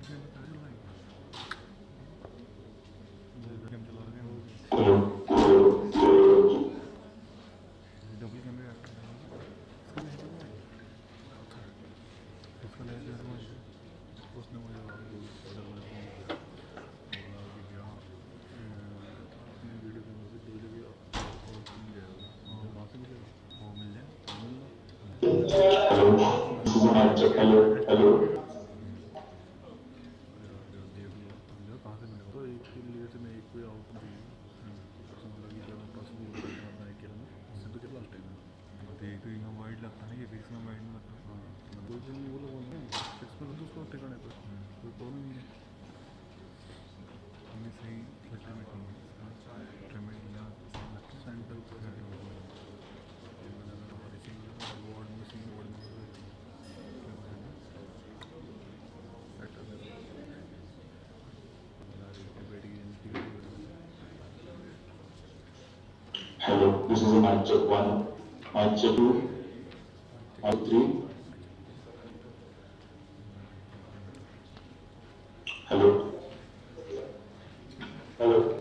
Hello. Hello hello. Hello, this is a mic check 1, mic check 2, mic 3. Hello, hello.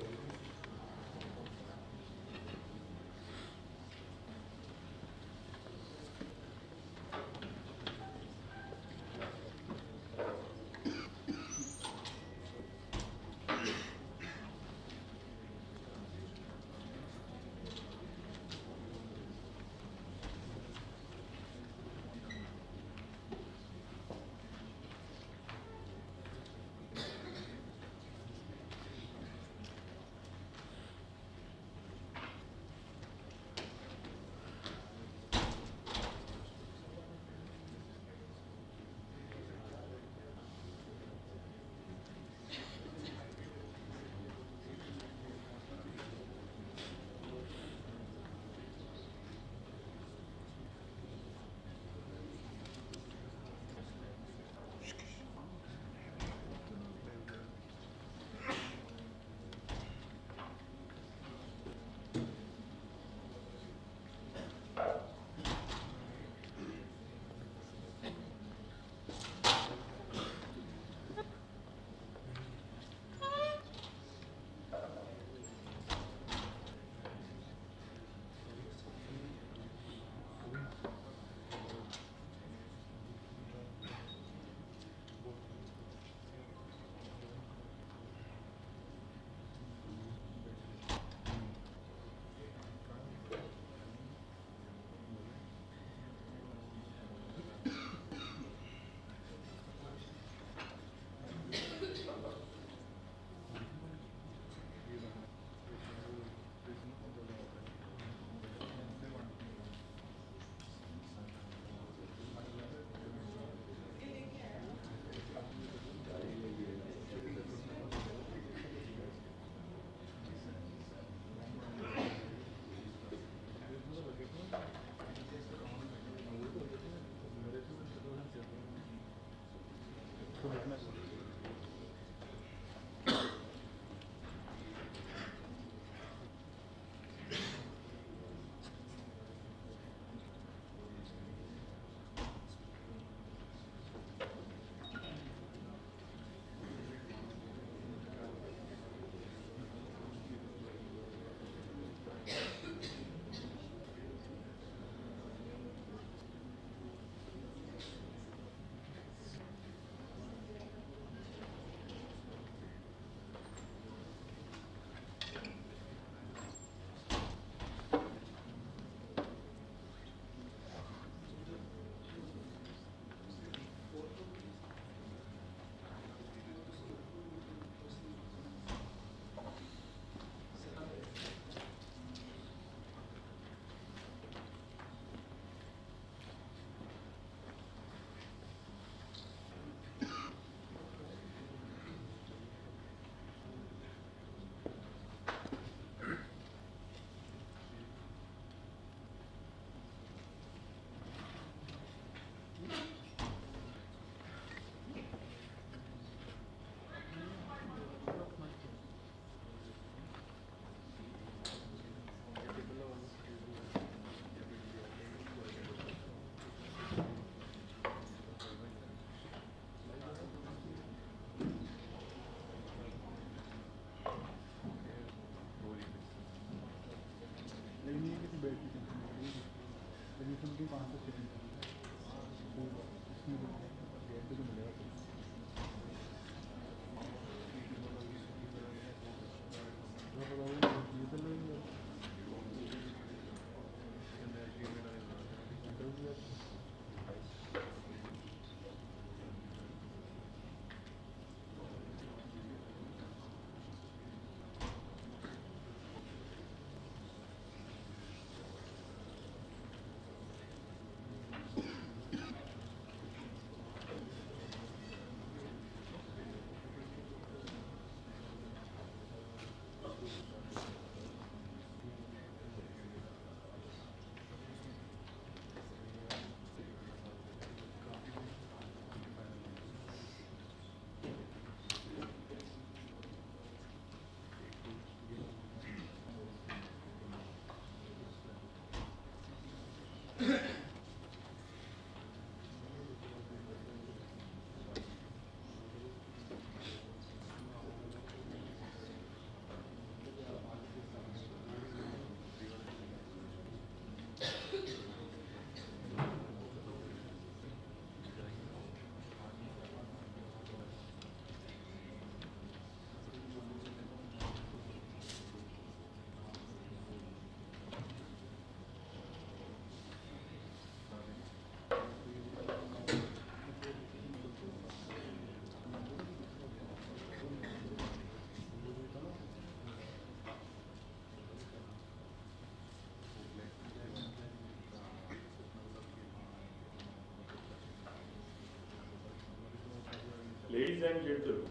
Ladies and gentlemen,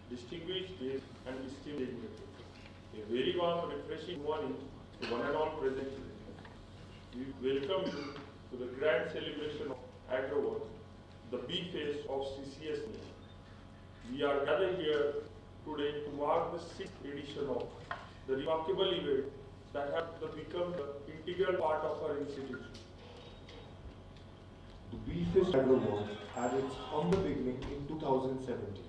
distinguished guests and esteemed dignitaries, a very warm, refreshing morning to one and all present today. We welcome you to the grand celebration of AGROVON, the big face of CCS-NIAM. We are gathered here today to mark the 6th edition of the remarkable event that has become the integral part of our institution. The briefest AGROVON had its humble beginning in 2017,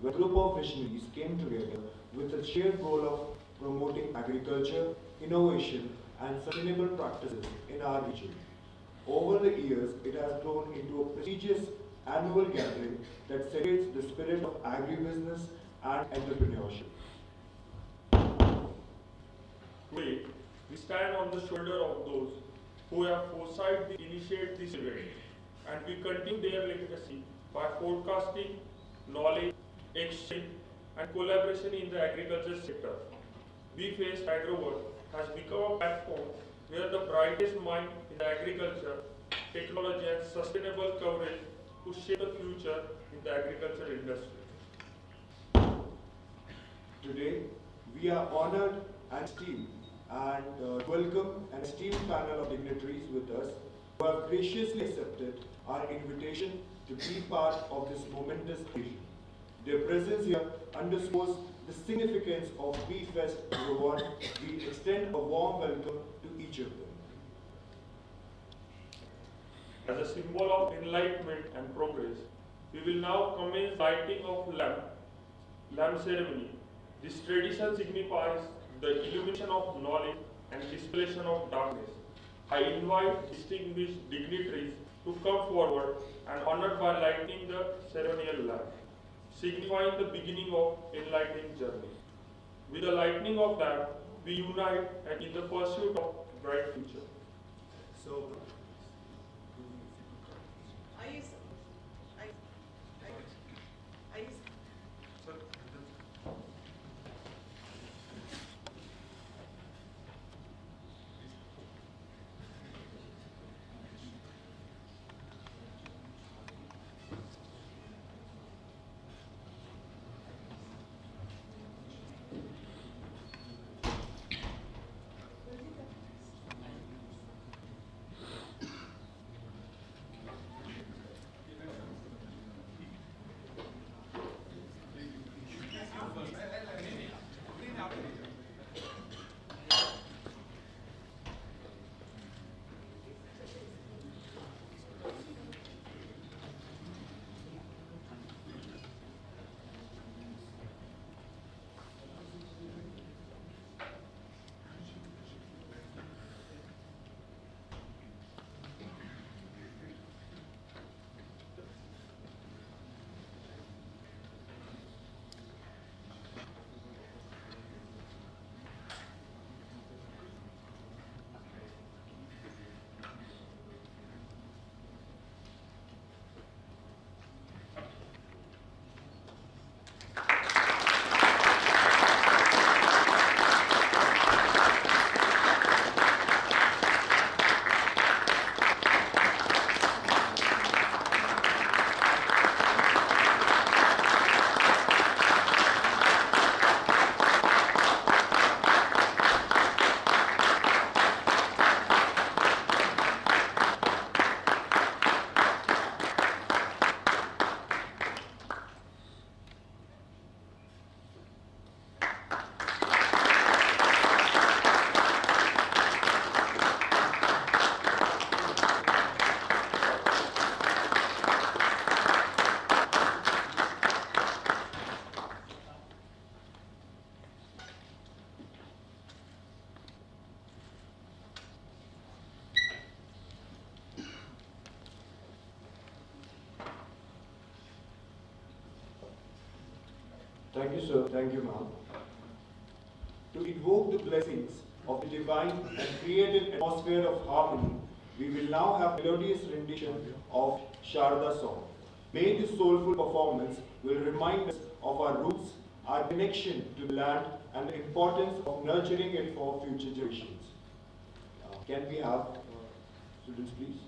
when a group of visionaries came together with a shared goal of promoting agriculture, innovation, and sustainable practices in our region. Over the years, it has grown into a prestigious annual gathering that celebrates the spirit of agribusiness and entrepreneurship. Today, we stand on the shoulder of those who have foresight to initiate this event, and we continue their legacy by forecasting knowledge, exchange, and collaboration in the agriculture sector. B-Faced AGROVON has become a platform where the brightest mind in the agriculture, technology, and sustainable coverage to shape the future in the agriculture industry. Today, we are honored and esteemed and welcome an esteemed panel of dignitaries with us who have graciously accepted our invitation to be part of this momentous occasion. Their presence here underscores the significance of B-Fest AGROVON. We extend a warm welcome to each of them. As a symbol of enlightenment and progress, we will now commence lighting of lamp ceremony. This tradition signifies the illumination of knowledge and dispellation of darkness. I invite distinguished dignitaries to come forward and honored by lighting the ceremonial lamp, signifying the beginning of enlightening journey. With the lightning of lamp, we unite and in the pursuit of bright future. So, thank you, sir. Thank you, ma'am. To invoke the blessings of the divine and create an atmosphere of harmony, we will now have melodious rendition of Sharda song. May this soulful performance will remind us of our roots, our connection to the land, and the importance of nurturing it for future generations. Can we have students, please?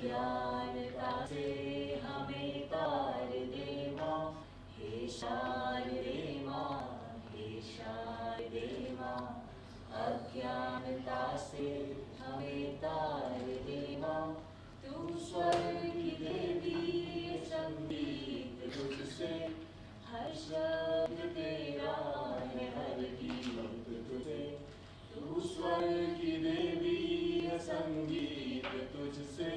अज्ञानता से हमें तार दे माँ, हे शारदे माँ, हे शारदे माँ। अज्ञानता से हमें तार दे माँ, तू स्वर्ग की देवी, संगीत तुझसे, हर शब्द तेरा है, हर गीत तुझसे। तू स्वर्ग की देवी, संगीत तुझसे,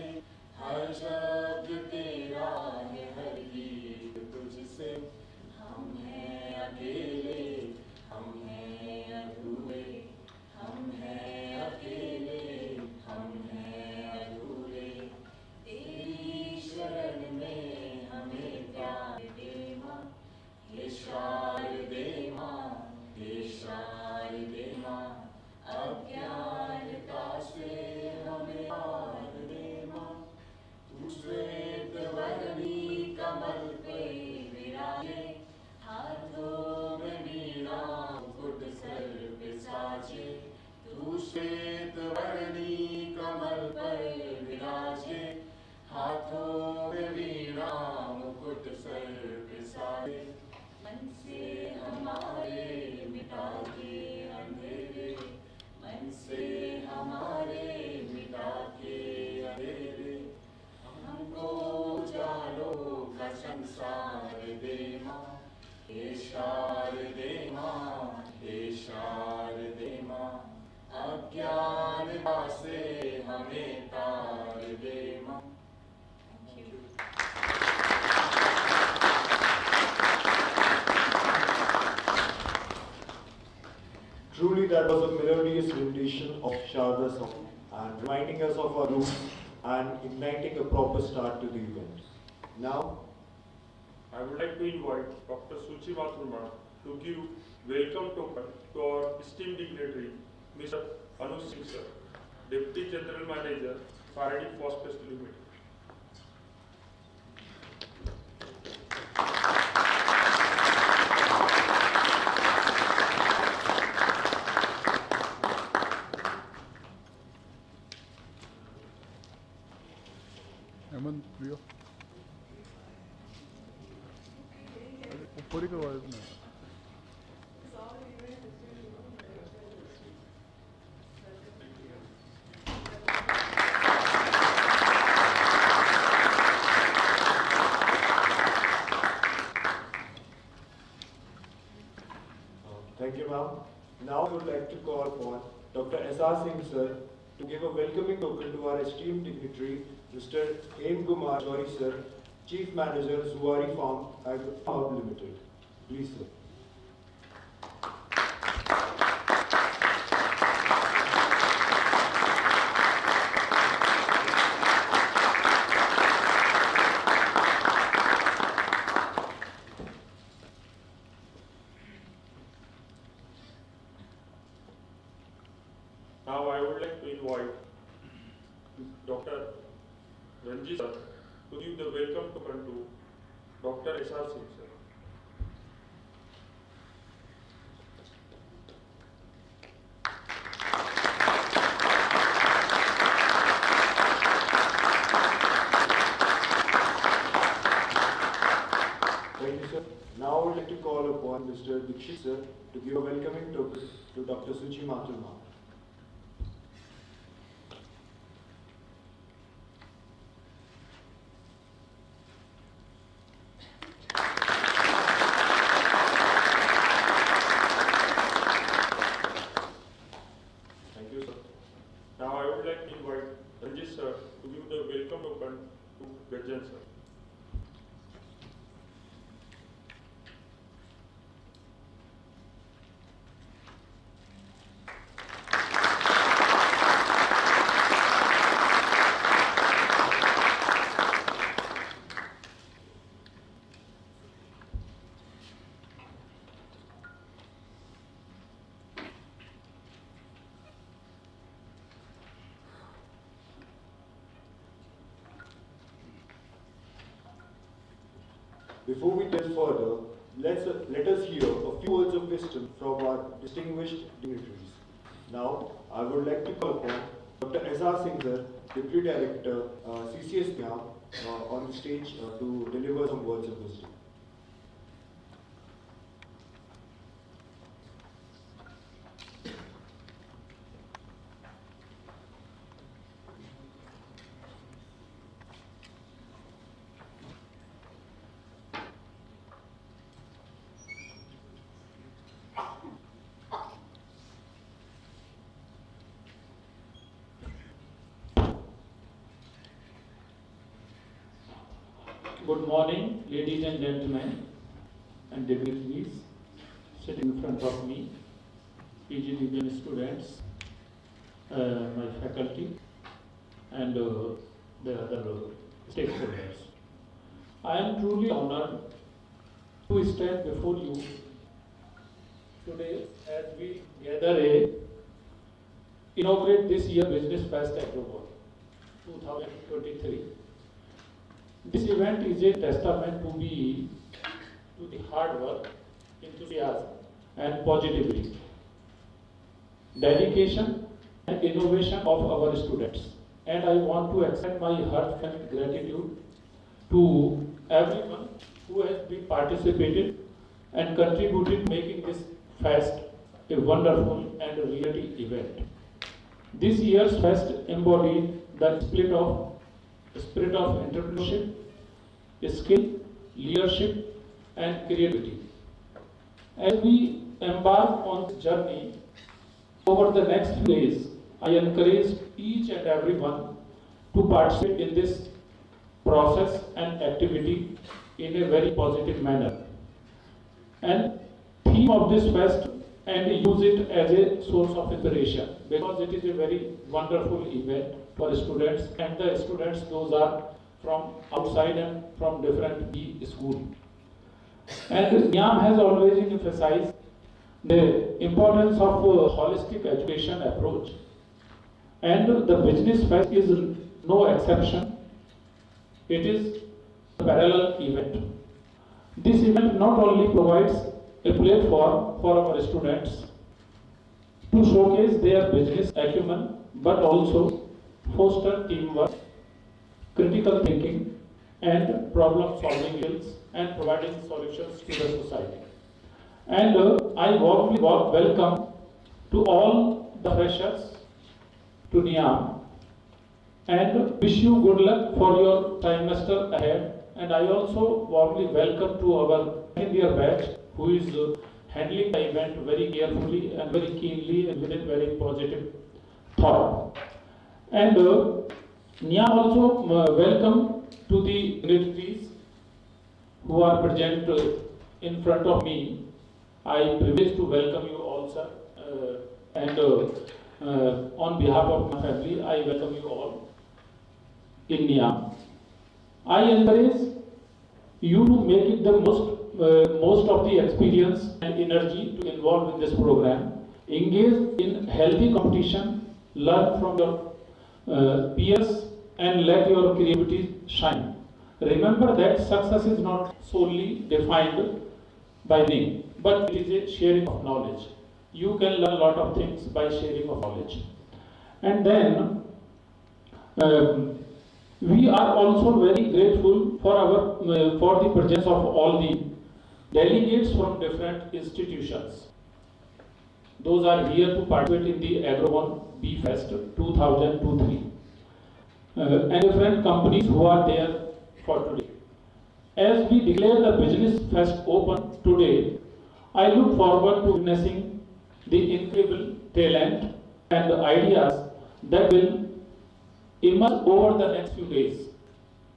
हर शब्द तेरा है, हर गीत तुझसे। हम हैं अकेले, हम हैं अधूरे, हम हैं अकेले, हम हैं अधूरे। तेरी शरण में हमें प्यार दे माँ, हे शारदे माँ, हे शारदे माँ। अज्ञानता से हमें तार दे माँ, तू श्वेत वर्णी कमल पे विराजे, हाथों में वीणा मुकुट सर पे साजे। तू श्वेत वर्णी कमल पर विराजे, हाथों में वीणा मुकुट सर पे साजे। मन से हमारे मिटा के अंधेरे, मन से हमारे मिटा के अंधेरे। हमको उजालों का संसार दे माँ, हे शारदे माँ, हे शारदे माँ। अज्ञानता से हमें तार दे माँ। Truly, that was a melodious rendition of Sharda's song and reminding us of our roots and igniting a proper start to the event. Now, I would like to invite Dr. Suchi Mathurma to give welcome token to our esteemed dignitary, Mr. Anuj Singh sir, Deputy General Manager, Faraday Phosphate Limited. Hemant प्रियो ऊपर ही करवा देना। thank you, ma'am. Now I would like to call upon Dr. S.R. Singh sir to give a welcoming token to our esteemed dignitary, Mr. M. Kumar Jory sir, Chief Manager, Zuari Farm Agro Limited. Please, sir. Now I would like to invite Dr. Ranjit sir to give the welcome token to Dr. S.R. Singh sir. Thank you, sir. Now I would like to call upon Mr. Dikshit sir to give a welcoming token to Dr. Suchi Mathurma. Thank you sir. Now I would like to invite Ranjit sir to give the welcome token to Gajan sir. Before we delve further, let us hear a few words of wisdom from our distinguished dignitaries. Now, I would like to call upon Dr. S.R. Singh sir Deputy Director, CCS MEDIA, on stage to deliver some words of wisdom. Good morning, ladies and gentlemen, and dignitaries sitting in front of me, PG division students, my faculty, and the other stakeholders. I am truly honored to stand before you today as we gather inaugurate this year Business Fest AGROVON 2023. This event is a testament to the hard work, enthusiasm, and positivity, dedication, and innovation of our students. And I want to extend my heartfelt gratitude to everyone who has been participated and contributed to making this fest a wonderful and a reality event. This year's fest embodied the spirit of entrepreneurship, skill, leadership, and creativity. As we embark on this journey over the next few days, I encourage each and everyone to participate in this process and activity in a very positive manner. And theme of this fest, and use it as a source of inspiration, because it is a very wonderful event for students, and the students, those are from outside and from different schools. And NIAM has always emphasized the importance of a holistic education approach, and the Business Fest is no exception. It is a parallel event. This event not only provides a platform for our students to showcase their business acumen, but also foster teamwork, critical thinking, and problem-solving skills, and providing solutions to the society. And I warmly welcome to all the freshers to NIAM, and wish you good luck for your trimester ahead. And I also warmly welcome to our second-year batch, who is handling the event very carefully and very keenly and with a very positive thought. And NIAM also welcome to the dignitaries who are present in front of me. I am privileged to welcome you all, sir. And on behalf of my family, I welcome you all in NIAM. I encourage you to make it the most of the experience and energy to involve in this program. Engage in healthy competition, learn from your peers, and let your creativity shine. Remember that success is not solely defined by name, but it is a sharing of knowledge. You can learn a lot of things by sharing of knowledge. And then we are also very grateful for the presence of all the delegates from different institutions. Those are here to participate in the AGROVON B Fest 2023, and different companies who are there for today. As we declare the Business Fest open today, I look forward to witnessing the incredible talent and the ideas that will emerge over the next few days,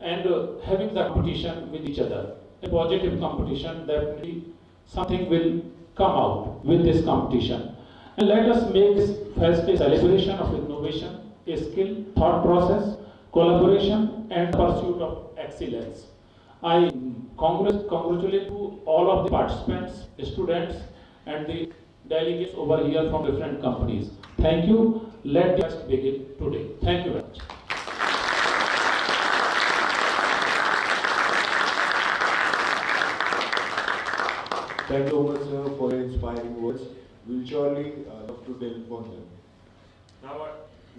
and having the competition with each other, a positive competition. Definitely something will come out with this competition. And let us make this fest a celebration of innovation, a skill, thought process, collaboration, and pursuit of excellence. I congratulate to all of the participants, students, and the delegates over here from different companies. Thank you. Let the fest begin today. Thank you very much. Thank you so much, sir, for your inspiring words. We'll surely love to delve on them.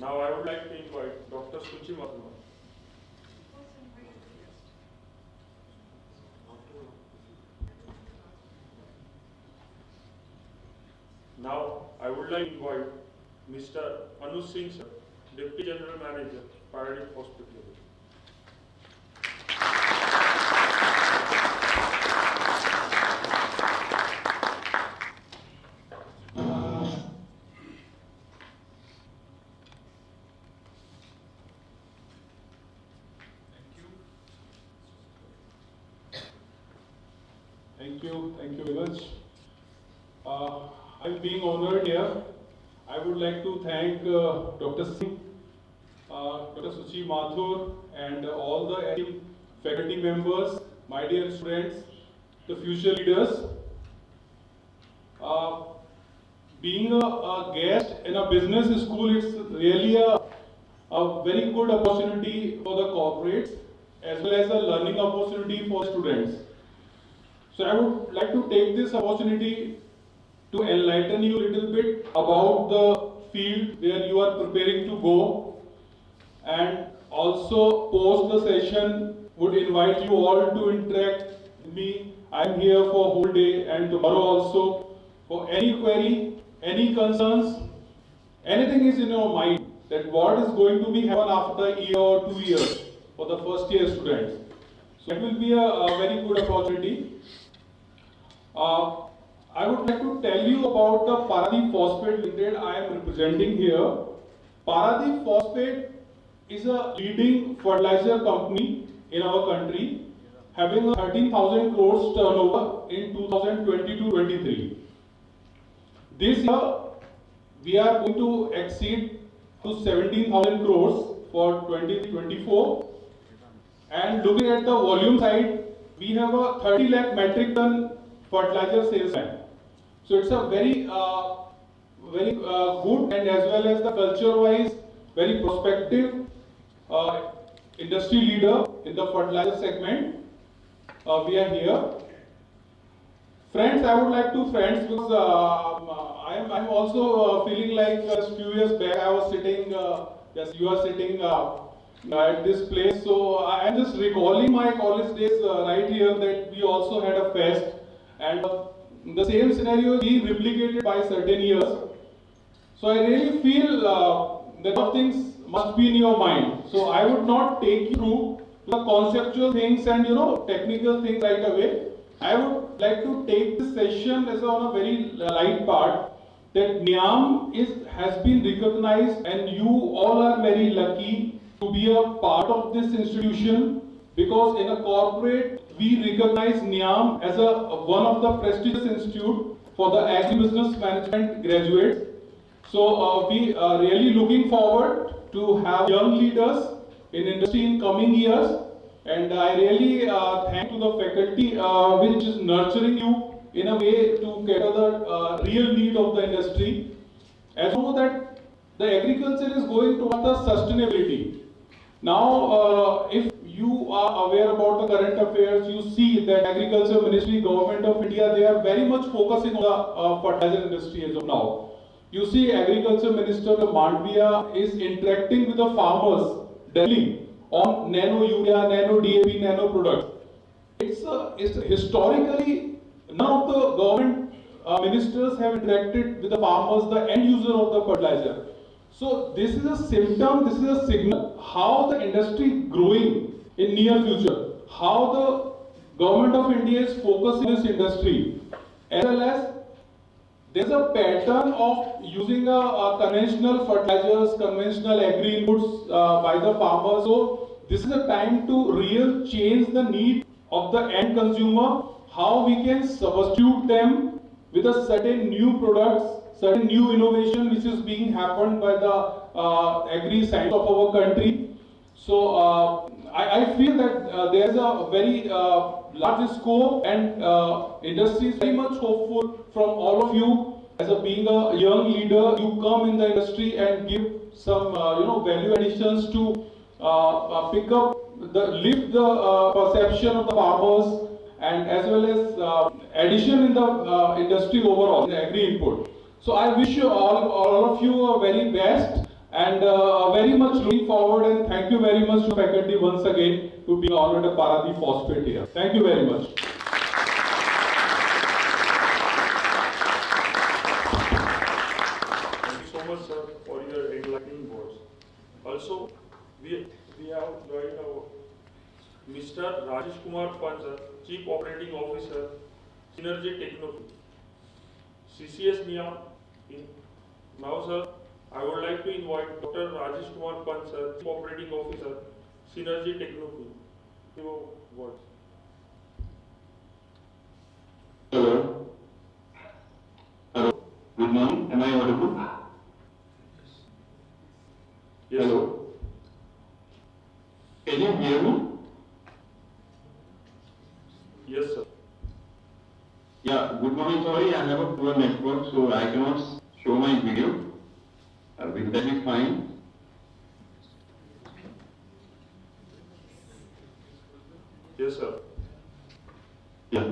Now I would like to invite Dr. Suchi Mathur. Now I would like to invite Mr. Anuj Singh sir, Deputy General Manager, Paradigm Hospital. Thank you very much. I'm being honored here. I would like to thank Dr. Singh, Dr. Suchi Mathur, and all the faculty members, my dear students, the future leaders. Being a guest in a business school, it's really a very good opportunity for the corporates as well as a learning opportunity for students. So I would like to take this opportunity to enlighten you a little bit about the field where you are preparing to go, and also post the session would invite you all to interact with me. I am here for a whole day and tomorrow also for any query, any concerns, anything is in your mind that what is going to be happen after a year or 2 years for the first year students. So it will be a very good opportunity. I would like to tell you about the Paradeep Phosphate Limited I am representing here. Paradeep Phosphate is a leading fertilizer company in our country, having a 13,000 crores turnover in 2022-23. This year, we are going to exceed to 17,000 crores for 2024. And looking at the volume side, we have a 30 lakh metric ton fertilizer sales line. So it's a very good and as well as the culture-wise very prospective industry leader in the fertilizer segment. We are here. Friends, I would like to because I'm also feeling like just few years back I was sitting, yes, you are sitting at this place. So I am just recalling my college days right here that we also had a fest, and the same scenario is replicated by certain years. So I really feel that of things must be in your mind. So I would not take you through the conceptual things and technical things right away. I would like to take this session as on a very light part, that NIAM has been recognized and you all are very lucky to be a part of this institution, because in a corporate we recognize NIAM as one of the prestigious institute for the agribusiness management graduates. So we are really looking forward to have young leaders in industry in coming years, and I really thank to the faculty which is nurturing you in a way to cater the real need of the industry. As you know that the agriculture is going towards the sustainability. Now, if you are aware about the current affairs, you see that Agriculture Ministry, Government of India, they are very much focusing on the fertilizer industry as of now. You see, Agriculture Minister Mandviya is interacting with the farmers daily on nano urea, nano DAP, nano products. It's historically none of the government ministers have interacted with the farmers, the end user of the fertilizer. So this is a symptom, this is a signal how the industry growing in near future, how the government of India is focusing on this industry, as well as there is a pattern of using a conventional fertilizers, conventional agri inputs by the farmers. So this is a time to real change the need of the end consumer, how we can substitute them with a certain new products, certain new innovation which is being happened by the agri science of our country. So I feel that there is a very large scope, and industry is very much hopeful from all of you. As being a young leader, you come in the industry and give some value additions to pick up lift the perception of the farmers, and as well as addition in the industry overall, in the agri input. So I wish you all of you a very best. and very much looking forward, and thank you very much to faculty once again to being honored a Paradip Phosphate here. Thank you very much. Thank you so much, sir, for your enlightening words. Also, we have joined our Mr. Rajesh Kumar Panchal, Chief Operating Officer, Synergy Technology, CCS-NIAM. Now, sir, I would like to invite Dr. Rajesh Kumar Panchal, Chief Operating Officer, Synergy Technology. Your words. Hello. Hello. Good morning. Am I audible? Yes, Hello. Can you hear me? Yes, sir. Yeah. Good morning. Sorry, I have a poor network, so I cannot show my video. Will that be fine? Yes, sir. Yeah.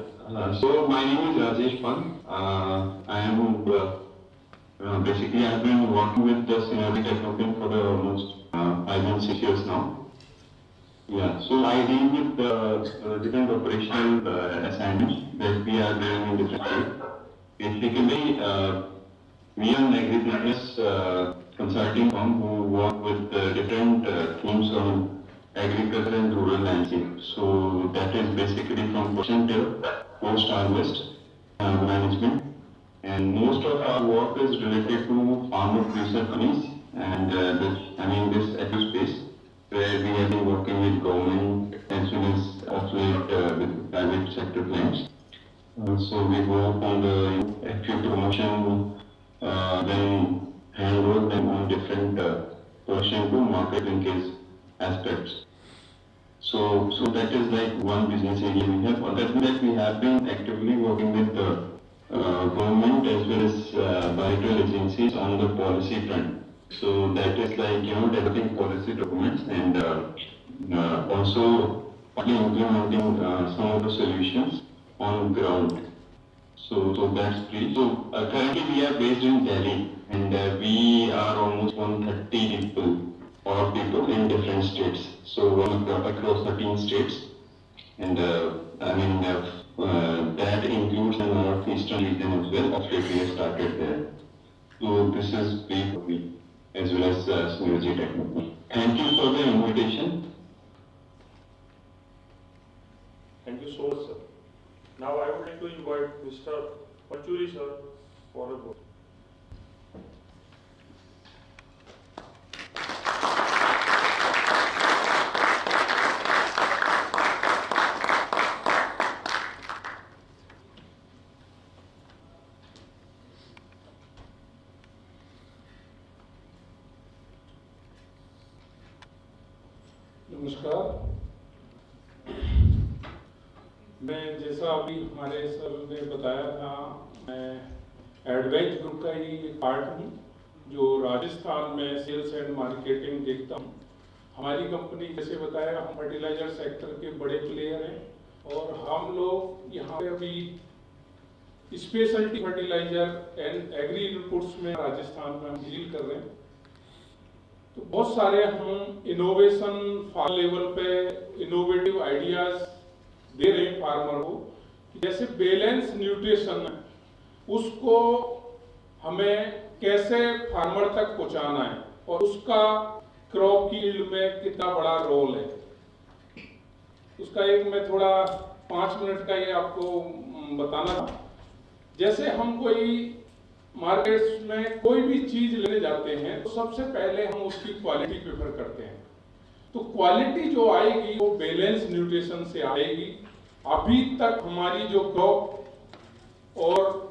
So my name is Rajesh Pan. I am basically I have been working with the Synergy Technology for almost 5 and 6 years now. Yeah. So I deal with different operational assignments that we are doing in different states. Basically, we are an agribusiness consulting firm who work with different teams on agriculture and rural landscape. So that is basically from production till post-harvest management. And most of our work is related to farmer producer companies and this active space where we have been working with government as well as of late with private sector clients. So we work on the active promotion, then handle them on different production to market linkage aspects. So that is like one business area we have. Other than that, we have been actively working with the government as well as bilateral agencies on the policy front. So that is like developing policy documents and also implementing some of the solutions on ground. So that's great. So currently we are based in Delhi and we are almost 130 people in different states. So across 13 states, and that includes the northeastern region as well. Of late we have started there. So this is great for me as well as Synergy Technology. Thank you for the invitation. Thank you so much, sir. Now I would like to invite Mr. Pachuri, sir, for a word. नमस्कार। मैं जैसा अभी हमारे sir ने बताया था, मैं एडवेंच group का ही एक पार्ट हूँ जो राजस्थान में सेल्स एंड मार्केटिंग देखता हूँ। हमारी कंपनी जैसे बताया, हम फर्टिलाइजर सेक्टर के बड़े प्लेयर हैं और हम लोग यहाँ पे अभी speciality fertilizer and agri inputs में राजस्थान में हम डील कर रहे हैं। तो बहुत सारे हम इनोवेशन फार्म लेवल पे इनोवेटिव आइडियाज दे रहे हैं फार्मर को, जैसे बैलेंस न्यूट्रिशन है उसको हमें कैसे फार्मर तक पहुंचाना है और उसका क्रॉप यील्ड में कितना बड़ा रोल है। उसका एक मैं थोड़ा 5 मिनट का ये आपको बताना था। जैसे हम कोई मार्केट्स में कोई भी चीज लेने जाते हैं तो सबसे पहले हम उसकी क्वालिटी प्रेफर करते हैं। तो क्वालिटी जो आएगी वो बैलेंस न्यूट्रिशन से आएगी। अभी तक हमारी जो क्रॉप और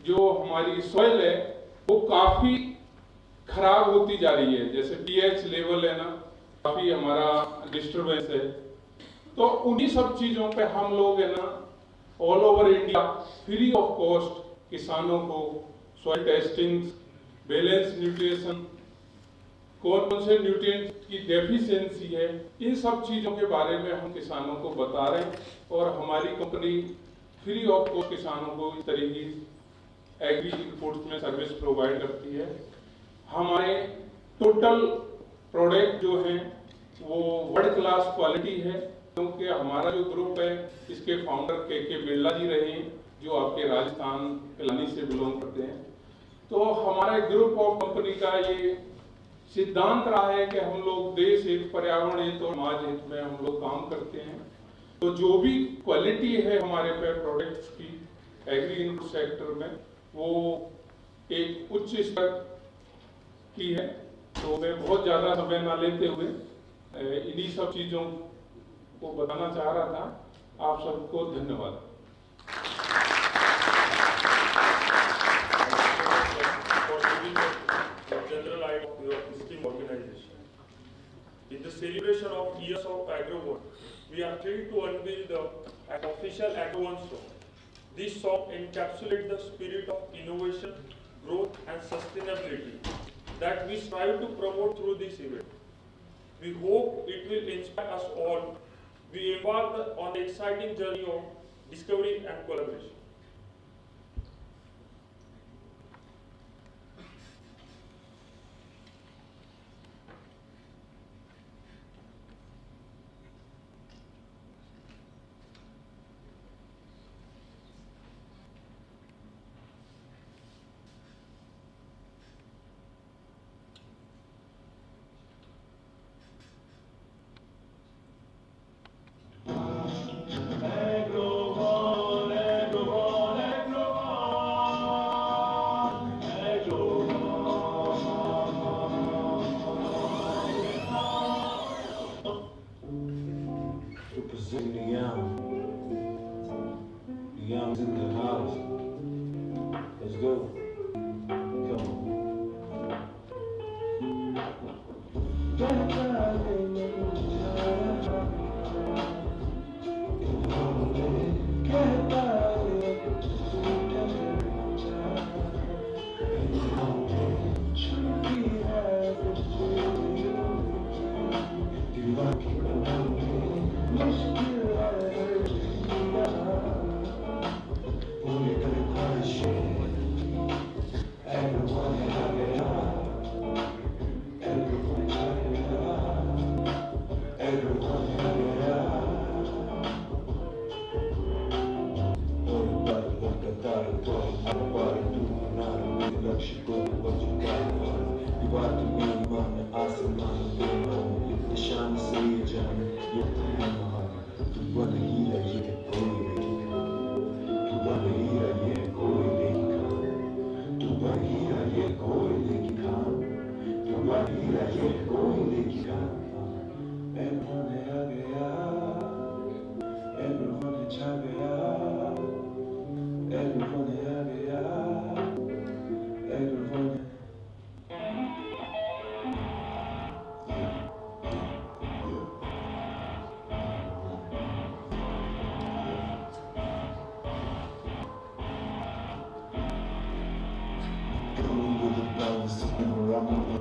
जो हमारी सॉइल है वो काफी खराब होती जा रही है। जैसे पीएच लेवल है ना, काफी हमारा डिस्टर्बेंस है। तो उन्हीं सब चीजों पे हम लोग है ना all over India free of cost किसानों को सॉइल टेस्टिंग, बैलेंस न्यूट्रिशन, कौन कौन से न्यूट्रिएंट की डेफिशिएंसी है, इन सब चीजों के बारे में हम किसानों को बता रहे हैं। और हमारी कंपनी फ्री ऑफ कॉस्ट किसानों को इस तरह की एग्री इनपुट्स में सर्विस प्रोवाइड करती है। हमारे टोटल प्रोडक्ट जो हैं वो वर्ल्ड क्लास क्वालिटी है, क्योंकि हमारा जो ग्रुप है इसके फाउंडर के बिरला जी रहे हैं, जो आपके राजस्थान पिलानी से बिलोंग करते हैं। तो हमारे ग्रुप ऑफ कंपनी का ये सिद्धांत रहा है कि हम लोग देश हित, पर्यावरण हित और समाज हित में हम लोग काम करते हैं। तो जो भी क्वालिटी है हमारे पे प्रोडक्ट्स की एग्री इनपुट सेक्टर में, वो एक उच्च स्तर की है। तो मैं बहुत ज़्यादा समय ना लेते हुए इन्हीं सब चीज़ों को बताना चाह रहा था। आप सबको धन्यवाद। General idea of your existing organization. In the celebration of years of AGROVON, we are thrilled to unveil the official AGROVON song. This song encapsulates the spirit of innovation, growth and sustainability that we strive to promote through this event. We hope it will inspire us all. We embark on the exciting journey of discovery and collaboration. Representing the young. The young's in the house. Let's go.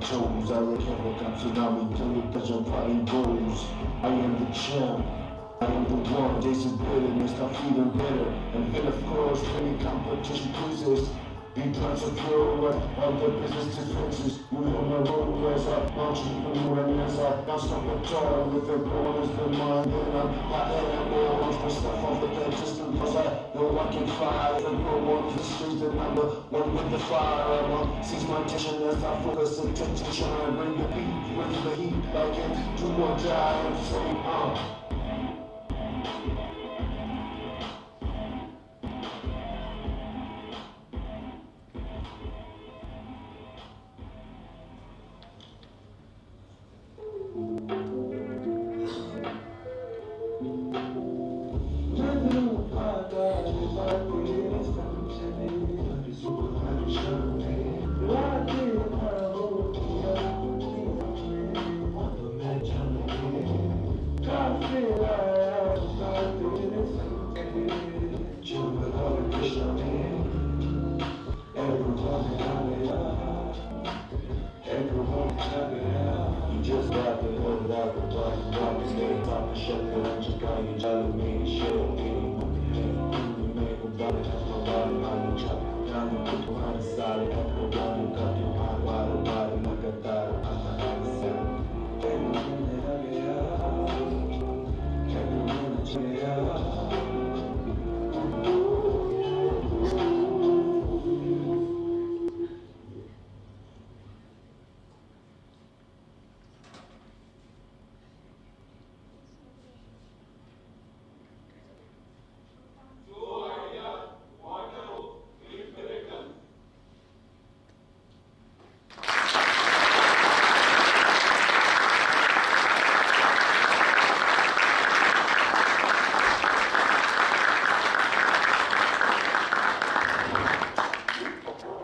Come toes, I recover, come tsunami, till it touch on fighting goals. I am the champ, I am the one, Jason bitterness, I'm feeling better. And then of course, many competition quizzes. Be persevere all the business differences. Move on my road as I launch you and as I bounce up a jar with the ball is the mind. Then I'm hot animal, launch my stuff off the bed just because I know I can fly. The no one is the streets, the number one with the fire. I seize my attention as I focus attention, trying to bring the beat, bring the heat back in. Do or die, I'm saying, solid,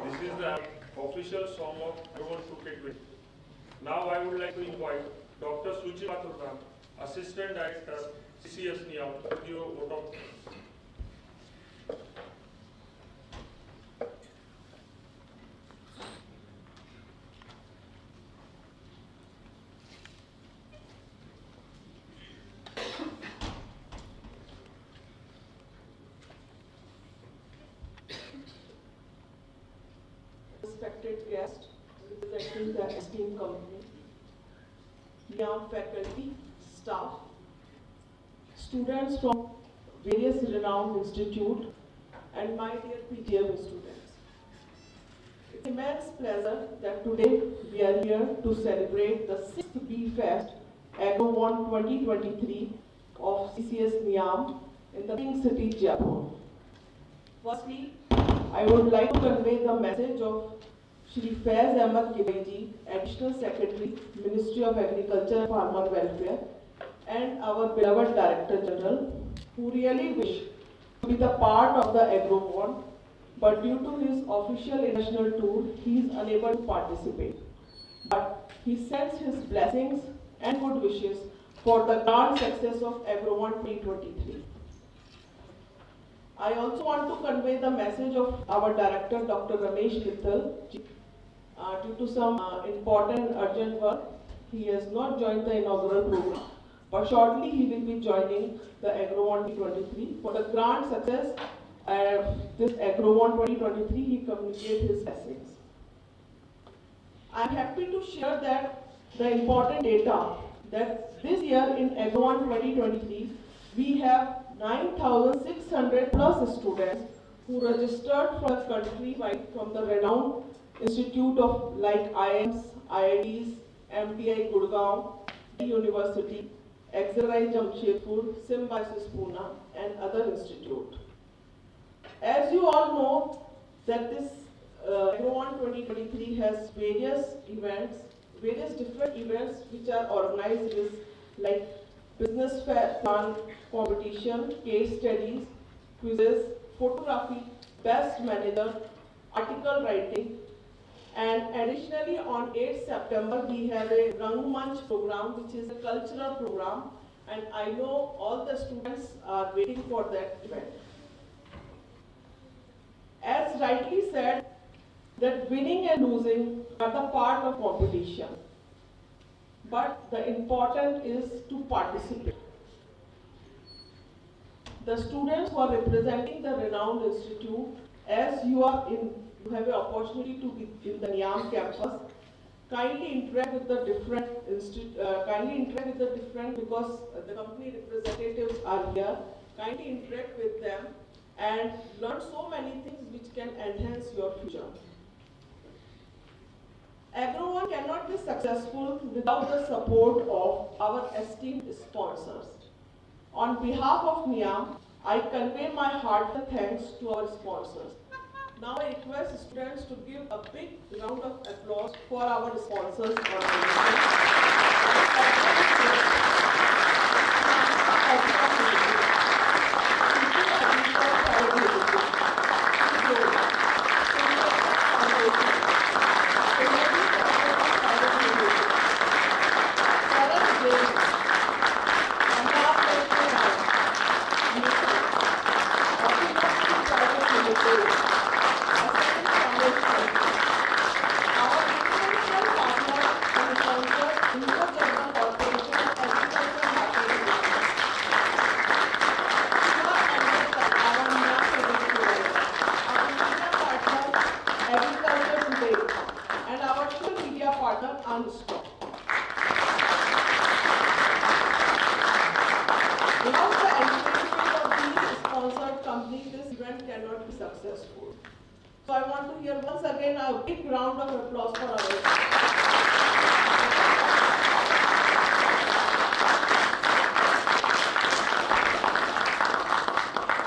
This is the official song of AGROVON 2020. Now I would like to invite Dr. Suchi Mathur ma'am, Assistant Director, CCS-NIAM, to give a vote of thanks. Respected guest representing the esteemed company, young faculty, staff, students from various renowned institutes, and my dear PGM students. It's immense pleasure that today we are here to celebrate the 6th Bee Fest AGROVON 2023 of CCS-NIAM in the Pink City, Jaipur. Firstly, I would like to convey the message of Shri Faiz Ahmed Kibaiji, Additional Secretary, Ministry of Agriculture and Farmer Welfare, and our beloved Director General, who really wish to be the part of the AGROVON, but due to his official international tour, he is unable to participate. But he sends his blessings and good wishes for the grand success of AGROVON 2023. I also want to convey the message of our Director, Dr. Ramesh Mittal. Due to some important urgent work, he has not joined the inaugural program, but shortly he will be joining the AGROVON 2023. For the grand success of this AGROVON 2023, he communicates his blessings. I am happy to share that the important data that this year in AGROVON 2023, we have 9,600 plus students who registered from the countrywide from the renowned institute of like IIMs, IITs, MTI Gurgaon, University, XRI Jamshedpur, Symbiosis Pune, and other institutes. As you all know that this AGROVON 2023 has various different events which are organized with like business fair, plan competition, case studies, quizzes, photography, best manager, article writing, and additionally on 8th September we have a Rangmanch program which is a cultural program, and I know all the students are waiting for that event. As rightly said, that winning and losing are the part of competition, but the important is to participate. The students who are representing the renowned institute, as you have an opportunity to be in the NIAM campus, kindly interact with the different because the company representatives are here. Kindly interact with them and learn so many things which can enhance your future. AGROVON cannot be successful without the support of our esteemed sponsors. On behalf of NIAM, I convey my heartfelt thanks to our sponsors. Now I request students to give a big round of applause for our sponsors. And our social media partner, Unstop. Without the only this event cannot be successful. So I want to hear once again a big round of applause for our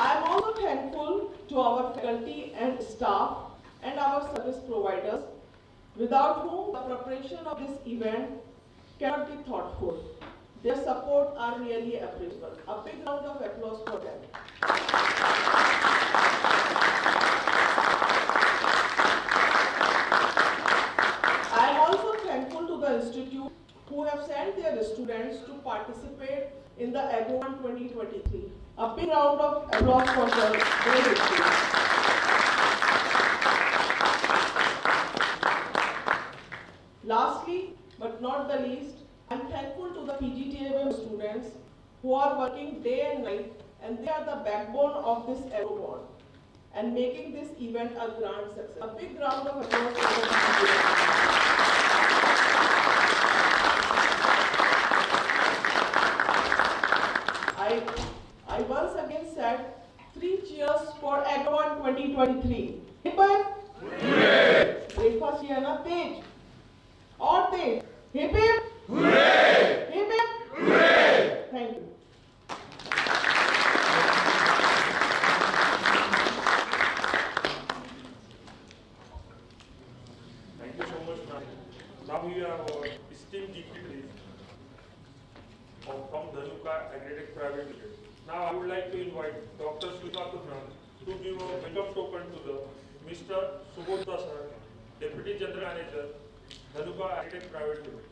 I am also thankful to our faculty and staff and our service providers, without whom the preparation of this event cannot be thoughtful. Their support are really appreciable. A big round of applause for them. I am also thankful to the institute who have sent their students to participate in the AGROVON 2023. A big round of applause for their students. Lastly, but not the least, I am thankful to the PGTABM students who are working day and night, and they are the backbone of this AGROVON and making this event a grand success. A big round of applause for the PGTABM. I once again said 3 cheers for AGROVON 2023. Hip hip! Hooray! Breakfast here na tej. और तेज hip hip hooray hip hip hooray thank you Thank you so much, ma'am. Now we have our esteemed dignitaries from Dhanuka Agritech Private Limited. Now I would like to invite Dr. Srikatu ma'am to give a welcome token to the Mr. Subodha sir, Deputy General Manager, Dhanuka Agritech Private Limited.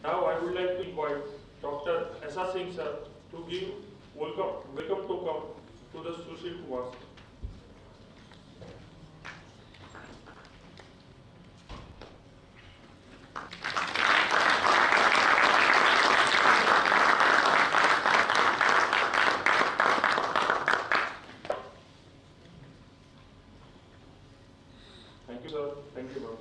Now I would like to invite Dr. S.R. Singh sir to give welcome token to the Sushil Kumar. Thank you, sir. Thank you, ma'am.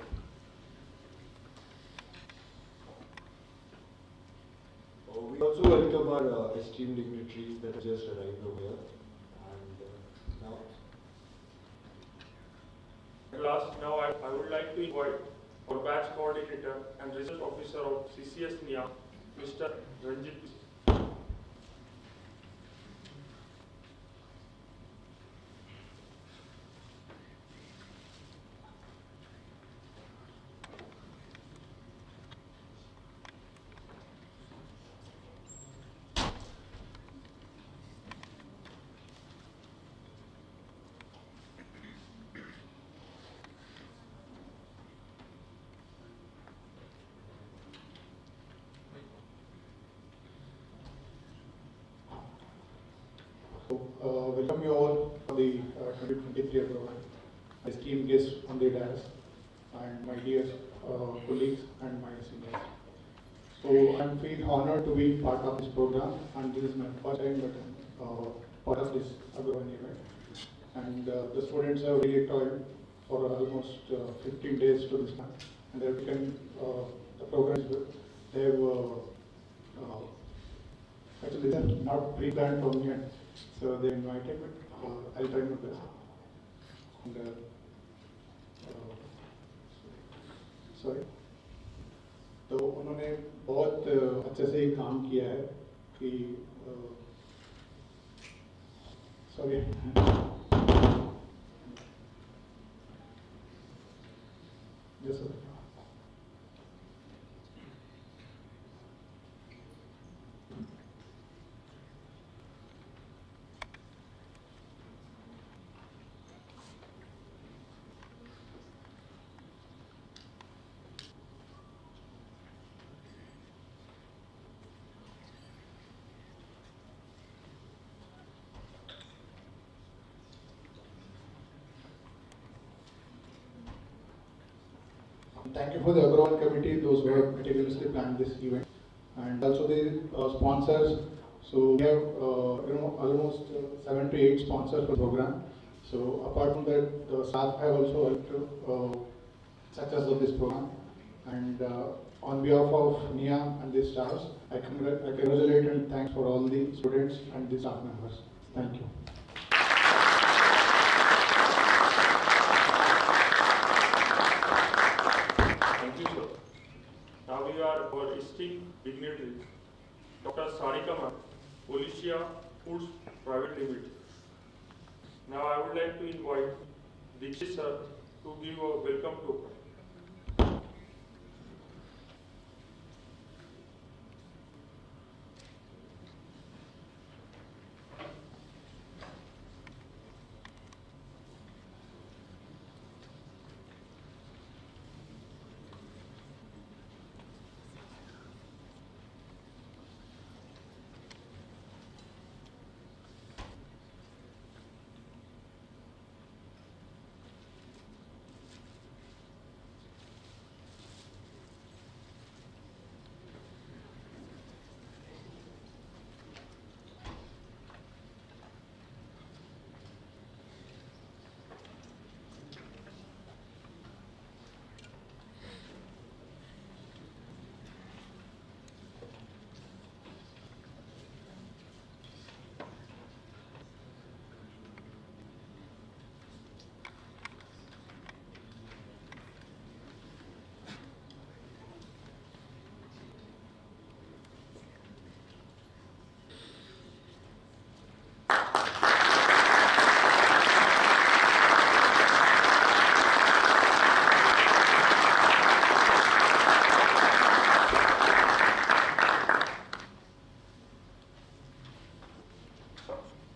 We also welcome our esteemed dignitaries that have just arrived over here. And now, At last, now I would like to invite our batch coordinator and research officer of CCS NIAM, Mr. Ranjit. Welcome you all for the 2023 AGROVON. Esteemed guests on the dais and my dear colleagues and my seniors. So I feel honored to be part of this program, and this is my first time part of this AGROVON event. And the students have really toiled for almost 15 days to this time, and they have taken the program is good. They have actually they are not pre-planned for me. So they invited me. I'll try my best. And, sorry. तो उन्होंने बहुत अच्छे से ही काम किया है कि sorry जैसे Thank you for the AGROVON committee, those who have meticulously planned this event, and also the sponsors. So we have almost 7 to 8 sponsors for the program. So apart from that, the staff have also helped to success of this program. And on behalf of NIAM and the staffs, I congratulate and thanks for all the students and the staff members. Thank you. Thank you, sir. Now we are our esteemed dignitaries, Dr. Sarika Ma'am, Policia Foods Private Limited. Now I would like to invite Dixit sir to give a welcome token.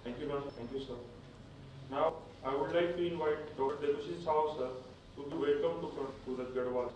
Thank you, ma'am. Thank you, sir. Now, I would like to invite Dr. Debussy Sao, sir, to be welcome to the Gadwal.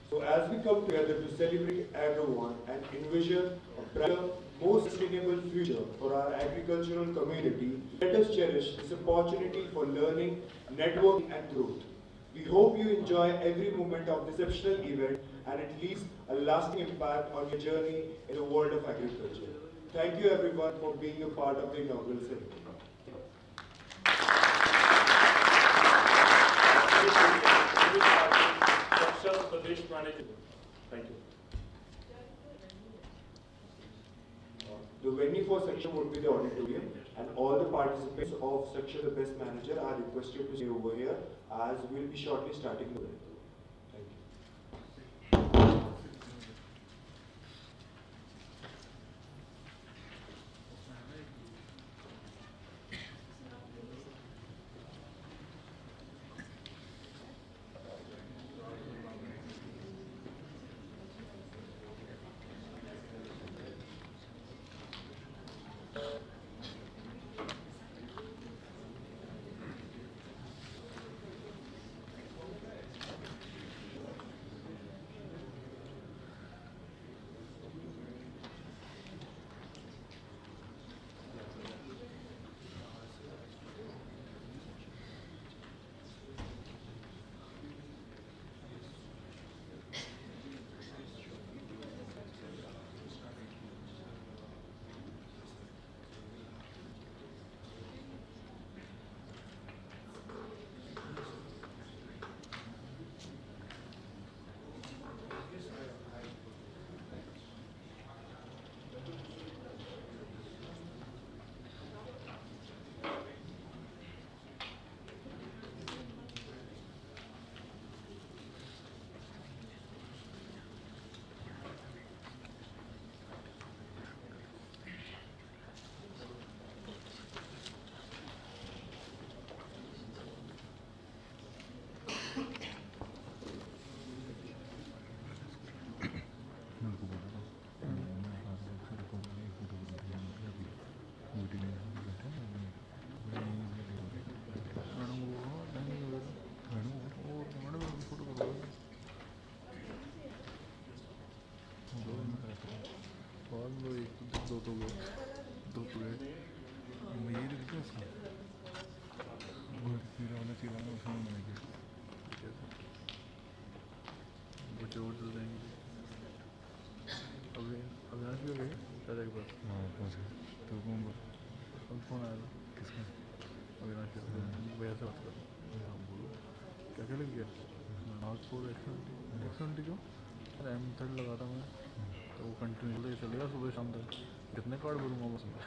So as we come together to celebrate AGROVON and envision a brighter, more sustainable future for our agricultural community, let us cherish this opportunity for learning, networking and growth. We hope you enjoy every moment of this exceptional event and it leaves a lasting impact on your journey in the world of agriculture. Thank you everyone for being a part of the inaugural ceremony. Success of the waste management. Thank you. The venue for section would be the auditorium, and all the participants of section the best manager are requested to stay over here as we will be shortly starting the event. Thank you. की बात उसमें मैंने किया बच्चे और चल जाएंगे अभी अविनाश भी गए शायद एक बार हाँ पहुँच गए तो कौन फोन आया था किसका अविनाश भैया से बात करो हाँ बोलो क्या क्या लग गया नागपुर एक्सएंटी क्यों M3 लगा था मैं तो वो कंटिन्यू चलेगा सुबह शाम तक कितने कार्ड भरूँगा बस मैं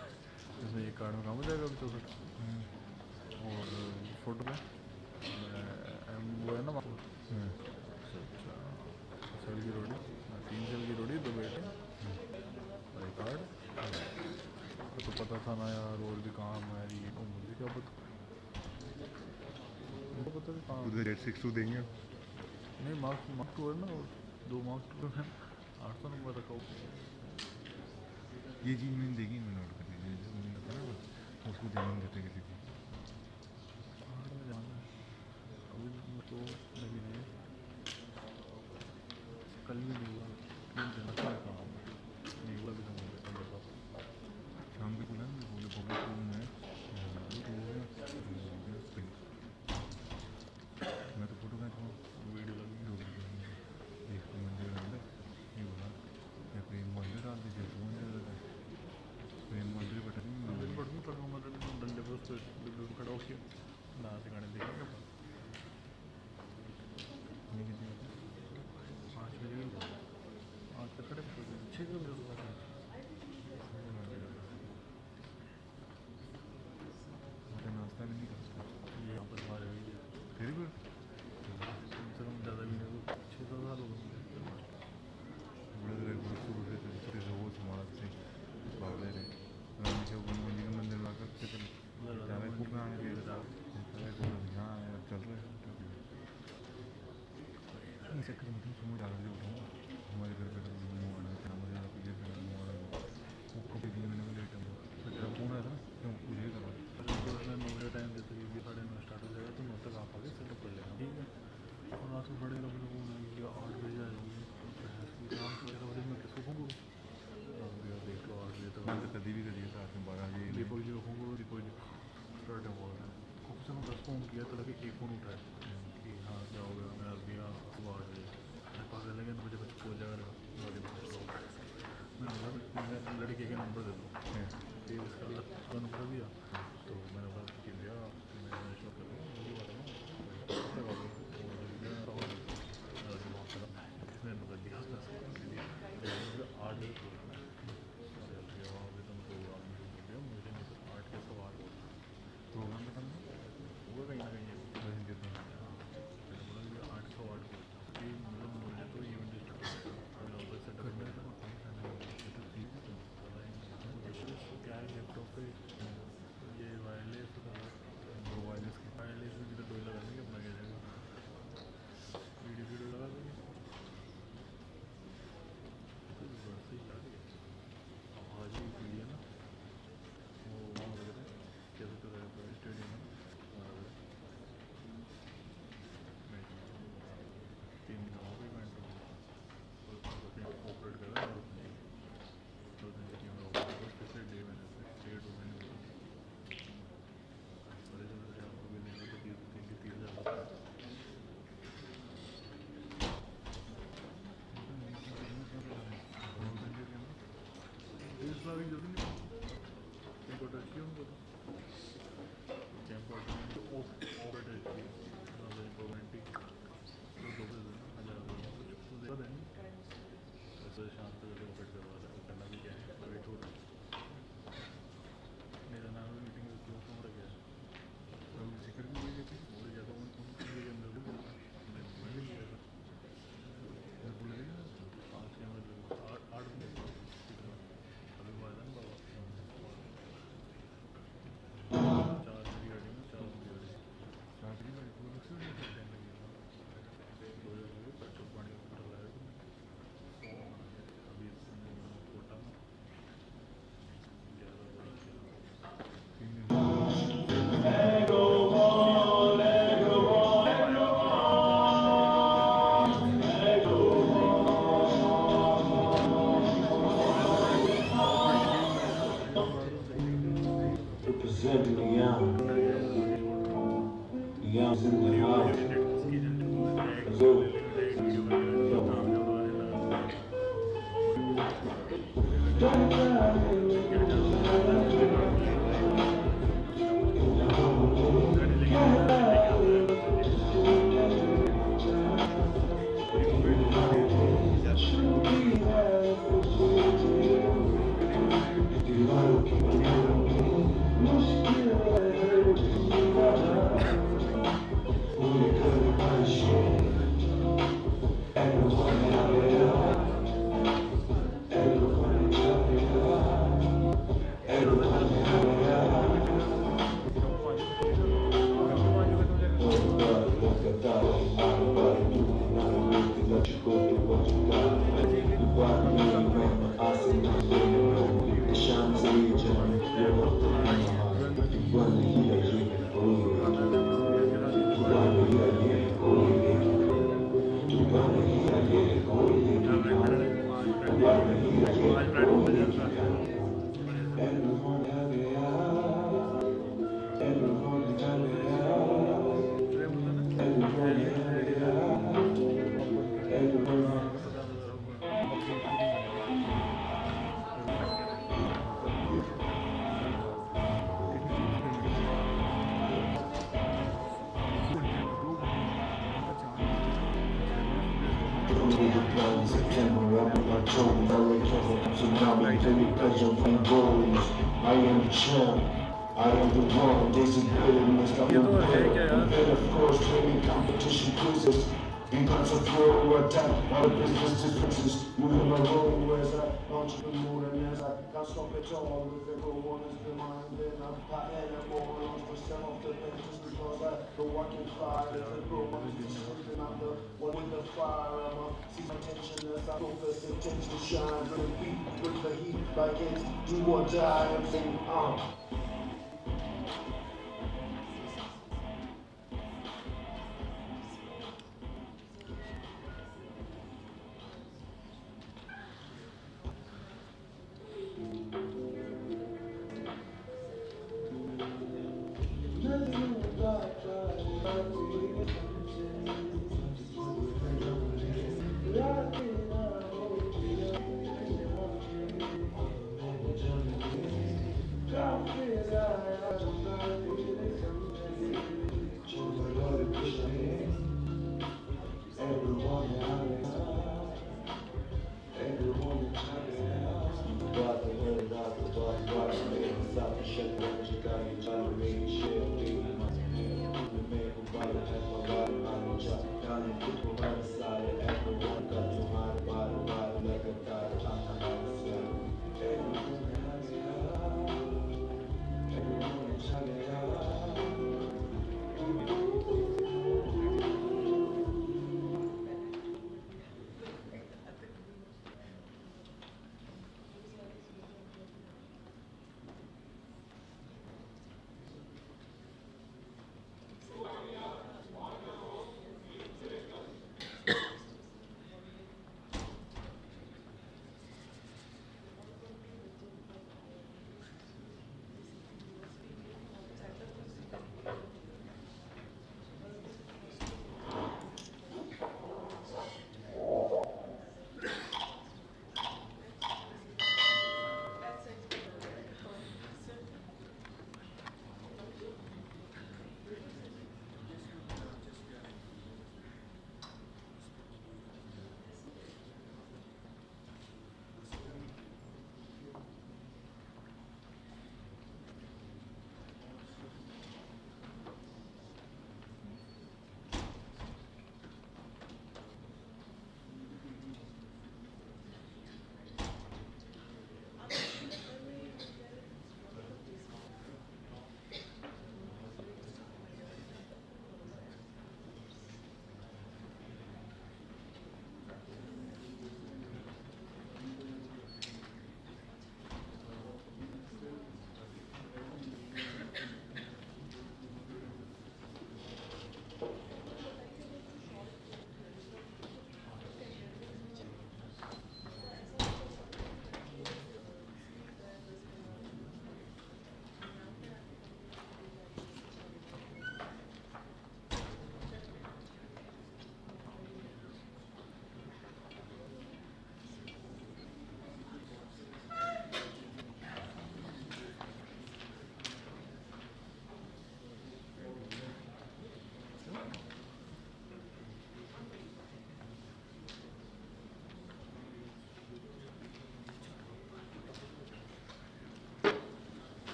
इसमें एक कार्ड में काम हो जाएगा अभी 64 और फोटो पे वो है ना अच्छा सेल की रोटी 3 सेल की रोटी 2 बेटे भाई कार्ड तो पता था ना यार और भी काम है ये मुझे क्या पता उधर 862 देंगे नहीं मार्क 2 है ना और 2 मार्क 2 है 800 नंबर रखा हो ये चीज़ मैंने देखी मैंने नोट कर दी जो मैंने बताया ना उसको ध्यान देते किसी को अभी तो लगी नहीं कल भी नहीं हुआ नहीं हुआ भी शाम को बोला बोले पब्लिक रूम में मैं तो फोटो खींच वीडियो लगी एक मंदिर अंदर ये बोला मैं प्रेम मंदिर डाल दीजिए तो मंदिर लगा प्रेम मंदिर बता नहीं पढ़ूँ पढ़ूँ मतलब डंडे पर उस पर खड़ा होकर ना से गाने देखेंगे 5 बजे 8 तक खड़े 6 बजे नाश्ता भी नहीं कर सकता ये यहाँ पर हमारे फिर भी कम से कम ज़्यादा भी नहीं 6-7 साल हो गए शुरू से रोज हमारा से भाग ले रहे मंदिर का मंदिर लाकर चल यहाँ चल रहे चक्कर में समझ आ रही उठाऊँ हमारे घर पे मुँह आना क्या मजा पीछे से मुँह आना वो कभी भी मैंने लेट तेरा फोन आया था ना क्यों मुझे ही करवा 9 बजे टाइम देते कि 9:30 स्टार्ट हो जाएगा तो 9 तक आप आगे सेटअप कर लेना ठीक है और रात को 8:30 बजे कि 8 बजे आ जाऊँगी 8 बजे मैं किसको फोन करूँ देख लो 8 बजे तक मैं तो कभी भी करिए रात में 12 बजे दीपक जी को फोन करो दीपक जी स्टार्ट है बोल रहे हैं खूब से मैं 10 फोन किया तो लगे एक फोन उठाए कि हाँ क्या हो गया मैं दिया सुबह 8 बजे पागल लगे 9 बजे बच्चे पहुँच जाएगा मैं लड़के के नंबर दे दूँ फिर इसका नंबर दिया तो मैंने बोला कि भैया मैं शो कर रहा हूँ मुझे इसने नंबर दिया 8 बजे प्रोग्राम मुझे नहीं 8 के सवा 8 प्रोग्राम का टाइम होगा कहीं ना कहीं मैंने बोला 8 सवा 8 मतलब मुझे तो इवेंट सेटअप क्या है लैपटॉप पे ये wireless Young's in the house. Let's go. I am the champ, I am the one, days of bitterness, I'm the better. And then of course, training competition quizzes. Because of your attack, all the business differences. Moving my role as an entrepreneur, and as I can't stop it all with everyone is the mind. Then I animal lost percent of the benches because I go working hard as I grow my business. And I'm the one with the fire. I'm see my tension as I focus, attention shine. With the beat, with the heat, like it's do or die. I'm saying,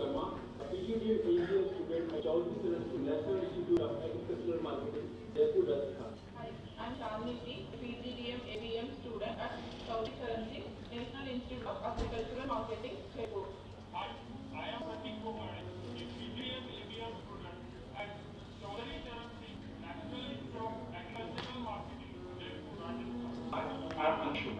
Sharma, a PGDM student at Chaudhary Charan National Institute of Agricultural Marketing, Jaipur, Rajasthan. Hi, I'm Shalini, PGDM ABM student at Chaudhary Charan National Institute of Agricultural Marketing, Jaipur. Hi, I am Pratik Kumar, a PGDM ABM student at Chaudhary Charan National Institute of Agricultural Marketing, Jaipur, Rajasthan. Hi, I am Anshu,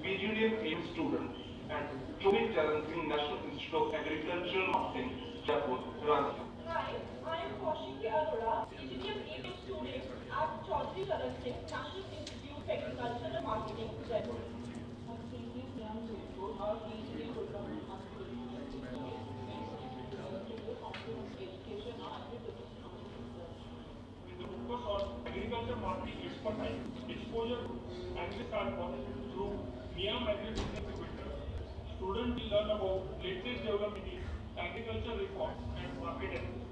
PGDM AM student at Chaudhary Charan National Institute of Agricultural Marketing, Jaipur, Rajasthan. Hi, I am Kaushiki Arora, PGDM ABM student at Chaudhary Charan National Institute of Agricultural Marketing, Jaipur. Our PGDM program is education and With the focus on agriculture marketing expertise, exposure to agri-farmers through NIAM agribusiness incubator. Students will learn about latest development in agriculture reform and market ethics.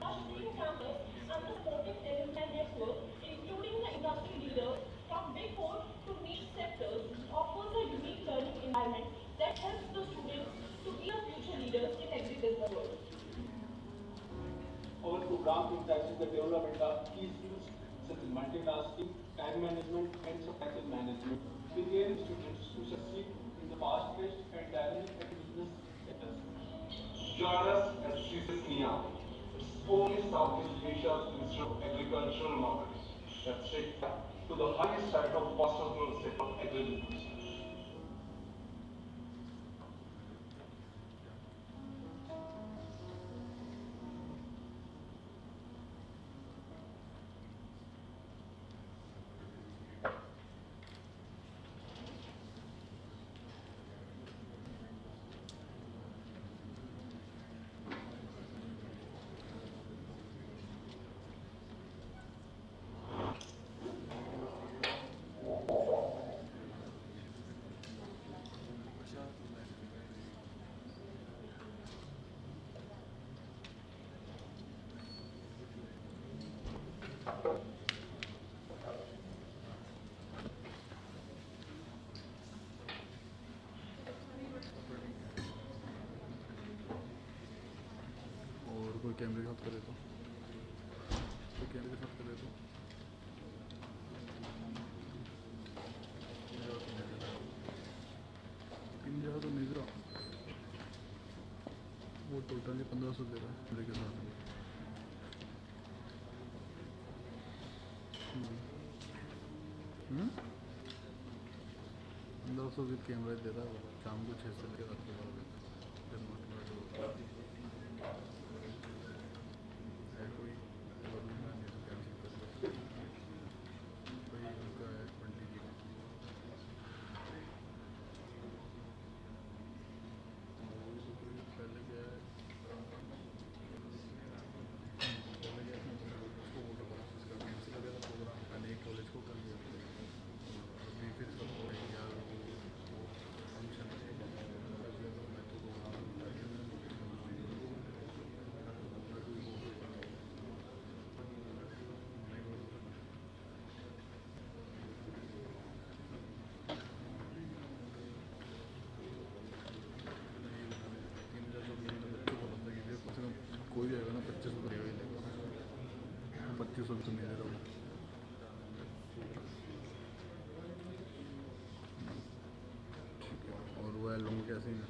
Our student campus and the supporting alumni network, including the industry leaders from Big Four to niche sectors, offers a unique learning environment that helps the students to be the future leaders in agribusiness world. Our program emphasizes the development of key skills such as multitasking, time management, and supply chain management, preparing students to succeed in the fast-paced and dynamic agribusiness sectors. Join us at MEDIA-E-NIAM, only Southeast Asia's Institute of Agricultural Marketing, that takes to the highest side of possible sector of agribusiness. और कोई कैमरे के साथ करे तो कोई कैमरे के साथ करे तो तीन जगह तो नहीं रहा वो टोटली 1500 दे रहा है कैमरे के साथ 1500 विद कैमरा दे रहा है शाम को 600 लेकर रात को 12 देता है कोई भाई उनका है 20 GB पहले क्या है उसको वोटर प्रोसेस का कैंसिल हो गया था प्रोग्राम मैंने एक कॉलेज को कर दिया अभी फिर सबको यार फंक्शन मैं तो प्रोग्राम कोई भी आएगा ना 2500 करेगा ही लेगा 2500 तो नहीं दे रहा हूँ और वो लोगों कैसे हैं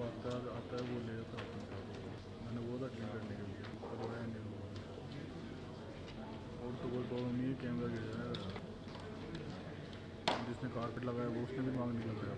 आता है वो ले जाता है। मैंने बोला ठीक करने के लिए, करवाया नहीं हुआ। और तो कोई प्रॉब्लम नहीं है, कैमरा गिर जाएगा। जिसने कारपेट लगाया वो उसने भी मांग नहीं लगाया।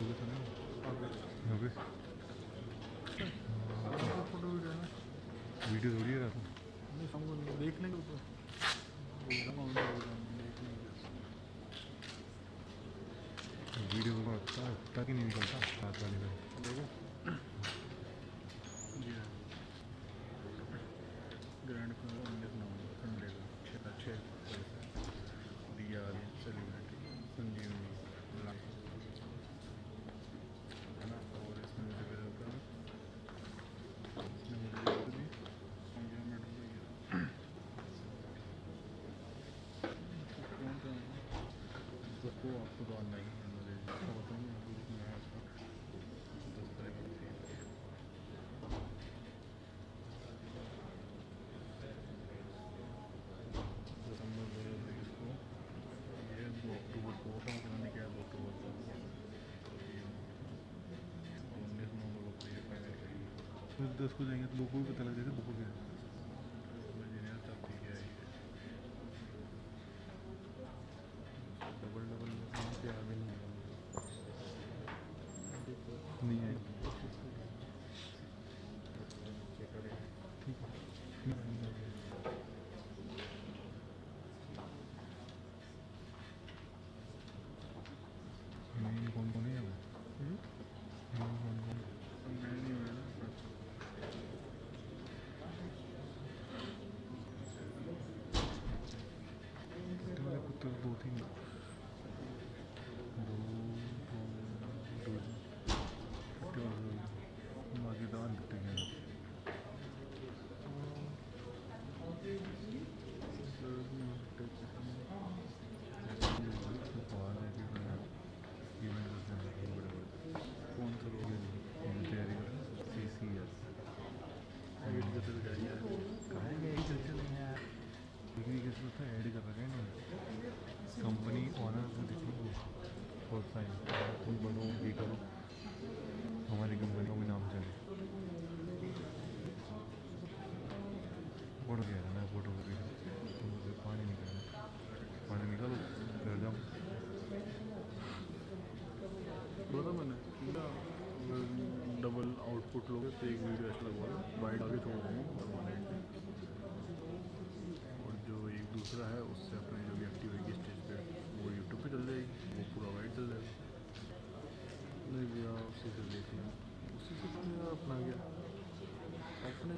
लोकेशन है यहाँ पे फोटो वीडियो है वीडियो थोड़ी है रहता नहीं हमको देख लेंगे ऊपर वीडियो को ताकि नहीं निकलता हाथ वाले में देखो ग्रैंड संडे का 6 दिया सेलिब्रिटी संजीवनी है ना और इसमें मुझे सबको आपको तो ऑनलाइन दस को जाएंगे तो लोगों को भी पता लग जाएगा बुक क्या है डबल डबल पे आगे नहीं है ठीक है नहीं कौन कौन है तो दो तीन मजेदार दिखते हैं कौन सा लोग तैयारी कर CCS ऐड कर रखे हैं कंपनी ऑनर को देखो बहुत साइन तुम बढ़ो ये करो हमारी कंपनी का भी नाम चले फोटो क्या है फोटो को पानी निकालो कर जाओ बोला मैंने डबल आउटपुट लोगे तो एक वीडियो ऐसा लगवा वाइड आगे छोड़ देंगे और जो एक दूसरा है उससे अपनी जो भी एक्टिव होगी स्टेज पे वो यूट्यूब पे चल जाएगी वो पूरा वाइड चल जाएगा नहीं भैया उसी से देख लें उसी से अपना गया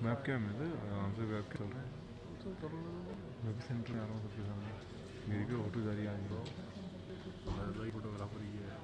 मैप क्या है मेरे आराम से वेब चल रहा है मैं भी सेंटर में आ रहा हूँ सबके सामने मेरी भी ऑटो जा रही है आज भाई फोटोग्राफर ही है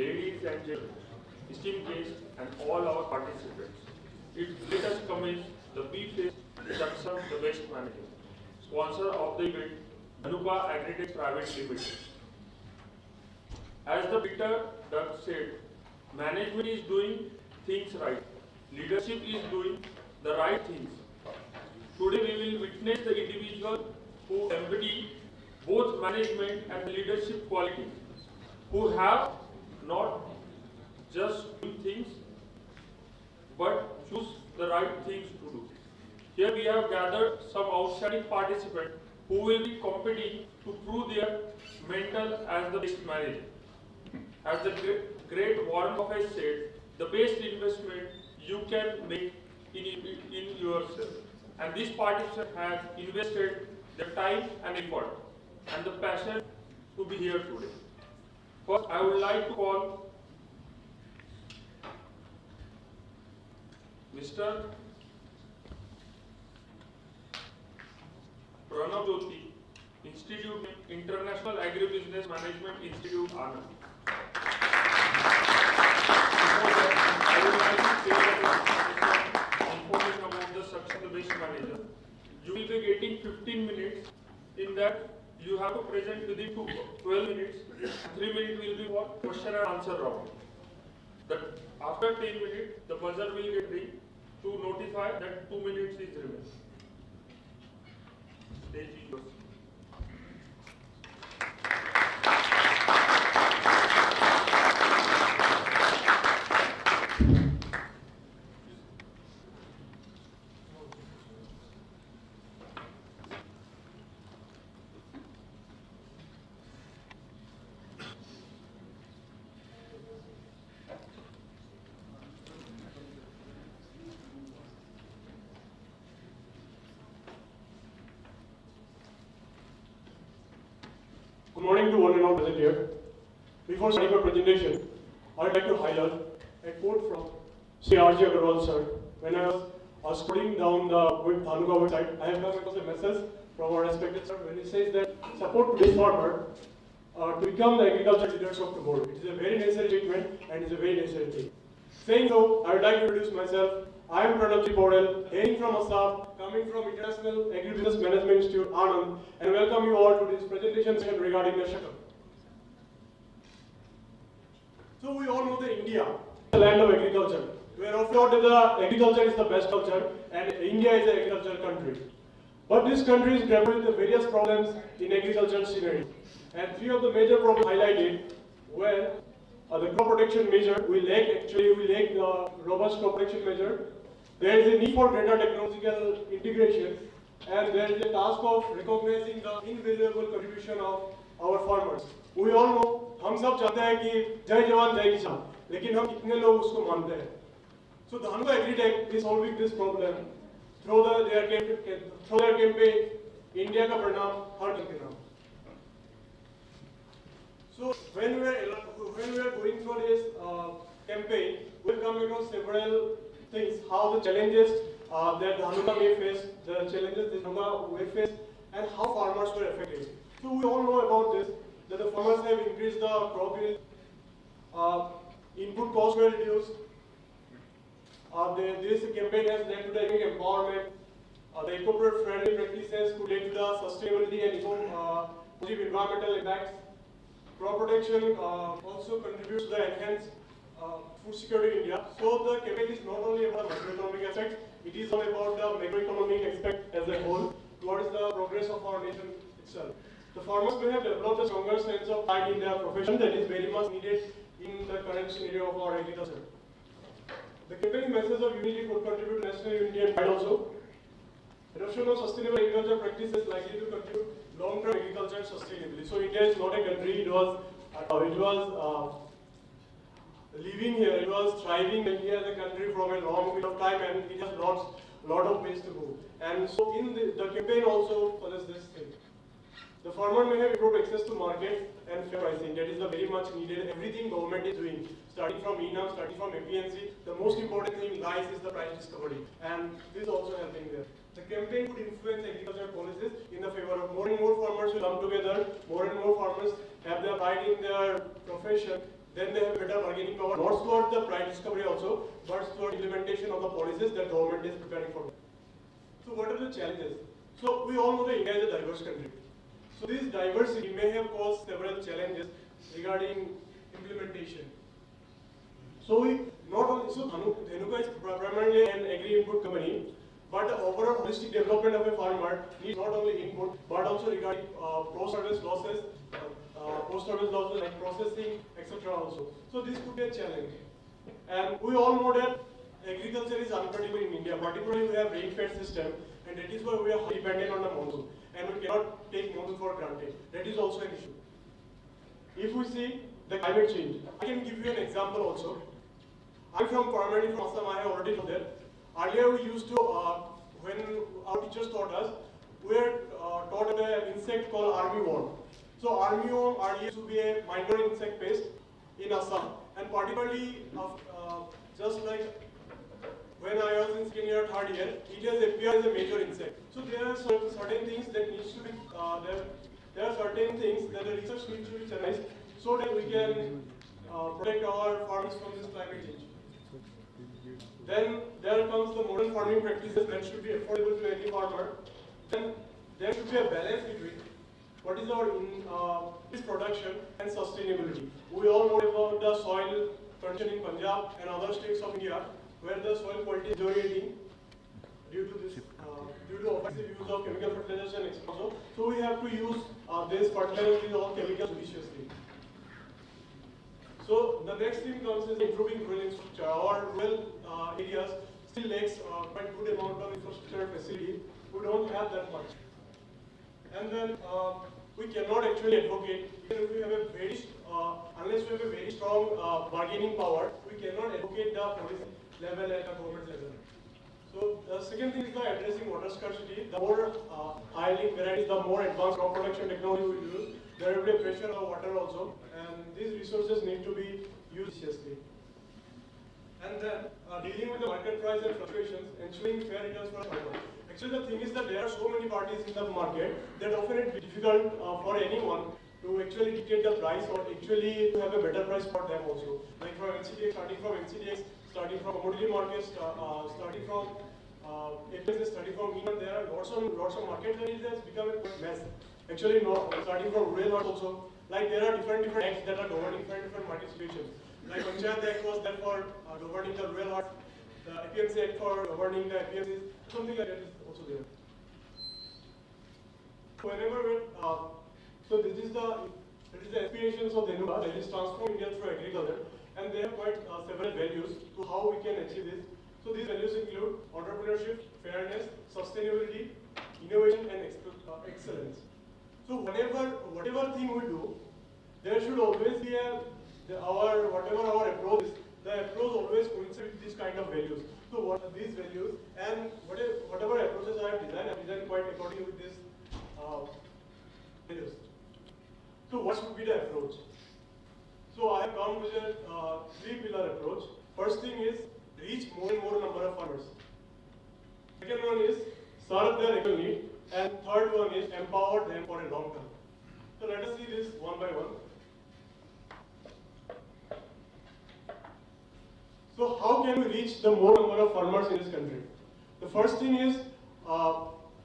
ladies and gentlemen, esteemed guests, and all our participants. Let us commence the B-Phase induction of the Waste Manager, sponsor of the event, Dhanuka Agritech Private Limited. As the Peter Duck said, management is doing things right. Leadership is doing the right things. Today we will witness the individual who embody both management and leadership qualities, who have not just do things, but choose the right things to do. Here we have gathered some outstanding participants who will be competing to prove their mental as the best manager. As the great Warren Buffett said, the best investment you can make in yourself. And this participant has invested their time and effort and the passion to be here today. First, I would like to call Mr. Pranav Jyoti, Institute International Agribusiness Management Institute, Anand. I would like to say information about the success of the waste manager. You will be getting 15 minutes. In that, you have to present within 12 minutes. 3 minutes will be for question and answer round. After 10 minutes, the buzzer will get ring to notify that 2 minutes is remaining. Stage is yours. Good morning to one and all present here. Before starting my presentation, I would like to highlight a quote from Sri R.J. Agarwal sir. When I was scrolling down the Dhanuka website, I have come across a message from our respected sir when he says that support today's farmer to become the agricultural leaders of tomorrow. It is a very necessary statement and it is a very necessary thing. Saying so, I would like to introduce myself. I am Pranavji Paudel, hailing from Assam, coming from International Agribusiness Management Institute, Anand, and welcome you all to this presentation session regarding the shakal. So we all know that India is the land of agriculture. We are often taught that the agriculture is the best culture and India is an agricultural country. But this country is grappled with the various problems in agricultural scenery. And three of the major problems highlighted were the crop protection measure. We lack the robust crop protection measure. There is a need for greater technological integration, and there is a task of recognizing the invaluable contribution of our farmers. We all know, हम सब चाहते हैं कि जय जवान जय किसान, लेकिन हम कितने लोग उसको मानते हैं? So Dhanuka Agritech is solving this problem through their campaign, India का परिणाम हर जन के नाम. So when we are going through this campaign, we will come across several things, how the challenges that Dhanuka may face, the challenges that Dhanuka may face, and how farmers were affected. So we all know about this, that the farmers have increased the crop yield, input costs were reduced, this campaign has led to the economic empowerment, the eco-friendly practices could lead to the sustainability and positive environmental impacts. Crop protection also contributes to the enhanced food security in India. So the campaign is not only about macroeconomic aspects, it is all about the macroeconomic aspect as a whole towards the progress of our nation itself. The farmers may have developed a stronger sense of pride in their profession that is very much needed in the current scenario of our agriculture. The campaign message of unity could contribute to national unity and pride also. Adoption of sustainable agriculture practices likely to contribute long-term agriculture sustainability. So India is not a country, it was living here, it was thriving India as a country from a long period of time, and it has lot of ways to go. And so in the campaign also follows this thing. The farmer may have improved access to market and fair pricing. That is the very much needed. Everything government is doing, starting from MEDIA-E-NIAM, starting from APNC. The most important thing lies is the price discovery, and this is also helping there. The campaign would influence agricultural policies in the favor of more and more farmers will come together. More and more farmers have their pride in their profession. then they have better bargaining power, not towards the price discovery also, but towards implementation of the policies that government is preparing for. So what are the challenges? So we all know that India is a diverse country. So this diversity may have caused several challenges regarding implementation. So Dhanuka is primarily an agri-input company, but the overall holistic development of a farmer needs not only input, but also regarding post-harvest losses, like processing, etc. also. So this could be a challenge. And we all know that agriculture is unpredictable in India, particularly we have rain-fed system, and that is why we are dependent on the monsoon, and we cannot take monsoon for granted. That is also an issue. If we see the climate change, I can give you an example also. I'm primarily from Assam, I have already told that. Earlier we used to, when our teachers taught us, we were taught an insect called armyworm. So armyworm earlier used to be a minor insect pest in Assam, and particularly just like when I was in second year, third year, it has appeared as a major insect. So there are certain things that needs to be there are certain things that the research needs to be channelized so that we can protect our farms from this climate change. Then there comes the modern farming practices that should be affordable to any farmer. Then there should be a balance between what is our production and sustainability. We all know about the soil condition in Punjab and other states of India, where the soil quality is deteriorating due to this, due to offensive use of chemical fertilizers and etc. So we have to use these fertilizers or chemicals judiciously. So the next thing comes is improving rural infrastructure. Our rural areas still lacks quite good amount of infrastructure facility. We don't have that much. And then we cannot actually advocate, even if we have a very, unless we have a very strong bargaining power, we cannot advocate the policy level at the government level. So the second thing is the addressing water scarcity. The more high-yielding varieties, the more advanced crop production technology we use, there will be a pressure on water also, and these resources need to be used judiciously. And then dealing with the market price and fluctuations, ensuring fair returns for farmers. Actually, the thing is that there are so many parties in the market that often it is difficult for anyone to actually dictate the price or actually to have a better price for them also. Like from NCDX, starting from commodity markets, starting from APSs, starting from MEDIA, there are lots of markets and it has become a mess. Actually, no, starting from rural also, like there are different acts that are governing different market situations. Like Panchayat Act was there for governing the rural heart, the APMC Act for governing the APMCs, something like that is also there. Whenever we, so this is the aspirations of Dhanuka, that is transform India through agriculture, and they have quite several values to how we can achieve this. So these values include entrepreneurship, fairness, sustainability, innovation, and excellence. So whatever thing we do, there should always be whatever our approach is, the approach always coincides with these kind of values. So what are these values, and whatever approaches I have designed quite according with these values. So what should be the approach? So I have come with a three-pillar approach. First thing is reach more and more number of farmers. Second one is serve their actual need, and third one is empower them for a long term. So let us see this one by one. So how can we reach the more number of farmers in this country? The first thing is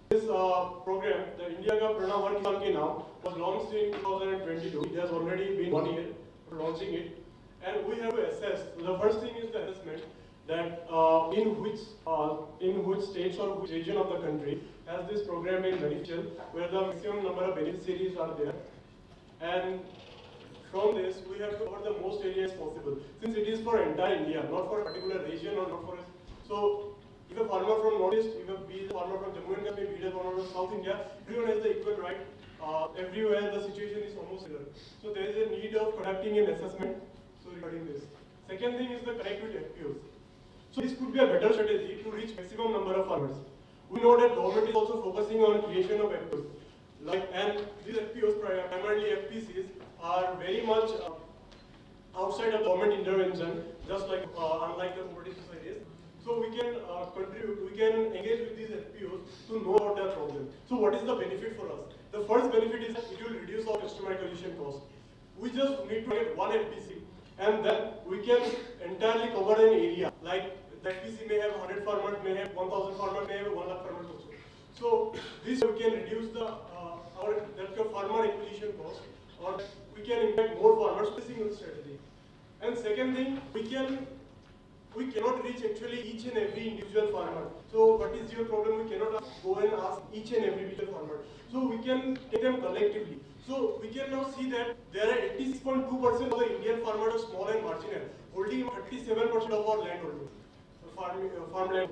this program, the India Ka Prana Var Kisan Ke Naam, was launched in 2022. It has already been 1 year for launching it, and we have to assess. The first thing is the assessment that in which states or which region of the country has this program been beneficial, where the maximum number of beneficiaries are there, and from this we have to cover the most areas possible, since it is for entire India, not for a particular region or not for a, so if a farmer from Northeast, if a farmer from Jammu and Kashmir, be a farmer from South India, everyone has the equal right. Everywhere the situation is almost similar. So there is a need of conducting an assessment. So regarding this. Second thing is the connect with FPOs. So this could be a better strategy to reach maximum number of farmers. We know that government is also focusing on creation of FPOs. And these FPOs, primarily FPCs, are very much outside of government intervention, just like unlike the cooperative societies. So we can contribute, we can engage with these FPOs to know about their problem. So what is the benefit for us? The first benefit is that it will reduce our customer acquisition cost. We just need to get one FPC and then we can entirely cover an area. Like the FPC may have 100 farmers, may have 1,000 farmers, may have 1 lakh farmers also. So this we can reduce the our farmer acquisition cost, or we can impact more farmers with a single strategy. And second thing, we cannot reach actually each and every individual farmer. So what is your problem? We cannot go and ask each and every individual farmer. So we can take them collectively. So we can now see that there are 86.2% of the Indian farmers are small and marginal, holding 37% of our land holding, farmland.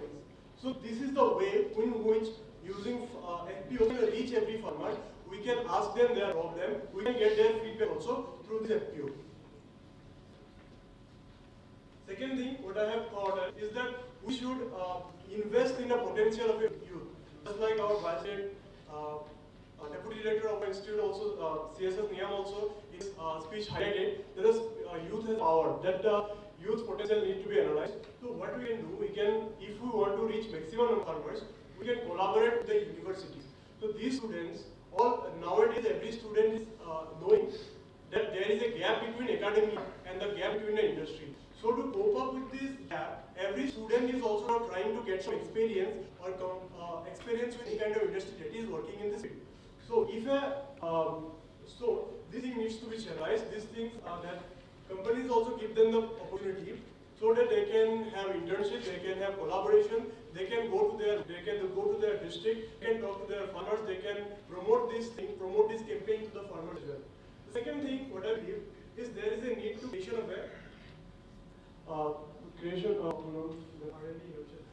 So this is the way in which using FPO to reach every farmer, we can ask them their problem, we can get their feedback also through this FPO. Second thing, what I have thought is that we should invest in the potential of a youth. Just like our vice deputy director of our institute also, CSS-NIAM also, in his speech highlighted, there is youth has power, that youth potential needs to be analyzed. So what we can do, we can, if we want to reach maximum number of farmers, we can collaborate with the universities. So these students, nowadays every student is knowing that there is a gap between academia and the gap between the industry. So to cope up with this gap, every student is also now trying to get some experience or experience with any kind of industry that is working in this field. So if so this thing needs to be channelized. These things that companies also give them the opportunity so that they can have internship, they can have collaboration, they can go to their district, they can talk to their farmers, they can promote this thing, promote this campaign to the farmers as well. The second thing, what I believe, is there is a need to creation of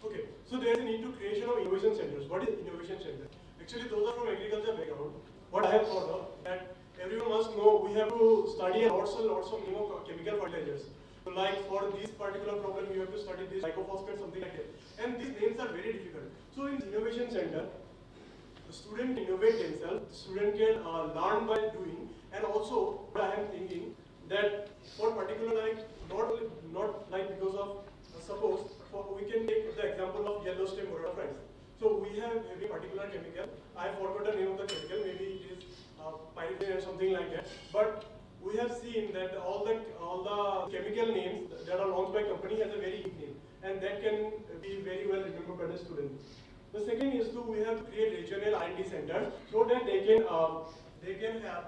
okay, so there is a need to creation of innovation centers. What is innovation center? Actually, those are from agriculture background. What I have thought of that everyone must know, we have to study lots of chemical fertilizers. So like for this particular problem, you have to study this glyphosate, something like that. And these names are very difficult. So in innovation center, the student can innovate themselves, the student can learn by doing, and also what I am thinking that for particular like not like because of suppose we can take the example of yellow stem morata friends. So we have a particular chemical. I forgot the name of the chemical. Maybe it is pyrethrin or something like that. But we have seen that all the chemical names that are launched by company has a very unique name, and that can be very well remembered by the student. The second is we have to create regional R&D centers so that they can have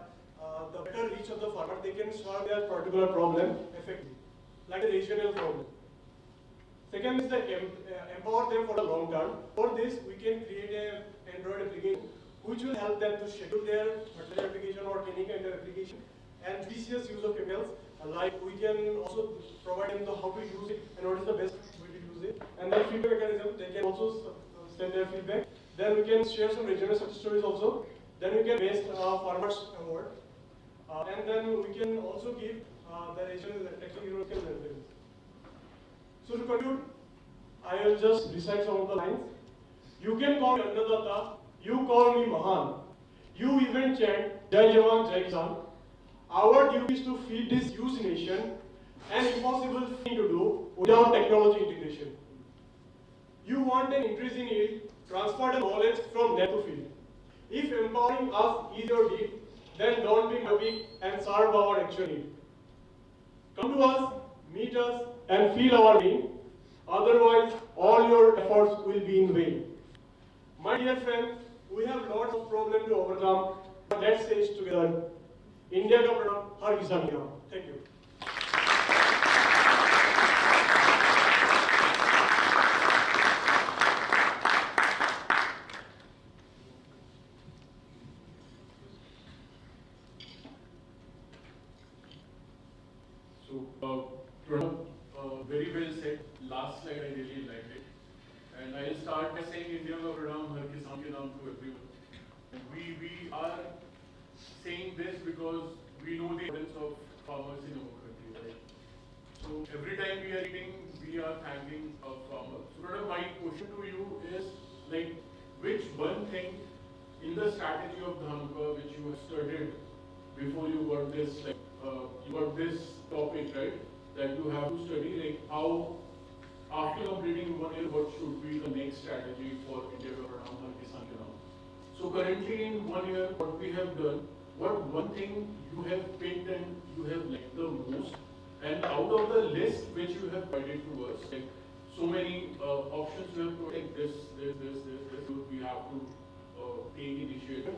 the better reach of the farmer. They can solve their particular problem effectively, like a regional problem. Second is empower them for the long term. For this, we can create an Android application which will help them to schedule their fertilizer application or any kind of application and judicious use of chemicals. Like we can also provide them the how to use it and what is the best way to use it. And the feedback mechanism, they can also send their feedback. Then we can share some regional success stories also. Then we can base farmers award. And then we can also give the regional technical benefits. So to conclude, I will just recite some of the lines. You can call me Annadatta, you call me Mahan. You even chant Jai Jawan, Jai Kisan. Our duty is to feed this huge nation, an impossible thing to do without technology integration. You want an increase in yield, transfer the knowledge from net to field. If empowering us is your deed, then don't be myopic and serve our actual need. Come to us, meet us, and feel our pain. Otherwise, all your efforts will be in vain. My dear friends, we have lots of problems to overcome, but let's face together. India ka pranam, har kisan ki naam. Thank you. Pranam, very well said. Last slide I really liked it. And I'll start by saying India ka pranam, har kisan ki naam to everyone. We are saying this because we know the importance of farmers in our country, right? So every time we are eating, we are thanking a farmer. So Pranam, my question to you is like, which one thing in the strategy of Dhanuka which you have studied before you got this, like, you got this topic, right? That you have to study, like how after completing 1 year, what should be the next strategy for India ka pranam, har kisan ki naam. So currently in 1 year, what we have done, what one thing you have picked and you have liked the most, And out of the list which you have provided to us, like so many options you have provided, this, we have to take initiative.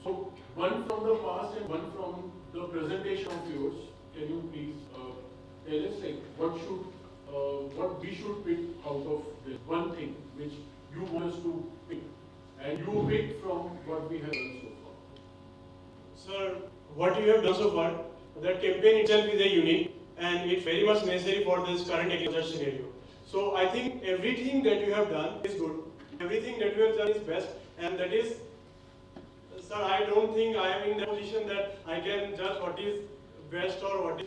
So one from the past and one from the presentation of yours. Can you please tell us like what we should pick out of this one thing which you want us to pick, and you pick from what we have done so far? Sir, what you have done so far, that campaign itself is a unique and it's very much necessary for this current agriculture scenario. So I think everything that you have done is good. Everything that you have done is best, and that is, sir, I don't think I am in the position that I can judge what is best or what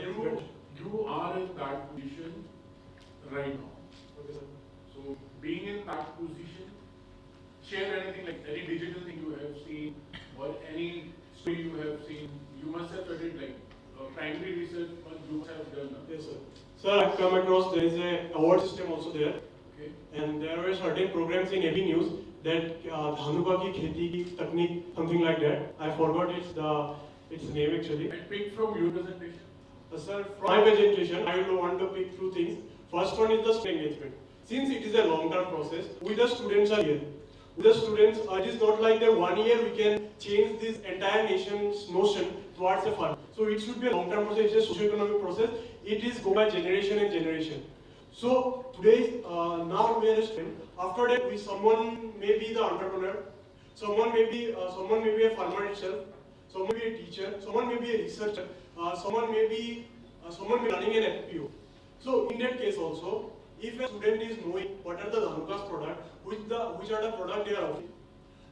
is good. You are in that position right now. Okay, sir. So being in that position, share anything like any digital thing you have seen or any story you have seen. You must have studied like primary research, but you must have done. Yes, sir. Sir, I've come across there is a award system also there. Okay. And there were certain programs in every news that dhanuka ki kheti ki technique, something like that. I forgot its name actually. And pick from your presentation. Sir, from my presentation, I will want to pick two things. First one is the student engagement. Since it is a long-term process, we the students are here. With the students, it is not like that 1 year we can change this entire nation's notion towards a farm. So it should be a long-term process, it's a socio-economic process. It is go by generation and generation. So today, now we are a student. After that, someone may be the entrepreneur, someone may be a farmer itself, someone may be a teacher, someone may be a researcher, someone may be running an FPO. So in that case also, if a student is knowing what are the dhanuka's product, which are the product they are offering,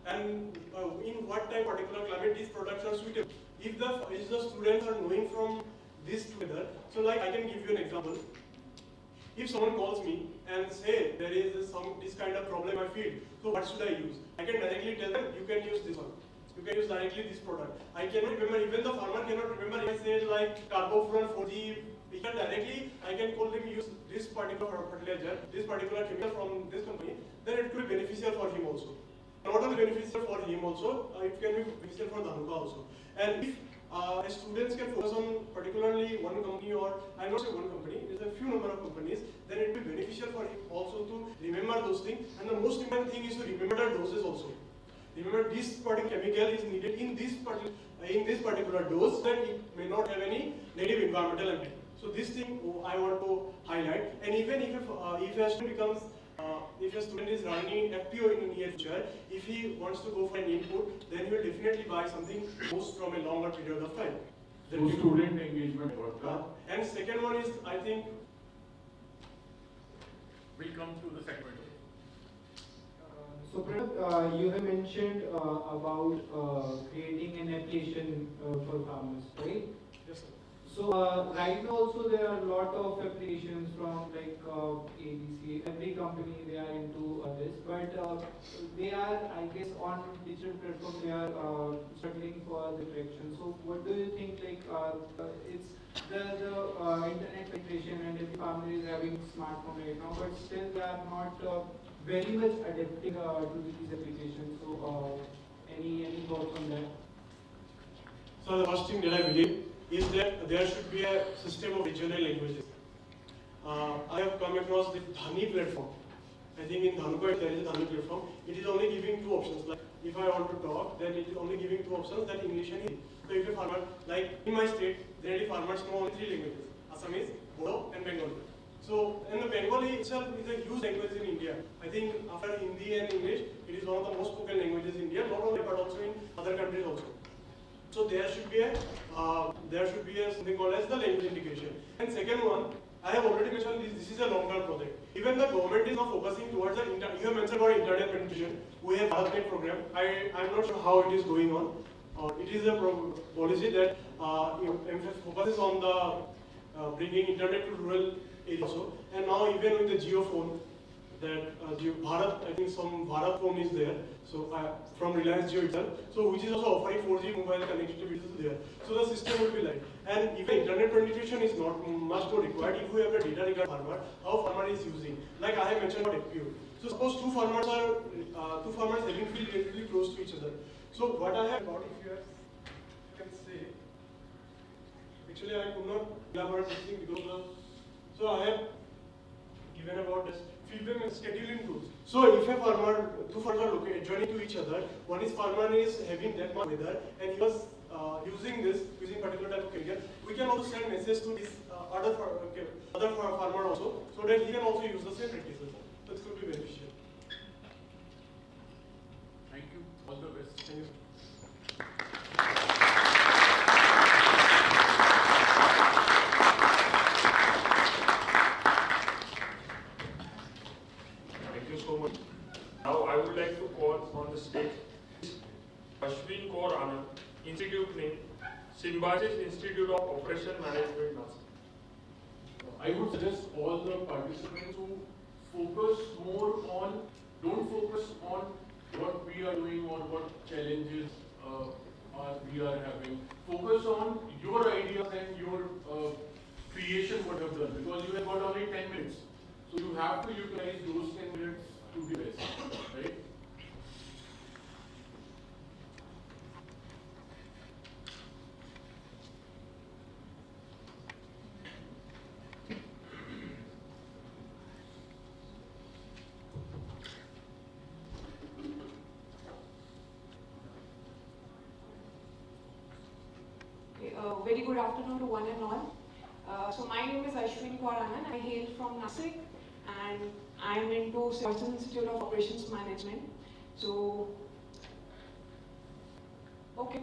and in what type particular climate these products are suitable. If the students are knowing from this together, so like I can give you an example. If someone calls me and say there is this kind of problem I feel, so what should I use? I can directly tell them you can use this one. You can use directly this product. I cannot remember, even the farmer cannot remember if I say like carbofuran 4G, directly I can call them use this particular fertilizer, this particular chemical from this company, then it could be beneficial for him also. Not only beneficial for him also, it can be beneficial for dhanuka also. And if students can focus on particularly one company, or I will not say one company, there's a few number of companies, then it will be beneficial for him also to remember those things. And the most important thing is to remember the doses also. Remember this particular chemical is needed in this particular dose, then it may not have any negative environmental impact. So this thing I want to highlight. And even if a student becomes, if a student is running FPO in the near future, if he wants to go for an input, then he will definitely buy something most from a longer period of time. So student engagement. And second one is, I think, we'll come to the second one. So Pranav, you have mentioned about creating an application for farmers, right? Yes, sir. So right now also there are a lot of applications from like ABC, every company they are into this, but they are, I guess, on digital platform they are struggling for the traction. So what do you think, like it's the internet penetration and every family is having smartphone right now, but still they are not very much adapting to these applications. So any thoughts on that? So the first thing that I believe is that there should be a system of regional languages. I have come across the Dhani platform. I think in Dhanuka there is a Dhani platform. It is only giving two options. Like if I want to talk, then it is only giving two options, that English and Hindi. So if a farmer, like in my state, generally farmers know only three languages: Assamese, Bodo, and Bengali. So, and the Bengali itself is a huge language in India. I think after Hindi and English, it is one of the most spoken languages in India, not only but also in other countries also. So there should be a something called as the language integration. And second one, I have already mentioned this is a long-term project. Even the government is now focusing towards the you have mentioned about internet penetration. We have BharatNet program. I'm not sure how it is going on. It is a policy that focuses on the bringing internet to rural areas also. And now even with the Jio phone, that Bharat, I think some Bharat phone is there. So from Reliance Jio itself. So which is also offering 4G mobile connectivity there. So the system will be like. And even internet penetration is not much more required if we have a data regarding farmer, how farmer is using. Like I have mentioned about FPO. So suppose two farmers having field relatively close to each other. So what I have got, if you can say, Actually, I could not elaborate this thing because of, so I have given about this feedback and scheduling tools. So if a farmer, two farmers are joining to each other, one is farmer is having that much weather and he was using particular type of chemical, we can also send message to this other farmer also, so that he can also use the same practices. So this could be beneficial. Thank you. All the best. Thank you. Thank you so much. Now I would like to call on the stage Ashwin Kaur Anand, Institute name Symbiosis Institute of Operation Management, NASA. I would suggest all the participants to focus more on, don't focus on what we are doing or what challenges we are having. Focus on your ideas and your creation what you have done, because you have got only 10 minutes. So you have to utilize those 10 minutes to the best, right? Very good afternoon to one and all. So my name is Ashwin Kaur Anand. I hail from Nasik and I am into Symbiosis Institute of Operations Management. So, okay.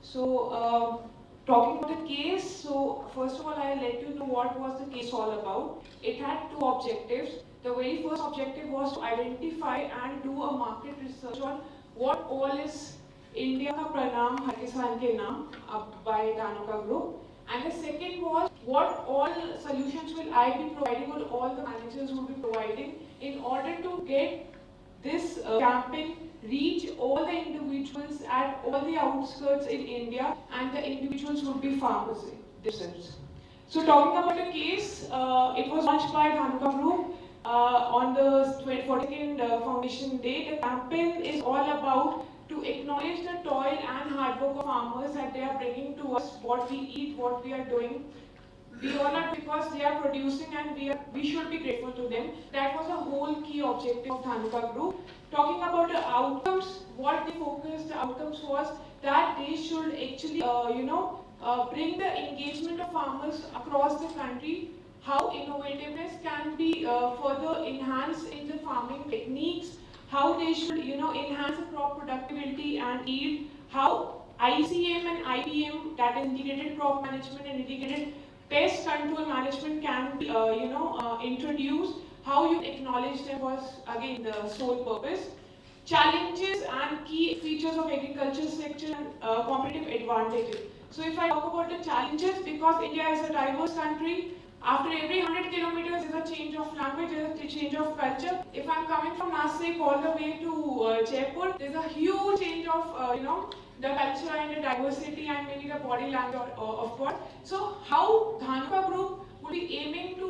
So talking about the case, so first of all I'll let you know what was the case all about. It had two objectives. The very first objective was to identify and do a market research on what all is India ka pranam har kisan ke naam by Dhanuka Group, and the second was what all solutions will I be providing or all the managers will be providing in order to get this campaign reach all the individuals at all the outskirts in India, and the individuals would be farmers themselves. So talking about the case, it was launched by Dhanuka Group on the 42nd Foundation Day. The campaign is all about to acknowledge the toil and hard work of farmers that they are bringing to us, what we eat, what we are doing. We all are because they are producing and we should be grateful to them. That was the whole key objective of Dhanuka Group. Talking about the outcomes, what they focused, the outcomes was that they should actually, bring the engagement of farmers across the country, how innovativeness can be further enhanced in the farming techniques, how they should, enhance the crop productivity and yield, how ICM and IPM, that is integrated crop management and integrated pest control management can be, introduced, how you acknowledge them was again the sole purpose. Challenges and key features of agriculture sector and competitive advantages. So if I talk about the challenges, because India is a diverse country, after every 100 kilometers is a change of language, there is a change of culture. If I'm coming from Nasik all the way to Jaipur, there's a huge change of, the culture and the diversity and maybe the body language of what. So how Dhanuka Group would be aiming to,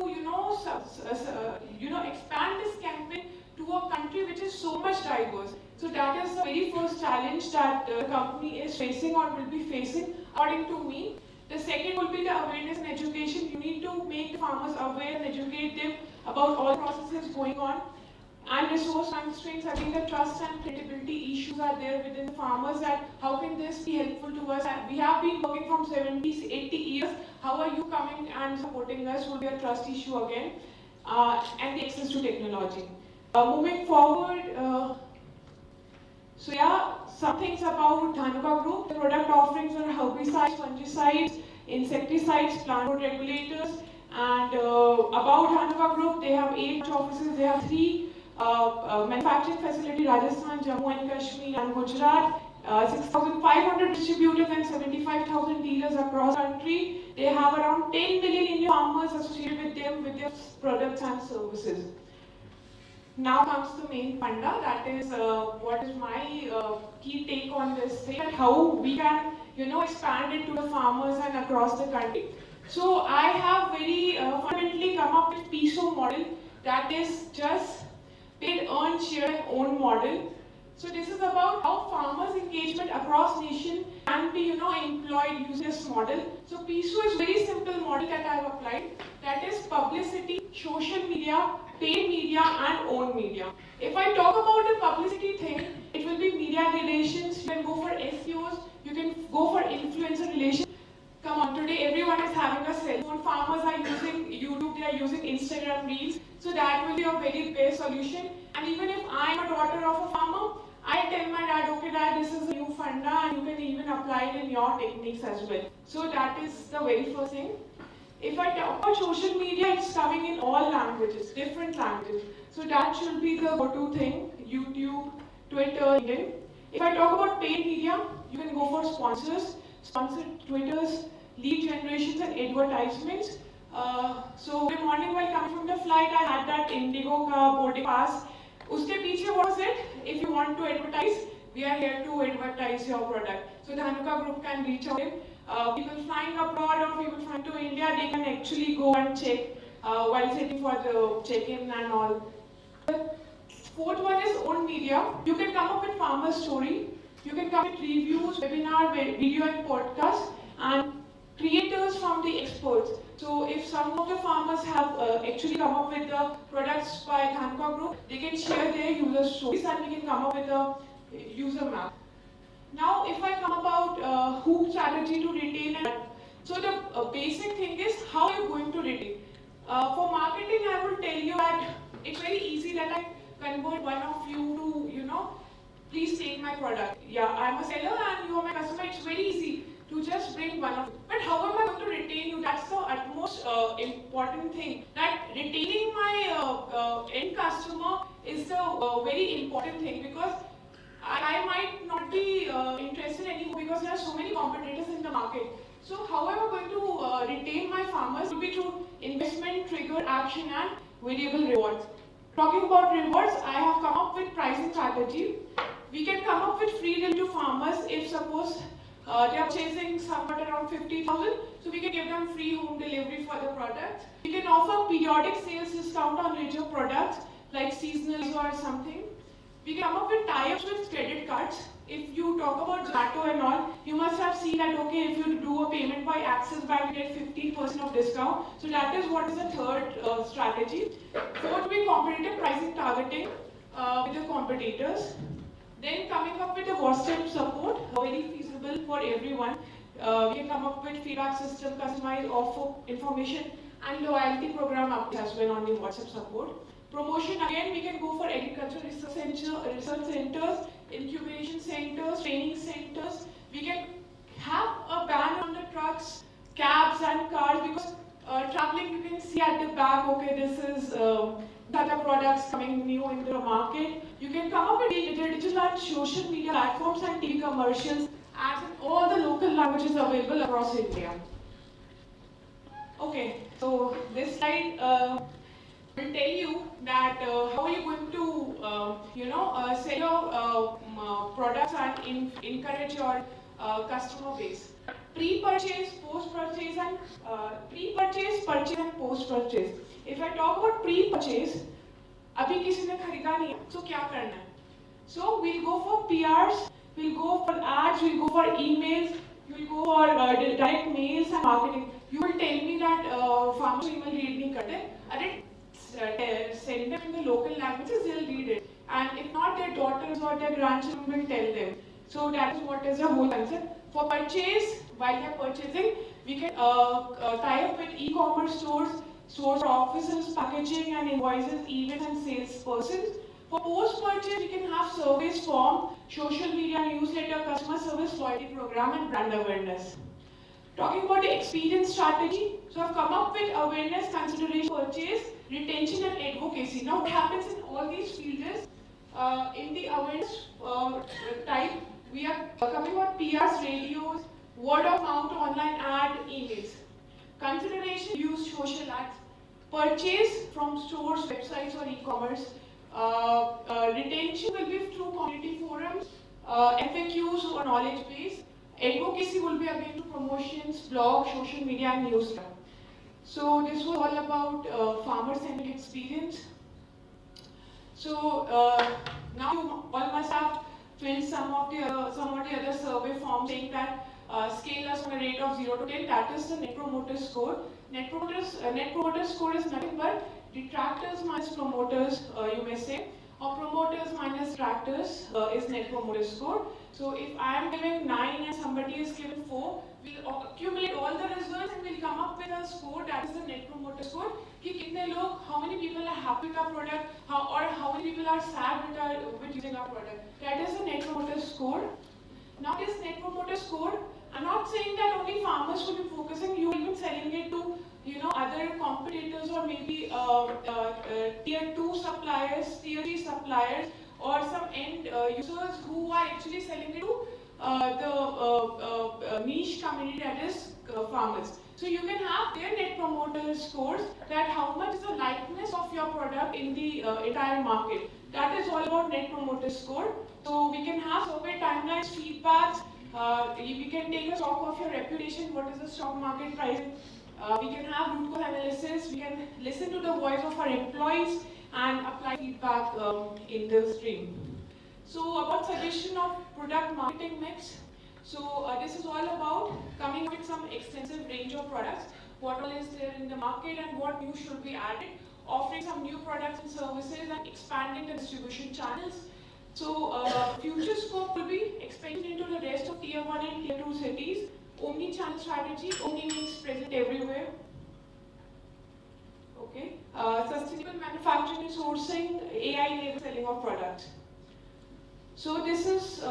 expand this campaign to a country which is so much diverse. So that is the very first challenge that the company is facing or will be facing, according to me. The second will be the awareness and education. You need to make the farmers aware and educate them about all processes going on. And resource constraints, I think the trust and credibility issues are there within the farmers, that how can this be helpful to us? We have been working from 70, 80 years. How are you coming and supporting us will be a trust issue again. And the access to technology. Moving forward, some things about Dhanuka Group. The product offerings are herbicides, fungicides, insecticides, plant growth regulators. And about Dhanuka Group, they have 8 offices. They have 3 manufacturing facilities: Rajasthan, Jammu and Kashmir, and Gujarat. 6,500 distributors and 75,000 dealers across the country. They have around 10 million Indian farmers associated with them with their products and services. Now comes the main panda, that is what is my key take on this thing, and how we can, expand it to the farmers and across the country. So I have very fundamentally come up with PISO model, that is just paid, earn, share and own model. So this is about how farmers' engagement across nation can be, employed using this model. So PSO is very simple model that I have applied. That is publicity, social media, paid media, and owned media. If I talk about the publicity thing, it will be media relations. You can go for SEOs. You can go for influencer relations. Come on, today everyone is having a cell phone. Farmers are using YouTube, they are using Instagram Reels. So that will be a very best solution. And even if I am a daughter of a farmer, I tell my dad, okay dad, this is a new funda and you can even apply it in your techniques as well. So that is the very first thing. If I talk about social media, it's coming in all languages, different languages. So that should be the go-to thing, YouTube, Twitter, LinkedIn. If I talk about paid media, you can go for sponsors, sponsored Twitters, lead generations and advertisements. So in the morning while coming from the flight, I had that Indigo boarding pass. Uske piche what was it? If you want to advertise, we are here to advertise your product. So the Dhanuka group can reach out. People flying abroad or people flying to India, they can actually go and check while sitting for the check-in and all. The fourth one is own media. You can come up with farmer story. You can come with reviews, webinar, video and podcast, and creators from the experts. So if some of the farmers have actually come up with the products by Dhanuka group, they can share their user stories and we can come up with a user map. Now if I come about hook strategy to retain, so the basic thing is how are you going to retain. For marketing, I will tell you that it's very easy that I convert one of you to, please take my product. Yeah, I'm a seller and you are my customer. It's very easy to just bring one of you. But how am I going to retain you? That's the utmost important thing. That retaining my end customer is the very important thing, because I might not be interested anymore because there are so many competitors in the market. So how am I going to retain my farmers will be through investment, trigger, action and variable rewards. Talking about rewards, I have come up with pricing strategy. We can come up with free deal to farmers if suppose they are chasing somewhat around 50,000, so we can give them free home delivery for the product. We can offer periodic sales discount on major products like seasonal or something. We can come up with tie-ups with credit cards. If you talk about Zomato and all, you must have seen that, okay, if you do a payment by Axis Bank, you get 15% of discount. So that is what is the third strategy. Fourth, we competitive pricing targeting with the competitors. Then coming up with a WhatsApp support, very feasible for everyone. We can come up with feedback system, customized offer information and loyalty program up as well on the WhatsApp support. Promotion, again, we can go for agricultural research centers, incubation centers, training centers. We can have a banner on the trucks, cabs and cars, because traveling you can see at the back, okay, this is other products coming new into the market. You can come up with digital and social media platforms and TV commercials, ads in all the local languages available across India. Okay, so this slide will tell you that how are you going to, sell your products and encourage your customer base. Pre-purchase, post-purchase, and pre-purchase, purchase, and post-purchase. If I talk about pre-purchase, अभी किसी ने खरीदा नहीं, so क्या करना है? So we'll go for PRs, we'll go for ads, we'll go for emails, we'll go for direct mails and marketing. You will tell me that farmers email read नहीं करते, अरे send them in the local languages, they'll read it. And if not, their daughters or their grandchildren will tell them. So that is what is the whole concept. For purchase, while they are purchasing, we can tie up with e-commerce stores, stores for offices, packaging and invoices, events and salespersons. For post-purchase, we can have surveys form, social media newsletter, customer service loyalty program and brand awareness. Talking about the experience strategy, so I've come up with awareness, consideration, purchase, retention and advocacy. Now what happens in all these fields is, in the awareness type, we are coming on PRs, radios, word of mouth, online ad, emails. Consideration, use social ads. Purchase from stores, websites or e-commerce. Retention will be through community forums, FAQs or knowledge base. Advocacy will be again through promotions, blogs, social media and newsletter. So this was all about farmer-centric experience. So now you all must have filled some of the other survey forms saying that scale us on a rate of 0 to 10. That is the net promoter score. Net promoter score is nothing but detractors minus promoters, you may say, or promoters minus detractors is net promoter score. So if I am giving 9 and somebody is given 4, we'll accumulate all the results and we'll come up with a score that is the net promoter score. Ki kitne log, how many people are happy with our product, or how many people are sad with using our product. That is the net promoter score. Now this net promoter score, I'm not saying that only farmers will be focusing, you will be selling it to other competitors or maybe tier 2 suppliers, tier 3 suppliers, or some end users who are actually selling it to the niche community, that is farmers. So you can have their net promoter scores, that how much is the likeness of your product in the entire market. That is all about net promoter score. So we can have survey timelines, feedbacks, we can take a stock of your reputation, what is the stock market price. We can have root cause analysis, we can listen to the voice of our employees and apply feedback in the stream. So about suggestion of product marketing mix. So this is all about coming up with some extensive range of products, what all is there in the market and what new should be added, offering some new products and services and expanding the distribution channels. So future scope will be expansion into the rest of tier 1 and tier 2 cities. Omni-channel strategy, omni means present everywhere. Okay. Sustainable manufacturing and sourcing, AI-enabled selling of products. So this is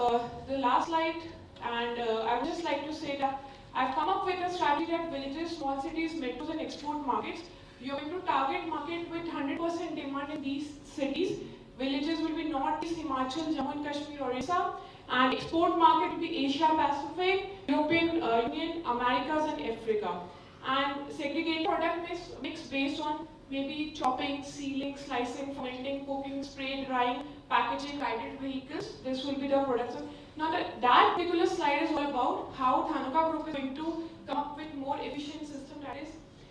the last slide, and I would just like to say that I've come up with a strategy that villages, small cities, metros and export markets. You're going to target market with 100% demand in these cities. Villages will be Northeast, Himachal, Jammu and Kashmir, Orissa. And export market will be Asia Pacific, European Union, Americas and Africa. And segregated product mix based on maybe chopping, sealing, slicing, fermenting, cooking, spray, drying, packaging, guided vehicles. This will be the products. Now that particular slide is all about how Dhanuka Group is going to come up with more efficient system, that is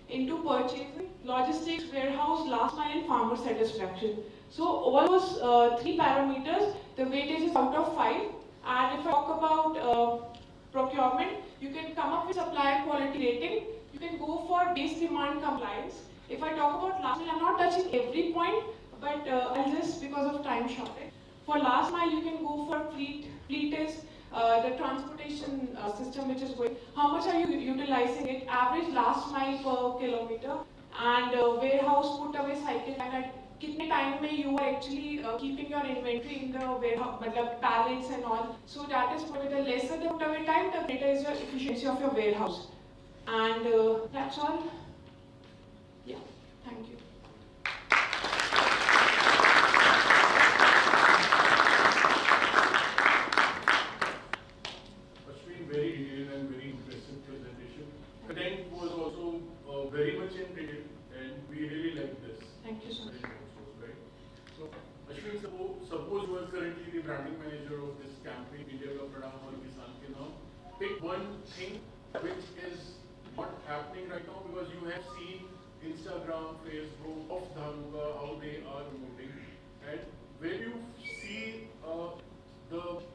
into purchasing, logistics, warehouse, last mile and farmer satisfaction. So all those 3 parameters, the weightage is out of 5. And if I talk about procurement, you can come up with supplier quality rating. You can go for base demand compliance. If I talk about last mile, I'm not touching every point, but I'll just, because of time shortage. For last mile, you can go for fleet is the transportation system which is going. How much are you utilizing it? Average last mile per kilometer. And warehouse put away cycle time, at kitne time mein you are actually keeping your inventory in the warehouse, pallets and all. So that is probably the lesser the put away time, the greater is your efficiency of your warehouse. And that's all. Yeah, thank you. Very detailed and very impressive presentation. Content was also very much in detail, and we really like this. Thank you so much. Right? So, Ashwin, suppose you are currently the branding manager of this campaign, Media Ka Pradam Har Kisan Ke Naam. Pick one thing which is not happening right now, because you have seen Instagram, Facebook of Dhanuka, how they are promoting, and where you see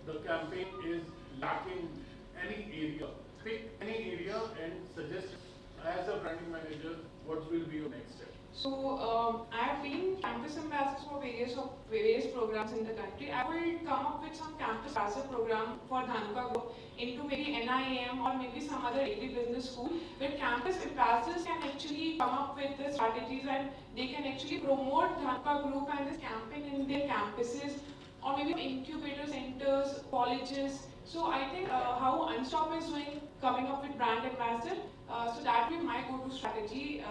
the campaign is lacking any area. Pick any area and suggest, as a branding manager, what will be your next step? So I have been campus ambassador for various programs in the country. I will come up with some campus ambassador program for Dhanuka Group into maybe MEDIA-E-NIAM or maybe some other agri-business school, where campus ambassadors can actually come up with the strategies and they can actually promote Dhanuka Group and this campaign in their campuses, or maybe incubator centers, colleges. So I think how Unstop is doing, coming up with brand ambassador, so that will be my go-to strategy,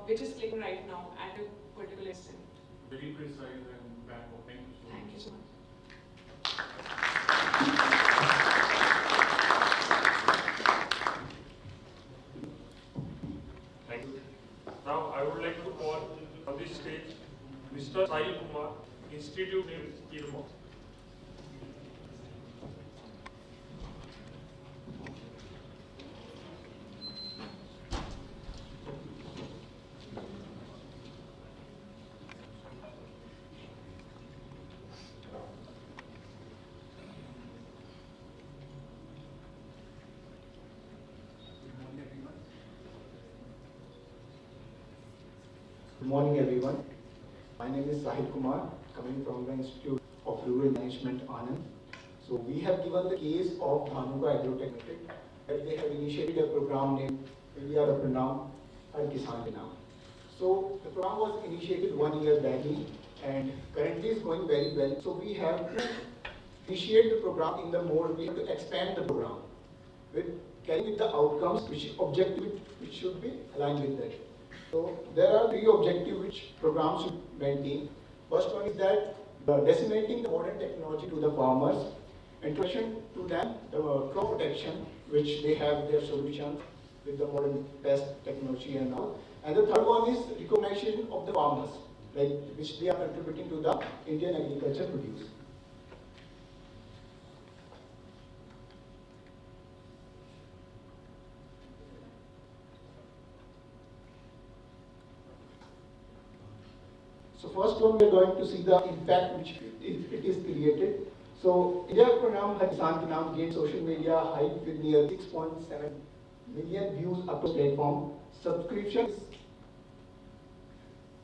which is clicking right now at a particular instant. Very precise and back-up. Thank you so much. Thank you so much. Thank you. Now I would like to call on this stage Mr. Sai Kumar, Institute in Irma. Good morning, everyone. My name is Sahil Kumar, coming from the Institute of Rural Management, Anand. So we have given the case of Dhanuka Agrotech, that they have initiated a program named MEDIA-E-NIAM and MEDIA-E-NIAM. So the program was initiated 1 year back and currently is going very well. So we have to initiate the program in the more, we have to expand the program with carrying with the outcomes which objective which should be aligned with that. So there are 3 objectives which programs should maintain. First one is that disseminating the modern technology to the farmers, introduction to them the crop protection which they have their solutions with the modern pest technology and all. And the third one is recognition of the farmers, like which they are contributing to the Indian agriculture produce. So first one, we are going to see the impact which it is created. So India program Kisan Ke Naam gained social media hype with near 6.7 million views across platform. Subscription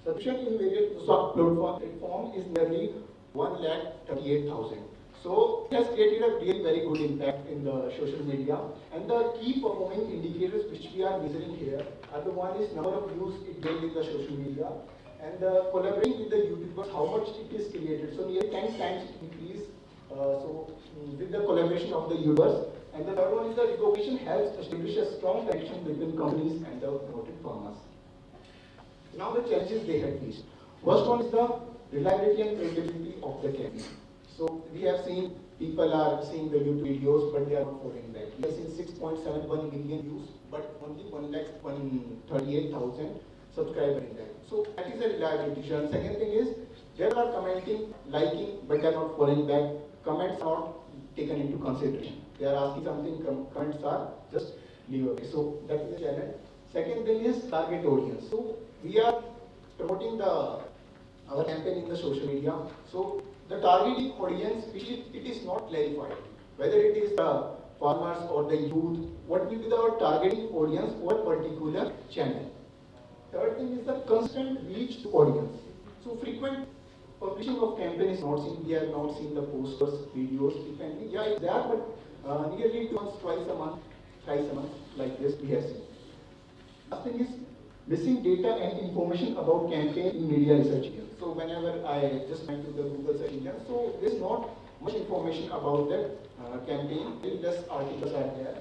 in various platform is nearly 1,38,000. So it has created a really very good impact in the social media. And the key performing indicators which we are measuring here are the one is number of views it gained in the social media, and collaborating with the YouTubers, how much it is created. So nearly 10 times increase with the collaboration of the YouTubers. And the third one is the recognition helps establish a strong connection between companies and the promoted farmers. Now the challenges they had faced. First one is the reliability and credibility of the campaign. So we have seen people are seeing the YouTube videos, but they are not following back. We have seen 6.71 million views, but only 1,38,000 subscribers in that. So that is a reliability issue. And second thing is, they are commenting, liking, but they are not following back. Comments are not taken into consideration. They are asking something, comments are just leave away. So that is a challenge. Second thing is target audience. So we are promoting our campaign in the social media. So the targeting audience, it is not clarified. Whether it is the farmers or the youth, what will be the targeting audience for a particular channel. Third thing is the constant reach to audience. So frequent publishing of campaign is not seen. We have not seen the posters, videos, frequently. Yeah, it's there, but nearly once, twice a month, thrice a month, like this we have seen. Last thing is missing data and information about campaign in media research engine. So whenever I just went to the Google search engine, so there's not much information about that campaign. Less articles are there.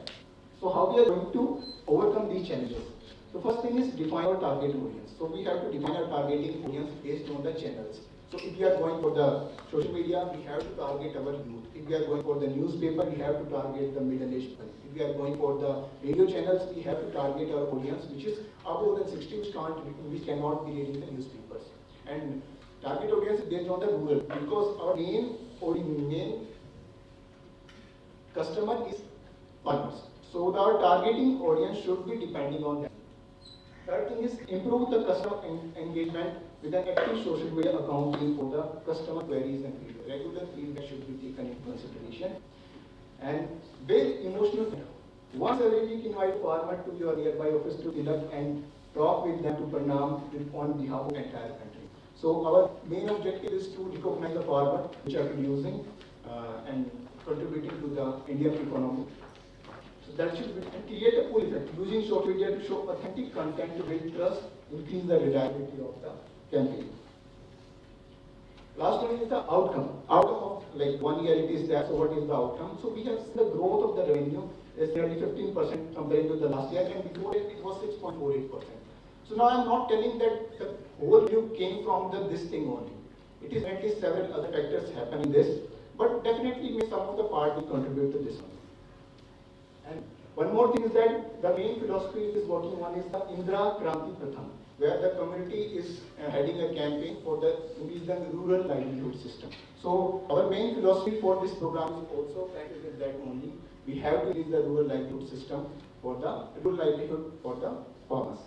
So how we are going to overcome these challenges? So first thing is define our target audience. So we have to define our targeting audience based on the channels. So if we are going for the social media, we have to target our youth. If we are going for the newspaper, we have to target the middle-aged people. If we are going for the radio channels, we have to target our audience, which is above than 60, which cannot be reading the newspapers. And target audience is based on the rural, because our main customer is farmers. So our targeting audience should be depending on that. Third thing is improve the customer engagement with an active social media account team for the customer queries and feedback. Regular feedback should be taken into consideration. And build emotional. Once every week, invite farmer to your nearby office to Tilak and talk with them to Pranam on behalf of the entire country. So our main objective is to recognize the farmer which are producing and contributing to the Indian economy. So that should be, and create a pull effect, using social media to show authentic content to build trust, increase the reliability of the campaign. Last one is the outcome. Outcome of like 1 year it is there, so what is the outcome? So we have seen the growth of the revenue is nearly 15% compared to the last year, and before it was 6.48%. So now I'm not telling that the whole view came from this thing only. It is currently several other factors happen in this, but definitely some of the part will contribute to this one. And one more thing is that the main philosophy it is working on is the Indra Kranti Pratham, where the community is heading a campaign for the increase the rural livelihood system. So our main philosophy for this program is also connected with that only. We have to increase the rural livelihood system for the rural livelihood for the farmers.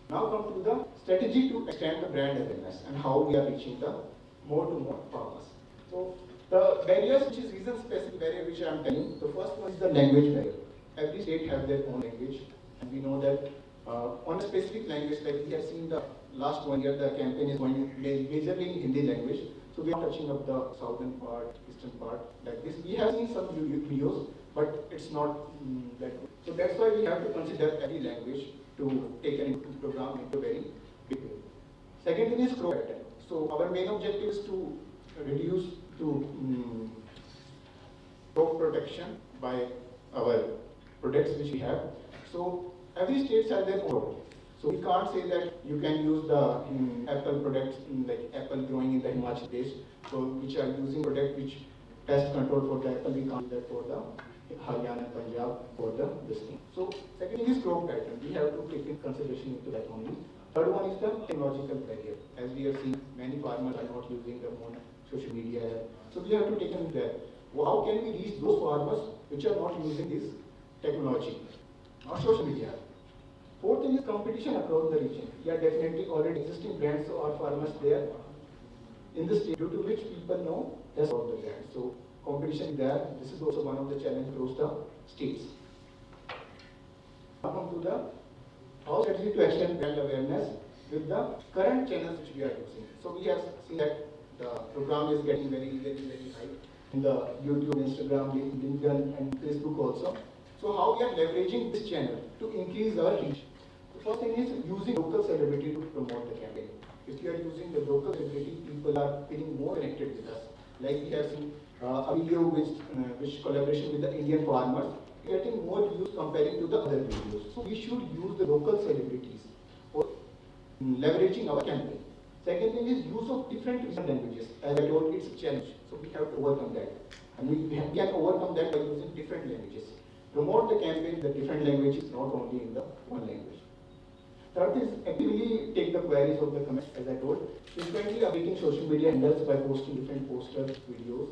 Now come to the strategy to extend the brand awareness and how we are reaching the more to more farmers. So the barriers, which is region specific barrier which I am telling, the first one is the language barrier. Every state has their own language, and we know that on a specific language, like we have seen the last 1 year the campaign is going majorly in Hindi language. So we are touching up the southern part, eastern part like this. We have seen some videos, but it's not that good. So that's why we have to consider every language to take an program into a very big way. Second thing is crop pattern. So our main objective is to reduce to crop protection by our products which we have. So every state has their own. So we can't say that you can use the apple products like apple growing in the Himachal Pradesh, so which are using product which pest control for the apple. We can't do that for the Haryana, Punjab for the this thing. So second thing is crop pattern. We have to take in consideration into that only. Third one is the technological barrier. As we have seen, many farmers are not using the social media. So we have to take in that. Well, how can we reach those farmers which are not using this technology, not social media? Fourth thing is competition across the region. We are definitely already existing brands or farmers there in the state, due to which people know less about the brand. So competition is there. This is also one of the challenges across the states. Now come to the how strategy to extend brand awareness with the current channels which we are using. So we have seen that the program is getting very high in the YouTube, Instagram, LinkedIn and Facebook also. So how we are leveraging this channel to increase our reach. The first thing is using local celebrity to promote the campaign. If we are using the local celebrity, people are feeling more connected with us. Like we have seen a video which collaboration with the Indian farmers, getting more views comparing to the other videos. So we should use the local celebrities for leveraging our campaign. Second thing is use of different regional languages. As I told, it's a challenge. So we have to overcome that. And we can overcome that by using different languages. Promote the campaign in the different languages, not only in the one language. Third is actively take the queries of the comments, as I told. Frequently updating social media handles by posting different posters, videos.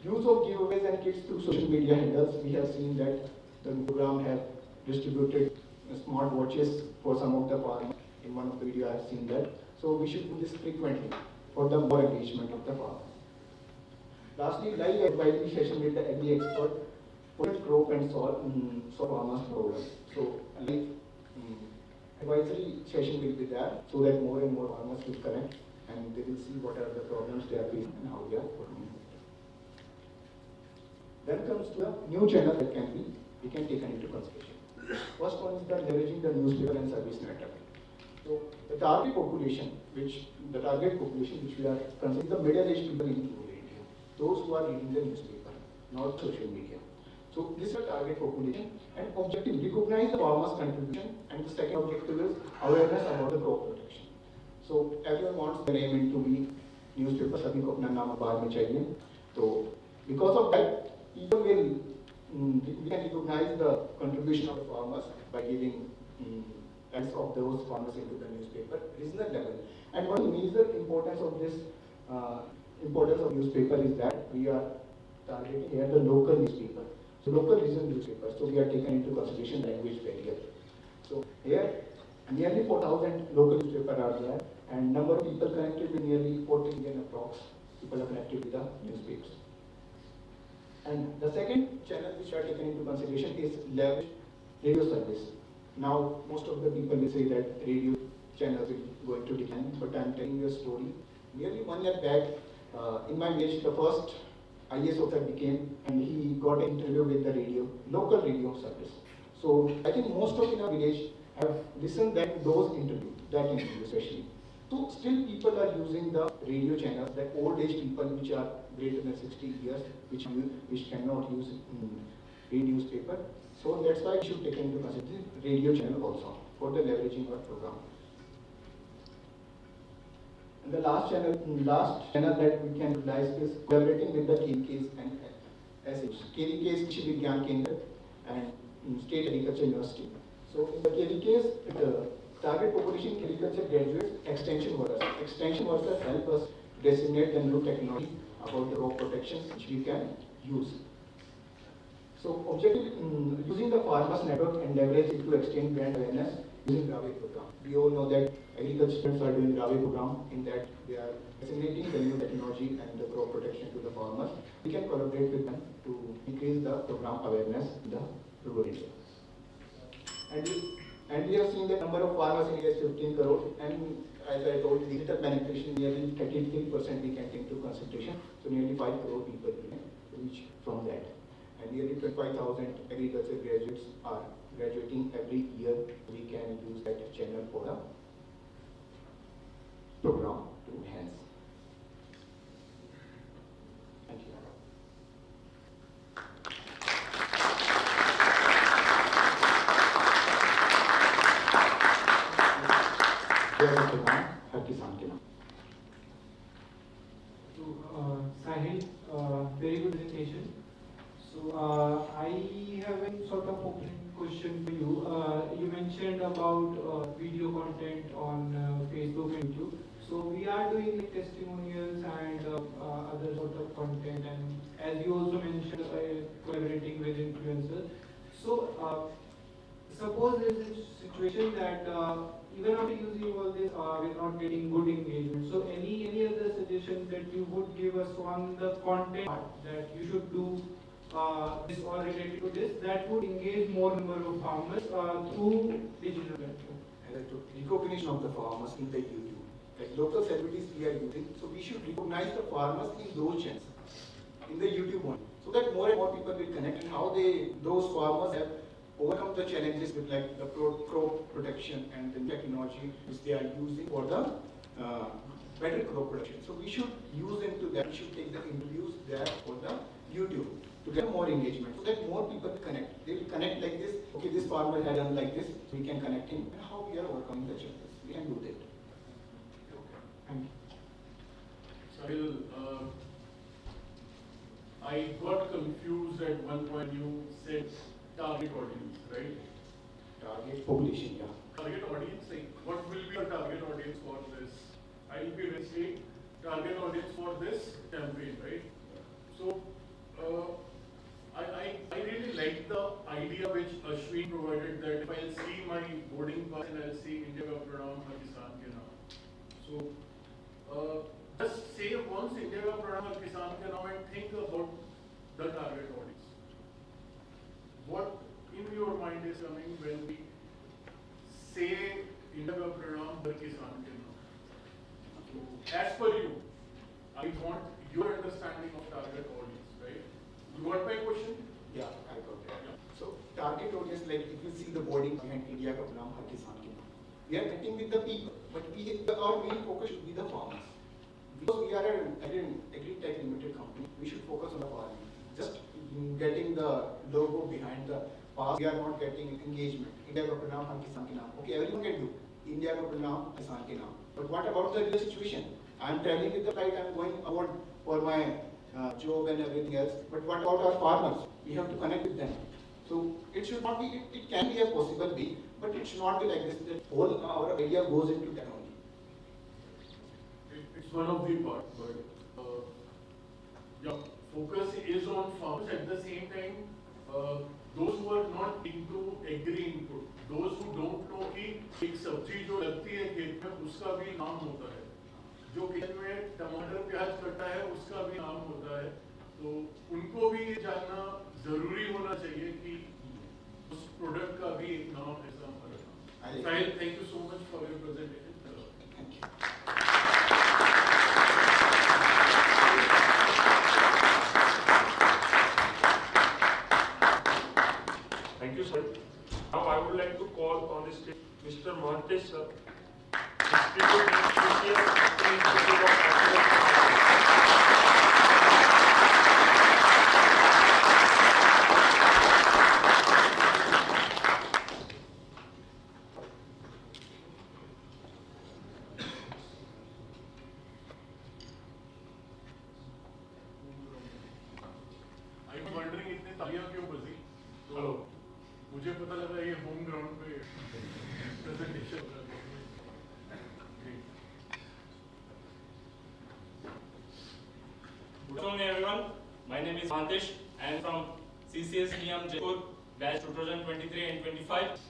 Use of giveaways and kits through social media handles. We have seen that the program have distributed smart watches for some of the farmers. In one of the videos I have seen that. So we should do this frequently for the more engagement of the farmers. Lastly, live advisory session with the agri expert for crop and soil farmers program. So live advisory session will be there so that more and more farmers will connect and they will see what are the problems they are facing and how they are working. Then comes to the new channel that we can take into consideration. First one is the leveraging the newspaper and service network. So the target population which we are considering the middle-aged people in rural area, those who are reading the newspaper, not social media. So this is the target population and objective recognize the farmers' contribution, and the second objective is awareness about the crop protection. So everyone wants their name to be newspaper, sabhi ko apna naam akhbar mein chahiye. So because of that, people will we can recognize the contribution of the farmers by giving ads of those farmers into the newspaper regional level. And one major importance of this newspaper is that we are targeting here the local newspaper. So local regional newspaper. So we are taken into consideration language barrier. So here nearly 4,000 local newspapers are there, and number of people connected with nearly 40 million approx. People are connected with the newspapers. And the second channel which are taken into consideration is leverage radio service. Now most of the people will say that radio channels are going to decline, but I am telling you a story. Nearly 1 year back, in my village, the first IAS officer became, and he got an interview with the local radio service. So I think most of in our village have listened that those interviews, that interview especially. So still people are using the radio channels, the old age people which are greater than 60 years, which cannot use read newspaper. So that's why we should take into consideration radio channel also for the leveraging our program. And the last channel that we can utilize is collaborating with the KVKs and SH. KVKs, Krishi Vigyan Kendra, and State Agriculture University. So in the KVKs, the target population agriculture graduates, extension workers. Extension workers help us designate the new technology about the crop protection which we can use. So objective, using the farmers network and leverage it to extend brand awareness using AGROVON program. We all know that agriculture students are doing AGROVON program, in that they are disseminating the new technology and the crop protection to the farmers. We can collaborate with them to increase the program awareness in the rural area. And And we have seen the number of farmers in India is 15 crore, and as I told you, digital penetration nearly 33% we can take into consideration. So nearly 5 crore people will reach from that. And nearly 25,000 agriculture graduates are graduating every year. We can use that channel for the program to enhance. Thank you. Sahil, very good presentation. So I have a sort of open question for you. You mentioned about video content on Facebook and YouTube. So we are doing like testimonials and other sort of content, and as you also mentioned, collaborating with influencers. So suppose there is a situation that even after using all this, we're not getting good engagement. So any other suggestion that you would give us on the content part that you should do this or related to this that would engage more number of farmers through digital platform? Recognition of the farmers in the YouTube. Like local celebrities we are using, so we should recognize the farmers in those channels, in the YouTube one, so that more and more people will connect and how those farmers have overcome the challenges with like the crop protection and the technology which they are using for the better crop production. So we should use them to that. We should take the interviews there for the YouTube to get more engagement, so that more people will connect. They will connect like this. Okay, this farmer had done like this. We can connect him. And how we are overcoming the challenges. We can do that. Thank you. Sahil, I got confused at one point. You said target audience, right? Target population, yeah. Target audience, like what will be the target audience for this? I will be very straight. Target audience for this campaign, right? So, I really like the idea which Ashwin provided, that if I'll see my boarding pass and I'll see India ka pranam har kisan ke naam. So, just say once India ka pranam har kisan ke naam and think about the target audience. What in your mind is coming when we say India ka pranam har kisan ke naam? As per you, I want your understanding of target audience, right? You got my question? Yeah, I got that. Yeah. So target audience, like if you see the wording behind India ka pranam har kisan ke naam, we are connecting with the people, but our main focus should be the farmers. Because we are an agri-tech limited company, we should focus on the farming. Just getting the logo behind the pass, we are not getting engagement. India ka pranam har kisan ke naam. Okay, everyone can do India ka pranam kisan ke naam. But what about the real situation? I am traveling with the flight, I am going out for my job and everything else. But what about our farmers? We have to connect with them. So it should not be, it can be a possible way, but it should not be like this, that whole our idea goes into that only. It's one of the parts, but yeah, focus is on farmers. At the same time, those who are not into agri input, those who don't know कि एक सब्जी जो लगती है खेत में उसका भी नाम होता है, जो खेत में टमाटर प्याज कटता है उसका भी नाम होता है, तो उनको भी ये जानना जरूरी होना चाहिए कि उस प्रोडक्ट का भी एक नाम ऐसा हमारा नाम. Sahil, thank you so much for your presentation. Thank you. Thank you, sir. Now I would like to call on the stage Mr. Mahantesh, sir, Institute of I'm wondering इतने तालियां क्यों बजी? तो मुझे पता लगा ये होम ग्राउंड पे प्रेजेंटेशन हो रहा है. Good afternoon, everyone. My name is Mahantesh. I am from MEDIA-E-NIAM Jaipur, batch 2023 and 25.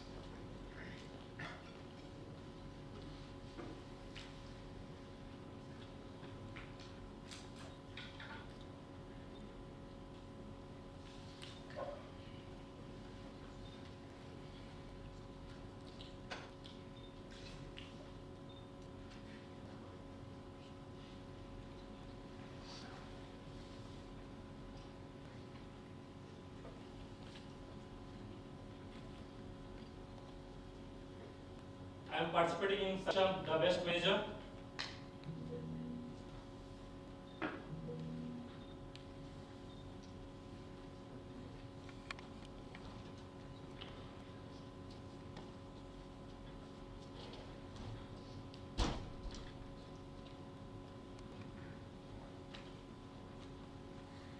I am participating in such the best measure.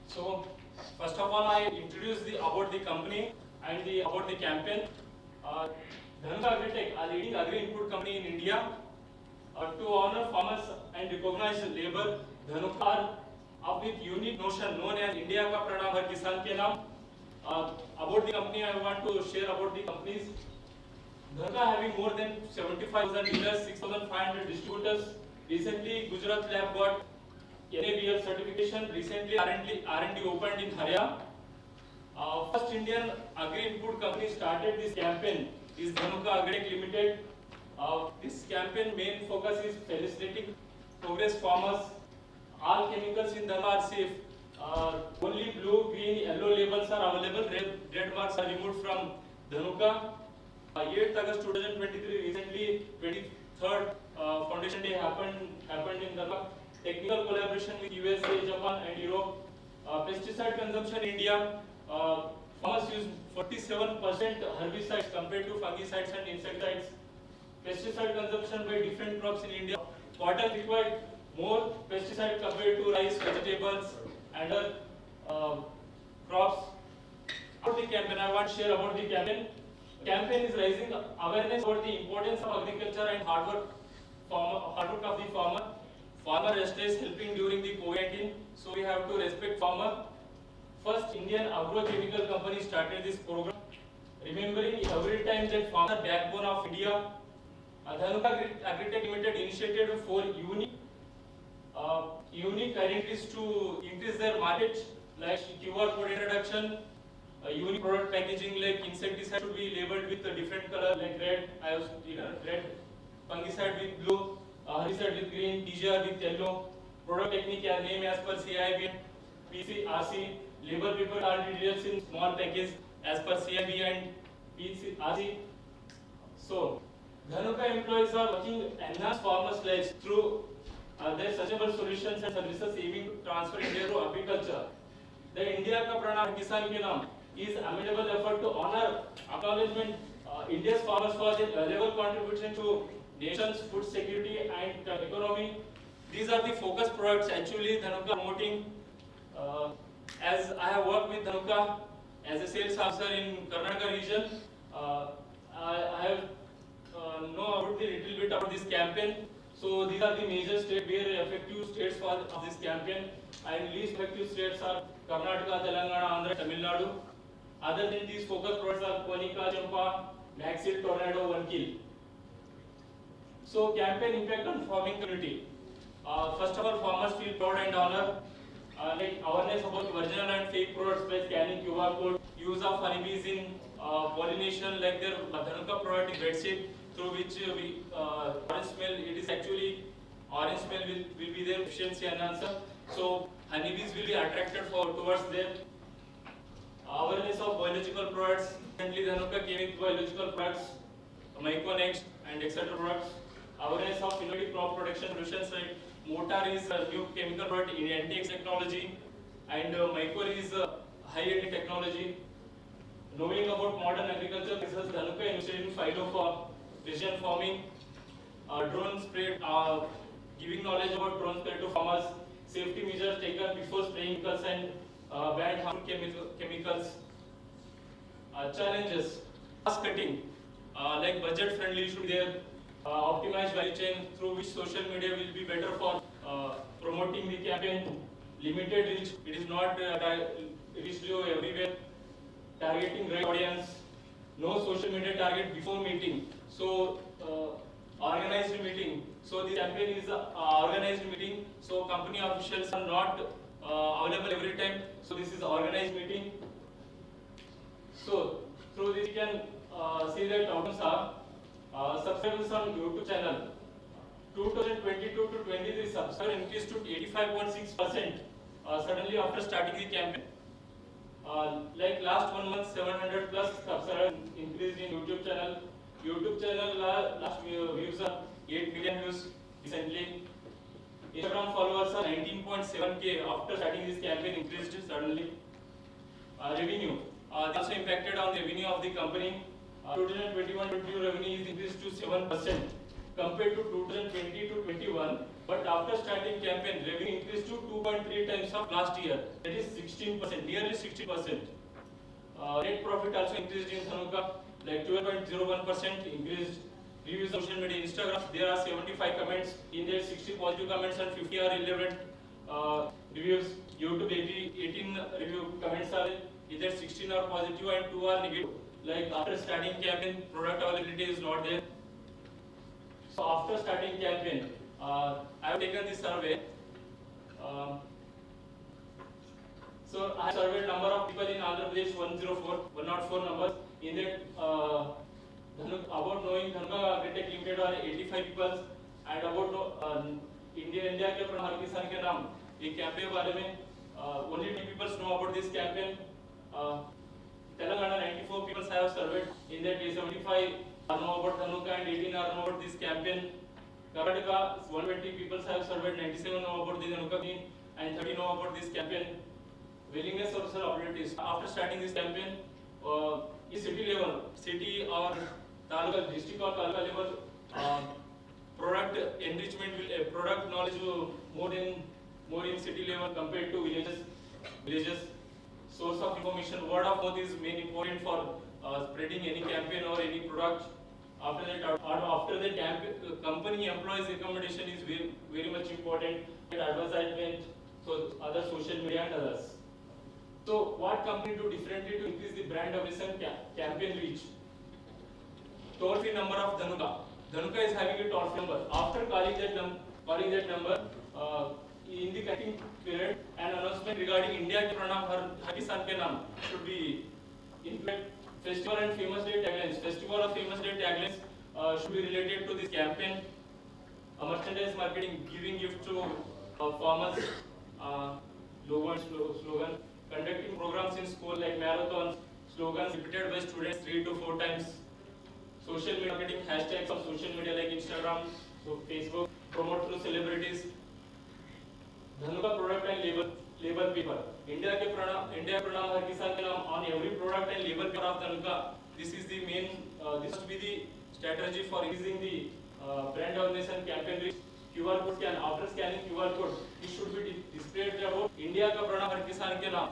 So, first of all, I introduce about the company and about the campaign. Dhanuka Agritech, a leading agri-input company in India, to honor farmers and recognize labor. Dhanuka are up with unique notion known as India ka pranam har kisan ke naam. About the company, I want to share about the companies. Dhanuka having more than 75,000 dealers, 6,500 distributors. Recently, Gujarat lab got NABL certification. Recently, R&D opened in Haryana. First Indian agri-input company started this campaign is Dhanuka Agritech Limited. This campaign main focus is facilitating progress farmers. All chemicals in Dhanuka are safe. Only blue, green, yellow labels are available. Red marks are removed from Dhanuka. 8th August 2023, recently 23rd Foundation Day happened in Dhanuka. Technical collaboration with USA, Japan and Europe. Pesticide consumption in India. Farmers use 47% herbicides compared to fungicides and insecticides. Pesticide consumption by different crops in India. Cotton required more pesticide compared to rice, vegetables and other crops. About the campaign, I want to share about the campaign. Campaign is raising awareness about the importance of agriculture and hard work of the farmer. Farmer restless helping during the COVID-19, so we have to respect farmer. First Indian agrochemical company started this program. Remembering every time that farmer backbone of India, Dhanuka Agritech Limited initiated 4 unique identities to increase their market, like QR code introduction, unique product packaging, like insecticide should be labeled with a different color, like red, I have red, fungicide with blue, herbicide with green, TGR with yellow, product technique are named as per CIB, PCRC, label paper are details in small package as per CIB and PCRC. So, Dhanuka employees are working to enhance farmers' lives through their sustainable solutions and services aiming to transfer India to agriculture. The India ka pranam kisan ke naam is amenable effort to honor acknowledgement India's farmers for their valuable contribution to nation's food security and economy. These are the focus products actually Dhanuka promoting. As I have worked with Dhanuka as a sales officer in Karnataka region, I have know about the little bit about this campaign. So these are the major states where effective states for of this campaign, and least effective states are Karnataka, Telangana, Andhra, Tamil Nadu. Other than these focus products are Konika, Champa, Maxil, Tornado, One Kill. So campaign impact on farming community. First of all, farmers feel proud and honor. Like awareness about original and fake products by scanning QR code, use of honeybees in pollination, like their Dhanuka product is red seed, through which orange smell, it is actually orange smell will be their efficiency enhancer. So honeybees will be attracted towards their awareness of biological products. Recently Dhanuka came with biological products, Myconext and etc. products. Awareness of innovative crop protection solutions like Motar is a new chemical product in anti-X technology, and Mycor is high-end technology. Knowing about modern agriculture, business Dhanuka invested in Philo for precision farming, drone spray, giving knowledge about drone spray to farmers, safety measures taken before spraying chemicals and banned harmful chemicals. Challenges, cost cutting, like budget friendly should be there. Optimized value chain through which social media will be better for promoting the campaign. Limited reach, it is not reached everywhere. Targeting right audience. No social media target before meeting. So organized meeting. So the campaign is organized meeting. So company officials are not available every time. So this is organized meeting. So through this you can see that outcomes are. Subscribers on YouTube channel 2022 to 23 subscribers increased to 85.6% suddenly after starting the campaign. Like last 1 month 700 plus subscribers increased in YouTube channel. YouTube channel last views are 8 million views recently. Instagram followers are 19.7k after starting this campaign increased suddenly. Revenue. They also impacted on the revenue of the company. 2021-22 revenue is increased to 7% compared to 2020 to 21. But after starting campaign, revenue increased to 2.3 times of last year. That is 16%, nearly 60%. Net profit also increased in Dhanuka, like 12.01% increased. Reviews on social media, Instagram, there are 75 comments. In there, 60 positive comments and 50 are irrelevant reviews. YouTube, 18 review comments are either 16 are positive and 2 are negative. Like after starting campaign, product availability is not there. So after starting campaign, I have taken this survey. So I surveyed number of people in Andhra Pradesh 104 numbers. In that, about knowing Dhanuka Agritech Limited are 85 people, and about India के प्रधान किसान के नाम ये campaign बारे में only 2 people know about this campaign. Telangana 94 people have surveyed. In that 75 know about Dhanuka and 18 know about this campaign. Karnataka 120 people have surveyed, 97 know about the Dhanuka and 30 know about this campaign. Willingness of opportunities. After starting this campaign, city level, city or taluka, district or taluka level, product enrichment will product knowledge will more in city level compared to villages. Source of information, word of mouth is main important for spreading any campaign or any product. After that campaign, company employees recommendation is very much important. Advertisement, so other social media and others. So what company do differently to increase the brand awareness and campaign reach? Toll-free number of Dhanuka. Dhanuka is having a toll-free number. After calling that number, in the cutting period, an announcement regarding India ke pranam har kisan ke naam should be included. Festival and famous day taglines. Festival or famous day taglines should be related to this campaign. Merchandise marketing, giving gift to farmers, logo and slogan. Conducting programs in school like marathons, slogans repeated by students 3 to 4 times. Social media marketing, hashtags on social media like Instagram, so Facebook, promote through celebrities. Dhanuka product and label paper. India pranam har kisan ke naam on every product and label paper of Dhanuka. This is the main. This should be the strategy for increasing the brand awareness and campaign reach. QR code scan. After scanning QR code, it should be displayed about India ka pranam har kisan ke naam.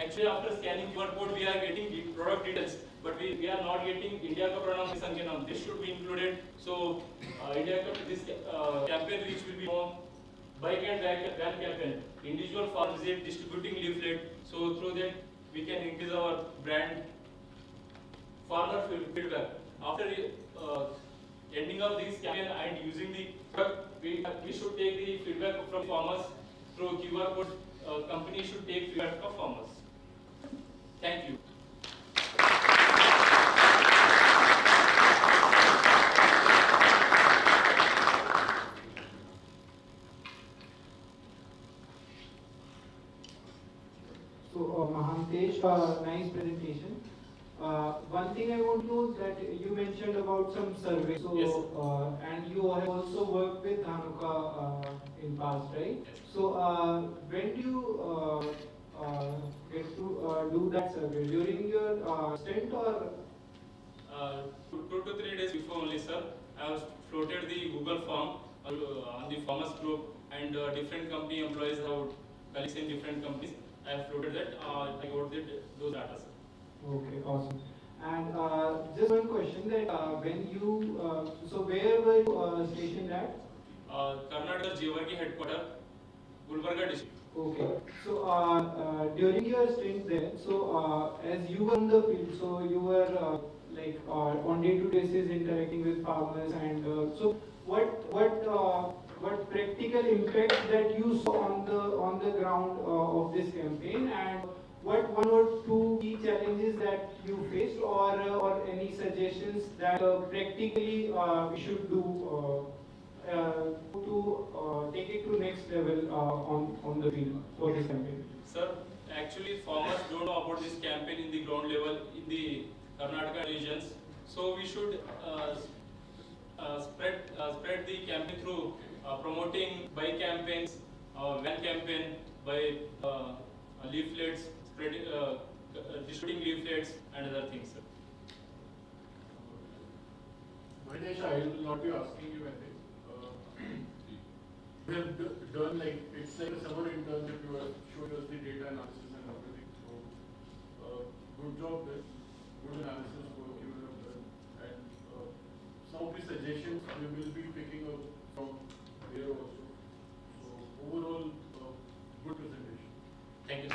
Actually, after scanning QR code, we are getting the product details, but we are not getting India ka pranam kisan ke naam. This should be included. So this campaign reach will be more. Bike and van campaign. Individual farm visit, distributing leaflet. So through that we can increase our brand. Farmer feedback. After ending of this campaign and using the product, we should take the feedback from farmers through QR code. Company should take feedback of farmers. Thank you. So Mahantesh, nice presentation. One thing I want to know is that you mentioned about some survey. So yes. And you have also worked with Dhanuka in past, right? Yes. So when do you get to do that survey? During your stint or? 2 to 3 days before only, sir. I was floated the Google form on the farmers group, and different company employees have colleagues in different companies. I have floated that. I got those data, sir. Okay, awesome. And just one question that when you, so where were you stationed at? Karnataka Jewargi headquarters, Gulbarga district. Okay. So during your stint there, so as you were in the field, so you were like on day-to-day basis interacting with farmers, and so what practical impact that you saw on the ground of this campaign, and what 1 or 2 key challenges that you faced, or any suggestions that practically we should do to take it to next level on the field for this campaign? Sir, actually farmers don't know about this campaign in the ground level in the Karnataka regions. So we should spread the campaign through promoting bike campaigns, van campaign, by leaflets, spreading, distributing leaflets and other things, sir. Manish, I will not be asking you anything. We have done like, it's like a summer internship, you have shown us the data analysis and everything. So, good job there. Good analysis work you have done. And some of the suggestions we will be picking up from there also. So, overall, good presentation. Thank you.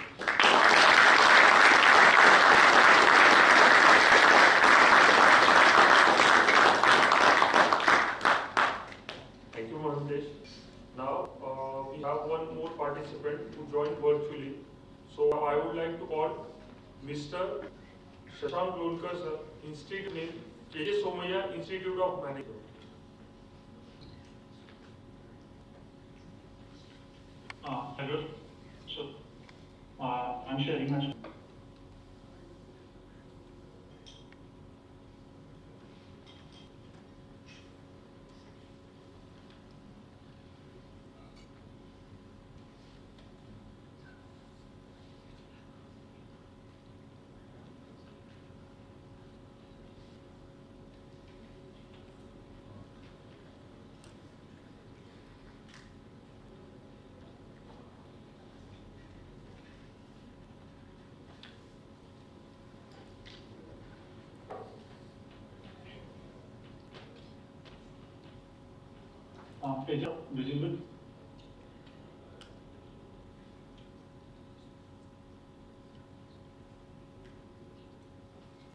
Thank you, Mahandesh. Now, we have one more participant who joined virtually. So, I would like to call Mr. Shashank Lolkar, sir, Institute name, K.J. Somaya, Institute of Management. Hello. So, I'm sharing my screen. Is it visible?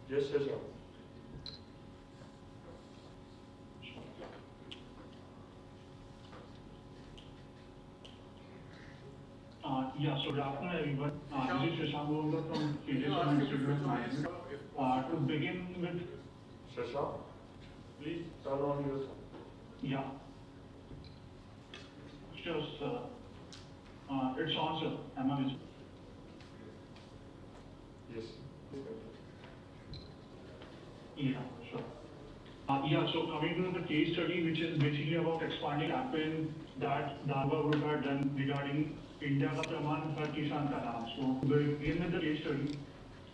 Yes, yes, sir. Yeah, so good afternoon everyone. This is Shashank Lolkar from KJ Institute of Management. To begin with, Shashank, please turn on your sound. yeah. Just, it's on, sir. Am I visible? Yes. Yeah, sure. Yeah, so coming to the case study, which is basically about expanding campaign that the AGROVON group had done regarding India ka Praman Har Kisan Ka Naam. So, to begin with the case study,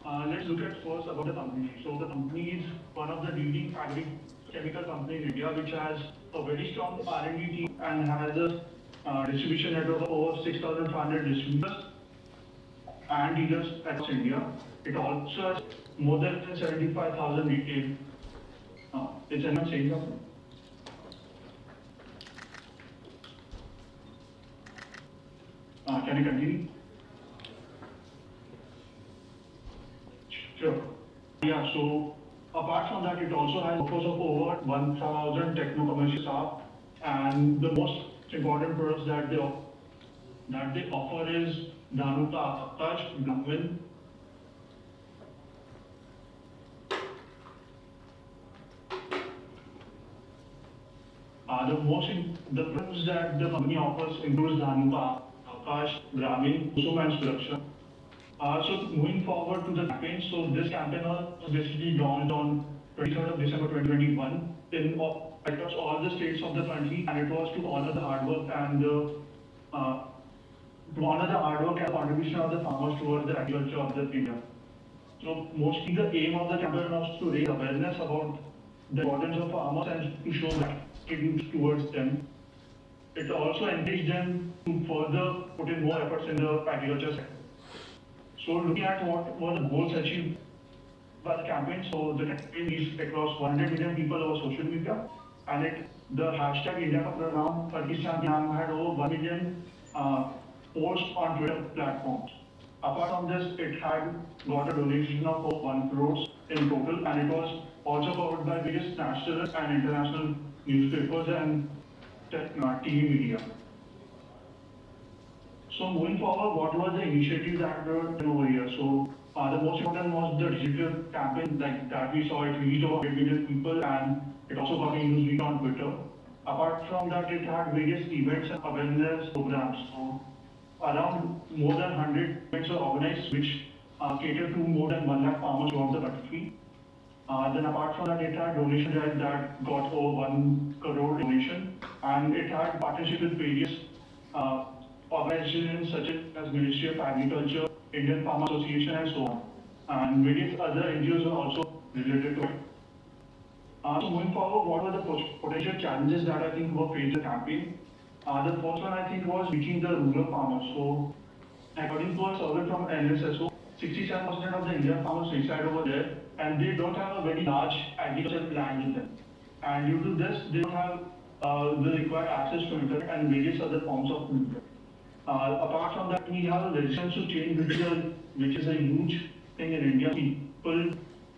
let's look at first about the company. So, the company is one of the leading agri-chemical companies in India, which has a very strong R&D team and has a distribution network of over 6,500 distributors and dealers across India. It also has more than 75,000 retail. Is anyone saying something? Can I continue? Sure. Yeah, so apart from that, it also has a workforce of over 1,000 techno-commercial staff, and the most important products that they offer is Dhanuka, Akash, Blackwind. The products that the company offers includes Dhanuka, Akash, Brahmin, Kusum and Suraksha. So moving forward to the campaign, so this campaign was basically launched on 23rd of December 2021 across all the states of the country, and it was to honor the hard work and contribution of the farmers towards the agriculture of the India. So mostly the aim of the campaign was to raise awareness about the importance of farmers and to show that towards them. It also encouraged them to further put in more efforts in the agriculture sector. So looking at what were the goals achieved by the campaign, so the campaign reached across 100 million people over social media, and the hashtag India Ka Pranam Har Kisan Ka Naam had over 1 million posts on Twitter platforms. Apart from this, it had got a donation of over 1 crore in total, and it was also covered by various national and international newspapers and TV media. So moving forward, what was the initiatives that were done over here? So the most important was the digital campaign that we saw. It reached over 8 million people, and it also got a huge reach on Twitter. Apart from that, it had various events and awareness programs. So around more than 100 events were organized, which catered to more than 1 lakh farmers throughout the country. Then apart from that, it had donation drive that got over 1 crore donation, and it had partnership with various organizations such as Ministry of Agriculture, Indian Farm Association, and so on. And various other NGOs are also related to it. So moving forward, what were the potential challenges that I think were faced in the campaign? The first one I think was reaching the rural farmers. So according to a survey from NSSO, 67% of the Indian farmers reside over there, and they don't have a very large agricultural land with them. And due to this, they don't have the required access to internet and various other forms of media. Apart from that, we have a resistance to change, which is a huge thing in India. People,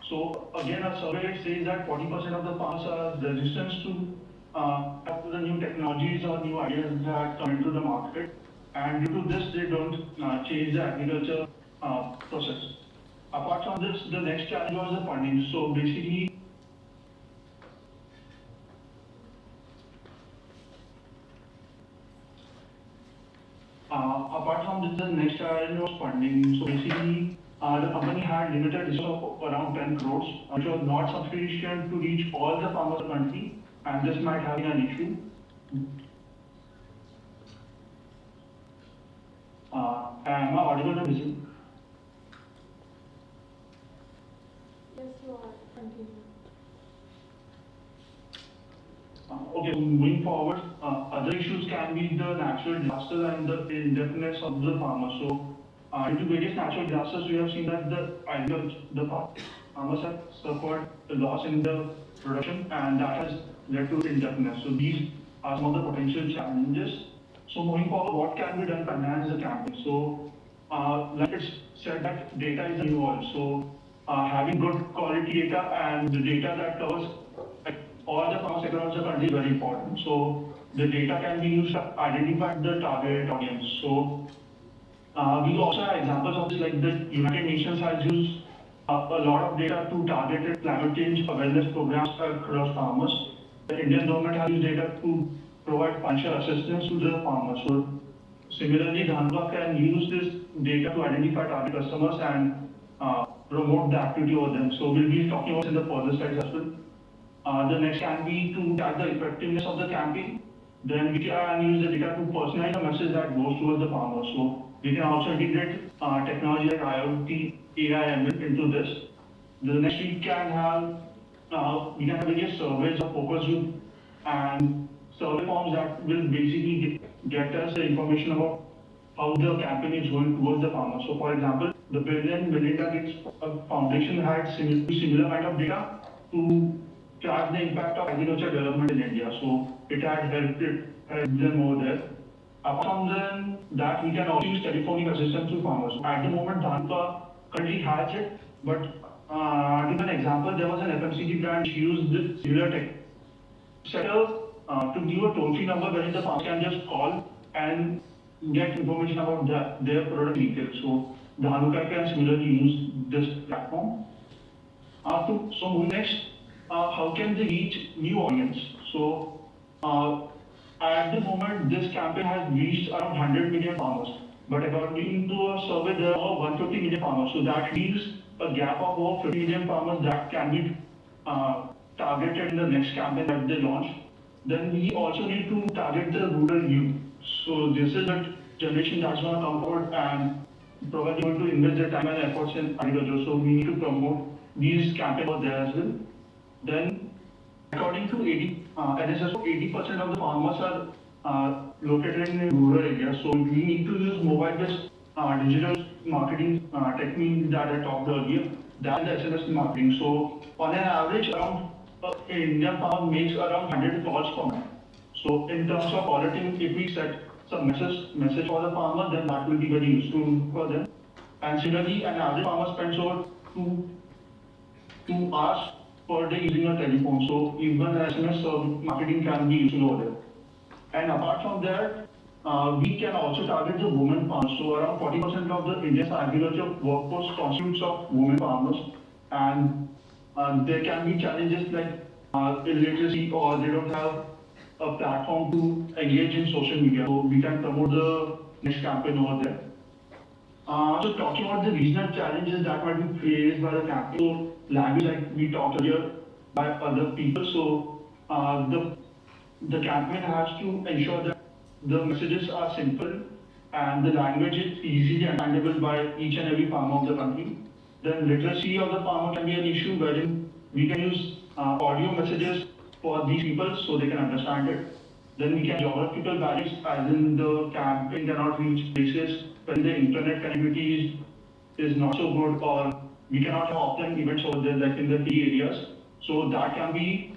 so again, a survey says that 40% of the farmers are resistant to the new technologies or new ideas that come into the market, and due to this, they don't change the agriculture process. Apart from this, the next challenge was the funding. So basically, apart from this, the next challenge was funding. So basically, the company had limited resource of around 10 crores, which was not sufficient to reach all the farmers of the country, and this might have been an issue. Am I audible to listen? Yes, you are. Continue. Okay, so moving forward, other issues can be the natural disasters and the indefiniteness of the farmer. So, due to various natural disasters, we have seen that the farmers have suffered a loss in the production, and that has led to indefiniteness. So, these are some of the potential challenges. So, moving forward, what can be done to enhance the campaign? So, like it's said that data is the new oil. So, having good quality data and the data that covers all the farmers across the country is very important. So the data can be used to identify the target audience. So we also have examples of this, like the United Nations has used a lot of data to targeted climate change awareness programs across farmers. The Indian government has used data to provide financial assistance to the farmers. So similarly, Dhanva can use this data to identify target customers and promote the activity over them. So we'll be talking about in the further slides as well. The next can be to track the effectiveness of the campaign. Then we can use the data to personalize the message that goes towards the farmer. So we can also integrate technology like IoT, AI, ML into this. The next we can have various surveys of focus group and survey forms that will basically get us the information about how the campaign is going towards the farmer. So for example, the Bill and Melinda Gates Foundation had similar kind of data to track the impact of agriculture development in India. So it had helped them over there. Apart from that, we can also use telephonic assistance to farmers. At the moment, Dhanva currently has it, but to give an example, there was an FMCG brand which used this similar tech setup to give a toll-free number wherein the farmer can just call and get information about their product details. So Dhanva can similarly use this platform. So moving next, how can they reach new audience? So at the moment, this campaign has reached around 100 million farmers. But according to a survey, there are 150 million farmers. So that leaves a gap of over 50 million farmers that can be targeted in the next campaign that they launch. Then we also need to target the rural youth. So this is the generation that's going to come forward and probably going to invest their time and efforts in agriculture. So we need to promote these campaigns over there as well. Then, according to NSSO, 80% of the farmers are located in rural areas. So we need to use mobile-based digital marketing techniques that I talked earlier, than the SMS marketing. So on an average, around Indian farmer makes around 100 calls per month. So in terms of quality, if we set some message for the farmer, then that will be very useful for them. And similarly, an average farmer spends over 2 hours per day using a telephone. So even SMS marketing can be useful over there. And apart from that, we can also target the women farmers. So around 40% of the Indian agriculture workforce constitutes of women farmers, and there can be challenges like illiteracy, or they don't have a platform to engage in social media. So we can promote the next campaign over there. So talking about the regional challenges that might be faced by the campaign, so language like we talked earlier by other people, so the campaign has to ensure that the messages are simple and the language is easily understandable by each and every farmer of the country. Then literacy of the farmer can be an issue wherein we can use audio messages for these people so they can understand it. Then we can geographical barriers, as in the campaign cannot reach places when the internet connectivity is not so good, or we cannot have offline events over there like in the key areas. So that can be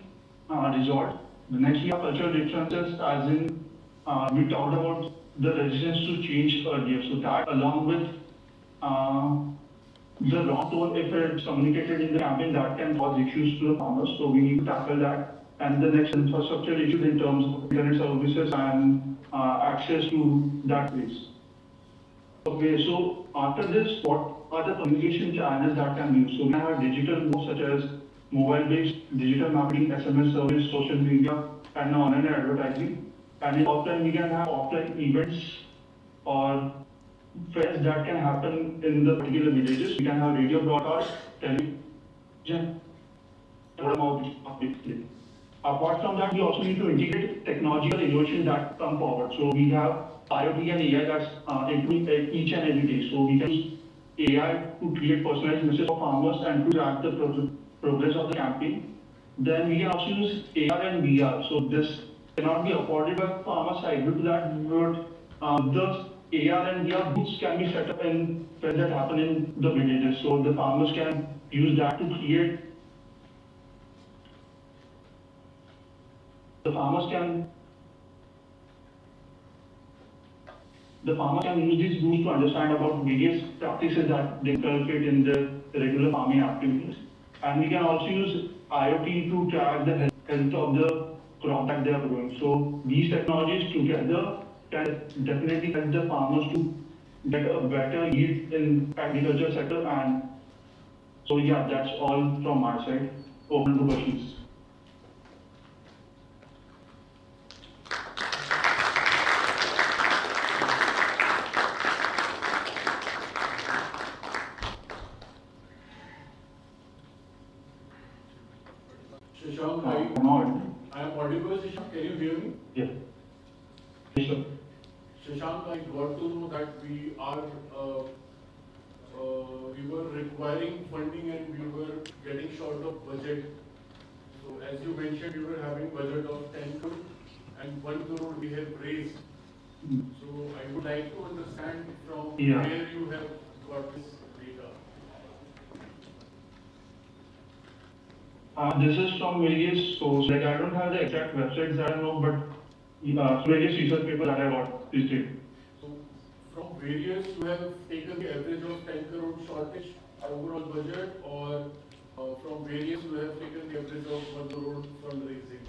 resolved. The next we have cultural differences, as in we talked about the resistance to change earlier. So that along with the wrong tone, if it's communicated in the campaign, that can cause issues to the farmers. So we need to tackle that. And the next infrastructure issues in terms of internet services and access to that place. Okay, so after this, what are the communication channels that can be used? So we have digital modes such as mobile-based digital marketing, SMS service, social media, and online advertising. And in offline, we can have offline events or fairs that can happen in the particular villages. We can have radio broadcast, television, word of mouth. Apart from that, we also need to integrate technological innovation that come forward. So we have IoT and AI that's improving each and every day. So we can use AI to create personalized messages for farmers and to track the progress of the campaign. Then we can also use AR and VR. So this cannot be afforded by farmers. I agree to that, but the AR and VR booths can be set up in fairs that happen in the villages. So the farmers can use that to create. The farmers can use these booths to understand about various practices that they inculcate in their regular farming activities. And we can also use IoT to track the health of the crop that they are growing. So these technologies together can definitely help the farmers to get a better yield in agriculture sector. And so yeah, that's all from my side. Open to questions. Shashank, I am audible. Shashank, can you hear me? Yeah. Yes, sir. Shashank, I got to know that we were requiring funding and we were getting short of budget. So as you mentioned, we were having budget of 10 crore and 1 crore we have raised. So I would like to understand from where you have got this data. This is from various sources. Like I don't have the exact websites that I know, but various research papers that I got this data. So from various, you have taken the average of 10 crore shortage overall budget, or from various you have taken the average of 1 crore fundraising?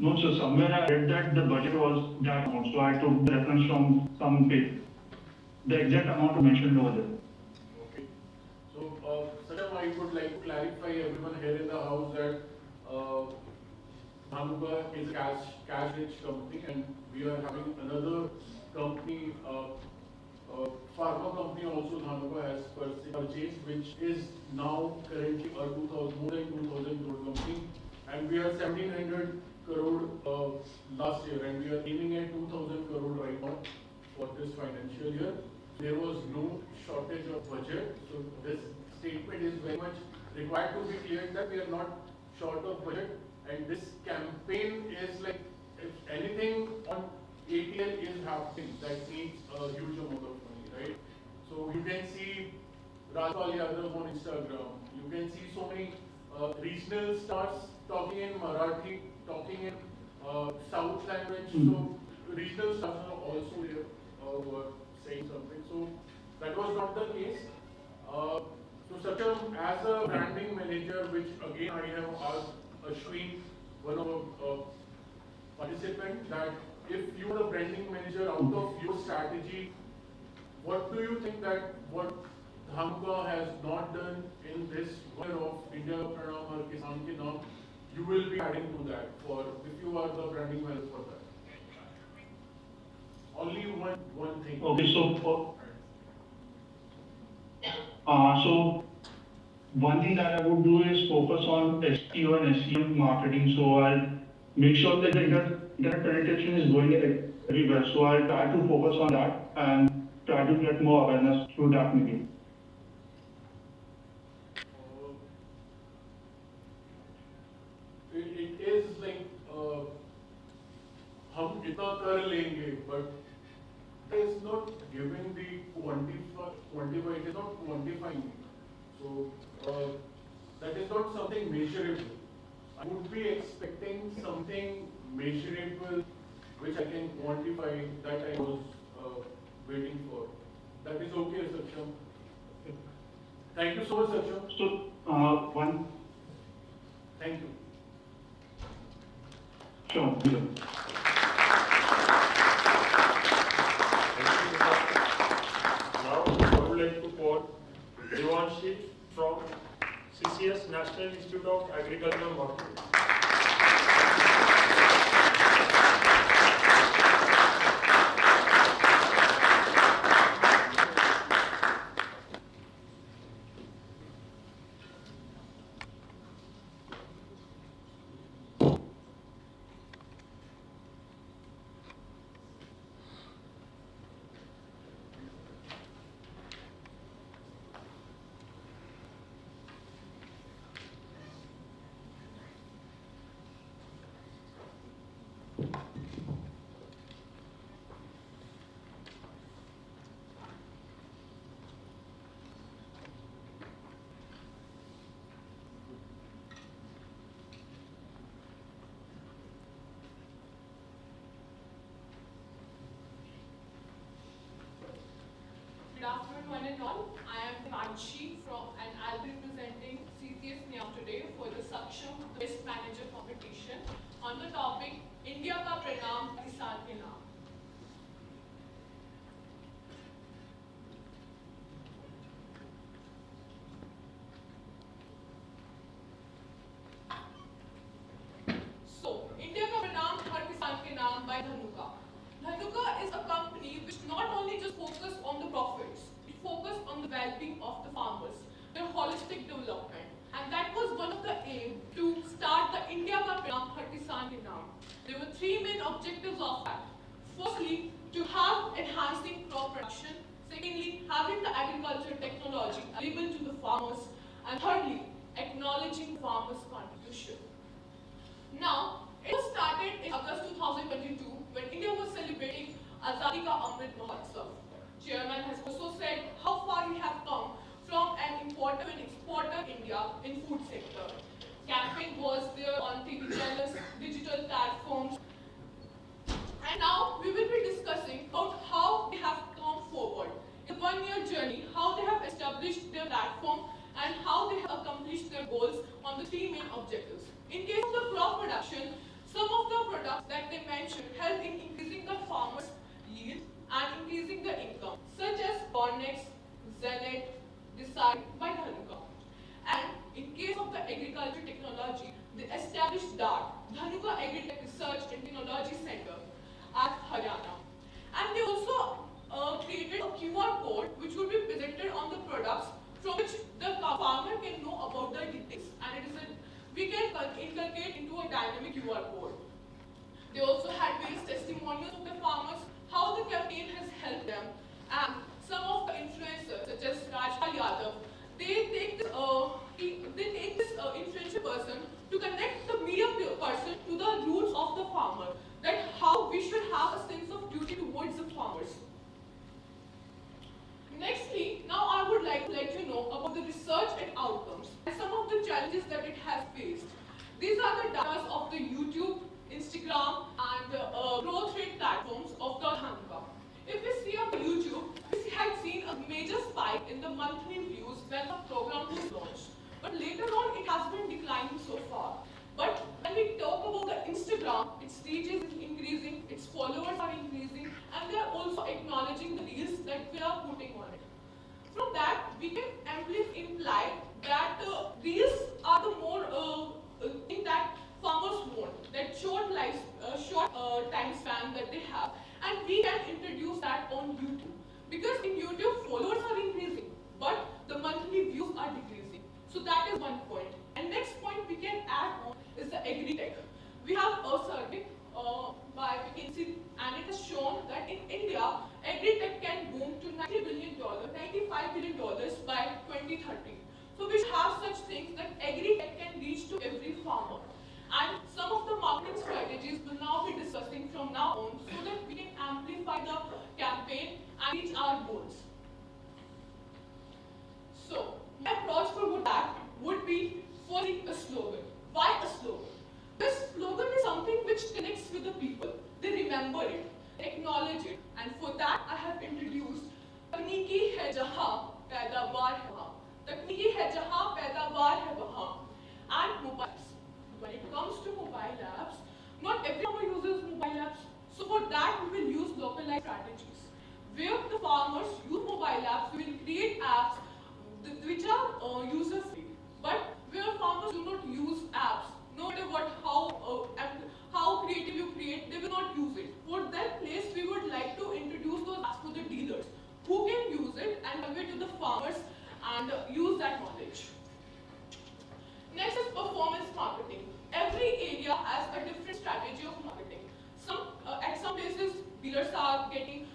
No, so somewhere I read that the budget was that amount, so I took the reference from some paper. The exact amount mentioned over there. Okay. So, Sadam, I would like to clarify everyone here in the house that Dhanuka is a cash-rich company, and we are having another company, pharma company also Dhanuka has purchased, which is now currently a more than 2,000 crore company, and we are 1,700 crore last year, and we are aiming at 2,000 crore right now for this financial year. There was no shortage of budget, so this statement is very much required to be clear that we are not short of budget, and this campaign is like, if anything on ATL is happening that needs a huge amount of money, right? So you can see Rajpal Yadav on Instagram, you can see so many regional stars talking in Marathi, talking in South language, so regional stars are also there were saying something. So that was not the case. So Satyam, as a branding manager, which again I have asked Ashwin, one of our participants, that if you are a branding manager, out of your strategy, what do you think that what Dhanuka has not done in this year of India Pranam Har Kisan Ke Naam, you will be adding to that for if you are the branding manager for that? only one thing. Okay, so one thing that I would do is focus on SEO and SEM marketing. So I'll make sure that the internet penetration is going everywhere. So I'll try to focus on that and try to get more awareness through that medium. It is like हम इतना कर लेंगे, but it is not giving the quantify. It is not quantifying it. So that is not something measurable. I would be expecting something measurable which I can quantify, that I was waiting for. That is okay, Saksham. Thank you so much, Saksham. So one. Thank you. Sure. Now I would like to call Devanshi from CCS, National Institute of Agricultural Marketing. Good afternoon, one and all. I am Devanshi and I'll be representing MEDIA-E-NIAM today for the Saksham Best Manager competition on the topic India ka Pranam Kisan ke Naam. So, India ka Pranam Har Kisan ke Naam by Dhanuka. Dhanuka is a company which not only just focuses on the profits, it focuses on the well-being of the farmers, their holistic development. And that was one of the aims to start the India Ka Pranam Har Kisan Ke Naam. There were three main objectives of that. Firstly, to have enhancing crop production. Secondly, having the agriculture technology available to the farmers. And thirdly, acknowledging farmers' contribution. Now, it was started in August 2022 when India was celebrating Azadi Ka Amrit Mahotsav. Chairman has also said how far we have come from an importer to an exporter India in food sector. Campaign was there on TV channels, digital platforms. And now we will be discussing about how they have come forward. In a one-year journey, how they have established their platform and how they have accomplished their goals on the three main objectives. In case of the crop production, some of the products that they mentioned help in increasing the farmers' yield and increasing the income, such as Cornex, Zenith, Decide by Dhanuka. And in case of the agriculture technology, they established DART, Dhanuka Agri-Tech Research and Technology Center at Haryana. And they also created a QR code which would be presented on the products from which the farmer can know about the details, and we can inculcate into a dynamic QR code. They also had various testimonials of the farmers, how the campaign has helped them, and some of the influencers such as Rajpal Yadav, they take this influential person to connect the media person to the roots of the farmer, that how we should have a sense of duty towards the farmers. Nextly, now I would like to let you know about the research and outcomes and some of the challenges that it has faced. These are the data of the YouTube, Instagram and growth rate platforms of the Dhanuka. If we see on YouTube, we had seen a major spike in the monthly views when the program was launched. But later on, it has been declining so far. But when we talk about the Instagram, its reach is increasing, its followers are increasing, and they are also acknowledging the reels that we are putting on it. From that, we can amply imply that reels are the more thing that farmers want, that short time span that they have, and we can introduce that on YouTube. Because in YouTube, followers are increasing, but the monthly views are decreasing. So that is one point. And next point we can add on is the agri-tech. We have a survey by McKinsey, and it has shown that in India, agri-tech can boom to $90 billion, $95 billion by 2030. So we should have such things that agri-tech can reach to every farmer. And some of the marketing strategies will now be discussing from now on so that we can amplify the campaign and reach our goals. So, my approach for that would be firstly a slogan. Why a slogan? This slogan is something which connects with the people. They remember it, acknowledge it, and for that I have introduced Takniki hai jahan, paidawar hai wahan. Takniki hai jahan, paidawar hai wahan. And mobile apps. When it comes to mobile apps, not everyone uses mobile apps. So for that we will use localized strategies. Where the farmers use mobile apps, we will create apps which are user-free. But where farmers do not use apps, no matter how creative you create, they will not use it. For that place, we would like to introduce those apps to the dealers who can use it and convey to the farmers and use that knowledge. Next is performance marketing. Every area has a different strategy of marketing. At some places, dealers are getting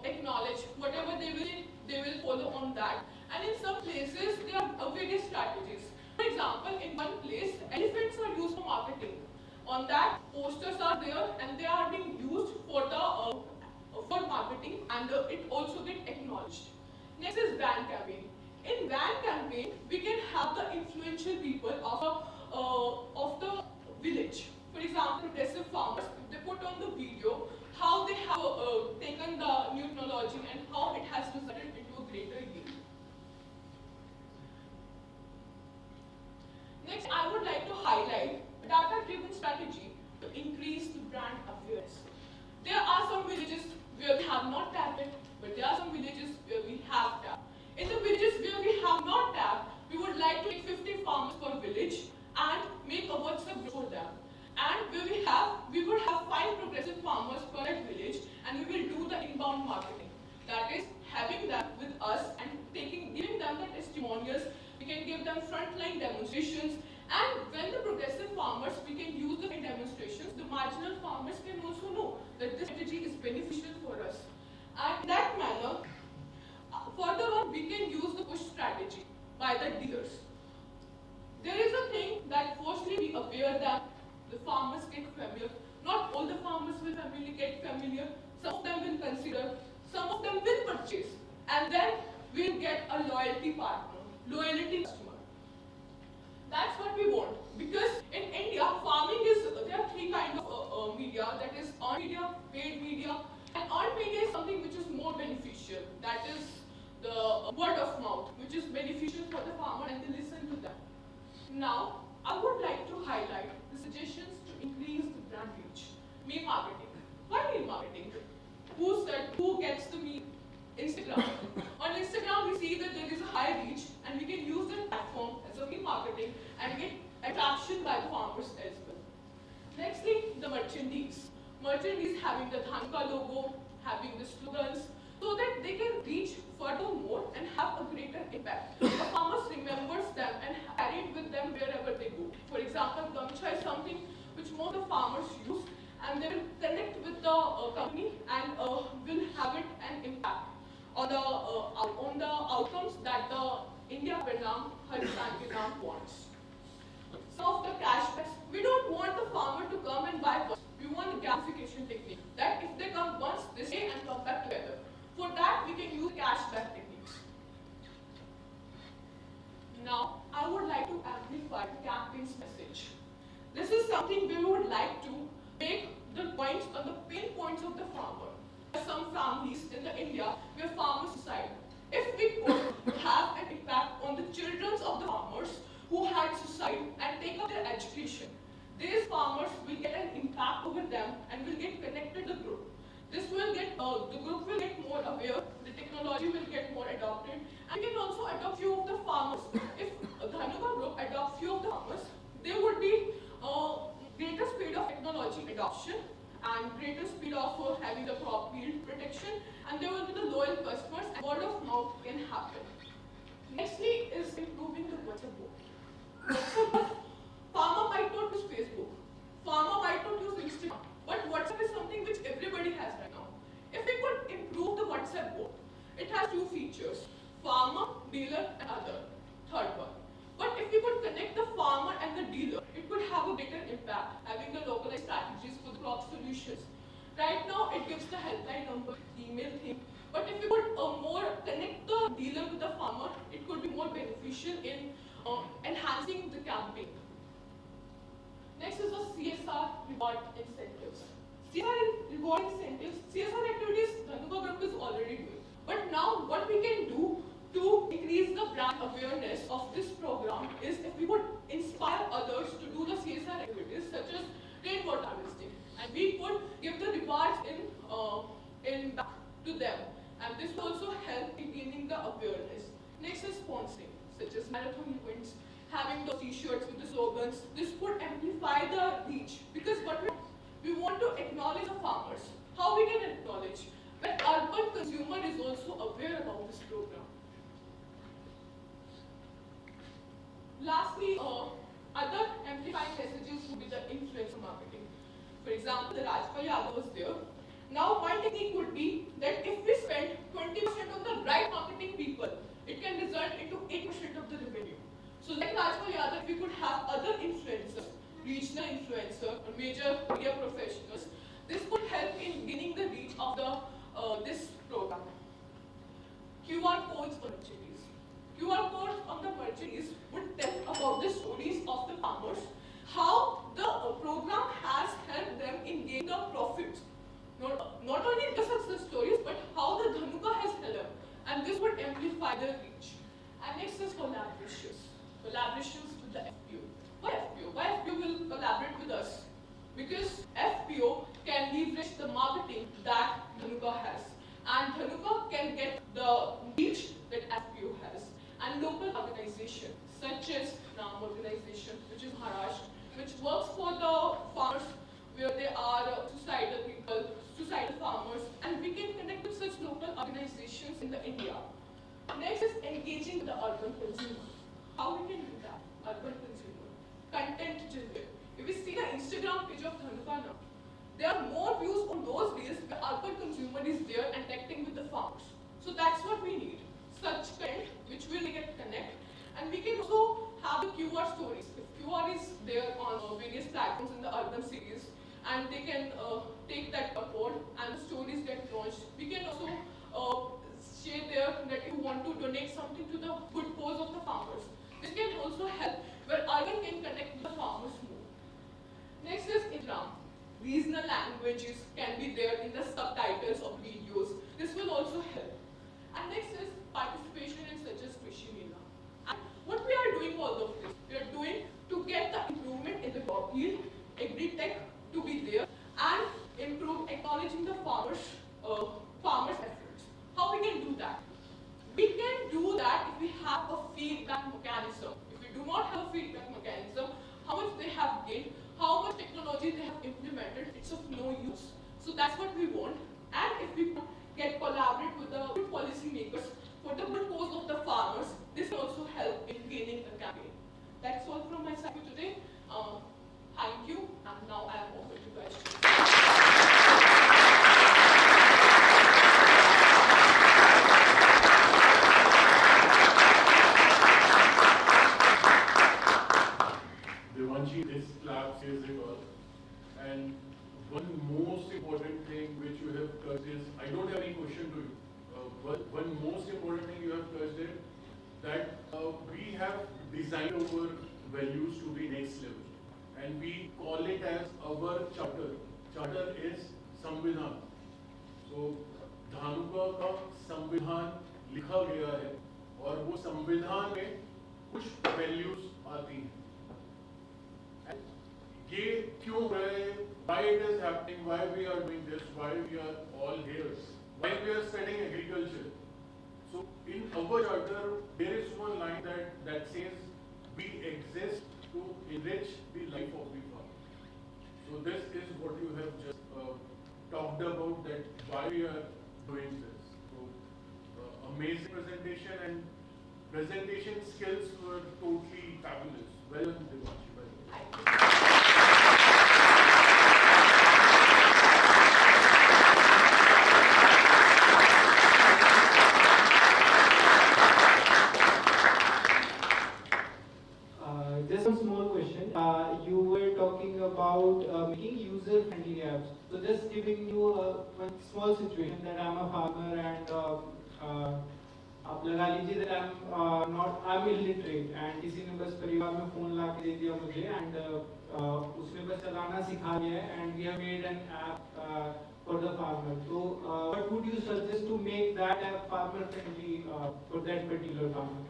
acknowledged. Whatever they will follow on that. And in some places, there are various strategies. For example, in one place, elephants are used for marketing. On that, posters are there and they are being used for marketing, and it also gets acknowledged. Next is brand campaign. In brand campaign, we can have the influential people of the village. For example, progressive farmers, they put on the video how they have taken the new technology and how it has resulted into a greater yield. Next, I would like to highlight a data-driven strategy to increase the brand awareness. There are some villages where we have not tapped it, but there are some villages where we have tapped. In the villages where we have not tapped, we would like to make 50 farmers per village and make a WhatsApp group for them. And where we would have 5 progressive farmers per village, and we will do the inbound marketing. That is, having them with us and giving them the testimonials. We can give them frontline demonstrations, and when the progressive farmers, we can use the demonstrations, the marginal farmers can also know that this strategy is beneficial for us. And in that manner, further on, we can use the push strategy by the dealers. There is a thing that firstly we aware that the farmers get familiar. Not all the farmers will get familiar. Some of them will consider, some of them will purchase, and then we'll get a loyalty partner, loyalty customer. That's what we want, because in India, farming there are 3 kinds of media, that is earned media, paid media, and earned media is something which is more beneficial. That is the word of mouth, which is beneficial for the farmer and they listen to them. Now, I would like to highlight the suggestions to increase the brand reach. Meme marketing. Why meme marketing? Who gets the meme? Instagram. On Instagram, we see that there is a high reach, and we can use that platform as a meme marketing and get attraction by the farmers as well. Nextly, the merchandise. Merchandise having the Dhanuka logo, having the slogans, so that they can reach furthermore and have a greater impact. The farmers remembers them and carry it with them wherever they go. For example, Gamcha is something which more the farmers use, and they will connect with the company and will have it an impact on the outcomes that the India Vietnam Vietnam wants. Some of the cashbacks, we don't want the farmer to come and buy first. We want a gamification technique, that if they come once, they stay and come back together. For that, we can use cashback techniques. Now, I would like to amplify the campaign's message. This is something we would like to make the points on the pain points of the farmer. There are some families in India where farmers suicide. If we could have an impact on the children of the farmers who had suicide and take up their education, these farmers will get an impact over them and will get connected to the group. This will get, the group will get more aware, the technology will get more adopted, and we can also adopt few of the farmers. If the Dhanuka group adopts few of the farmers, there would be greater speed of technology adoption, and greater speed of having the crop yield protection, and there will be the loyal customers, and word of mouth can happen. Nextly is improving the WhatsApp book. Farmer might not use Facebook, farmer might not use Instagram, but WhatsApp is something which everybody has right now. If we could improve the WhatsApp book, it has two features: farmer, dealer, and other. Third one. But if we could connect the farmer and the dealer, it could have a bigger impact, having the localized strategies for the crop solutions. Right now, it gives the helpline number, email thing. But if we could more connect the dealer with the farmer, it could be more beneficial in enhancing the campaign. Next is the CSR reward incentives. CSR reward incentives, CSR activities, Dhanuka Group is already doing. But now, what we can do to increase the brand awareness of this program is if we could inspire others to do the CSR activities such as rainwater harvesting, and we could give the rewards in back to them, and this will also help in gaining the awareness. Next is sponsoring, such as marathon events, having the t-shirts with the slogans. This would amplify the reach, because what we want to acknowledge the farmers. How we can acknowledge? When urban consumer is also aware about this program. Lastly, other amplifying messages would be the influencer marketing. For example, the Rajpal Yadav was there. Now, one technique would be that if we spend 20% on the right marketing people, it can result into 8% of the revenue. So like Rajpal Yadav, we could have other influencers, regional influencers, or major media professionals. This would help in gaining the reach of the this program. QR codes on merchandise. QR codes on the merchandise would tell about the stories of the farmers, how the program has helped them in gaining the profits. Not only the success stories, but how the Dhanuka has helped them. And this would amplify the reach. And next is collaborations. Collaborations with the FPO. Why FPO? Why FPO will collaborate with us? Because FPO can leverage the marketing that Dhanuka has. And Dhanuka can get the reach that FPO has. And local organizations such as NAM organization, which is Maharashtra, which works for the farmers where they are suicidal people, suicidal farmers, and we can connect with such local organizations in the India. Next is engaging the urban consumer. How we can do that? Urban consumer. Content generated. If we see the Instagram page of Dhanuka now, there are more views on those reels where urban consumer is there and interacting with the farmers. So that's what we need. Such content which will get connect, and we can also have the QR stories. If QR is there on various platforms in the urban cities, and they can take that upload and the stories get launched. We can also share there that if you want to donate something to the good cause of the farmers. This can also help where urban can connect with the farmers more. Next is Instagram. Regional languages can be there in the subtitles of videos. This will also help. And next is participation in such as Krishi Mela. And what we are doing all of this? We are doing to get the improvement in the crop yield, agri-tech to be there, and improve acknowledging the farmers' efforts. How we can do that? We can do that if we have a feedback mechanism. If we do not have a feedback mechanism, how much they have gained, how much technology they have implemented, it's of no use. So that's what we want. And if we get collaborate with the good policy makers for the good cause of the farmers, this will also help in gaining the campaign. That's all from my side for today. Thank you, and now I am open to questions. Devanshi, this lab says it all. And one most important thing which you have touched is, I don't have any question to you, but one most important thing you have touched is that we have designed our values to the next level. And we call it as our charter. Charter is संविधान. So Dhanuka का संविधान लिखा गया है और वो संविधान में कुछ values आती हैं. ये क्यों है? Why it is happening? Why we are doing this? Why we are all here? Why we are studying agriculture? So in our charter there is one line that says we exist to enrich the life of the farmer. So this is what you have just talked about, that why we are doing this. So amazing presentation, and presentation skills were totally fabulous. Well done, Devanshi. Well done. Just a small question. You were talking about making user-friendly apps. So just giving you one small situation that I'm a farmer and आप लगा लीजिए that I'm illiterate and किसी ने बस परिवार में phone ला के दे दिया मुझे and उसने बस चलाना सिखा दिया है and we have made an app for the farmer. So what would you suggest to make that app farmer friendly for that particular farmer?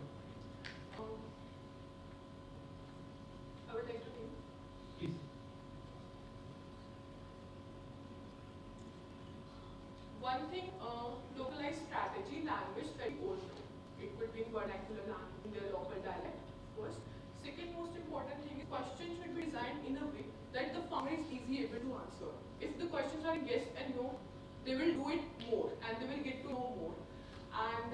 I would like to think. Please. One thing, localized strategy, language, very old. It could be in vernacular language, in their local dialect, first. Second most important thing is questions should be designed in a way that the farmer is easily able to answer. If the questions are yes and no, they will do it more and they will get to know more. And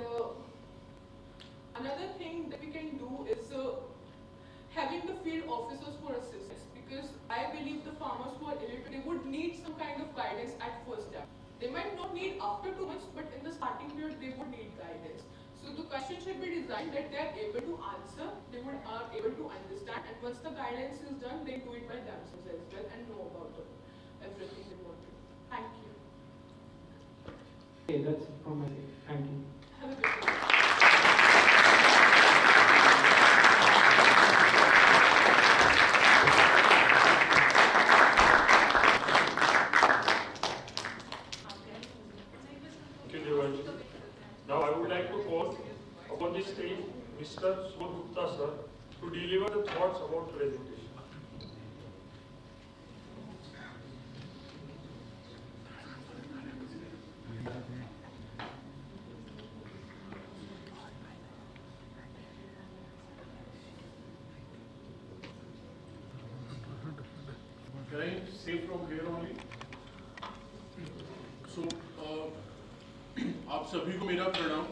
another thing that we can do is having the field officers for assistance, because I believe the farmers who are illiterate, they would need some kind of guidance at first step. They might not need after 2 months, but in the starting period, they would need guidance. So the question should be designed that they are able to answer, they are able to understand, and once the guidance is done, they do it by themselves as well and know about everything they want to do. Thank you. Okay, that's it from my side. Thank you. Have a good day. Now I would like to call upon the stage Mr. Sumant Gupta sir to deliver the thoughts about presentation. Can I say from here only? So, आप सभी को मेरा प्रणाम,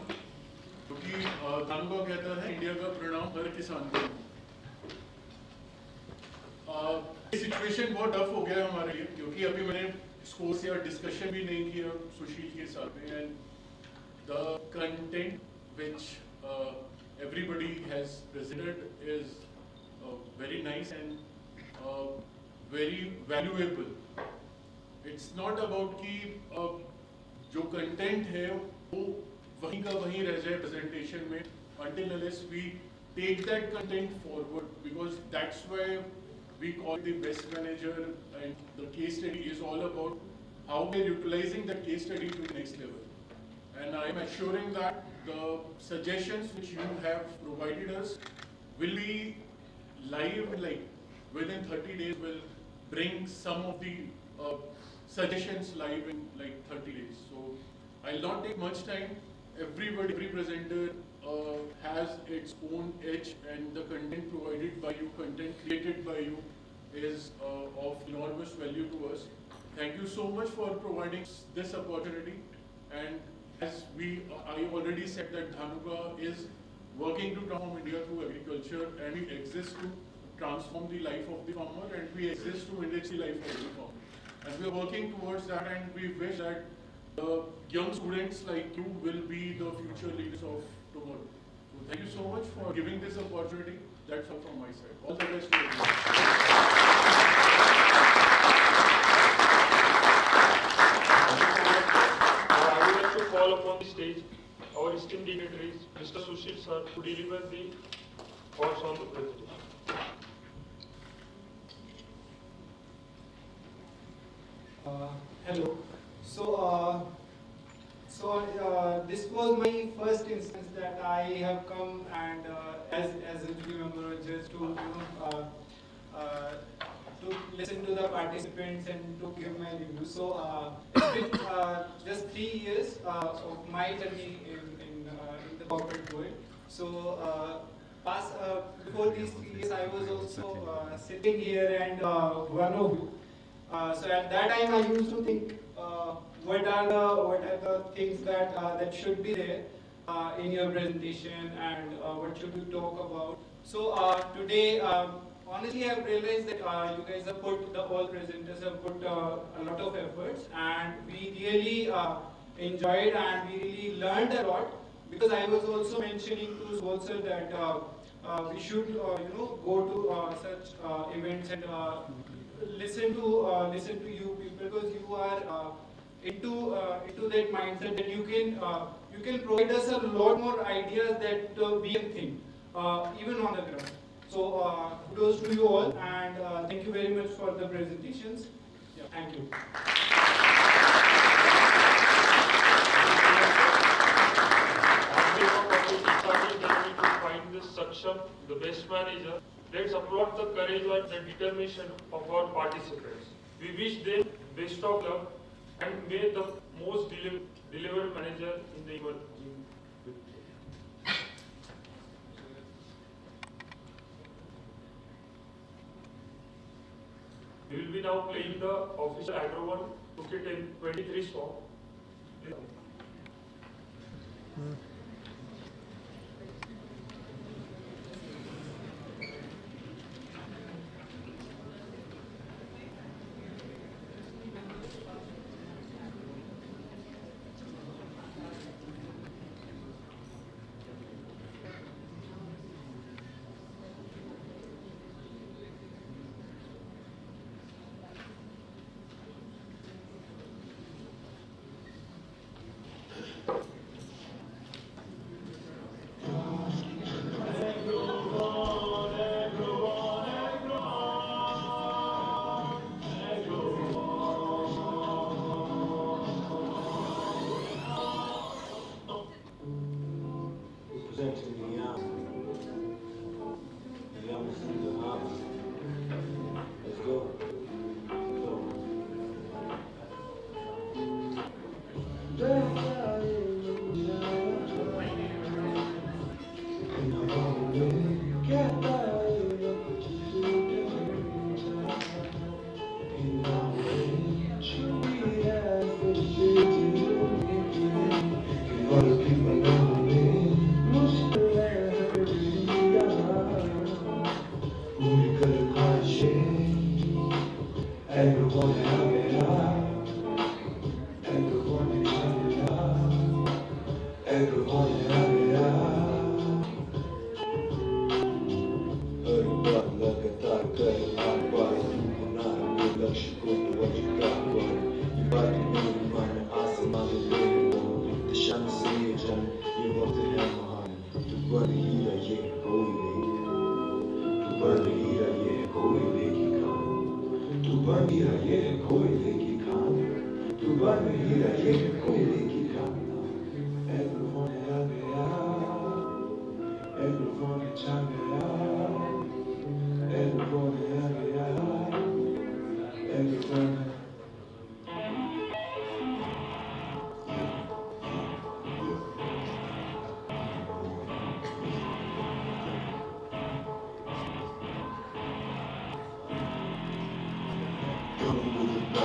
क्योंकि धानुका कहता है India का प्रणाम हर किसान को। सिचुएशन बहुत टफ हो गया हमारे लिए, क्योंकि अभी मैंने स्कोर्स या डिस्कशन भी नहीं किया सुशील के साथ में, and the content which everybody has presented is very nice and very valuable. It's not about कि जो कंटेंट है वो वहीं का वहीं रह जाए प्रेजेंटेशन में, until unless we take that content forward, because that's why we call the best manager, and the case study is all about how we're utilizing that case study to the next level. And I'm assuring that the suggestions which you have provided us will be live, like within 30 days will bring some of the suggestions live in like 30 days. So I'll not take much time. Everybody, every presenter has its own edge, and the content provided by you, content created by you is of enormous value to us. Thank you so much for providing this opportunity. And as I already said that Dhanuka is working to transform India through agriculture, and we exist to transform the life of the farmer, and we exist to enrich the life of the farmer. And we are working towards that, and we wish that young students like you will be the future leaders of tomorrow. So thank you so much for giving this opportunity. That's all from my side. All the best to everyone. I would like to call upon the stage our esteemed dignitaries, Mr. Sushil sir, to deliver the thoughts on the presentation. Hello. So this was my first instance that I have come and as a jury member, just to to listen to the participants and to give my review. So it's been just 3 years of my journey in the corporate world. So before these 3 years, I was also sitting here, and one of you So at that time, I used to think, what are the things that that should be there in your presentation, and what should you talk about. So today, honestly, I've realized that you guys have put, all presenters have put a lot of efforts, and we really enjoyed and we really learned a lot, because I was also mentioning to Swolser that we should go to such events and listen to you people, because you are into that mindset that you can provide us a lot more ideas that we can think even on the ground. So kudos to you all, and thank you very much for the presentations. Yeah, thank you. The best manager. Let's applaud the courage and the determination of our participants. We wish them best of luck and may the most delivered manager in the world. We will be now playing the official AGROVON 23 song. Representing NIAM. NIAM is in the house. Let's go.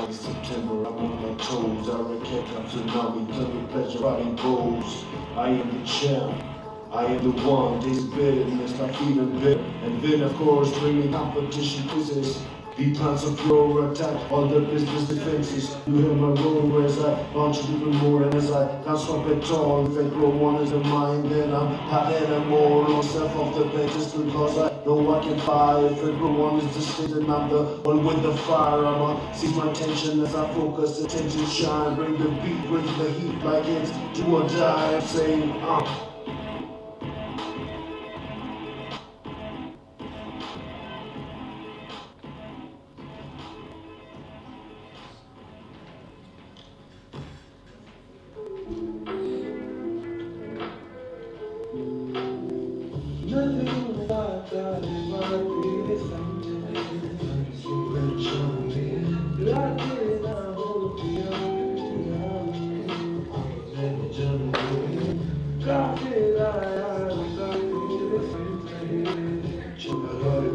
September, I'm on my toes. I recant up tsunami, tell me pleasure riding goals. I am the champ, I am the one. Taste bitterness, I feel it bitter. And then of course, bringing competition quizzes. The plans of your attack, all the business defenses. You hear my roar as I launch even more. And as I dance from beton, if I grow one is in mind, then I'm having a more on self of the bed just because I know I can fire. If I grow one is the state, and I'm the one with the fire. I'ma seize my attention as I focus, attention shine. Bring the beat, bring the heat like it's do or die. I'm saying,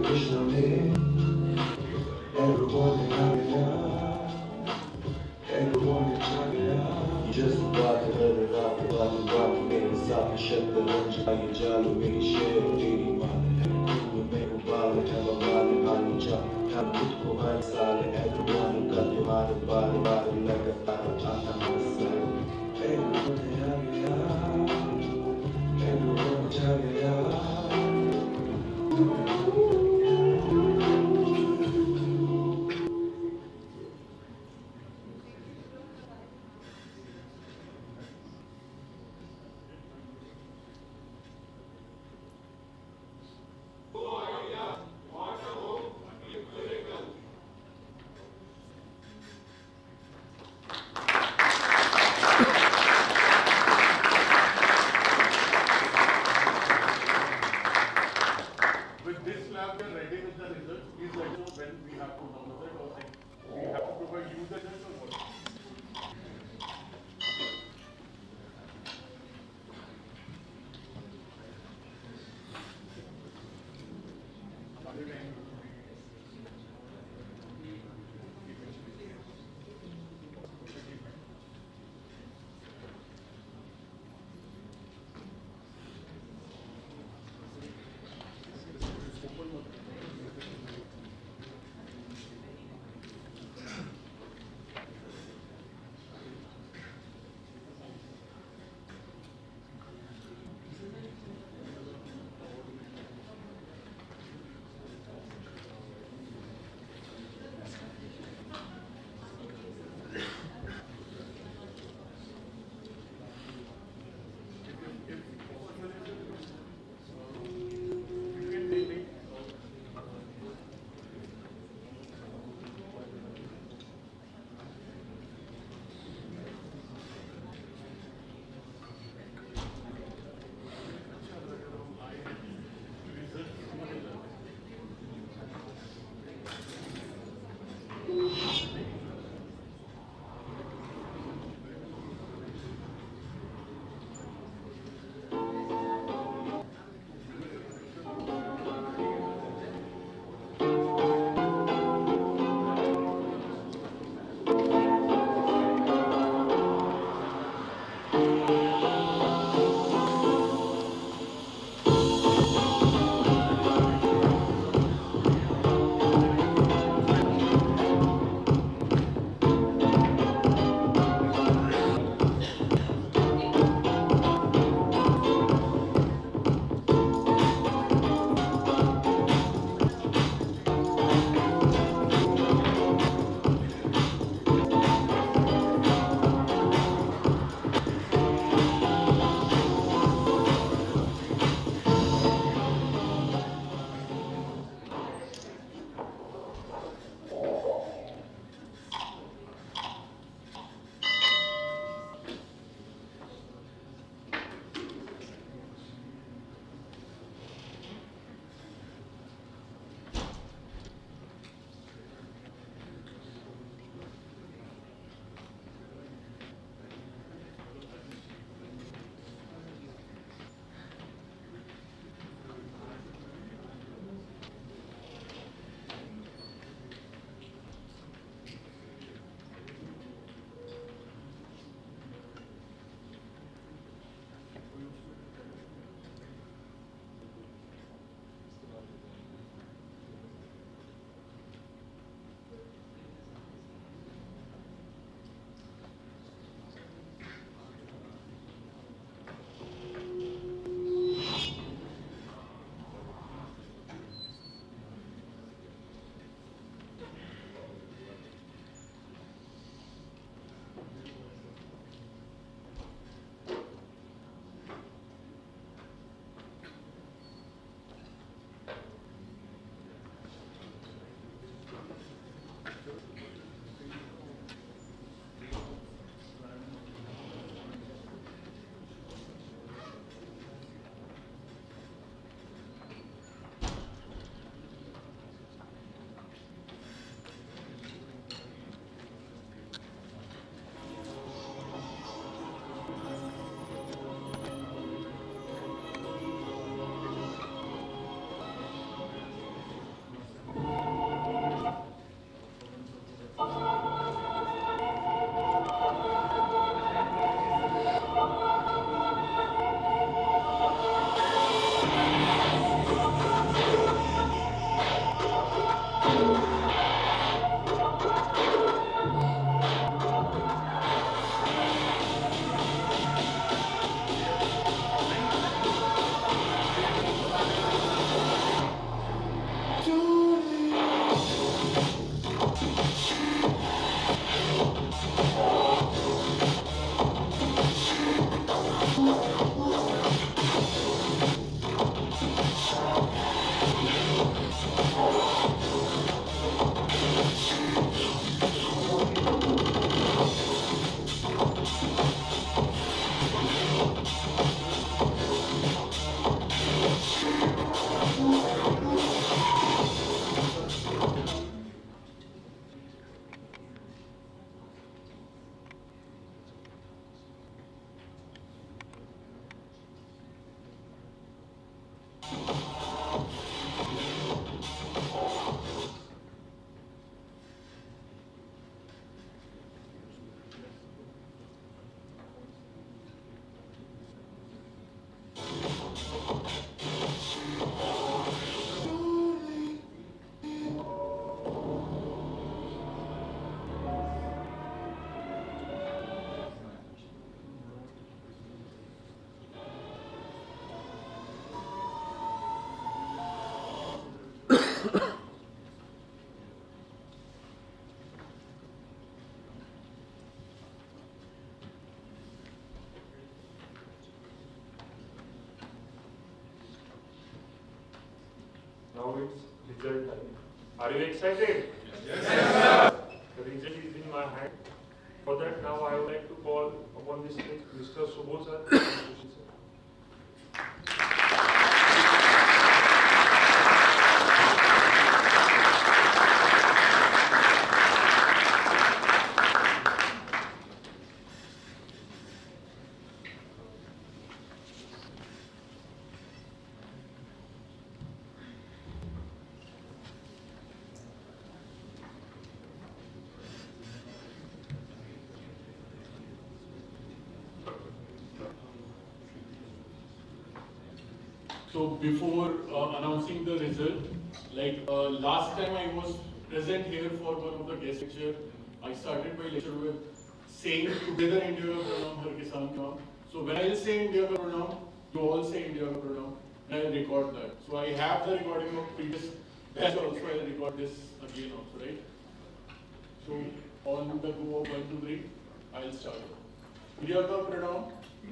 Krishna, everyone चालू मेरी शेर तेरी मान है मैं उबाल है बवाल आनी जा हम खुद को हर साल एग्रोवन का त्योहार बार बार लगातार आता हर साल एग्रोवन आ गया एग्रोवन आ गया With this lab, we are ready with the results. Please let us know when we have to download it or we have to provide you the results or what. now it's result time. Are you excited? Yes, sir. The result is in my hand. For that, now I would like to call upon this stage Mr. Subho sir and Sushil sir. So before announcing the result, like last time I was present here for one of the guest lecture, I started my lecture with saying together India ka pranam har kisan ka. So when I say India ka pranam, you all say India ka pranam, and I record that. So I have the recording of previous batch also. I record this again also, right? So on the go of 1, 2, 3, I'll start. India ka pranam.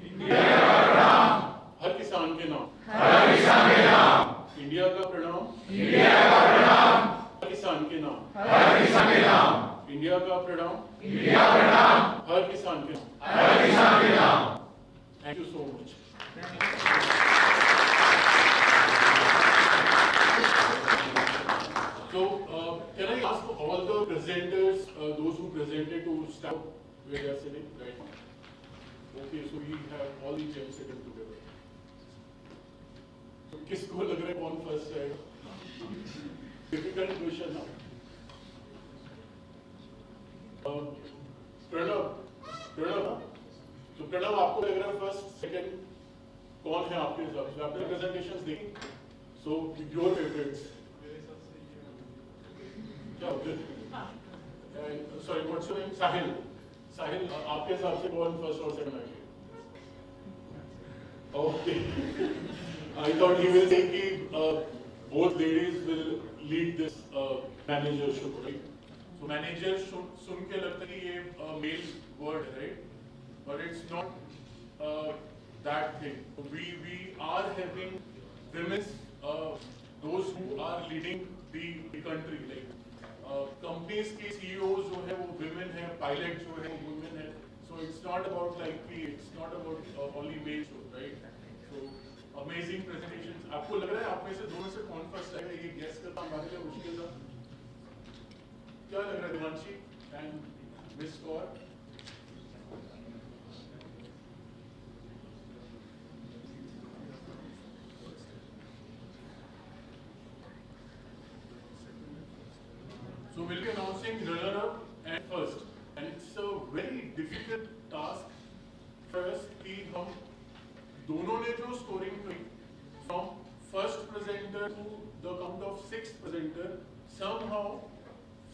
India ka pranam. हर किसान के नाम, हर किसान के नाम, India का प्रणाम, India का प्रणाम, हर किसान के नाम, हर किसान के नाम, इंडिया का प्रणाम, इंडिया का प्रणाम, हर किसान के नाम, हर किसान के नाम. Thank you so much. So can I ask all the presenters, those who presented, to stand where they are sitting right now? Okay, so we have all the chairs sitting together. तो किसको लग रहा है कौन first है? Difficult question ना. प्रणव, तो प्रणव आपको लग रहा है फर्स्ट सेकंड कौन है आपके हिसाब से? आपने प्रेजेंटेशंस देखी? So your favourites. क्या होते? Sorry, what's your name? Sahil. Sahil, आपके हिसाब से कौन फर्स्ट और सेकंड आएंगे? Okay. I thought he will say that both ladies will lead this managership, right? So manager सुन के लगता है कि ये male word है, right? But it's not that thing. We are having women, those who are leading the country, like companies के CEOs जो है वो women है, pilot जो है वो women है. So it's not about like it's not about only male show, right? So amazing presentations. आपको लग रहा है आप में से दोनों से कौन फर्स्ट आएगा? ये गेस करना हमारे लिए मुश्किल था. क्या लग रहा है Divanshi and miss Kaur? So we'll be announcing runner-up and first, and it's a very difficult task for us कि हम दोनों ने जो स्कोरिंग की from first presenter to the count of sixth presenter, somehow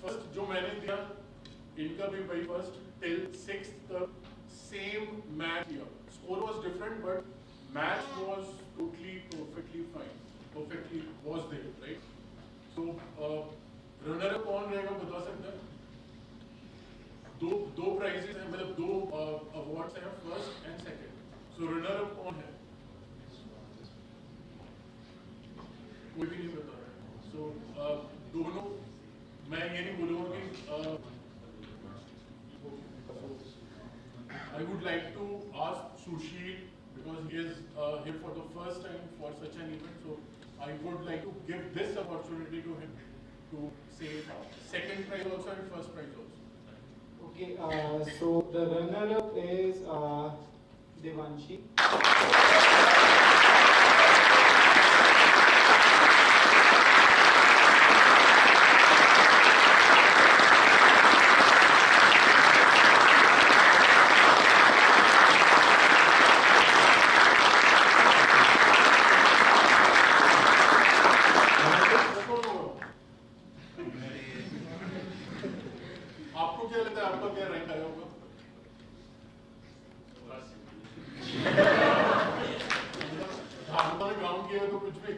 first जो मैंने दिया इनका भी वही first till sixth तक same match किया. Score was different but match was totally perfectly fine. Perfectly was there, right? So runner up कौन रहेगा बता सकते हैं? दो prizes हैं, मतलब दो awards हैं, first and second. So runner up कौन है? कोई भी नहीं बता रहा है. So दोनों मैं ये नहीं बोलूँगा कि I would like to ask Sushil because he is here for the first time for such an event. So I would like to give this opportunity to him to say second prize also and first prize also. Okay, so the runner-up is Devanshi. आपको क्या लगता है आपका क्या rank आया होगा? धारणा count किया तो कुछ भी.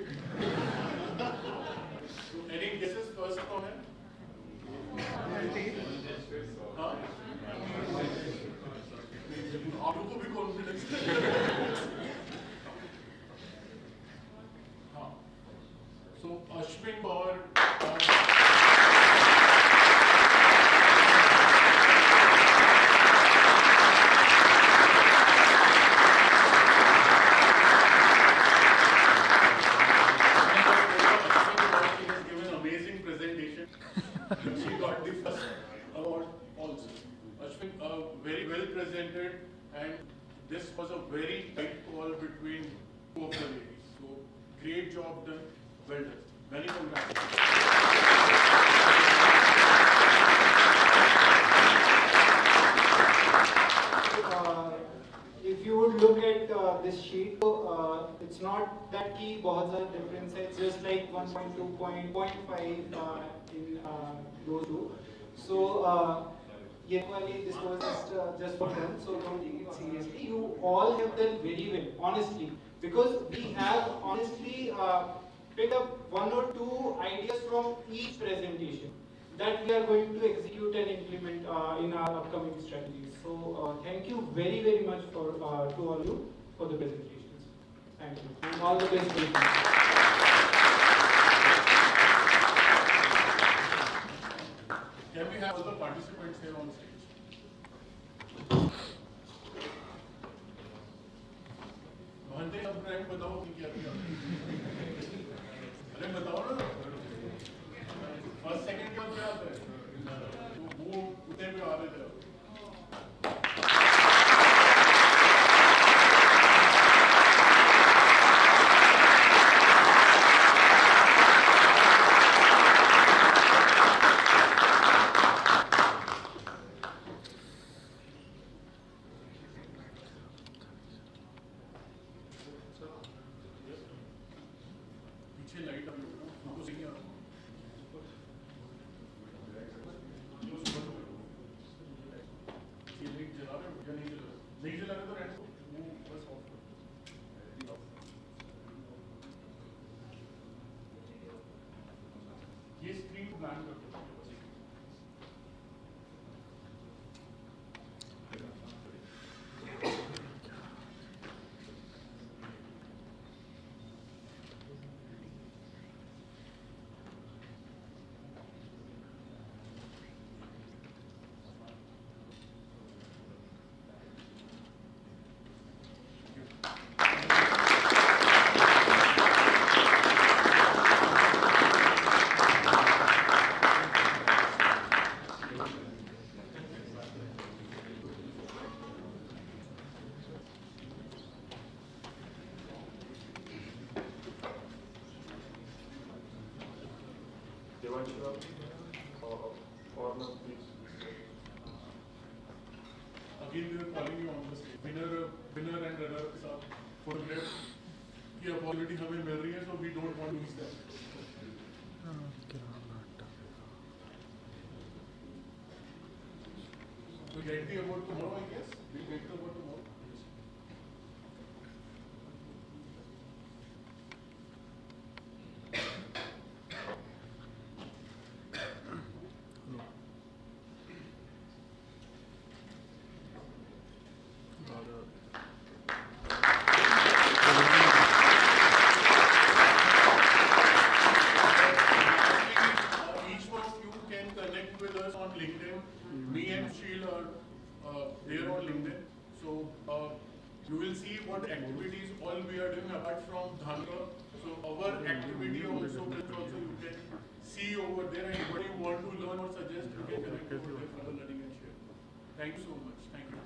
Any guesses first कौन है? हाँ? आपको भी कॉन्फिडेंस है. हाँ. So Ashwin for she got the first award also. Ashwin, very well presented, and this was a very tight call between two of the ladies. So great job done, well done. Many congratulations. If you would look at this sheet, it's not that key बहुत ज़्यादा difference है. It's just like 1.2, 0.5 in those two. So this was just for fun. So don't take it seriously. You all have done very well, honestly, because we have honestly picked up one or two ideas from each presentation that we are going to execute and implement in our upcoming strategies. So thank you very, very much for to all you for the presentations. Thank you. And all the best to you. Can we have all the participants here on stage? भांडे अब rank बताओ कि क्या किया? अरे बताओ ना। First second क्या क्या आता है? वो उतने पे आ रहे थे। ये स्क्रीन प्लान करते हैं Again, we are calling you on the stage. Winner and runner के साथ photograph की opportunity हमें मिल रही है, so we don't want to lose that. We get the award tomorrow, I guess. We get the award tomorrow. There on LinkedIn. So you will see what activities all we are doing apart from Dhanga. So our activity also you can see over there, and what you want to learn or suggest, you can connect over there for the learning and share. Thank you so much. Thank you.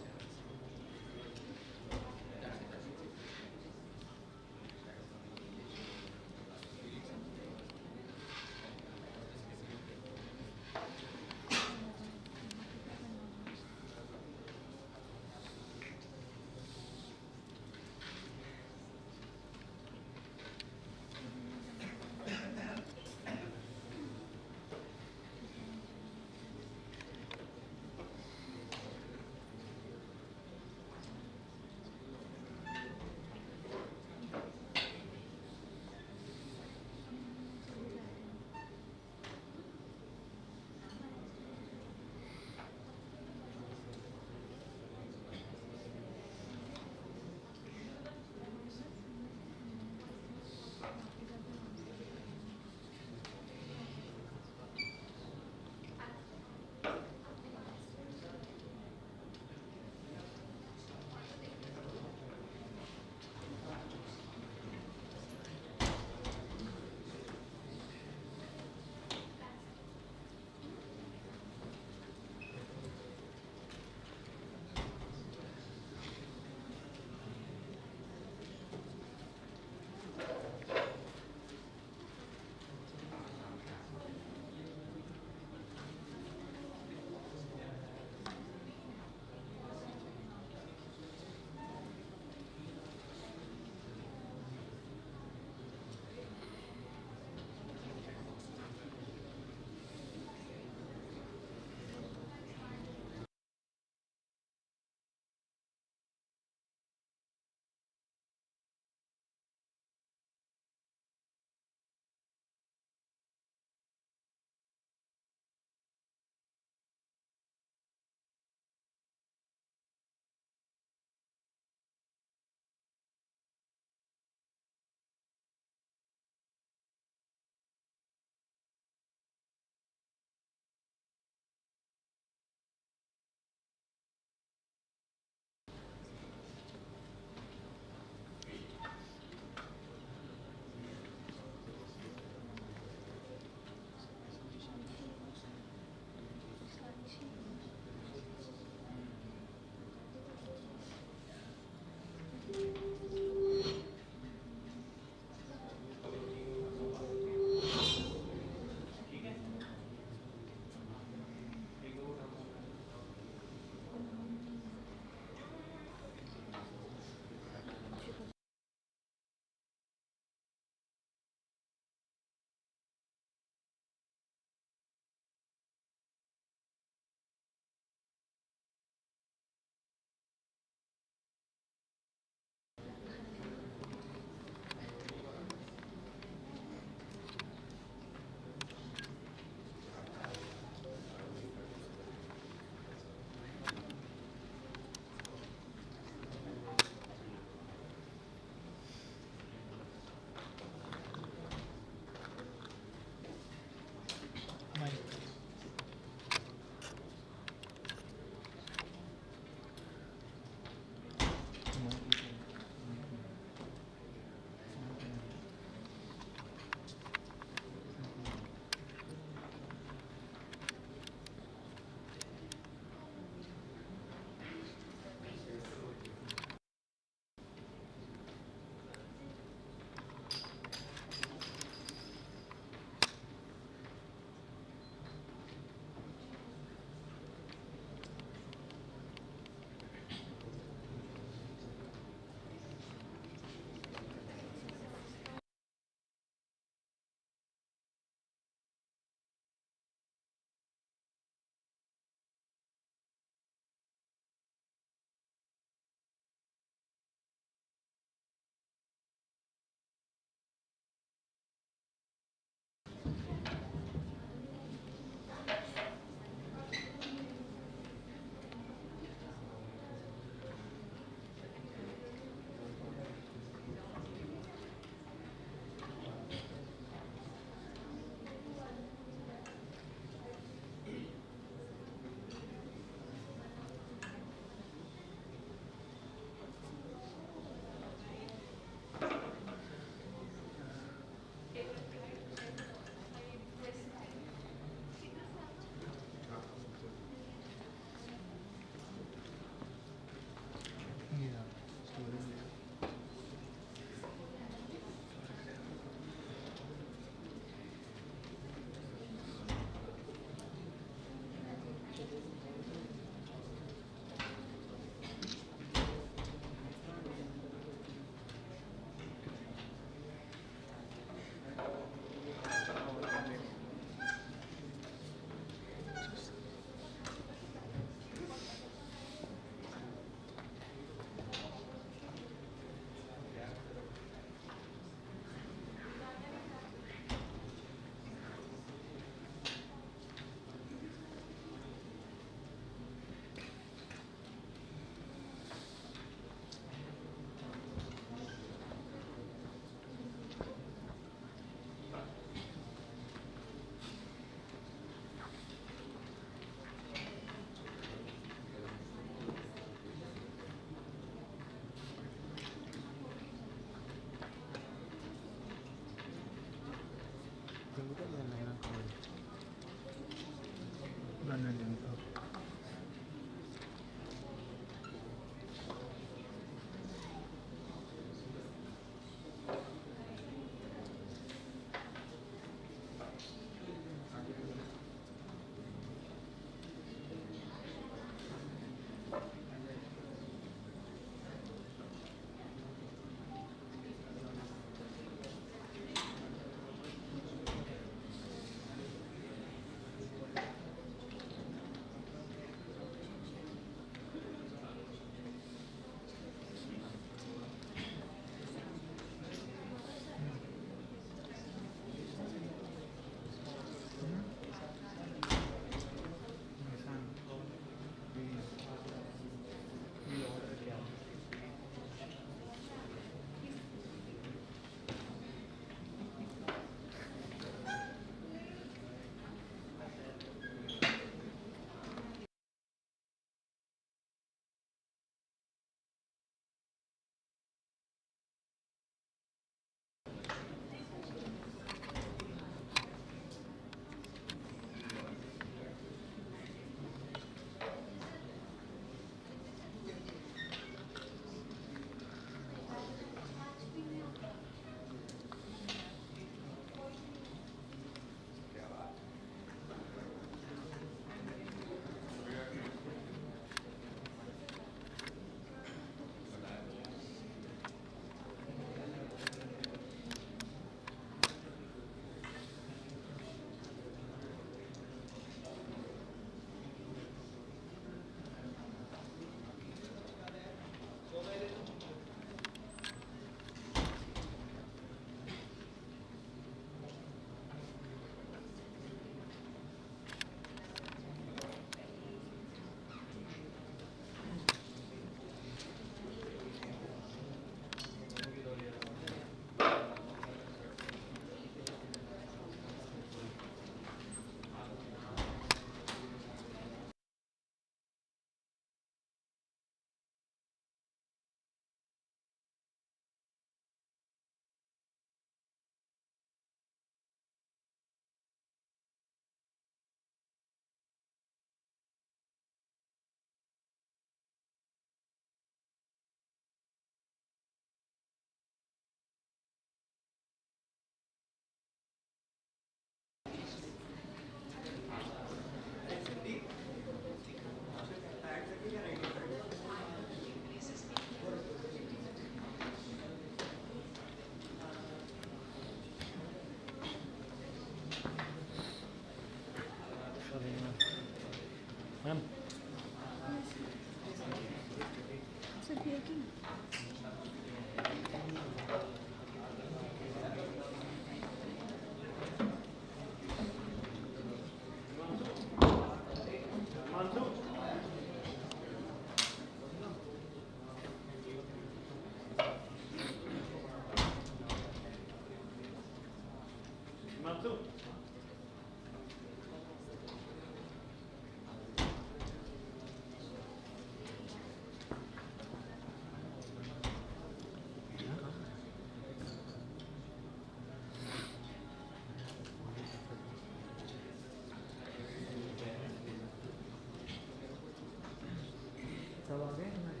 सब आ गए हमारे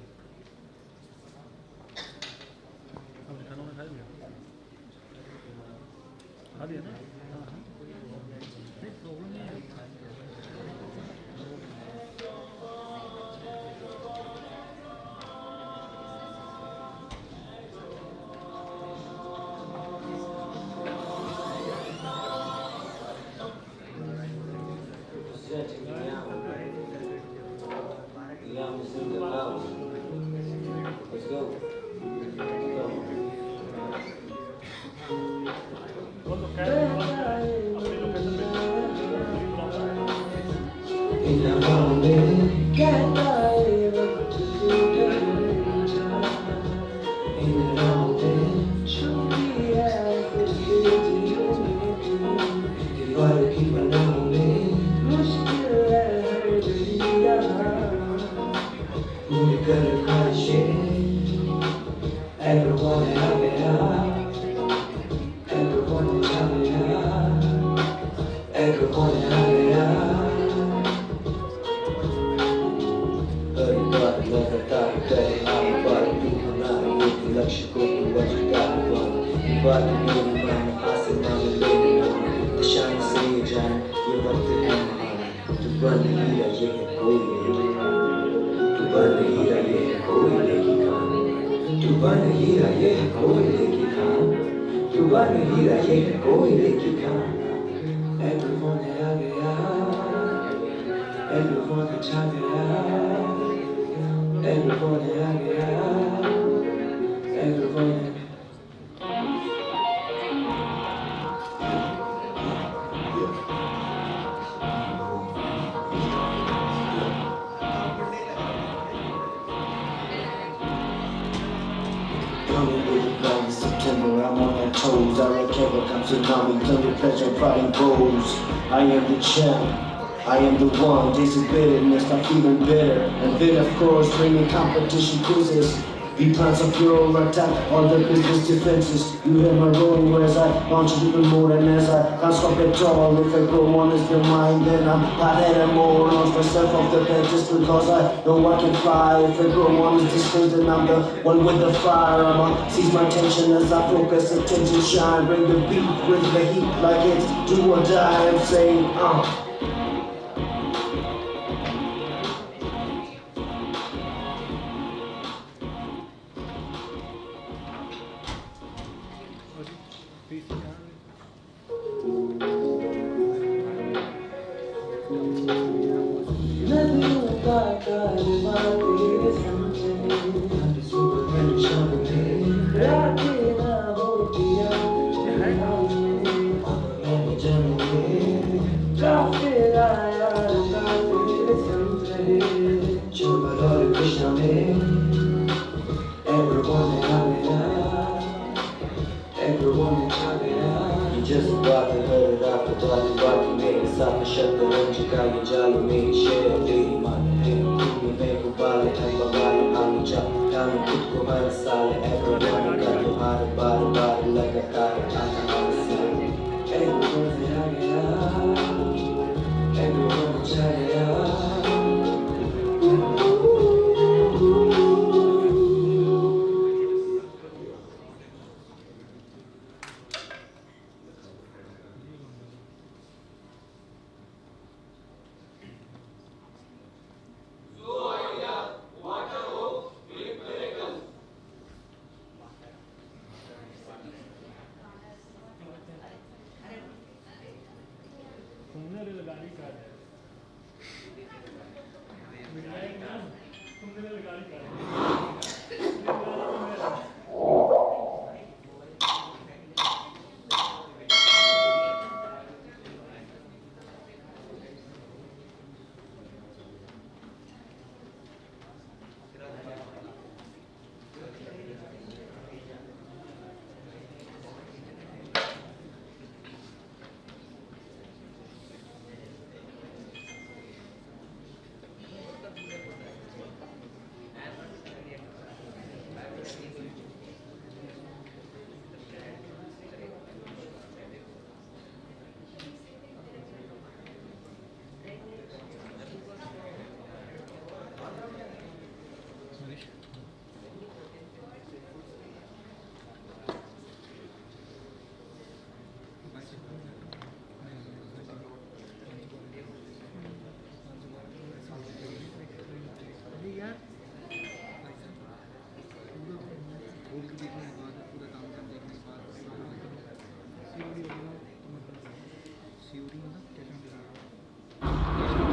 अब खाना खा लिया ना हाँ हाँ नहीं प्रॉब्लम नहीं है Let's go. September, I'm on my toes. I recover, come tsunami, turn the pleasure, pride and goals. I am the champ. I am the one, days of bitterness, I'm feeling bitter. And then of course, bringing competition quizzes. Be plans of your attack, all the business defenses. You hear my rolling words, I launch it even more than as I can't stop at all. If I go on is the mind, then I'm hothead and more. Launch myself off the bed just because I know I can fly. If I go on is distance, then I'm the one with the fire. I'ma seize my attention as I focus, attention shine. Bring the beat, bring the heat like it's do or die. I'm saying, देखने के बाद पूरा काम देखने के बाद COD होगा तो मतलब सीओडी मतलब कैश ऑन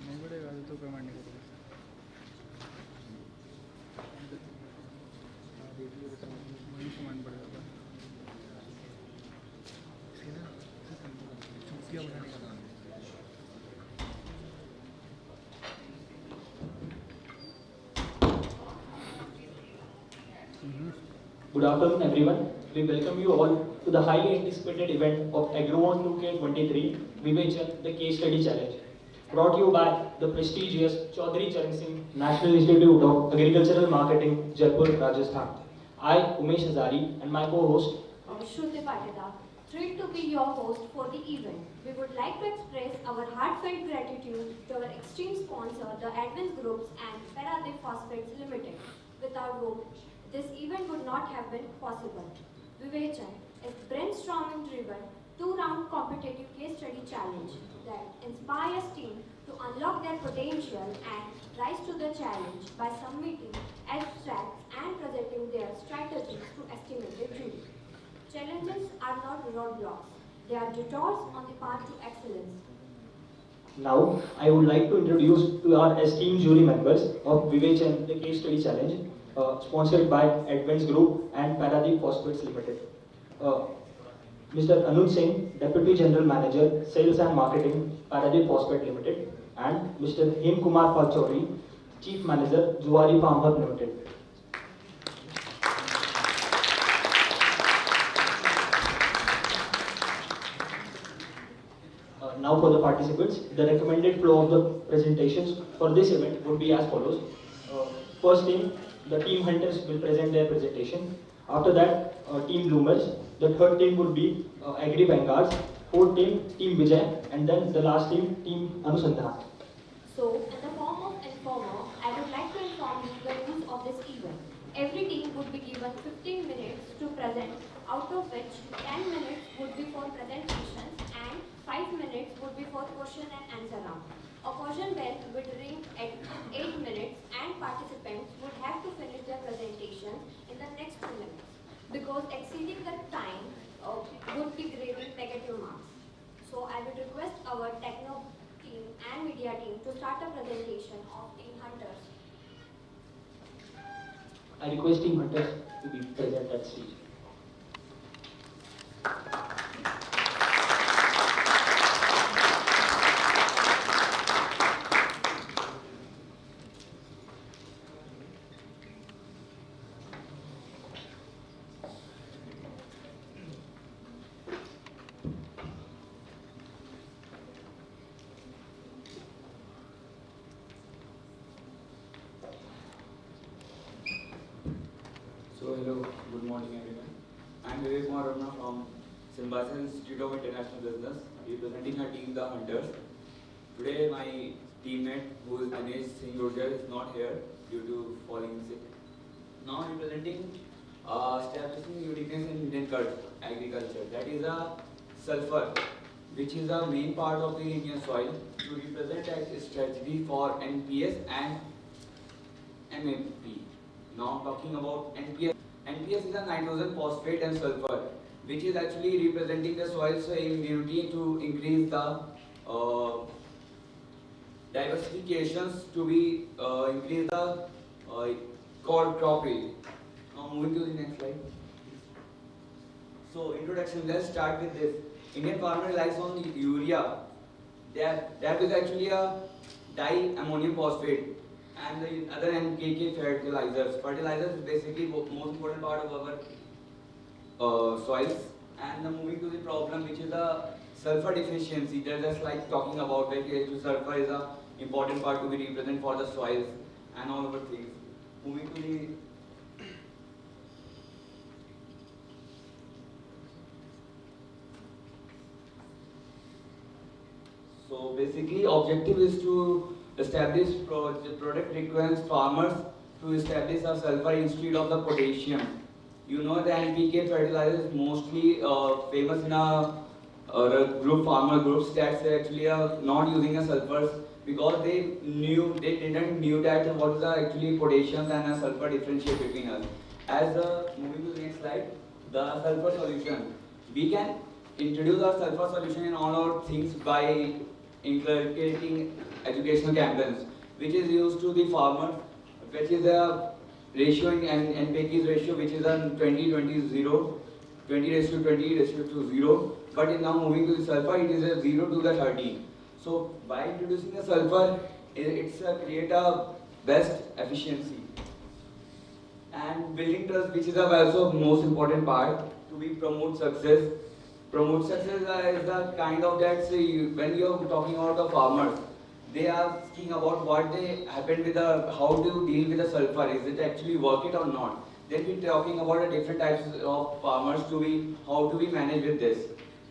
नहीं बढ़ेगा तो पेमेंट नहीं करेगा वही सामान बढ़ेगा चुटकियाँ बनाने का काम Good afternoon, everyone. We welcome you all to the highly anticipated event of AGROVON 2K23 Vivechan, the Case Study Challenge, brought to you by the prestigious Chaudhary Charan Singh National Institute of Agricultural Marketing, Jaipur, Rajasthan. I, Umesh Hazari, and my co-host, Shruti Patida, thrilled to be your host for the event. We would like to express our heartfelt gratitude to our esteemed sponsor, the Advance Groups and Paradeep Phosphates Limited, without whom this event would not have been possible. Vivechan is brainstorming-driven, two-round competitive case study challenge that inspires teams to unlock their potential and rise to the challenge by submitting abstracts and presenting their strategies to estimated jury. Challenges are not roadblocks; they are detours on the path to excellence. Now, I would like to introduce to our esteemed jury members of Vivechan, the Case Study Challenge, sponsored by Advance Group and Paradeep Phosphates Limited. Mr. Anuj Singh, Deputy General Manager, Sales and Marketing, Paradeep Phosphate Limited, and Mr. Hem Kumar Pachauri, Chief Manager, Zuari Farm Hub Limited. Now for the participants, the recommended flow of the presentations for this event would be as follows. First team, the team hunters will present their presentation. After that, Team Bloomers. The third team would be Agri Vanguards. Fourth team, Team Vijay, and then the last team, Team Anusandhan. So, in the form of informer, I would like to inform you the rules of this event. Every team would be given 15 minutes to present, out of which 10 minutes would be for presentations and 5 minutes would be for question and answer round. A caution bell would ring at 8 minutes and participants would have to finish their presentation in the next 2 minutes, because exceeding the time would be graded negative marks. So I would request our techno team and media team to start a presentation of Team Hunters. I request Team Hunters to be present at stage. So hello, good morning everyone. I am from Symbiosis Institute of International Business, representing our team, the Hunters. Today my teammate, who is Dinesh Singh Gurjar, is not here due to falling sick. Now representing establishing uniqueness in Indian agriculture, that is a sulfur, which is the main part of the Indian soil, to represent a strategy for NPS and MAP. Now talking about NPS. NPS is a nitrogen, phosphate and sulfur, which is actually representing the soil's immunity to increase the diversifications to be increase the crop yield. Now moving to the next slide. So introduction, let's start with this. Indian farmer relies on urea. That is actually a diammonium phosphate. And the other NPK fertilizers. Fertilizers is basically the most important part of our soils. And moving to the problem, which is the sulfur deficiency. They're just like talking about like sulfur is an important part to be represent for the soils and all other things. Moving to the so basically objective is to establish product requirements farmers to establish a sulfur instead of the potassium. You know the NPK fertilizer is mostly famous in farmer groups that's actually not using a sulfurs because they didn't knew that what is the actually potassium and a sulfur differentiate between us. As moving to the next slide, the sulfur solution. We can introduce our sulfur solution in all our things by inculcating educational campaigns, which is used to the farmer, which is a ratio in NPK's ratio, which is a 20-20-0, 20:20:0. But now moving to the sulfur, it is a 0 to the 30. So by introducing the sulfur, it's create a best efficiency and building trust, which is also most important part to be promote success. Promote success is the kind of that when you're talking about the farmers, they are asking about what they happen with the how to deal with the sulfur. Is it actually work it or not? Then we're talking about the different types of farmers to be how to be managed with this.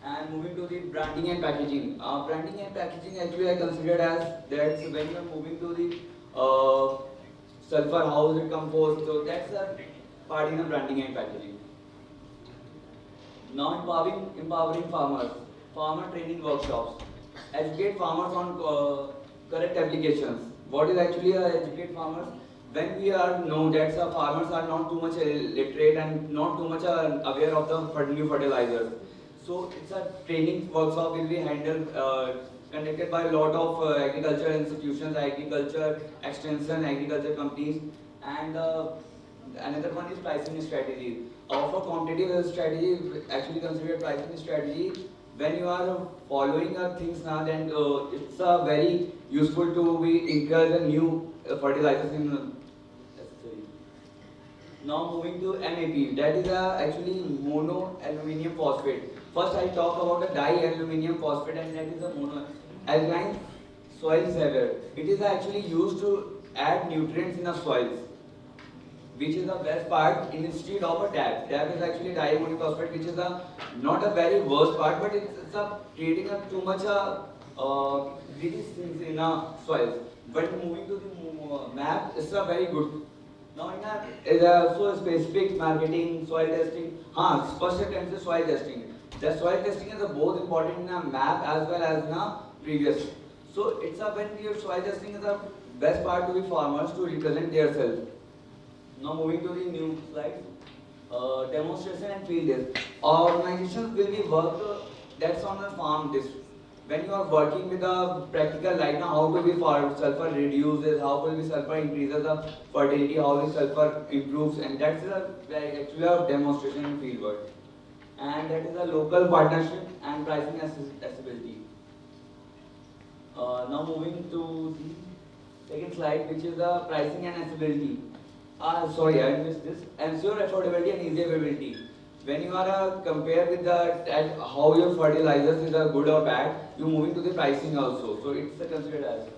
And moving to the branding and packaging. Branding and packaging actually I considered as that's when you're moving to the sulfur, how is it composed. So that's a part in the branding and packaging. Now empowering farmers, farmer training workshops, educate farmers on correct applications. What is actually educate farmers? When we know that farmers are not too much literate and not too much aware of the new fertilizers. So it's a training workshop will be handled, conducted by a lot of agriculture institutions, agriculture extension, agriculture companies, and another one is pricing strategy. For competitive strategy, actually consider pricing strategy. When you are following things now, then it's very useful to be encourage the new fertilizers in Now moving to MAP, that is actually mono aluminium phosphate. First I talk about the di-aluminium phosphate, and that is a mono alkaline soil saver. It is actually used to add nutrients in the soils. which is the best part instead of a DAP. DAP is actually diammonium phosphate, which is not a very worst part, but it's creating too much these things in soils. But moving to the map, it's a very good. Now in also a specific marketing, soil testing. First attempt is soil testing. The soil testing is both important in a map as well as in a previous. So it's when your soil testing is the best part to the farmers to represent themselves. Now moving to the new slide. Demonstration and field days. Organizations will be work that's on the farm. When you are working with a practical like now how to be sulfur reduces, how will be sulfur increases the fertility, how the sulfur improves, and that's actually a demonstration in field work. And that is a local partnership and pricing accessibility. Now moving to the second slide, which is the pricing and accessibility. Sorry, I missed this. Ensure affordability and easy availability. When you are compare with how your fertilizers is good or bad, you moving to the pricing also. So it's considered as.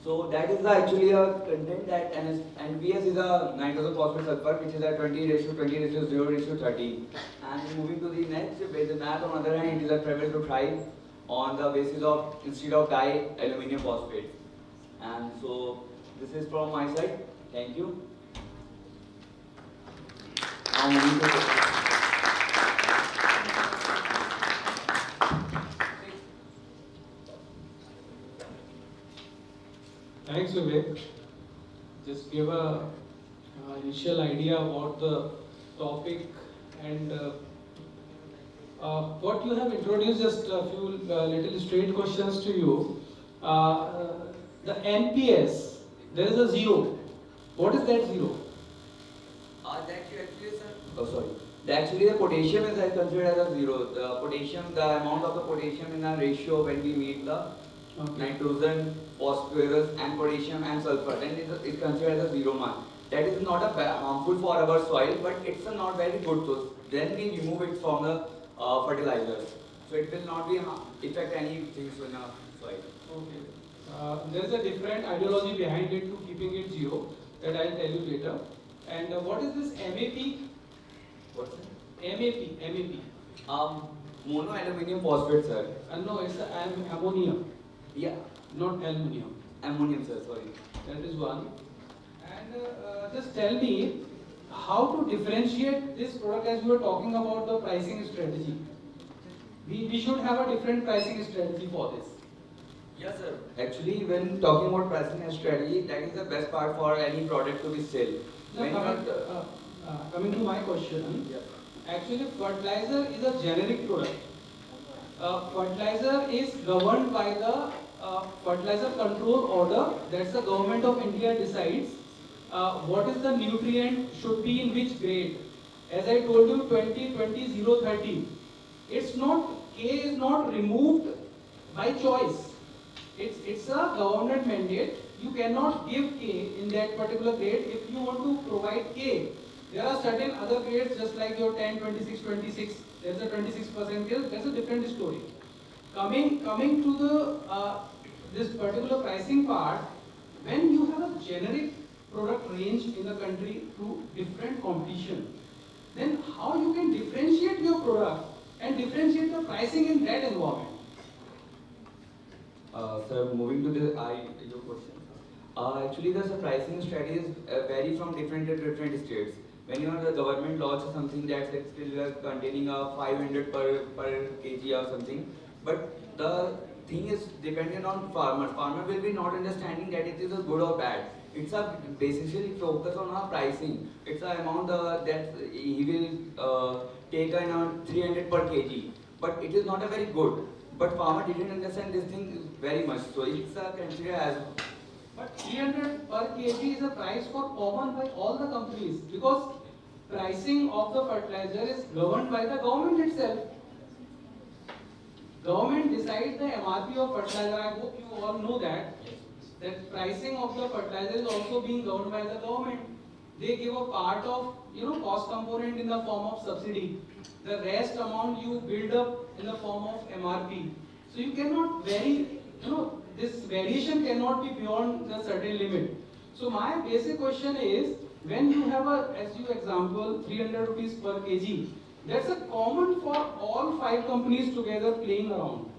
So that is actually a content that NPS is a nitrogen phosphate sulfur, which is a 20:0:0:30. And moving to the next, with the map on the other hand, it is a travel to thrive on the basis of instead of di-aluminum phosphate. And so this is from my side. Thank you. Now moving to Thanks, Vivek. Just give a initial idea about the topic and what you have introduced. Just a few little straight questions to you. The NPS, there is a zero. What is that zero? Actually, the potassium is considered as a zero. The potassium, the amount of the potassium in a ratio when we meet the nitrogen, phosphorus, and potassium and sulfur, then it's considered as a zero mark. That is not harmful for our soil, but it's not very good. So then we remove it from the fertilizers. So it will not be affect anything in our soil. Okay. There is a different ideology behind it to keeping it zero that I'll tell you later. And what is this MAP? What's it? MAP. Mono aluminum phosphate, sir. No, it's ammonium. Yeah. Not aluminum. Ammonium, sir, sorry. That is one. And just tell me how to differentiate this product as we were talking about the pricing strategy. We should have a different pricing strategy for this. Yes, sir. Actually, when talking about pricing and strategy, that is the best part for any product to be sold. Coming to my question, actually fertilizer is a generic product. Fertilizer is governed by the fertilizer control order. That's the government of India decides what is the nutrient should be in which grade. As I told you, 20:20:0:30. It's not, K is not removed by choice. It's a government mandate. You cannot give K in that particular grade if you want to provide K. There are certain other grades just like your 10, 26, 26. There's a 26% grade. That's a different story. Coming to the this particular pricing part, when you have a generic product range in the country to different competition, then how you can differentiate your product and differentiate the pricing in that environment? Sir, moving to your question. Actually, the pricing strategies vary from different states. When you are the government launches something that's still containing a 500 per kg or something, but the thing is dependent on farmer. Farmer will be not understanding that it is a good or bad. It's a basically focus on our pricing. It's a amount that he will take around 300 per kg, but it is not a very good. But farmer didn't understand this thing very much, so it's considered as. But 300 per kg is a price for common by all the companies because pricing of the fertilizer is governed by the government itself. Government decides the MRP of fertilizer. I hope you all know that pricing of the fertilizer is also being governed by the government. They give a part of cost component in the form of subsidy. The rest amount you build up in the form of MRP. So you cannot vary. This variation cannot be beyond the certain limit. So my basic question is when you have a, as you example, 300 rupees per kg, that's a common for all 5 companies together playing around.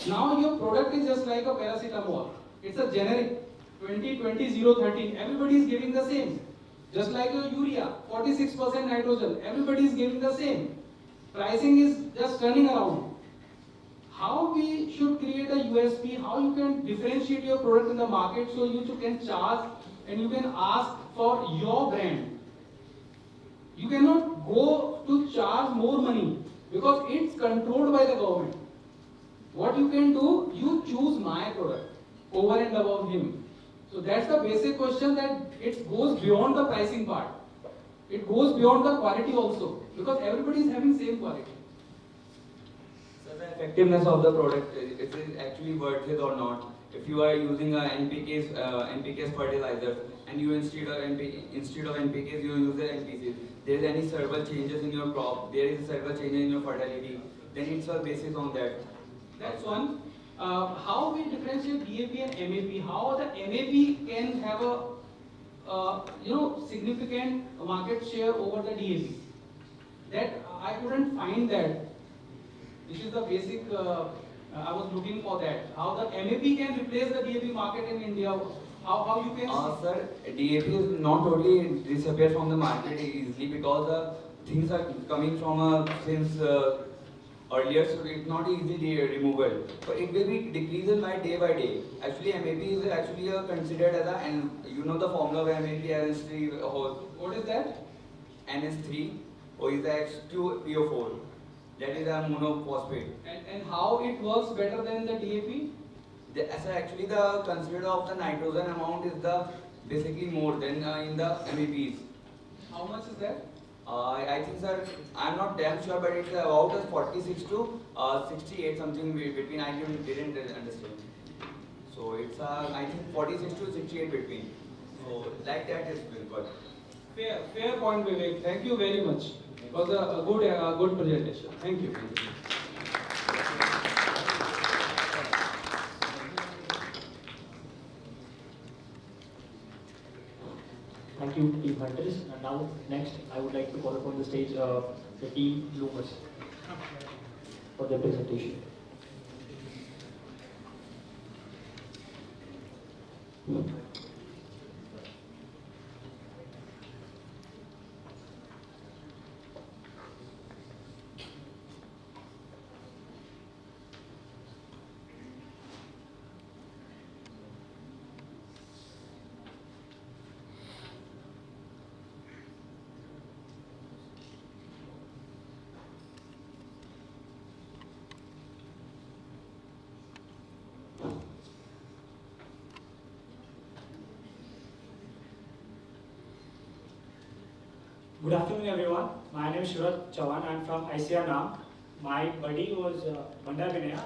Now your product is just like a paracetamol. It's a generic 20-20-0-13. Everybody is giving the same. Just like your urea, 46% nitrogen. Everybody is giving the same. Pricing is just turning around. How we should create a USP, how you can differentiate your product in the market so you can charge and you can ask for your brand. You cannot go to charge more money because it's controlled by the government. What you can do, you choose my product over and above him. So that's the basic question, that it goes beyond the pricing part. It goes beyond the quality also, because everybody is having same quality. So the effectiveness of the product, is it actually worth it or not? If you are using a NPK's fertilizer and you instead of NPKs you use the NPCs, there is any several changes in your crop, there is several changes in your fertility, then it's a basis on that. That's one. How we differentiate DAP and MAP? How the MAP can have a significant market share over the DAP? That I couldn't find that. This is the basic. I was looking for that. How the MAP can replace the DAP market in India? How you can? Sir, DAP is not totally disappear from the market easily, because things are coming from since earlier, so it's not easily removable. But it will be decreasing by day. Actually, MAP is actually considered as and you know the formula of MAP NS3. What is that? NS3 or is the X2PO4. That is a monophosphate. And how it works better than the DAP? Actually, the considered of the nitrogen amount is the basically more than in the MAPs. How much is that? I think, sir, I'm not damn sure, but it's about 46 to 68 something between. I didn't understand. So it's I think 46 to 68 between. So like that is good. Fair point, Vivek. Thank you very much. It was a good presentation. Thank you. Thank you, Team Hunters. And now, next, I would like to call upon the stage the Team Bloomers for their presentation. Good afternoon, everyone. My name is Shurat Chavan. I am from ICR NAM. My buddy was Banda Vinaya.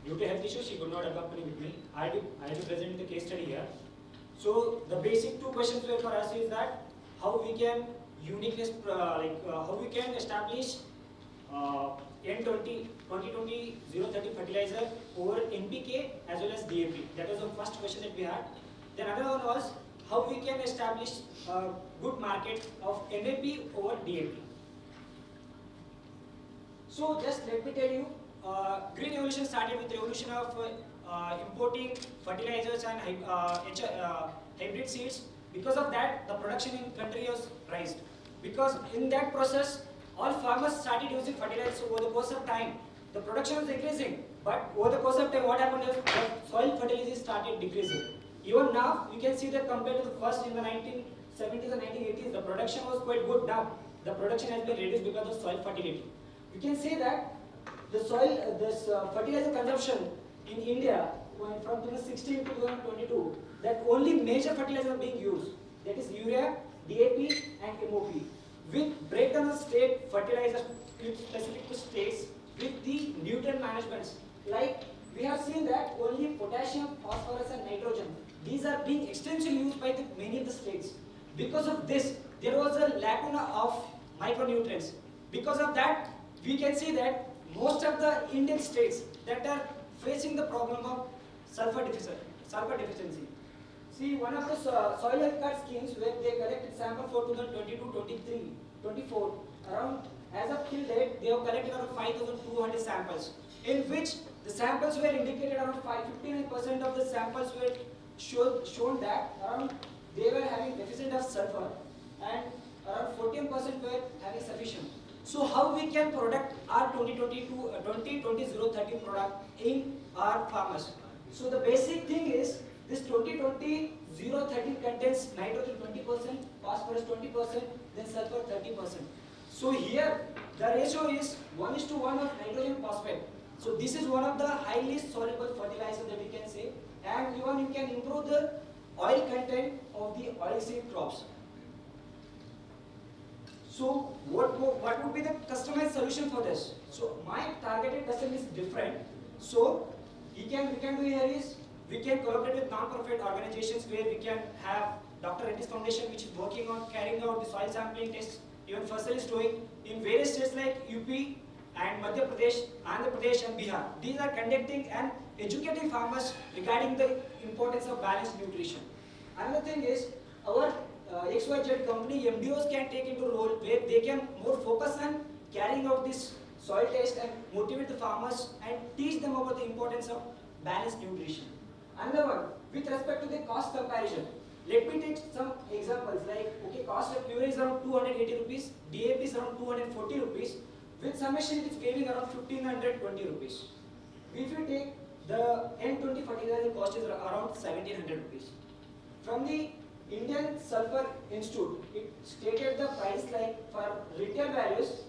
Due to health issues, she could not accompany with me. I had to present the case study here. So the basic 2 questions were for us is that how we can uniqueness, how we can establish N20 030 fertilizer over NPK as well as DAP. That was the first question that we had. Then another one was how we can establish a good market of MAP over DAP. So just let me tell you, green evolution started with the revolution of importing fertilizers and hybrid seeds. Because of that, the production in country was raised. Because in that process, all farmers started using fertilizers over the course of time. The production was increasing, but over the course of time, what happened is the soil fertility started decreasing. Even now, you can see that compared to the first in the 1970s and 1980s, the production was quite good. Now, the production has been reduced because of soil fertility. You can say that the fertilizer consumption in India from 2016 to 2022, that only major fertilizers are being used. That is urea, DAP and MOP. With breakdown of state fertilizers specific to states with the nutrient managements. Like we have seen that only potassium, phosphorus and nitrogen, these are being extensively used by many of the states. Because of this, there was a lacuna of micronutrients. Because of that, we can see that most of the Indian states that are facing the problem of sulfur deficiency. See, one of the soil health card schemes where they collected sample for 2022, 23, 24, around as of till date, they have collected around 5,200 samples, in which the samples were indicated around 59% of the samples were shown that around they were having deficit of sulfur and around 14% were having sufficient. So how we can product our 2020-030 product in our farmers? So the basic thing is this 2020-030 contains nitrogen 20%, phosphorus 20%, then sulfur 30%. So here the ratio is 1:1 of nitrogen phosphate. So this is one of the highly soluble fertilizer that we can say, and even you can improve the oil content of the oilseed crops. So what would be the customized solution for this? So my targeted customer is different. So we can do here is we can collaborate with non-profit organizations where we can have Dr. Reddy's Foundation, which is working on carrying out the soil sampling tests. Even Fasal is doing in various states like UP and Madhya Pradesh, Andhra Pradesh and Bihar. These are conducting and educating farmers regarding the importance of balanced nutrition. Another thing is our XYZ company MDOs can take into role where they can more focus on carrying out this soil test and motivate the farmers and teach them about the importance of balanced nutrition. Another one, with respect to the cost comparison, let me take some examples like, okay, cost of urea is around 280 rupees, DAP is around 240 rupees, with summation it is giving around 1520 rupees. If you take the N20 fertilizer cost is around 1700 rupees. From the Indian Sulfur Institute, it stated the price like for retail values,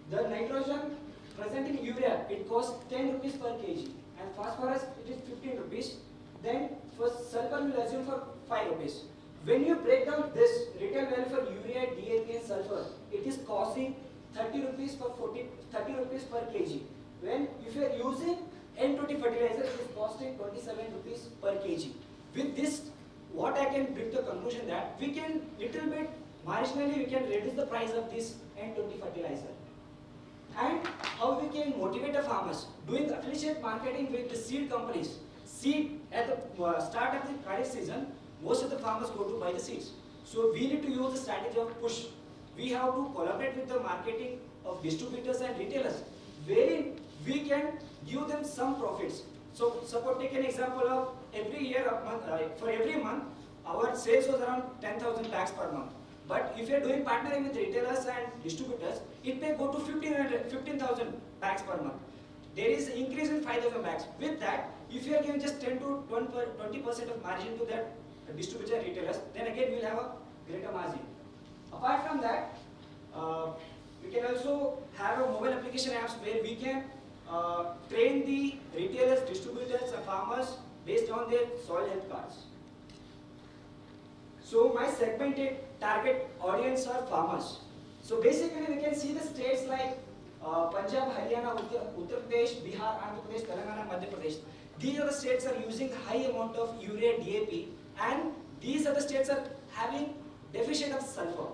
the nitrogen present in urea, it costs 10 rupees per kg, and phosphorus it is 15 rupees. Then for sulfur we will assume for 5 rupees. When you break down this retail value for urea, DAP and sulfur, it is costing 30 rupees per kg. When if you are using N20 fertilizer, it is costing 27 rupees per kg. With this, what I can bring to the conclusion that we can little bit marginally we can reduce the price of this N20 fertilizer. And how we can motivate the farmers? Doing affiliate marketing with the seed companies. Seed at the start of the Kharif season, most of the farmers go to buy the seeds. So we need to use the strategy of push. We have to collaborate with the marketing of distributors and retailers, wherein we can give them some profits. So suppose take an example of every year for every month, our sales was around 10,000 bags per month. But if you are doing partnering with retailers and distributors, it may go to 15,000 bags per month. There is an increase in 5,000 bags. With that, if you are giving just 10 to 20% of margin to that distributor and retailers, then again we will have a greater margin. Apart from that, we can also have a mobile application apps where we can train the retailers, distributors and farmers based on their soil health cards. So my segmented target audience are farmers. So basically we can see the states like Punjab, Haryana, Uttar Pradesh, Bihar, Andhra Pradesh, Telangana, Madhya Pradesh. These are the states are using high amount of urea, DAP, and these are the states are having deficit of sulfur.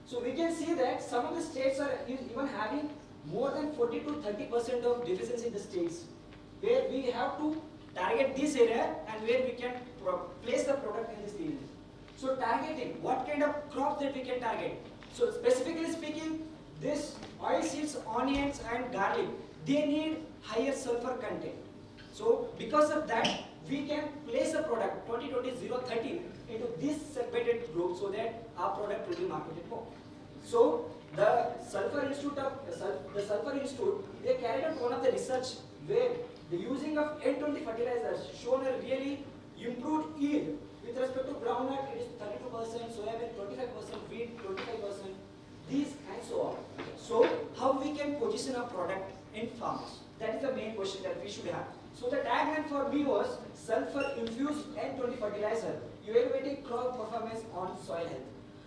So we can see that some of the states are even having more than 40 to 30% of deficiency in the states, where we have to target this area and where we can place the product in this area. So targeting, what kind of crops that we can target? So specifically speaking, this oil seeds, onions and garlic, they need higher sulfur content. So because of that, we can place a product 2020-030 into this segmented group so that our product will be marketed more. So the Sulfur Institute, they carried out one of the research where the using of N20 fertilizers shown a really improved yield. With respect to groundnut, it is 32%, soybean 25%, wheat 25%, these and so on. So how we can position a product in farmers? That is the main question that we should have. So the tagline for me was sulfur infused N20 fertilizer, evaluating crop performance on soil health.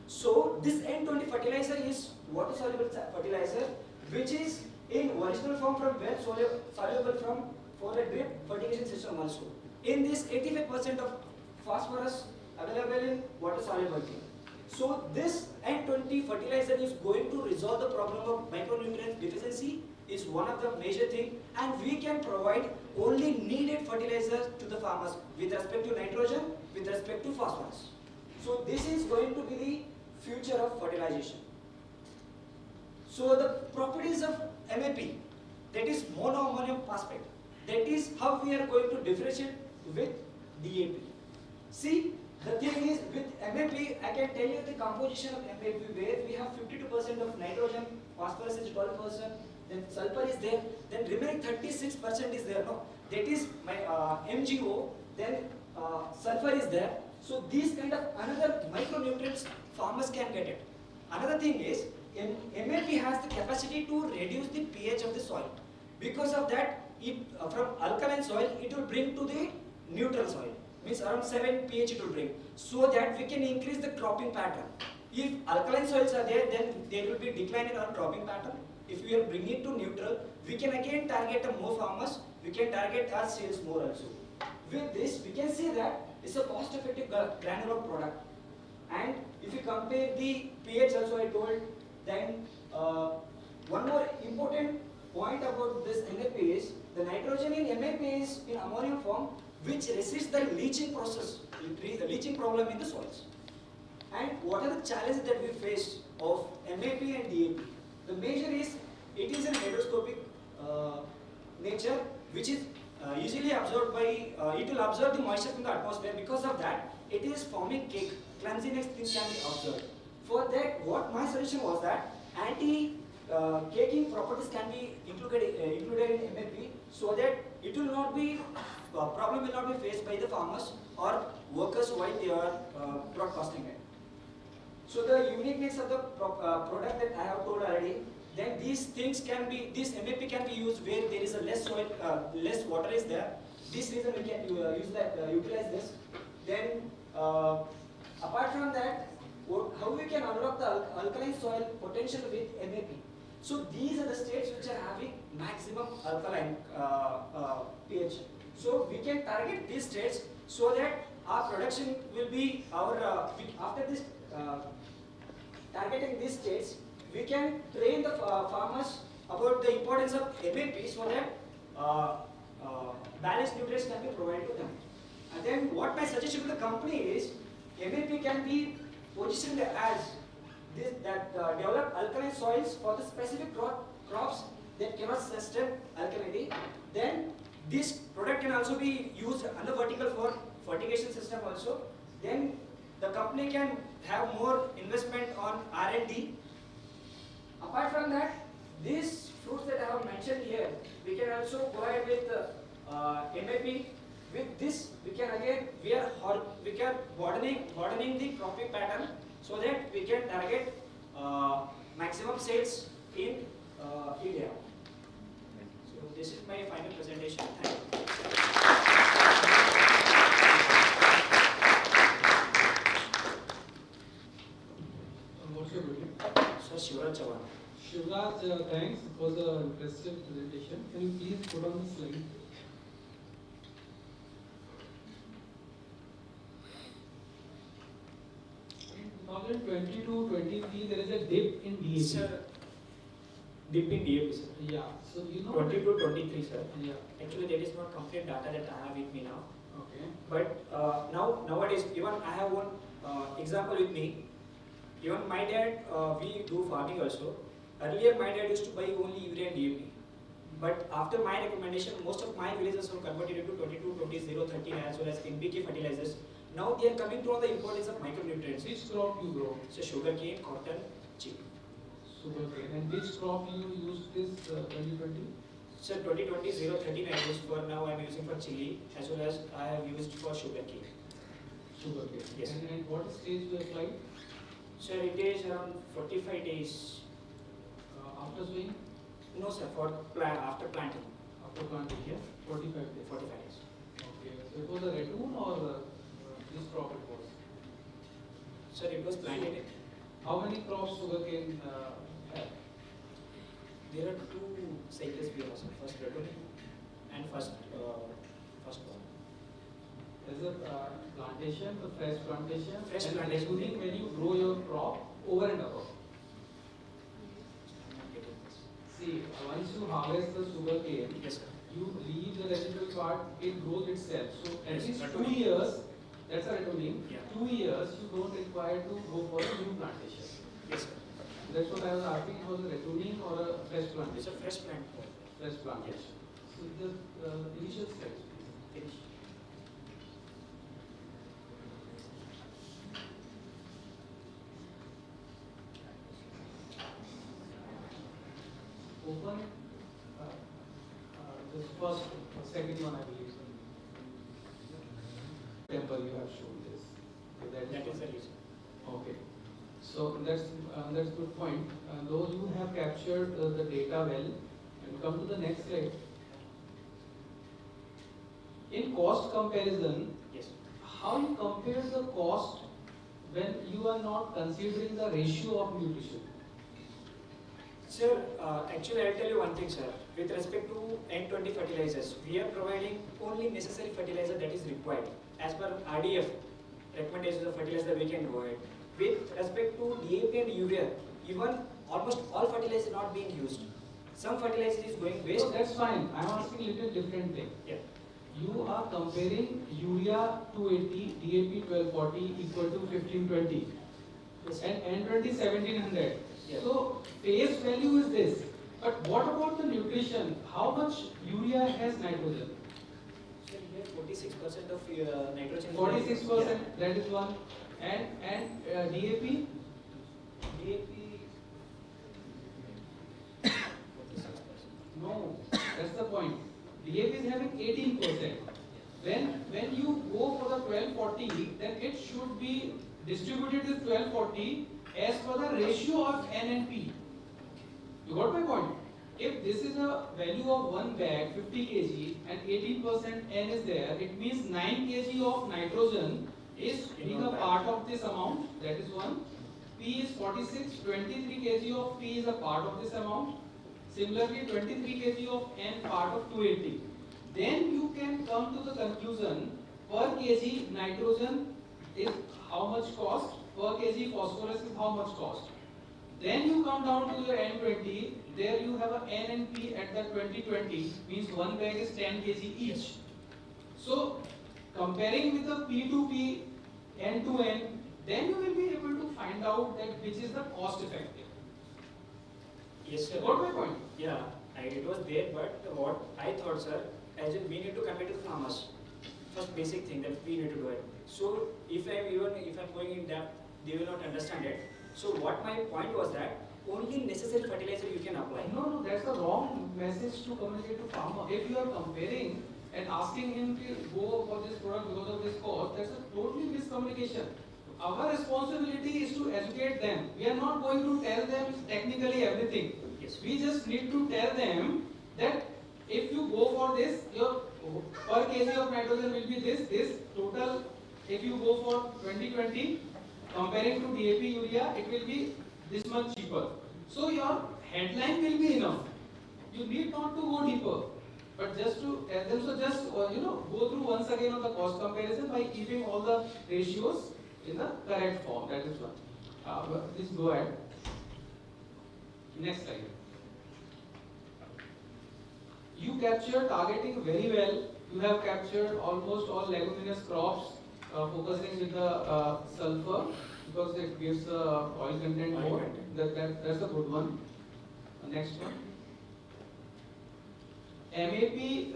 So this N20 fertilizer is water soluble fertilizer, which is in original form from well soluble from for a drip fertigation system also. In this 85% of phosphorus available in water solubility. So this N20 fertilizer is going to resolve the problem of micronutrient deficiency is one of the major thing, and we can provide only needed fertilizers to the farmers with respect to nitrogen, with respect to phosphorus. So this is going to be the future of fertilization. So the properties of MAP, that is monoammonium phosphate, that is how we are going to differentiate with DAP. See, the thing is with MAP, I can tell you the composition of MAP where we have 52% of nitrogen, phosphorus is 12%, then sulfur is there, then remaining 36% is there, no? That is my MgO, then sulfur is there. So these kind of another micronutrients farmers can get it. Another thing is, MAP has the capacity to reduce the pH of the soil. Because of that, it, from alkaline soil, it will bring to the neutral soil. Means around 7 pH it will bring. So that we can increase the cropping pattern. If alkaline soils are there, then there will be decline in our cropping pattern. If we are bringing it to neutral, we can again target more farmers, we can target our sales more also. With this, we can see that it's a cost-effective granular product. And if you compare the pH also I told, then one more important point about this MAP is the nitrogen in MAP is in ammonium form, which resists the leaching process, the leaching problem in the soils. And what are the challenges that we face of MAP and DAP? The major is it is an hygroscopic nature, which is easily absorbed by, it will absorb the moisture from the atmosphere. Because of that, it is forming cake. Clumsiness things can be observed. For that, what my solution was that anti-caking properties can be included in MAP, so that it will not be problem will not be faced by the farmers or workers while they are broadcasting it. So the uniqueness of the product that I have told already, then these things can be, this MAP can be used where there is a less soil, less water is there. This reason we can use that, utilize this. Then apart from that, how we can unlock the alkaline soil potential with MAP. So these are the states which are having maximum alkaline pH. So we can target these states so that our production will be after this targeting these states, we can train the farmers about the importance of MAP so that balanced nutrients can be provided to them. And then what my suggestion to the company is, MAP can be positioned as this, that develop alkaline soils for the specific crops that cannot sustain alkalinity. Then this product can also be used under vertical for fertigation system also. Then the company can have more investment on R&D. Apart from that, these fruits that I have mentioned here, we can also provide with MAP. With this, we can again broadening the cropping pattern so that we can target maximum sales in India. So this is my final presentation. Thank you. What's your name? Sir, Shivraj Chavan. Shivraj, thanks for the impressive presentation. Can you please put on the slide? In 2022-23, there is a dip in DAP. Sir, dip in DAP, sir. Yeah. So you know. 22-23, sir. Yeah. Actually, that is not complete data that I have with me now. Okay. But nowadays, even I have one example with me. Even my dad, we do farming also. Earlier, my dad used to buy only urea and DAP. But after my recommendation, most of my villages have converted into 22, 20, 0, 13 as well as NPK fertilizers. Now they are coming to know the importance of micronutrients. Which crop you grow? So sugarcane, cotton, chili. Sugarcane. And which crop you use this 2020? So 2020 013 I used for now. I am using for chili as well as I have used for sugarcane. Sugarcane. Yes. And what stage you applied? Sir, it is around 45 days. After sowing? No, sir. After planting. After planting, yeah. 45 days. 45 days. Okay. So it was a ratoon or this crop it was? Sir, it was planted. How many crops sugarcane have? There are two cycles we have, sir. First ratoon and first one. There's a plantation, the fresh plantation. Fresh and plantation. ratoon when you grow your crop over and above. See, one once you harvest the sugar cane, Yes, sir. you leave the residual part, it grows itself. So at Yes, least retooling. 2 years, that's a retooling. Yeah. 2 years you don't require to go for a new plantation. Yes, sir. That's what I was asking, it was a retooling or a fresh It's plantation? a fresh plant. Fresh plantation. So the initial steps, please. Finish. Open this first, second one I believe. Temple you have shown this. So That is the reason. Okay. So that's good point. Though you have captured the data well, and come to the next slide. In cost comparison, Yes. how you compare the cost when you are not considering the ratio of nutrition? Sir, actually I'll tell you one thing, sir. With respect to N20 fertilizers, we are providing only necessary fertilizer that is required. As per RDF, recommendations of fertilizer we can provide. With respect to DAP and urea, even almost all fertilizer is not being used. Some fertilizer is going waste. So that's fine. I'm asking a little different thing. Yeah. You are comparing urea 280, DAP 1240 equal to 1520, Yes. and N20 1700. Yeah. So face value is this. But what about the nutrition? How much urea has nitrogen? Sir, we have 46% of nitrogen. 46%. That is one. And DAP? DAP. No, that's the point. DAP is having 18%. When you go for the 1240, then it should be distributed with 1240 as per the ratio of N and P. You got my point? If this is a value of one bag, 50 kg, and 18% N is there, it means 9 kg of nitrogen is being a part of this amount. That is one. P is 46, 23 kg of P is a part of this amount. Similarly, 23 kg of N part of 280. Then you can come to the conclusion per kg nitrogen is how much cost, per kg phosphorus is how much cost. Then you come down to your N20, there you have a N and P at the 2020, means one bag is 10 kg each. So comparing with the P to P, N to N, then you will be able to find out that which is the cost effective. Yes, sir. You got my point? Yeah, it was there, but what I thought, sir, as in we need to compare to the farmers. First basic thing that we need to do it. So if I'm going in depth, they will not understand it. So what my point was that only necessary fertilizer you can apply. No, that's the wrong message to communicate to farmer. If you are comparing and asking him to go for this product because of this cost, that's a totally miscommunication. Our responsibility is to educate them. We are not going to tell them technically everything. Yes. We just need to tell them that if you go for this, your per kg of nitrogen will be this total. If you go for 2020, comparing to DAP urea, it will be this much cheaper. So your headline will be enough. You need not to go deeper, but just to tell them. So just go through once again on the cost comparison by keeping all the ratios in the correct form. That is one. Please go ahead. Next slide. You capture targeting very well. You have captured almost all leguminous crops, focusing with the sulfur because it gives oil content more. That's a good one. Next one. MAP,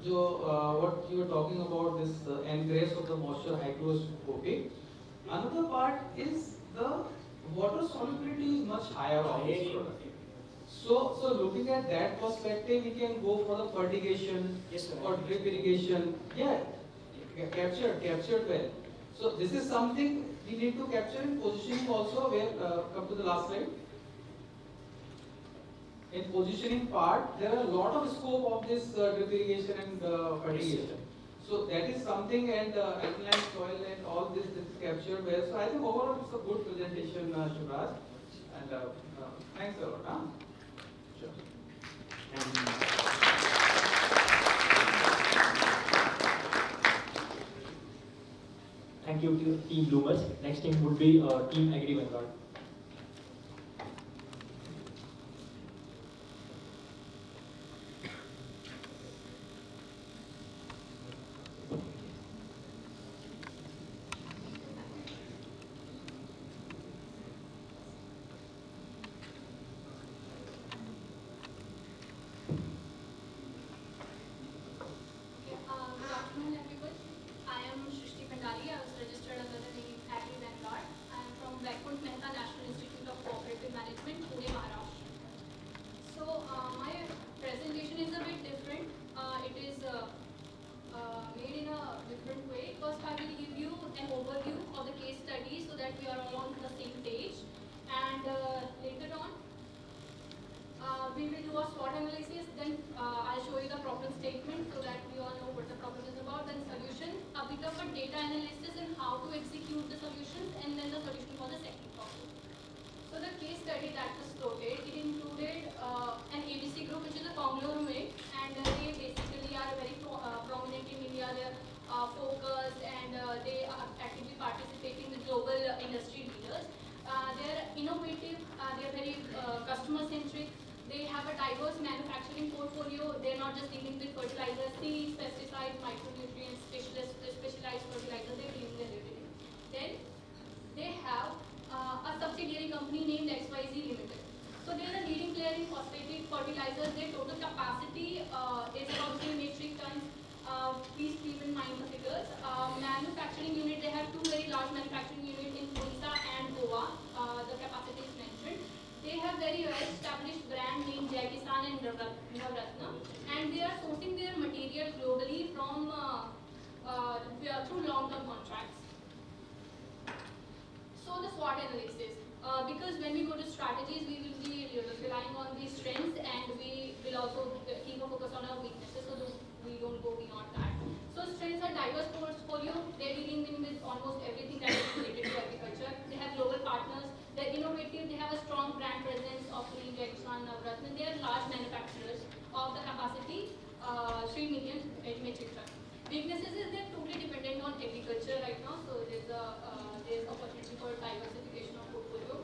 what you were talking about, this engrace of the moisture hygroscopic. Another part is the water solubility is much higher on this product. So looking at that perspective, we can go for the fertigation or drip irrigation. Yeah, captured well. So this is something we need to capture in positioning also. Where come to the last slide. In positioning part, there are a lot of scope of this drip irrigation and fertigation. So that is something, and alkaline soil and all this is captured well. So I think overall it's a good presentation, Shivraj. And thanks a lot. Huh? Sure. Thank you to Team Bloomers. Next team would be Team AGROVON. presentation is a bit different. It is made in a different way. First, I will give you an overview of the case study so that we are all on the same page. And later on, we will do a SWOT analysis. Then I'll show you the problem statement so that we all know what the problem is about. Then solution, a bit of a data analysis and how to execute the solutions, and then the solution for the second problem. So the case study that was floated, it included an ABC group, which is a conglomerate, and they basically are very prominent in India. They are focused and they are actively participating with global industry leaders. They are innovative, they are very customer-centric. They have a diverse manufacturing portfolio. They are not just dealing with fertilizers, seeds, pesticides, micronutrients, specialized fertilizers. They are dealing with everything. Then they have a subsidiary company named XYZ Limited. So they are the leading player in phosphatic fertilizers. Their total capacity is about 3 metric tons. Please keep in mind the figures. Manufacturing unit, they have 2 very large manufacturing units in Odisha and Goa. The capacity is mentioned. They have very well-established brand named Jai Kisan and Navratna, and they are sourcing their material globally from through long-term contracts. So the SWOT analysis, because when we go to strategies, we will be relying on these strengths, and we will also keep a focus on our weaknesses, so we don't go beyond that. So strengths are diverse portfolio. They're dealing with almost everything that is related to agriculture. They have global partners. They're innovative. They have a strong brand presence of Jai Kisan, Navratna. They are large manufacturers of the capacity 3 million metric tons. Weaknesses is they're totally dependent on agriculture right now, so there's opportunity for diversification of portfolio.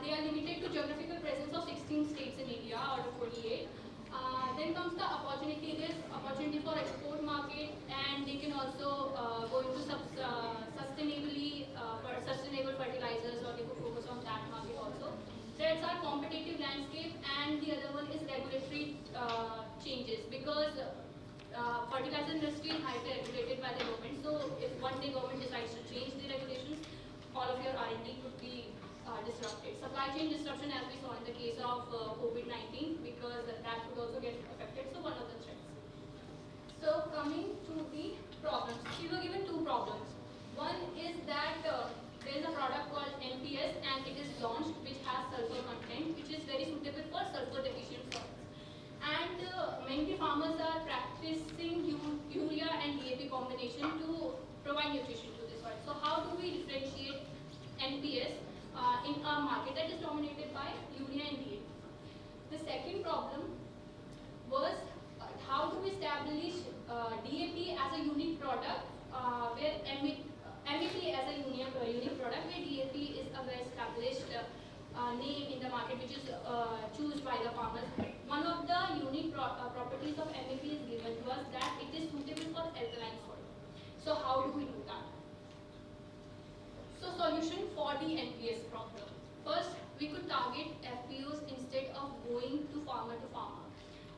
They are limited to geographical presence of 16 states in India out of 48. Then comes the opportunity. There's opportunity for export market, and they can also go into sustainable fertilizers, or they could focus on that market also. Threats are competitive landscape, and the other one is regulatory changes, because fertilizer industry is highly regulated by the government. So if one day government decides to change the regulations, all of your R&D could be disrupted. Supply chain disruption, as we saw in the case of COVID-19, because that could also get affected. So one of the threats. So coming to the problems, we were given 2 problems. One is that there is a product called NPS, and it is launched, which has sulfur content, which is very suitable for sulfur deficient soils. And many farmers are practicing urea and DAP combination to provide nutrition to the soil. So how do we differentiate NPS in a market that is dominated by urea and DAP? The second problem was how do we establish DAP as a unique product, where MEP as a unique product, where DAP is a well-established name in the market, which is chosen by the farmers. One of the unique properties of MEP is given to us, that it is suitable for alkaline soil. So how do we do that? So solution for the NPS problem. First, we could target FPOs instead of going to farmer.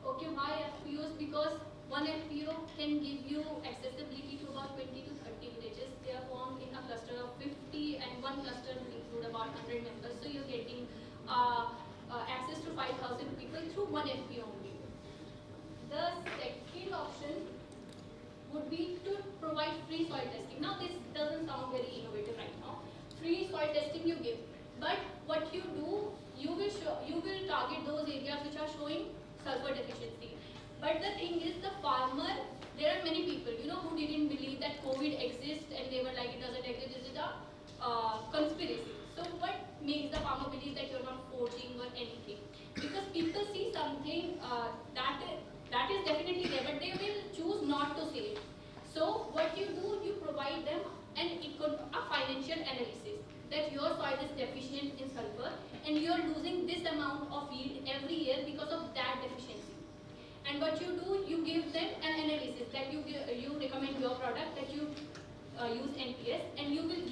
Okay, why FPOs? Because one FPO can give you accessibility to about 20 to 30 villages. They are formed in a cluster of 50, and one cluster will include about 100 members. So you're getting access to 5,000 people through one FPO only. The second option would be to provide free soil testing. Now this doesn't sound very innovative right now. Free soil testing you give, but what you do, you will target those areas which are showing sulfur deficiency. But the thing is, the farmer, there are many people, who didn't believe that COVID exists, and they were like, it doesn't exist, this is a conspiracy. So what makes the farmer believe that you're not forging or anything? Because people see something that is definitely there, but they will choose not to say it. So what you do, you provide them a financial analysis that your soil is deficient in sulfur, and you're losing this amount of yield every year because of that deficiency. And what you do, you give them an analysis that you recommend your product, that you use NPS, and you will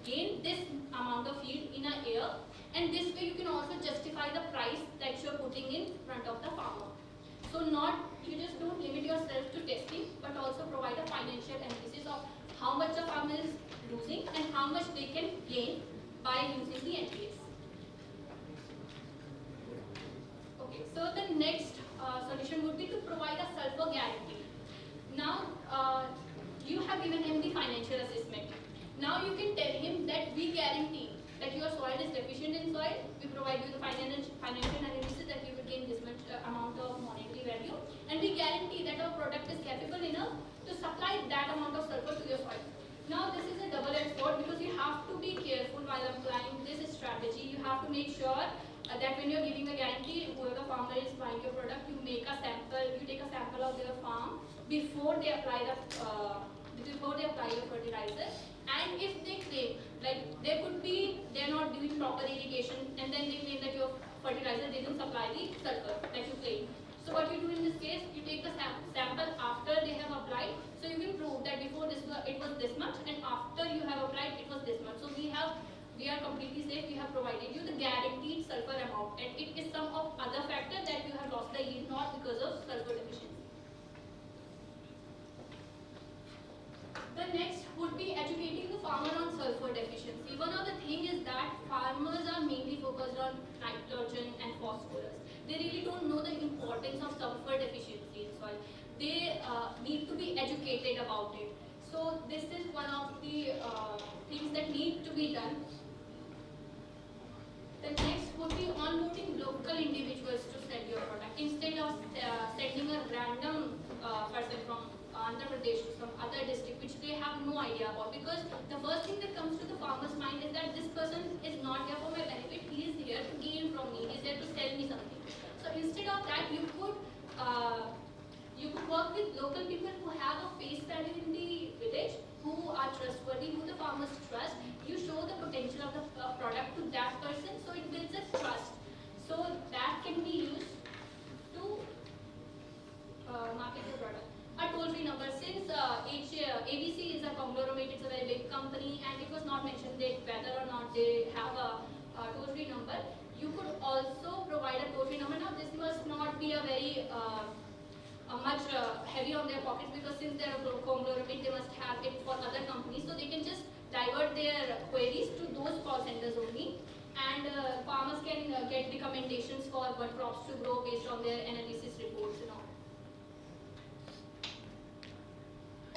gain this amount of yield in a year, and this way you can also justify the price that you're putting in front of the farmer. So you just don't limit yourself to testing, but also provide a financial analysis of how much the farmer is losing and how much they can gain by using the NPS. Okay, so the next solution would provide a sulfur guarantee. Now, you have given him the financial assessment. Now you can tell him that we guarantee that your soil is deficient in soil. We provide you the financial analysis that you will gain this much amount of monetary value, and we guarantee that our product is capable enough to supply that amount of sulfur to your soil. Now this is a double-edged sword because you have to be careful while applying this strategy. You have to make sure that when you're giving a guarantee, whoever farmer is buying your product, you take a sample of their farm before they apply your fertilizer. And if they claim, like they're not doing proper irrigation, and then they claim that your fertilizer didn't supply the sulfur that you claim. So what you do in this case, you take the sample after they have applied, so you can prove that before it was this much, and after you have applied it was this much. So we are completely safe. We have provided you the guaranteed sulfur amount, and it is some of other factor that you have lost the yield, not because of sulfur deficiency. The next would be educating the farmer on sulfur deficiency. One of the things is that farmers are mainly focused on nitrogen and phosphorus. They really don't know the importance of sulfur deficiency in soil. They need to be educated about it. So this is one of the things that need to be done. The next would be onboarding local individuals to sell your product. Instead of sending a random person from Andhra Pradesh to some other district which they have no idea about, because the first thing that comes to the farmer's mind is that this person is not here for my benefit, he is here to gain from me, he is here to sell me something. So instead of that, you could work with local people who have a face value in the village, who are trustworthy, who the farmers trust. You show the potential of the product to that person, so it builds a trust. So that can be used to market your product. A toll-free number, since ABC is a conglomerate, it's a very big company, and it was not mentioned that whether or not they have a toll-free number. You could also provide a toll-free number. Now this must not be a very much heavy on their pockets, because since they're a conglomerate, they must have it for other companies, so they can just divert their queries to those call centers only, and farmers can get recommendations for what crops to grow based on their analysis reports and all.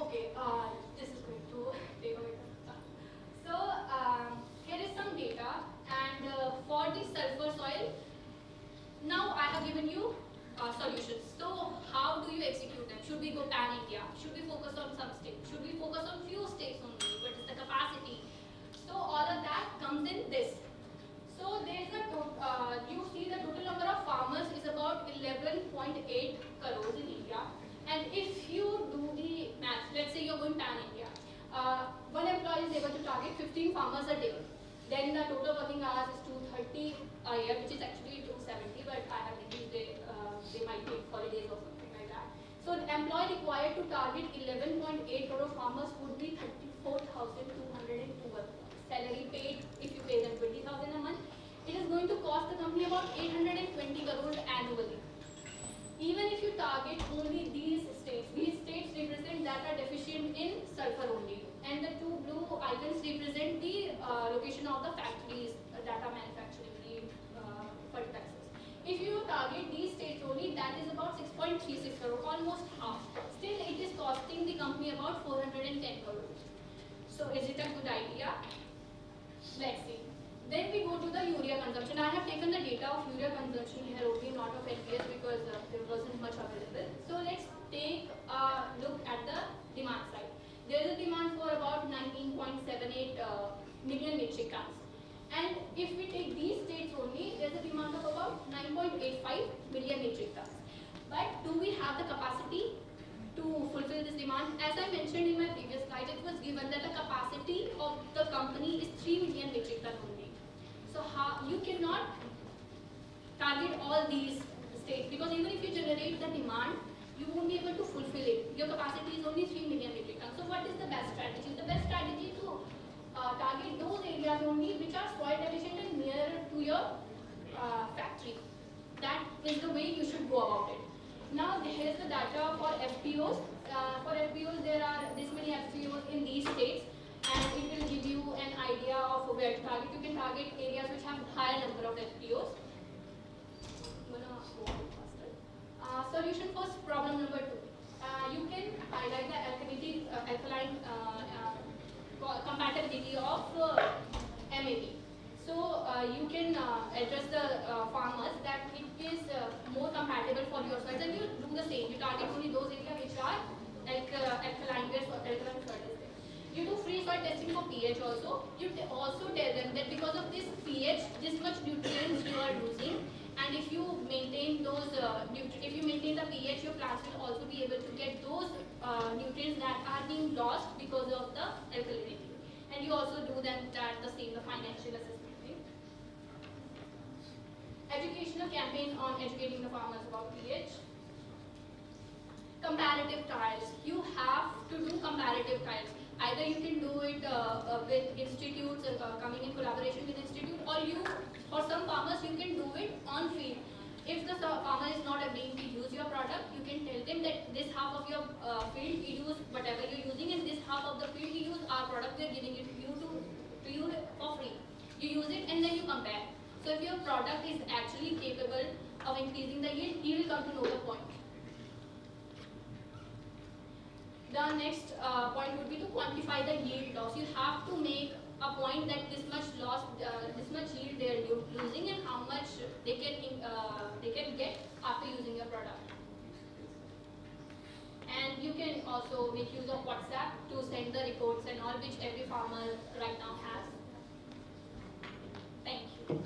Okay, this is going to take away the time. So here is some data, and for the sulfur soil, now I have given you solutions. So how do you execute them? Should we go pan-India? Should we focus on some states? Should we focus on few states only? What is the capacity? So all of that comes in this. So there is you see the total number of farmers is about 11.8 crores in India. And if you do the math, let's say you're going pan-India, one employee is able to target 15 farmers a day. Then the total working hours is 230 a year, which is actually 270, but I have reduced it, they might take holidays or something like that. So the employee required to target 11.8 crore farmers would be 34,202 salary paid. If you pay them 20,000 a month, it is going to cost the company about 820 crores annually. Even if you target only these states represent that are deficient in sulfur only, and the two blue icons represent the location of the factories that are manufacturing the fertilizers. If you target these states only, that is about 6.36 crore, almost half. Still, it is costing the company about 410 crore. So, is it a good idea? Let's see. Then we go to the urea consumption. I have taken the data of urea consumption here only, not of NPS, because there wasn't much available. So let's take a look at the demand side. There is a demand for about 19.78 million metric tons. And if we take these states only, there is a demand of about 9.85 million metric tons. But do we have the capacity to fulfill this demand? As I mentioned in my previous slide, it was given that the capacity of the company is 3 million metric tons only. So you cannot target all these states, because even if you generate the demand, you won't be able to fulfill it. Your capacity is only 3 million metric tons. So what is the best strategy? The best strategy is to target those areas only which are soil deficient and nearer to your factory. That is the way you should go about it. Now here is the data for FPOs. For FPOs, there are this many FPOs in these states, and it will give you an idea of where to target. You can target areas which have higher number of FPOs. Solution for was problem number 2. You can highlight the alkaline compatibility of MAP. So you can address the farmers that it is more compatible for your soils, and you do the same. You target only those areas which are alkaline soils. You do free soil testing for pH also. You also tell them that because of this pH, this much nutrients you are losing, and if you maintain those, if you maintain the pH, your plants will also be able to get those nutrients that are being lost because of the alkalinity. And you also do them that the same, the financial assessment. Educational campaign on educating the farmers about pH. Comparative trials. You have to do comparative trials. Either you can do it with institutes, coming in collaboration with institute, or for some farmers, you can do it on field. If the farmer is not agreeing to use your product, you can tell them that this half of your field we use whatever you're using, and this half of the field we use our product. We're giving it to you for free. You use it and then you compare. So if your product is actually capable of increasing the yield, you will come to know the point. The next point would be to quantify the yield loss. You have to make a point that this much loss, this much yield they are losing, and how much they can get after using your product. And you can also make use of WhatsApp to send the reports and all, which every farmer right now has. Thank you.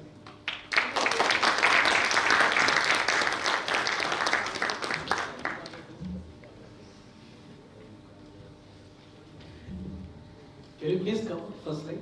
Can you please come first slide?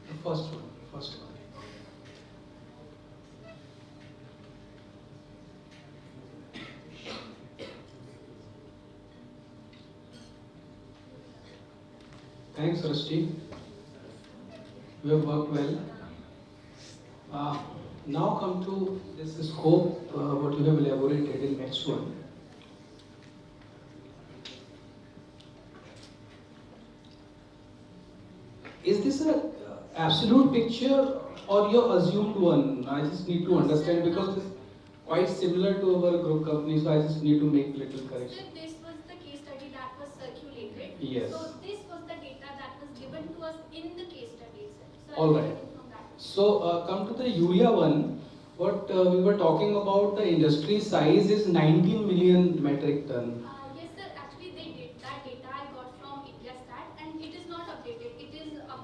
The first one. Thanks, Rusty. You have worked well. Now come to this scope, what you have elaborated in next one. Is this an absolute picture or your assumed one? I just need to understand because it's quite similar to our group company, so I just need to make little correction. So this was the case study that was circulated. Yes. So this was the data that was given to us in the case study itself. So All right. So come to the urea one. What we were talking about, the industry size is 19 million metric ton. Yes, sir. Actually, they did. That data I got from Indiastat, and it is not updated. It is of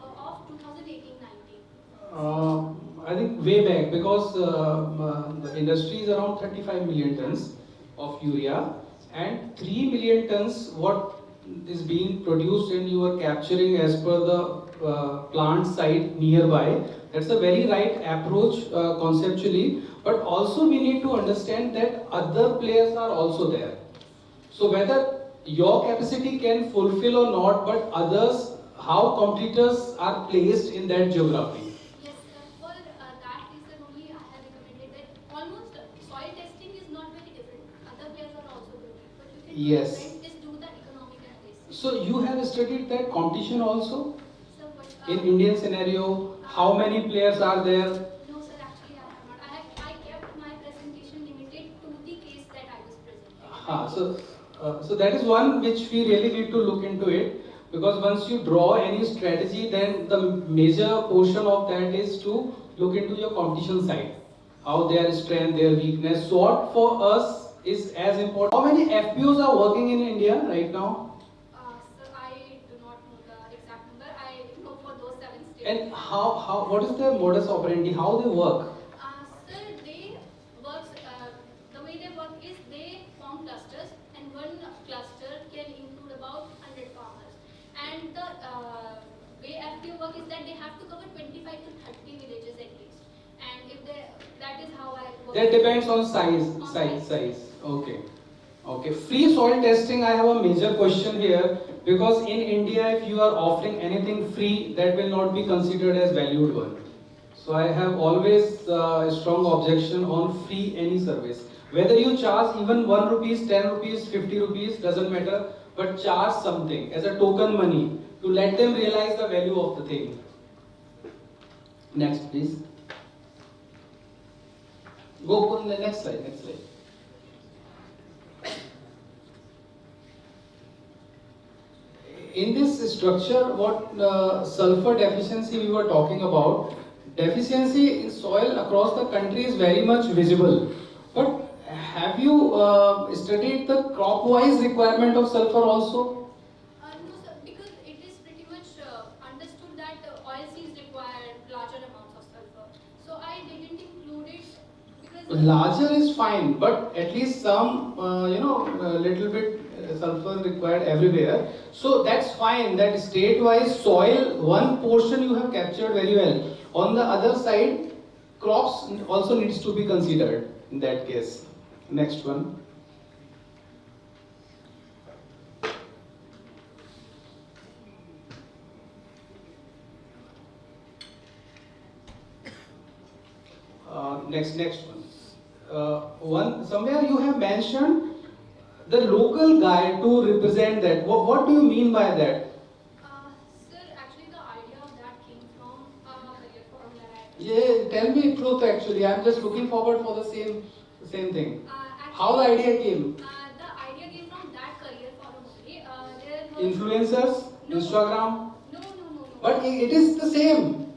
2018-19. I think way back, because the industry is around 35 million tons of urea, and 3 million tons what is being produced, and you are capturing as per the plant site nearby. That's a very right approach conceptually, but also we need to understand that other players are also there. So whether your capacity can fulfill or not, but others, how competitors are placed in that geography. Yes, sir. For that reason only I have recommended that almost soil testing is not very different. Other players are also doing it, but you can Yes. is do the economic analysis. So you have studied that competition also? Sir, but, In Indian scenario, how many players are there? No, sir. Actually, I have not. I kept my presentation limited to the case that I was presenting. So that is one which we really need to look into it, because once you draw any strategy, then the major portion of that is to look into your competition side, how their strength, their weakness. So what for us is as important. How many FPOs are working in India right now? Sir, I do not know the exact number. I know for those 7 states. And what is their modus operandi? How they work? Sir, they work. The way they work is they form clusters, and one cluster can include about 100 farmers. And the way FPO work is that they have to cover 25 to 30 villages at least. And if that is how I work. That depends on size. Okay. Free soil testing, I have a major question here, because in India, if you are offering anything free, that will not be considered as valued one. So I have always a strong objection on free any service. Whether you charge even 1 rupees, 10 rupees, 50 rupees, doesn't matter, but charge something as a token money to let them realize the value of the thing. Next, please. Go on the next slide, next slide. In this structure, what sulfur deficiency we were talking about, deficiency in soil across the country is very much visible. But have you studied the crop-wise requirement of sulfur also? No, sir, because it is pretty much understood that oilseeds require larger amounts of sulfur. So I didn't include it because Larger is fine, but at least some, little bit sulfur required everywhere. So that's fine, that state-wise soil, one portion you have captured very well. On the other side, crops also needs to be considered in that case. Next one. Next one. Somewhere you have mentioned the local guy to represent that. What do you mean by that? sir, actually the idea of that came from a career forum that I Yeah, tell me truth actually. I'm just looking forward for the same thing. How the idea came? the idea came from that career forum only. There was Influencers, Instagram. no. But it is the same.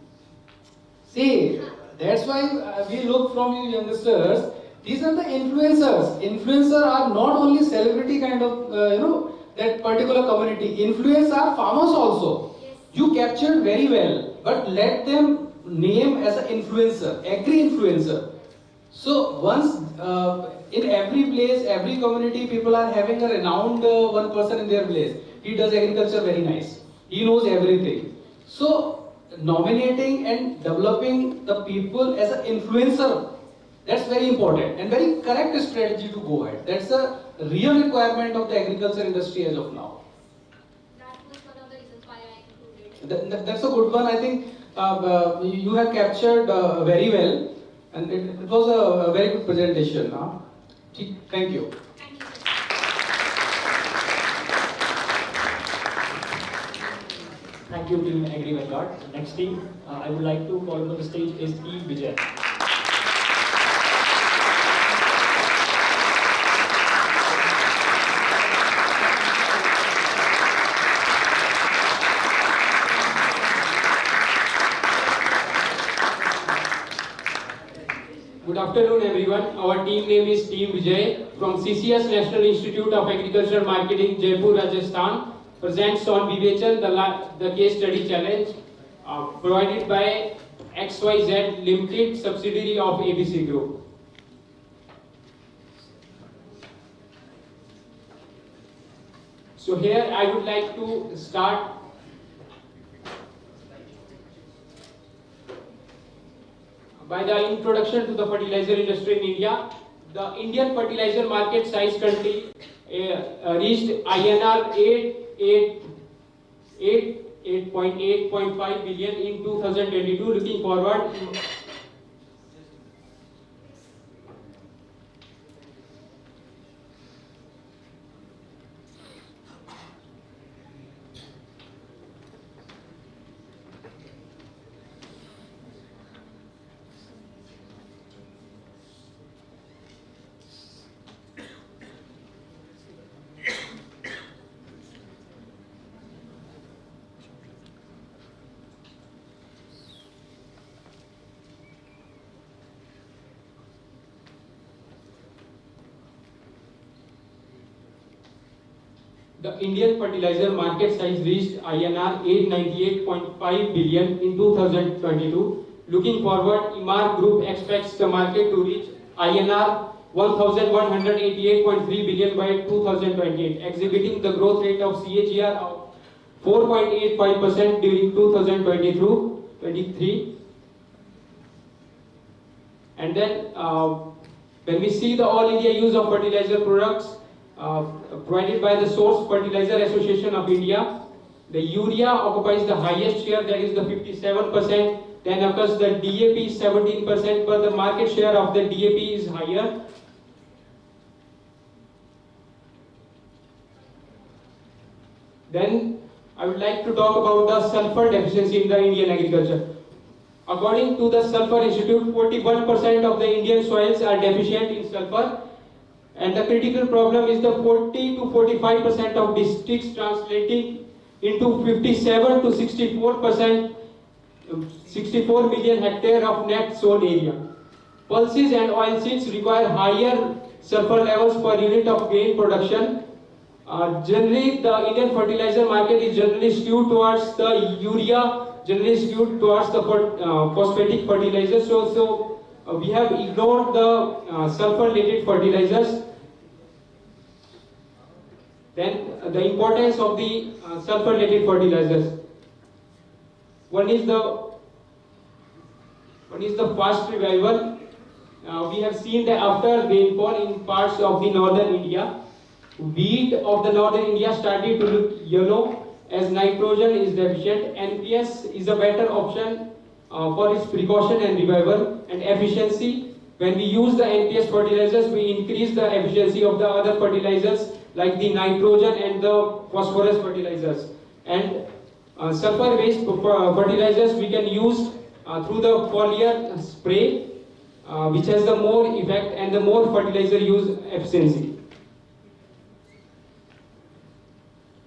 See, that's why we look from you youngsters. These are the influencers. Influencers are not only celebrity kind of, that particular community. Influencers are farmers also. Yes. You captured very well, but let them name as an influencer, agri-influencer. So once in every place, every community, people are having a renowned one person in their place. He does agriculture very nice. He knows everything. So nominating and developing the people as an influencer, that's very important and very correct strategy to go ahead. That's a real requirement of the agriculture industry as of now. That was one of the reasons why I included it. That's a good one. I think you have captured very well, and it was a very good presentation. Thank you. Thank you, Team AGROVON. Next team, I would like to call on the stage is Team Vijay. Good afternoon, everyone. Our team name is Team Vijay from CCS National Institute of Agriculture Marketing, Jaipur, Rajasthan. Presents on Vivechan the case study challenge provided by XYZ Limited, subsidiary of ABC Group. So here I would like to start by the introduction to the fertilizer industry in India. The Indian fertilizer market size currently reached INR 8.5 billion in 2022. Looking forward, the Indian fertilizer market size reached INR 898.5 billion in 2022. Looking forward, Emaar Group expects the market to reach INR 1,188.3 billion by 2028, exhibiting the growth rate of CAGR of 4.85% during 2022-23. And then, when we see the all India use of fertilizer products provided by the Source Fertilizer Association of India, the urea occupies the highest share, that is the 57%, Then of course the DAP is 17%, but the market share of the DAP is higher. Then I would like to talk about the sulfur deficiency in the Indian agriculture. According to the Sulfur Institute, 41% of the Indian soils are deficient in sulfur, and the critical problem is the 40 to 45% of districts, translating into 57 to 64%, 64 million hectare of net sown area. Pulses and oilseeds require higher sulfur levels per unit of grain production. Generally, the Indian fertilizer market is generally skewed towards the urea, generally skewed towards the phosphatic fertilizers. So we have ignored the sulfur-related fertilizers. Then the importance of the sulfur-related fertilizers. One is the fast revival. We have seen that after rainfall in parts of the northern India, wheat of the northern India started to look yellow as nitrogen is deficient. NPS is a better option for its precaution and revival and efficiency. When we use the NPS fertilizers, we increase the efficiency of the other fertilizers like the nitrogen and the phosphorus fertilizers. And sulfur-based fertilizers we can use through the foliar spray, which has the more effect and the more fertilizer use efficiency.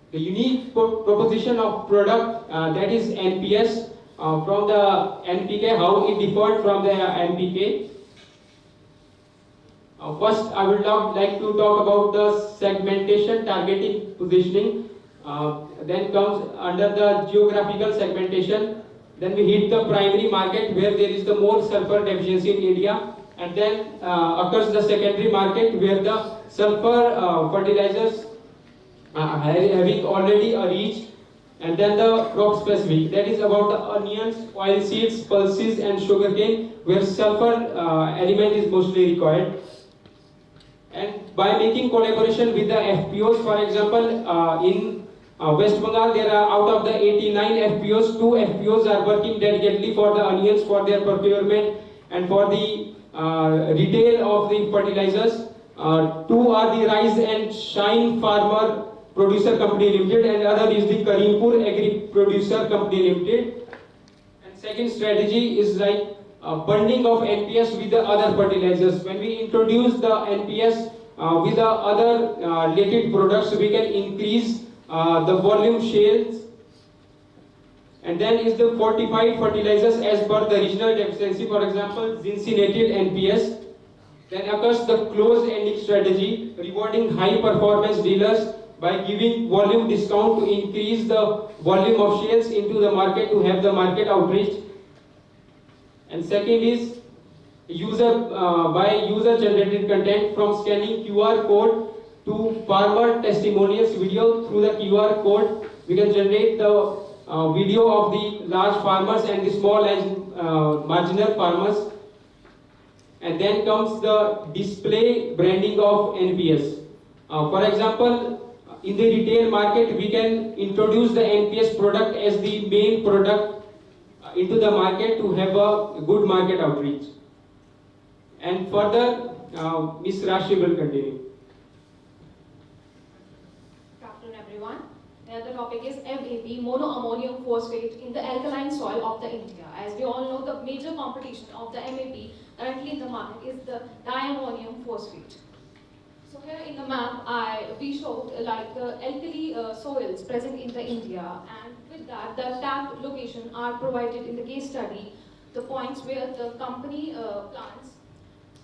The unique proposition of product that is NPS from the NPK, how it differed from the NPK. First, I would like to talk about the segmentation, targeting, positioning. Then comes under the geographical segmentation. Then we hit the primary market where there is the more sulfur deficiency in India. And then occurs the secondary market where the sulfur fertilizers having already reached. And then the crop specific, that is about the onions, oilseeds, pulses and sugarcane where sulfur element is mostly required. And by making collaboration with the FPOs, for example, in West Bengal, there are out of the 89 FPOs, 2 FPOs are working dedicatedly for the onions for their procurement and for the retail of the fertilizers. 2 are the Rise and Shine Farmer Producer Company Limited, and other is the Karimpur Agri Producer Company Limited. And second strategy is like bundling of NPS with the other fertilizers. When we introduce the NPS with the other related products, we can increase the volume shares. And then is the fortified fertilizers as per the regional deficiency, for example, zincenated NPS. Then occurs the close-ending strategy, rewarding high performance dealers by giving volume discount to increase the volume of sales into the market to have the market outreach. And second is by user generated content, from scanning QR code to farmer testimonials video. Through the QR code we can generate the video of the large farmers and the small and marginal farmers. And then comes the display branding of NPS. For example, in the retail market, we can introduce the NPS product as the main product into the market to have a good market outreach. And further, Ms. Rashi will continue. Good afternoon, everyone. The topic is MAP, monoammonium phosphate in the alkaline soil of the India. As we all know, the major competition of the MAP currently in the market is the diammonium phosphate. So here in the map, we showed like the alkali soils present in the India, and with that, the tagged location are provided in the case study, the points where the company plants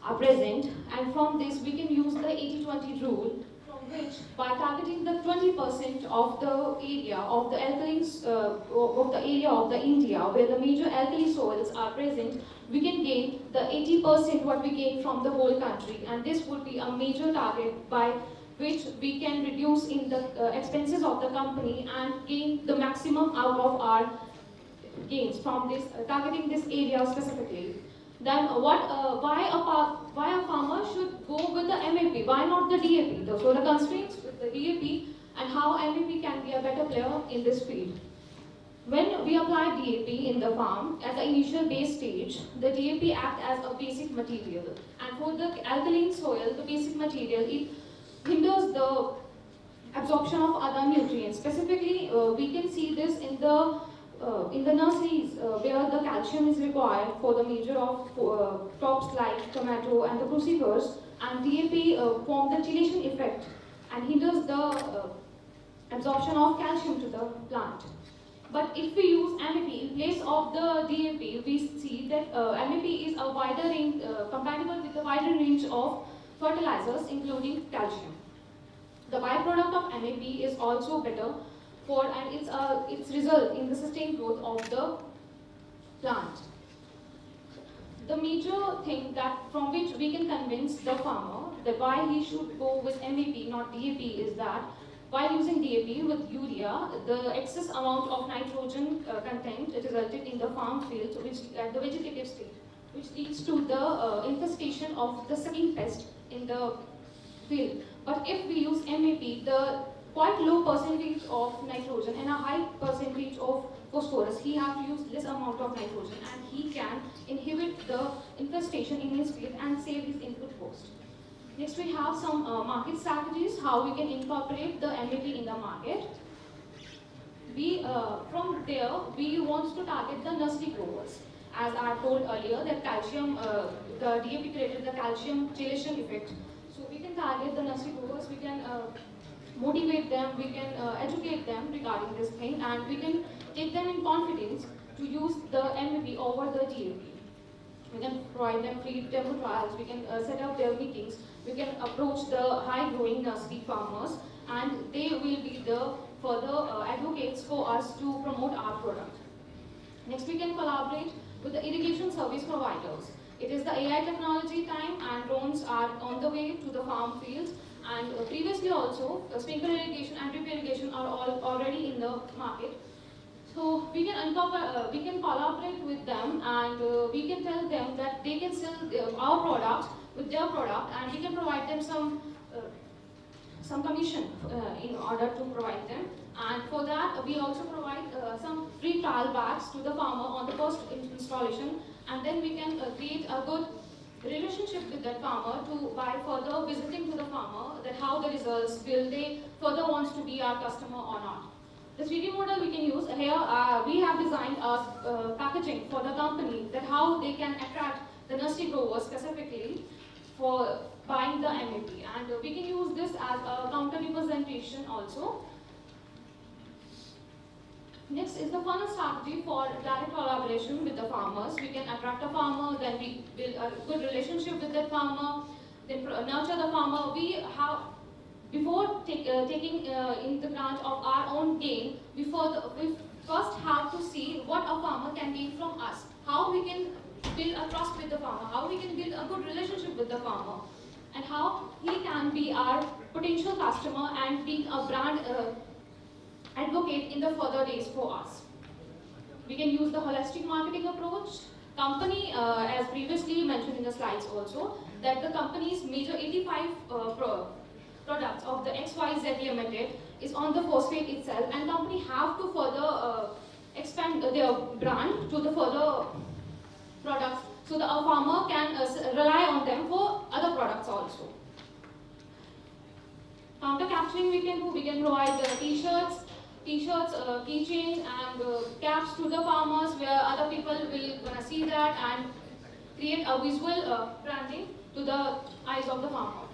are present, and from this we can use the 80-20 rule, from which by targeting the 20% of the area of the alkalines of the area of the India where the major alkali soils are present, we can gain the 80% what we gain from the whole country, and this would be a major target by which we can reduce in the expenses of the company and gain the maximum out of our gains from this targeting this area specifically. Then why a farmer should go with the MAP? Why not the DAP? So the constraints with the DAP and how MAP can be a better player in this field. When we apply DAP in the farm at the initial base stage, the DAP acts as a basic material. And for the alkaline soil, the basic material, it hinders the absorption of other nutrients. Specifically, we can see this in the nurseries where the calcium is required for the major of crops like tomato and the crucifers, and DAP form the chelation effect and hinders the absorption of calcium to the plant. But if we use MAP in place of the DAP, we see that MAP is a wider range, compatible with a wider range of fertilizers, including calcium. The byproduct of MAP is also better for, and its result in the sustained growth of the plant. The major thing that from which we can convince the farmer that why he should go with MAP, not DAP, is that while using DAP with urea, the excess amount of nitrogen content resulted in the farm field, which at the vegetative state, which leads to the infestation of the sucking pest in the field. But if we use MAP, the quite low percentage of nitrogen and a high percentage of phosphorus, he has to use less amount of nitrogen, and he can inhibit the infestation in his field and save his input cost. Next, we have some market strategies, how we can incorporate the MAP in the market. From there, we want to target the nursery growers. As I told earlier, that calcium, the DAP created the calcium chelation effect. So we can target the nursery growers, we can motivate them, we can educate them regarding this thing, and we can take them in confidence to use the MAP over the DAP. We can provide them free demo trials, we can set up their meetings, we can approach the high-growing nursery farmers, and they will be the further advocates for us to promote our product. Next, we can collaborate with the irrigation service providers. It is the AI technology time, and drones are on the way to the farm fields. And previously also, sprinkler irrigation and drip irrigation are all already in the market. So we can collaborate with them, and we can tell them that they can sell our product with their product, and we can provide them some commission in order to provide them. And for that, we also provide some free trial bags to the farmer on the first installation, and then we can create a good relationship with that farmer by further visiting to the farmer, that how the results, will they further want to be our customer or not. The 3D model we can use here, we have designed a packaging for the company, that how they can attract the nursery growers specifically for buying the MAP, and we can use this as a counter representation also. Next is the funnel strategy for direct collaboration with the farmers. We can attract a farmer, then we build a good relationship with that farmer, then nurture the farmer. We have, before taking in the branch of our own gain, we first have to see what a farmer can gain from us, how we can build a trust with the farmer, how we can build a good relationship with the farmer, and how he can be our potential customer and be a brand advocate in the further days for us. We can use the holistic marketing approach. Company, as previously mentioned in the slides also, that the company's major 85 products of the XYZ Limited is on the phosphate itself, and company have to further expand their brand to the further products, so that a farmer can rely on them for other products also. Counter capturing we can do, we can provide t-shirts, keychains, and caps to the farmers, where other people will gonna see that and create a visual branding to the eyes of the farmer.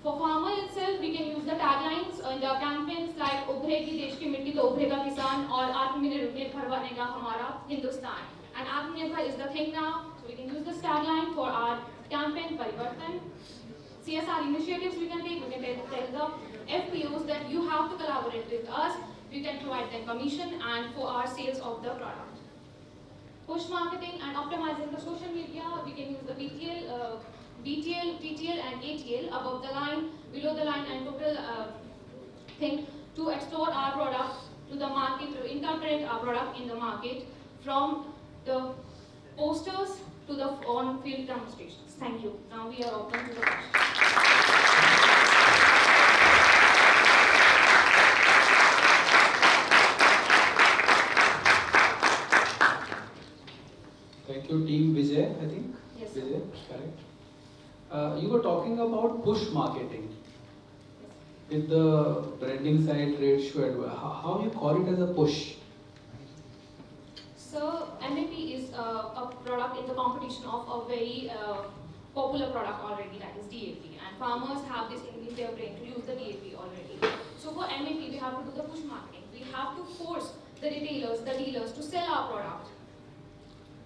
For farmer itself, we can use the taglines in the campaigns like "Ubhregi Desh ki mitti to ubhrega kisan" or "Atmanirbhar banega hamara Hindustan." And Atmanirbhar is the thing now, so we can use this tagline for our campaign Parivartan. CSR initiatives we can take, we can tell the FPOs that you have to collaborate with us, we can provide them commission and for our sales of the product. Push marketing and optimizing the social media, we can use the BTL, TTL and ATL, above the line, below the line, and total thing to explore our product to the market, to incorporate our product in the market, from the posters to the on-field demonstrations. Thank you. Now we are open to the questions. You were talking about push marketing with the branding side, trade show. How you call it as a push? So MAP is a product in the competition of a very popular product already, that is DAP, and farmers have this in their brain to use the DAP already. So for MAP, we have to do the push marketing. We have to force the retailers, the dealers to sell our product.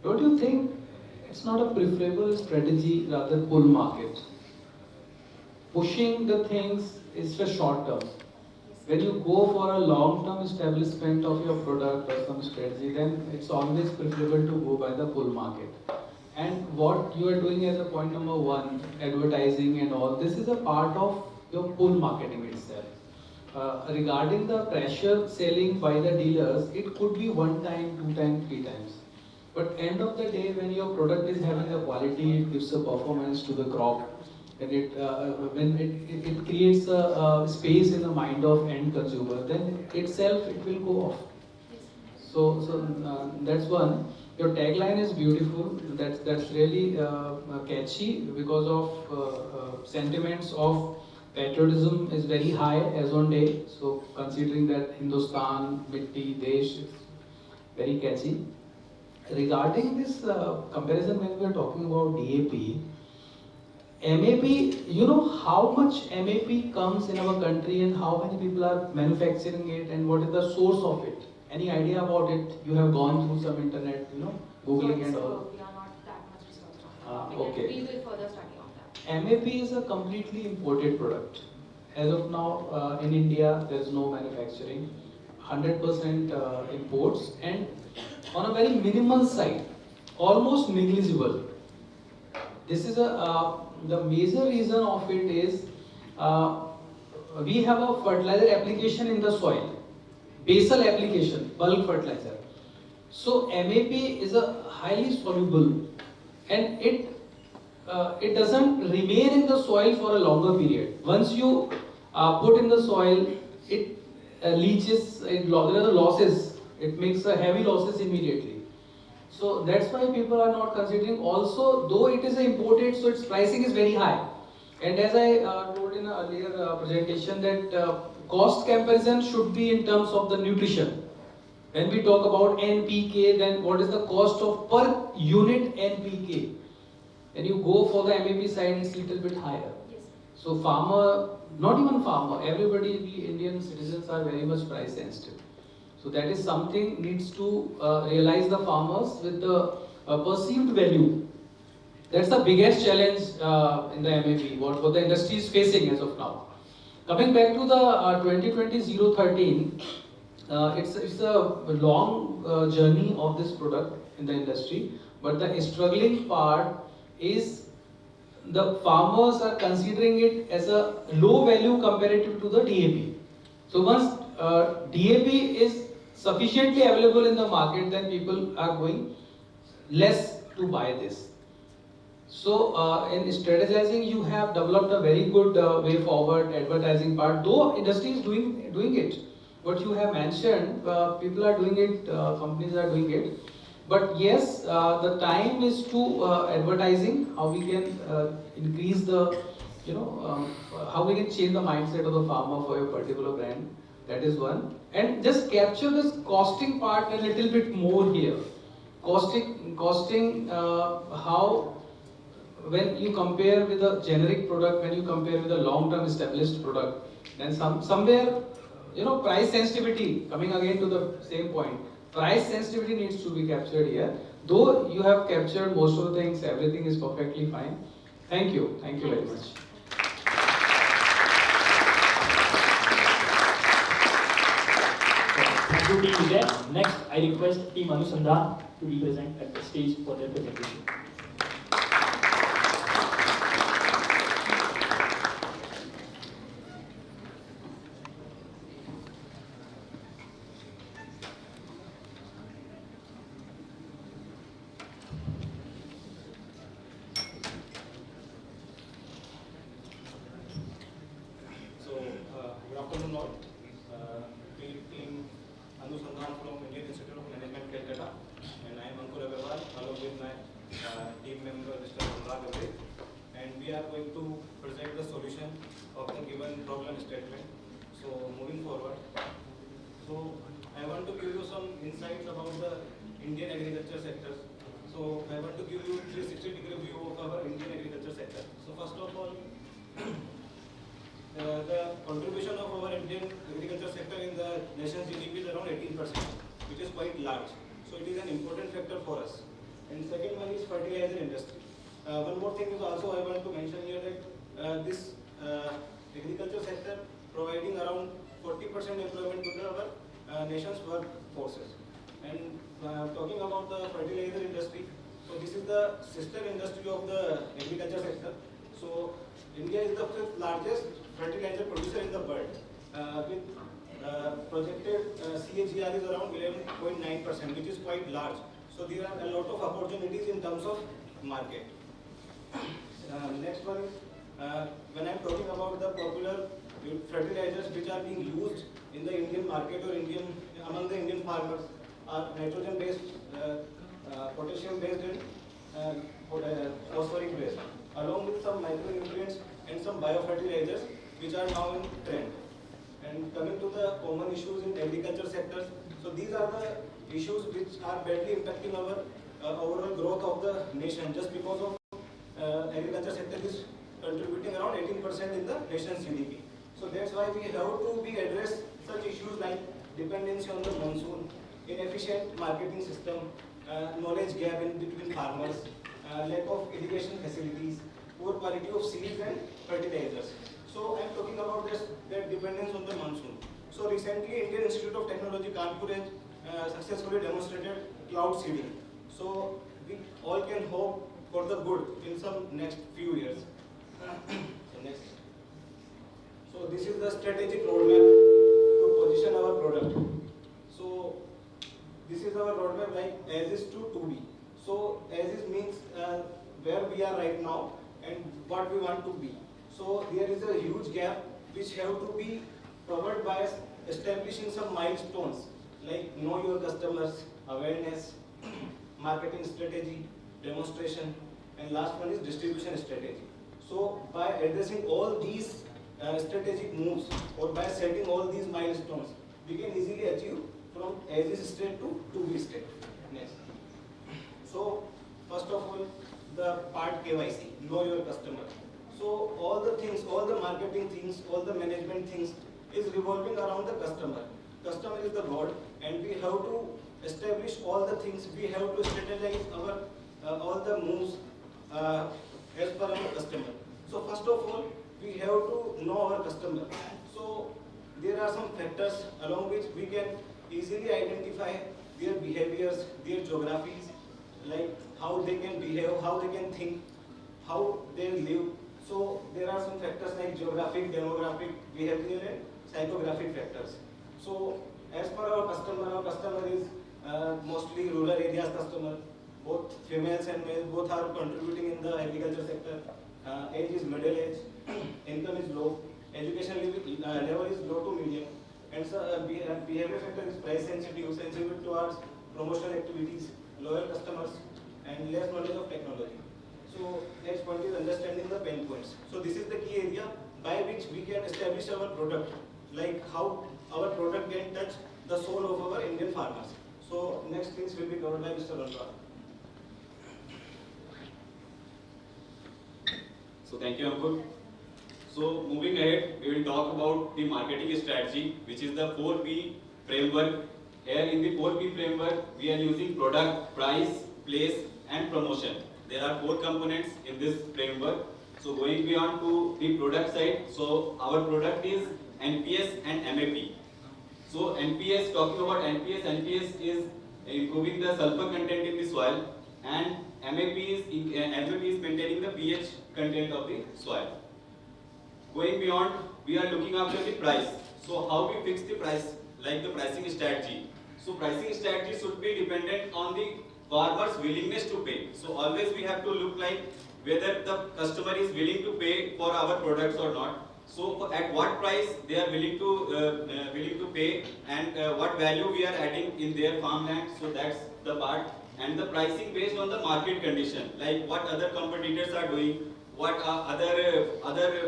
Don't you think it's not a preferable strategy rather pull market? Pushing the things is for short term. When you go for a long-term establishment of your product or some strategy, then it's always preferable to go by the pull market. And what you are doing as a point number one, advertising and all, this is a part of your pull marketing itself. Regarding the pressure selling by the dealers, it could be 1 time, 2 times, 3 times. But end of the day, when your product is having a quality, it gives a performance to the crop, and when it creates a space in the mind of end consumer, then itself it will go off. So that's one. Your tagline is beautiful. That's really catchy because of sentiments of patriotism is very high as on day. So considering that Hindustan, Mitti, Desh, it's very catchy. Regarding this comparison, when we are talking about DAP, MAP, you know how much MAP comes in our country and how many people are manufacturing it and what is the source of it? Any idea about it? You have gone through some internet, Googling and all. We are not that much research on it. Okay. We will further study on that. MAP is a completely imported product. As of now, in India, there is no manufacturing, 100% imports, and on a very minimal side, almost negligible. This is the major reason of it is we have a fertilizer application in the soil, basal application, bulk fertilizer. So MAP is a highly soluble, and it doesn't remain in the soil for a longer period. Once you put in the soil, it leaches, there are the losses, it makes heavy losses immediately. So that's why people are not considering. Also, though it is imported, so its pricing is very high. And as I told in an earlier presentation, that cost comparison should be in terms of the nutrition. When we talk about NPK, then what is the cost of per unit NPK? When you go for the MAP side, it's a little bit higher. So farmer, not even farmer, everybody, we Indian citizens are very much price sensitive. So that is something needs to realize the farmers with the perceived value. That's the biggest challenge in the MAP, what the industry is facing as of now. Coming back to the 2020-013, it's a long journey of this product in the industry, but the struggling part is the farmers are considering it as a low value comparative to the DAP. So once DAP is sufficiently available in the market, then people are going less to buy this. So in strategizing, you have developed a very good way forward advertising part, though industry is doing it. What you have mentioned, people are doing it, companies are doing it. But yes, the time is to advertising, how we can increase the, how we can change the mindset of the farmer for a particular brand. That is one. And just capture this costing part a little bit more here. Costing how, when you compare with a generic product, when you compare with a long-term established product, then somewhere, price sensitivity, coming again to the same point, price sensitivity needs to be captured here. Though you have captured most of the things, everything is perfectly fine. Thank you very much. Thank you, Team Vijay. Next, I request Team Anusandhan to represent at the stage for their presentation. Good afternoon all. Team Anusandhan from Indian Institute of Management, Calcutta, and I am Ankur Agarwal, along with my we are going to present the solution of the given problem statement. So moving forward, so I want to give you some insights about the Indian agriculture sector. So I want to give you 360-degree view of our Indian agriculture sector. So first of all, the contribution of our Indian agriculture sector in the nation's GDP is around 18%, which is quite large. So it is an important factor for us. And second one is fertilizer industry. One more thing is also I want to mention here that this agriculture sector providing around 40% employment to our nation's workforces. And talking about the fertilizer industry, so this is the sister industry of the agriculture sector. So India is the 5th largest fertilizer producer in the world, with projected CAGR is around 11.9%, which is quite large. So there are a lot of opportunities in terms of market. Next one is when I am talking about the popular fertilizers which are being used in the Indian market or among the Indian farmers are nitrogen based, potassium based and phosphoric based, along with some micronutrients and some biofertilizers which are now in trend. And coming to the common issues in agriculture sectors, so these are the issues which are badly impacting our overall growth of the nation, just because of agriculture sector is contributing around 18% in the nation's GDP. So that's why we have to address such issues like dependency on the monsoon, inefficient marketing system, knowledge gap in between farmers, lack of irrigation facilities, poor quality of seeds and fertilizers. So I am talking about that dependence on the monsoon. So recently Indian Institute of Technology Kanpur has successfully demonstrated cloud seeding. So we all can hope for the good in some next few years. So this is the strategic roadmap to position our product. So this is our roadmap like as is to be. So as is means where we are right now and what we want to be. So there is a huge gap which have to be covered by establishing some milestones like know your customers, awareness, marketing strategy, demonstration, and last one is distribution strategy. So by addressing all these strategic moves or by setting all these milestones, we can easily achieve from as is state to be state. Next. So first of all, the part KYC, know your customer. So all the things, all the marketing things, all the management things is revolving around the customer. Customer is the God, and we have to establish all the things. We have to strategize our all the moves as per our customer. So first of all, we have to know our customer. So there are some factors along which we can easily identify their behaviors, their geographies, like how they can behave, how they can think, how they live. So there are some factors like geographic, demographic, behavioral and psychographic factors. So as per our customer is mostly rural areas customer. Both females and males both are contributing in the agriculture sector. Age is middle age, income is low, education level is low to medium, and so behavior factor is price sensitive, sensitive towards promotional activities, loyal customers, and less knowledge of technology. So next point is understanding the pain points. So this is the key area by which we can establish our product, like how our product can touch the soul of our Indian farmers. So next things will be covered by Mr. Ranwar. So thank you, Ankur. So moving ahead, we will talk about the marketing strategy, which is the 4P framework. Here in the 4P framework, we are using product, price, place, and promotion. There are 4 components in this framework. So going beyond to the product side, so our product is NPS and MAP. So NPS, talking about NPS is improving the sulfur content in the soil, and MAP is maintaining the pH content of the soil. Going beyond, we are looking after the price. So how we fix the price, like the pricing strategy. So pricing strategy should be dependent on the farmer's willingness to pay. So always we have to look like whether the customer is willing to pay for our products or not. So at what price they are willing to pay, and what value we are adding in their farmland. So that's the part. And the pricing based on the market condition, like what other competitors are doing, what other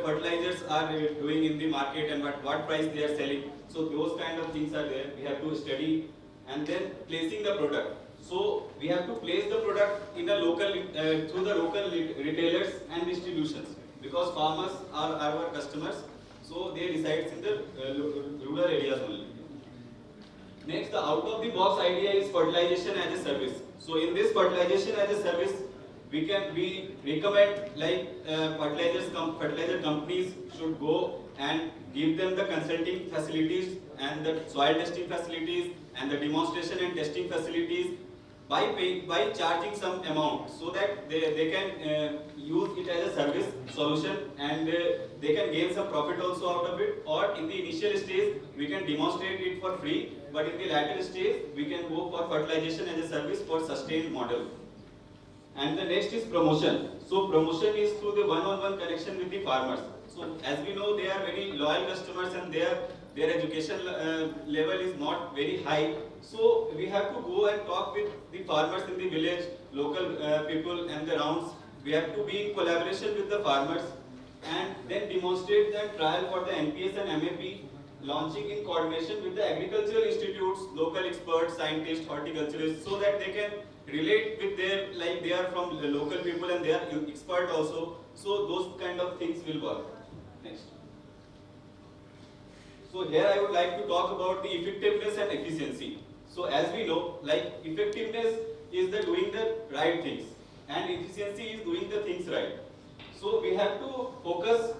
fertilizers are doing in the market and what price they are selling. So those kind of things are there. We have to study, and then placing the product. So we have to place the product in a local through the local retailers and distributions, because farmers are our customers. So they reside in the rural areas only. Next, the out of the box idea is fertilization as a service. So in this fertilization as a service, we recommend like fertilizer companies should go and give them the consulting facilities and the soil testing facilities and the demonstration and testing facilities by charging some amount, so that they can use it as a service solution, and they can gain some profit also out of it. Or in the initial stage we can demonstrate it for free, but in the latter stage we can go for fertilization as a service for sustained model. And the next is promotion. So promotion is through the one-on-one connection with the farmers. So as we know, they are very loyal customers and their education level is not very high. So we have to go and talk with the farmers in the village, local people and the rounds. We have to be in collaboration with the farmers and then demonstrate that trial for the NPS and MAP, launching in coordination with the agricultural institutes, local experts, scientists, horticulturists, so that they can relate with their, like they are from the local people and they are expert also. So those kind of things will work. Next. So here I would like to talk about the effectiveness and efficiency. So as we know, like effectiveness is the doing the right things and efficiency is doing the things right. So we have to focus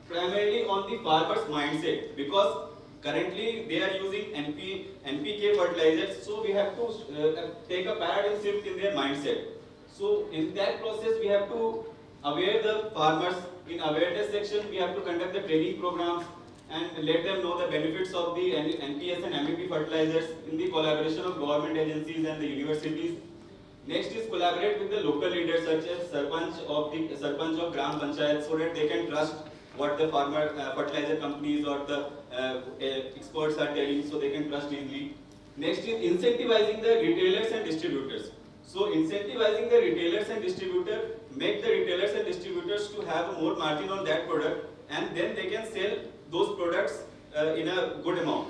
primarily on the farmer's mindset, because currently they are using NPK fertilizers. So we have to take a paradigm shift in their mindset. So in that process we have to aware the farmers. In awareness section we have to conduct the training programs and let them know the benefits of the NPS and MAP fertilizers in the collaboration of government agencies and the universities. Next is collaborate with the local leaders such as Sarpanch of Gram Panchayat, so that they can trust what the fertilizer companies or the experts are telling, so they can trust easily. Next is incentivizing the retailers and distributors. So incentivizing the retailers and distributors, make the retailers and distributors to have more margin on that product, and then they can sell those products in a good amount.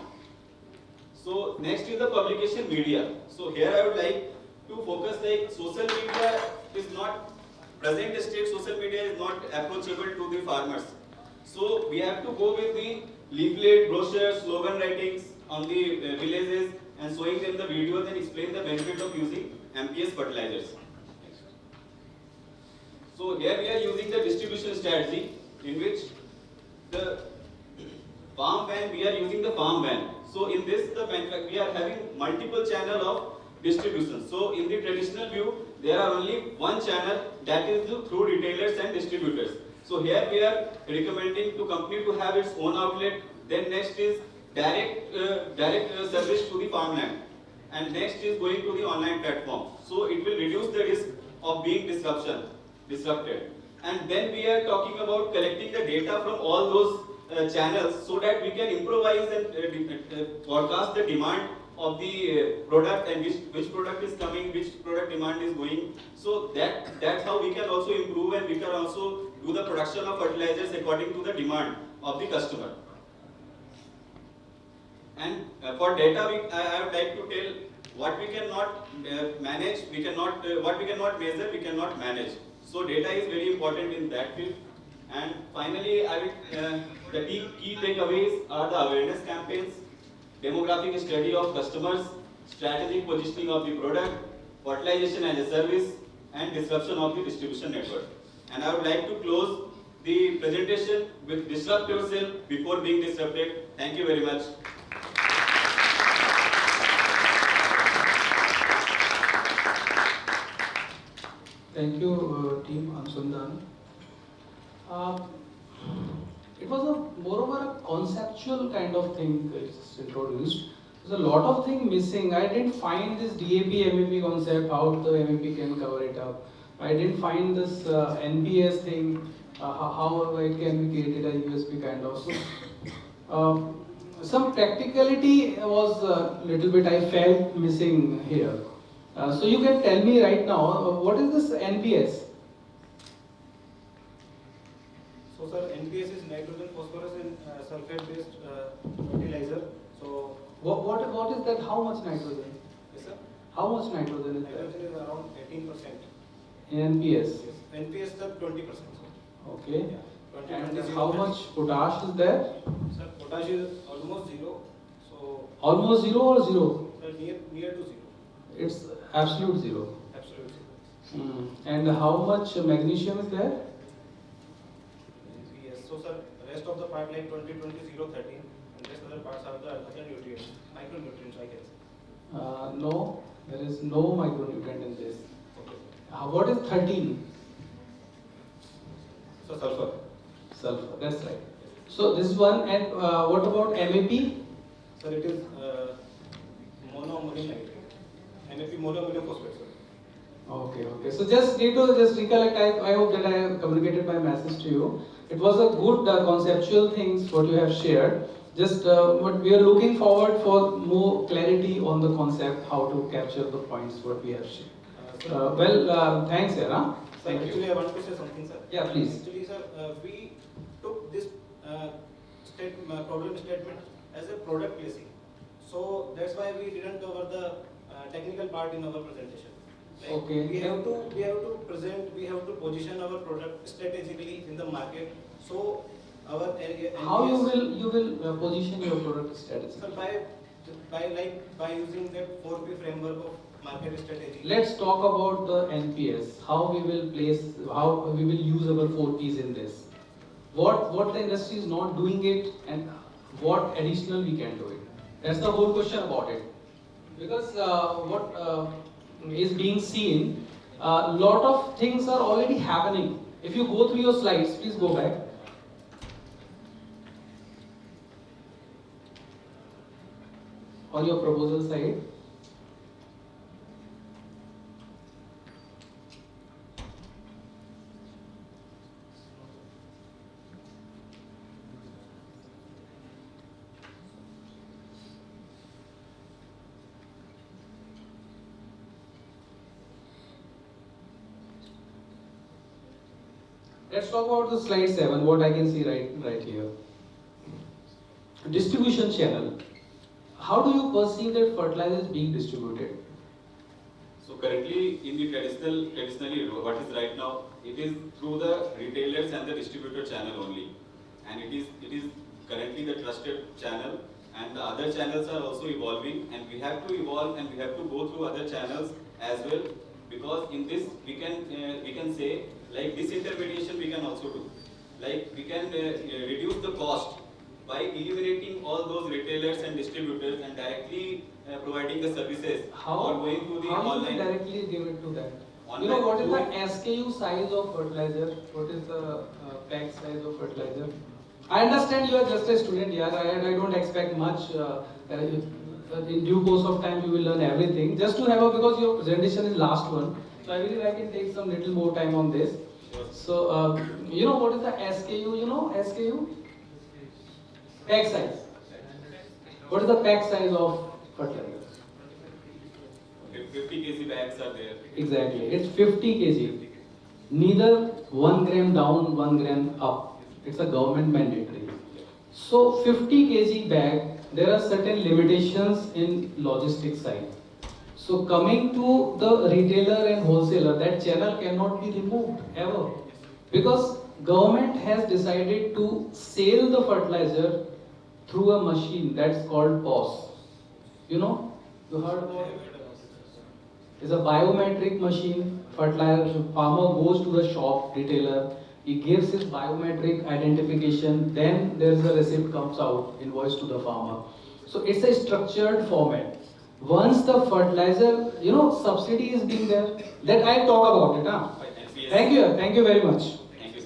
So next is the publication media. So here I would like to focus, like social media is not, present state social media is not approachable to the farmers. So we have to go with the leaflet, brochures, slogan writings on the villages and showing them the videos and explain the benefit of using MPS fertilizers. So here we are using the distribution strategy, in which the farm van, we are using the farm van. So in this, we are having multiple channel of distribution. So in the traditional view, there are only one channel, that is through retailers and distributors. So here we are recommending to company to have its own outlet. Then next is direct service to the farmland, and next is going to the online platform. So it will reduce the risk of being disrupted. And then we are talking about collecting the data from all those channels, so that we can improvise and forecast the demand of the product and which product is coming, which product demand is going. So that's how we can also improve, and we can also do the production of fertilizers according to the demand of the customer. And for data, I would like to tell what we cannot manage, what we cannot measure, we cannot manage. So data is very important in that field. And finally, the key takeaways are the awareness campaigns, demographic study of customers, strategic positioning of the product, fertilization as a service, and disruption of the distribution network. And I would like to close the presentation with disrupt yourself before being disrupted. Thank you very much. Thank you, Team Ansundan. It was more of a conceptual kind of thing it's introduced. There's a lot of things missing. I didn't find this DAP MAP concept, how the MAP can cover it up. I didn't find this NPS thing, how it can be created a USP kind of. So, some practicality was a little bit I felt missing here. So you can tell me right now, what is this NPS? So sir, NPS is nitrogen, phosphorus and sulfate based fertilizer. So What is that? How much nitrogen? yes sir. How much nitrogen is there? Nitrogen is around 18%. In NPS? Yes. NPS sir 20%. Okay. Yeah. 20, And 20, how much potash is there? Sir, potash is almost zero. So Almost zero or zero? near to zero. It's absolute zero. Absolute zero. And how much magnesium is there? Yes. So sir, rest of the part like 20, 20, 0, 13, and rest other parts are the other nutrients, micronutrients I guess. No, there is no micronutrient in this. Okay. What is 13? So sulfur. Sulfur, that's right. So this is one. And what about MAP? Sir, it is monoammonium nitrate. MAP monoammonium phosphate, sir. Okay. So just need to just recollect. I hope that I have communicated my message to you. It was a good conceptual things what you have shared. Just but we are looking forward for more clarity on the concept, how to capture the points what we have shared. Thanks, Era. Sir, actually, I want to say something, sir. Yeah, please. Actually, sir, we took this problem statement as a product placing. So that's why we didn't cover the technical part in our presentation. Like Okay. We have to present. We have to position our product strategically in the market. So our How you will position your product strategy? Sir, by using that 4P framework of market strategy. Let's talk about the NPS. How we will place, how we will use our 4Ps in this. What the industry is not doing it, and what additional we can do it. That's the whole question about it. Because what is being seen, a lot of things are already happening. If you go through your slides, please go back. On your proposal side. Let's talk about the slide 7, what I can see right here. Distribution channel. How do you perceive that fertilizer is being distributed? So currently in the traditionally what is right now, it is through the retailers and the distributor channel only. And it is currently the trusted channel, and the other channels are also evolving, and we have to evolve and we have to go through other channels as well, because in this we can say like disintermediation we can also do. Like we can reduce the cost by eliminating all those retailers and distributors and directly providing the services or going to the How online. you will directly give it to them? Online You know what is through- the SKU size of fertilizer? What is the pack size of fertilizer? I understand you are just a student here. I don't expect much. In due course of time, you will learn everything. Just to have a, because your presentation is last one, so I believe I can take some little more time on this. So, you know what is the SKU? You know SKU? Pack size. What is the pack size of fertilizer? 50 kg bags are there. Exactly. It's 50 kg. Neither 1 gram down, 1 gram up. It's a government mandatory. So 50 kg bag, there are certain limitations in logistics side. So coming to the retailer and wholesaler, that channel cannot be removed ever. Because government has decided to sell the fertilizer through a machine that's called POS. You know? You heard about it? It's a biometric machine. Fertilizer farmer goes to the shop, retailer, he gives his biometric identification, then there's a receipt comes out, invoice to the farmer. So it's a structured format. Once the fertilizer, subsidy is being there, then I talk about it. Huh? Thank you very much. Thank you.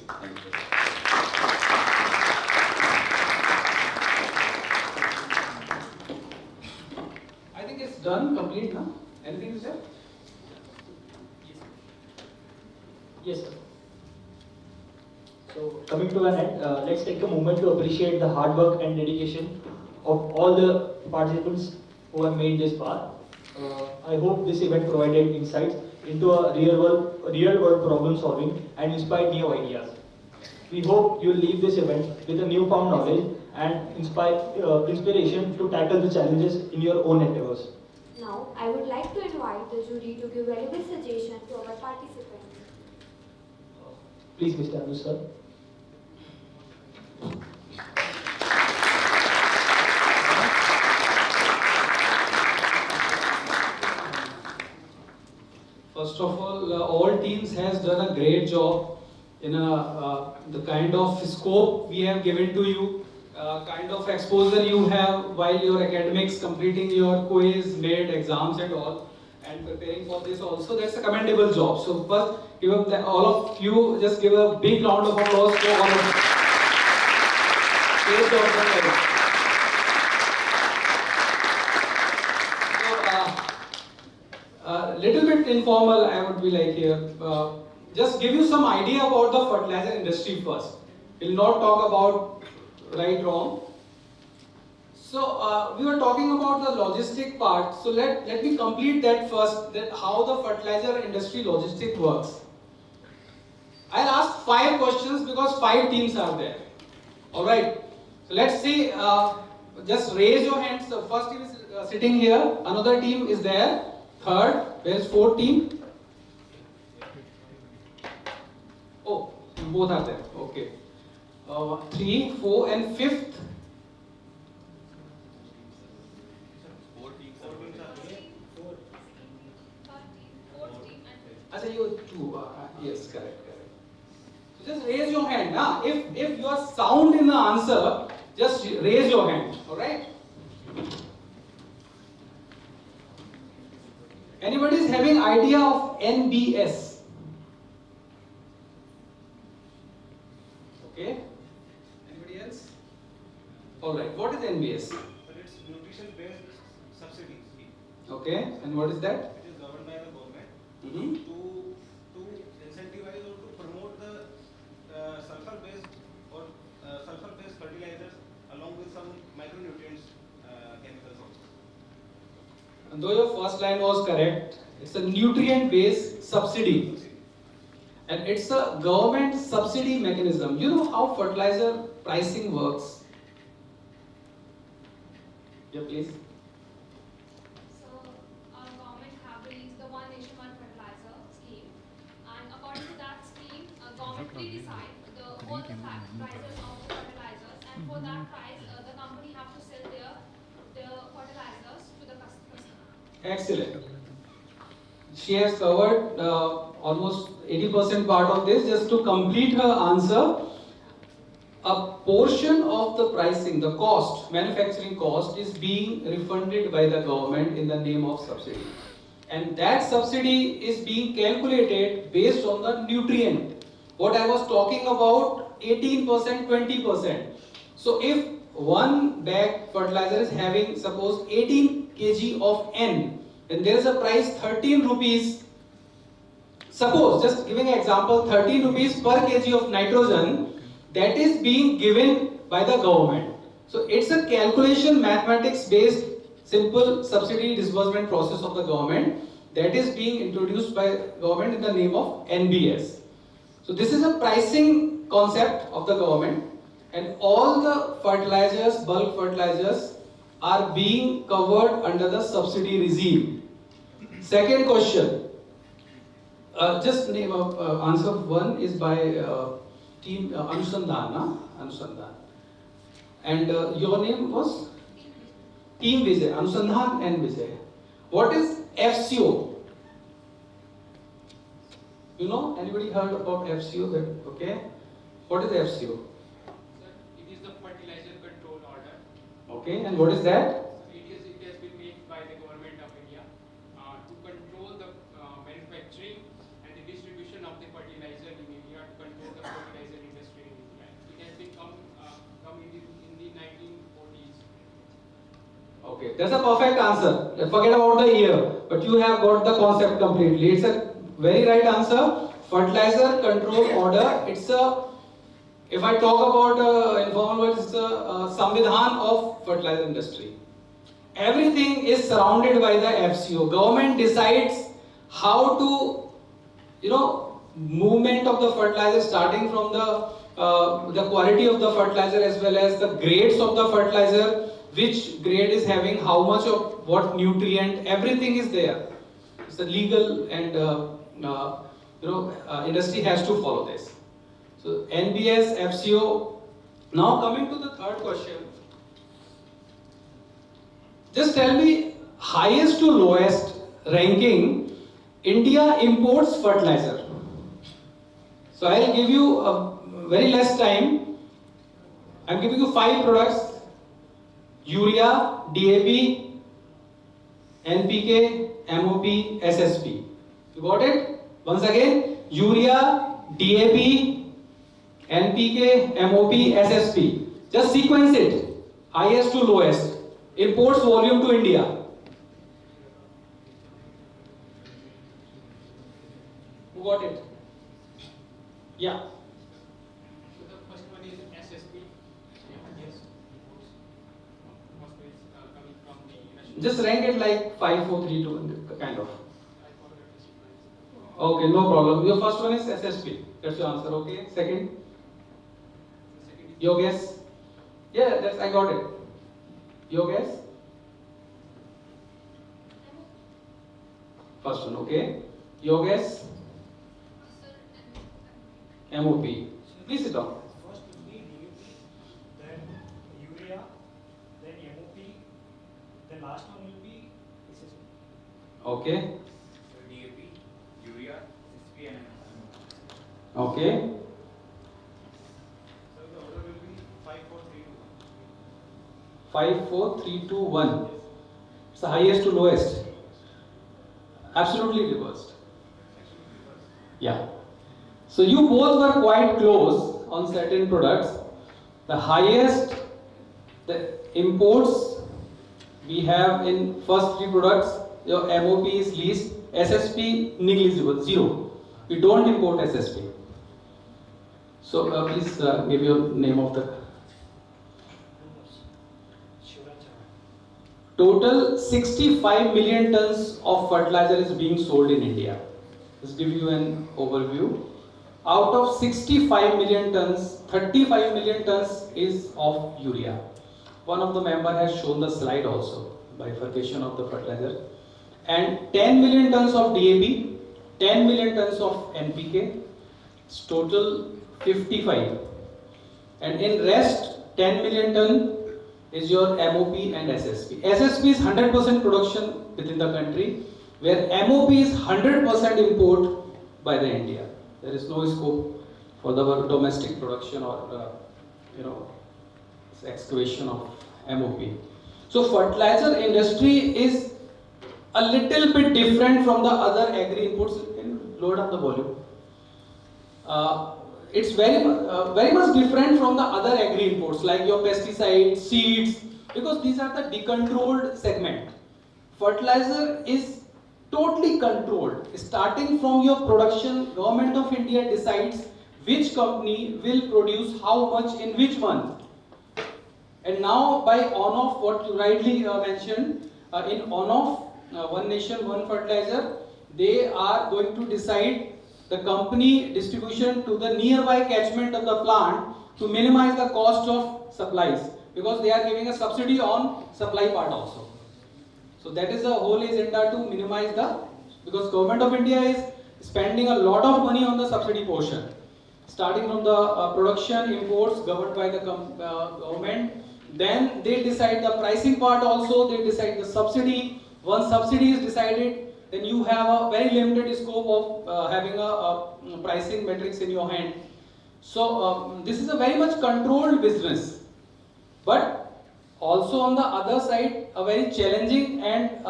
I think it's done, complete, huh? Anything is there? Yes, sir. So, coming to an end, let's take a moment to appreciate the hard work and dedication of all the participants who have made this far. I hope this event provided insights into a real world problem solving and inspired new ideas. We hope you'll leave this event with a newfound knowledge and inspiration to tackle the challenges in your own endeavors. Now, I would like to invite the jury to give valuable suggestions to our participants. Please, Mr. Anush, sir. First of all teams has done a great job in the kind of scope we have given to you, kind of exposure you have while your academics completing your quiz, made exams and all, and preparing for this also. That's a commendable job. So first, give up all of you, just give a big round of applause for all of you. Great job, guys. Little bit informal, I would be like here. Just give you some idea about the fertilizer industry first. We'll not talk about right, wrong. So we were talking about the logistic part. So let me complete that first, that how the fertilizer industry logistic works. I'll ask 5 questions because 5 teams are there. Alright. So let's see, just raise your hands. The first team is sitting here, another team is there. Third, where's 4th team? Oh, both are there. Okay. 3, 4, and 5th. Achha, you 2. Yes, correct. So just raise your hand. If you are sound in the answer, just raise your hand. All right. Anybody is having idea of NBS? Okay. Anybody else? All right. What is NBS? But it's nutrition-based subsidy scheme. Okay. And what is that? It is governed by the government Mm-hmm. to incentivize or to promote the sulfur-based or sulfur-based fertilizers along with some micronutrients chemicals also. And though your first line was correct, it's a nutrient-based subsidy. And it's a government subsidy mechanism. You know how fertilizer pricing works? Yeah, please. So, our government have released the One Nation One Fertilizer scheme, and according to that scheme, government will decide all the prices of the fertilizers, and for that price, the company have to sell their fertilizers to the customers. Excellent. She has covered almost 80% part of this. Just to complete her answer, a portion of the pricing, the cost, manufacturing cost, is being refunded by the government in the name of subsidy. And that subsidy is being calculated based on the nutrient. What I was talking about, 18%, 20%. So if one bag fertilizer is having, suppose, 18 kg of N, then there is a price 13 rupees. Suppose, just giving an example, 13 rupees per kg of nitrogen, that is being given by the government. So it's a calculation mathematics based simple subsidy disbursement process of the government that is being introduced by government in the name of NBS. So this is a pricing concept of the government, and all the fertilizers, bulk fertilizers, are being covered under the subsidy regime. Second question, just name of answer 1 is by team Anusandhan, Anusandhan. And your name was? Team Vijay, Anusandhan and Vijay. What is FCO? You know, anybody heard about FCO? That, okay. What is FCO? Sir, it is the fertilizer control order. Okay, and what is that? It has been made by the government of India to control the manufacturing and the distribution of the fertilizer in India, to control the fertilizer industry in India. It has been come in the 1940s. Okay, that's a perfect answer. Let's forget about the year, but you have got the concept completely. It's a very right answer. Fertilizer control order. It's a, if I talk about informal words, it's a Samvidhan of fertilizer industry. Everything is surrounded by the FCO. Government decides how to, movement of the fertilizer starting from the the quality of the fertilizer as well as the grades of the fertilizer, which grade is having how much of what nutrient, everything is there. It's a legal and industry has to follow this. So NBS, FCO. Now coming to the third question. Just tell me highest to lowest ranking India imports fertilizer. So I'll give you a very less time. I'm giving you 5 products: urea, DAP, NPK, MOP, SSP. You got it? Once again, urea, DAP, NPK, MOP, SSP. Just sequence it. Highest to lowest. Imports volume to India. Who got it? Yeah. So the first one is SSP. Yes. First is coming from the Just rank it like 5, 4, 3, 2, kind of. Okay, no problem. Your first one is SSP. That's your answer. Okay. Second. Your guess? Yeah, that's I got it. Your guess? First one. Okay. Your guess? MOP. Please sit down. First will be DAP, then urea, then MOP, the last one will be SSP. Okay. So DAP, urea, SSP and MOP. Okay. So the order will be 5, 4, 3, 2, 1. 5, 4, 3, 2, 1. It's the highest to lowest. Absolutely reversed. Yeah. So you both were quite close on certain products. The highest, the imports we have in first 3 products, your MOP is least, SSP negligible, 0. We don't import SSP. So please give your name of the. Total 65 million tons of fertilizer is being sold in India. Let's give you an overview. Out of 65 million tons, 35 million tons is of urea. One of the member has shown the slide also, bifurcation of the fertilizer. And 10 million tons of DAP, 10 million tons of NPK, it's total 55. And in rest, 10 million ton is your MOP and SSP. SSP is 100% production within the country, where MOP is 100% import by the India. There is no scope for the domestic production or excavation of MOP. So fertilizer industry is a little bit different from the other agri inputs. Can you load up the volume? It's very much different from the other agri inputs like your pesticides, seeds, because these are the decontrolled segment. Fertilizer is totally controlled. Starting from your production, Government of India decides which company will produce how much in which month. And now by on-off, what you rightly mentioned, in on-off, One Nation, One Fertilizer, they are going to decide the company distribution to the nearby catchment of the plant to minimize the cost of supplies, because they are giving a subsidy on supply part also. So that is the whole agenda, to minimize because Government of India is spending a lot of money on the subsidy portion. Starting from the production, imports governed by the government, then they decide the pricing part also, they decide the subsidy. Once subsidy is decided, then you have a very limited scope of having a pricing metrics in your hand. So this is a very much controlled business. But also on the other side, a very challenging and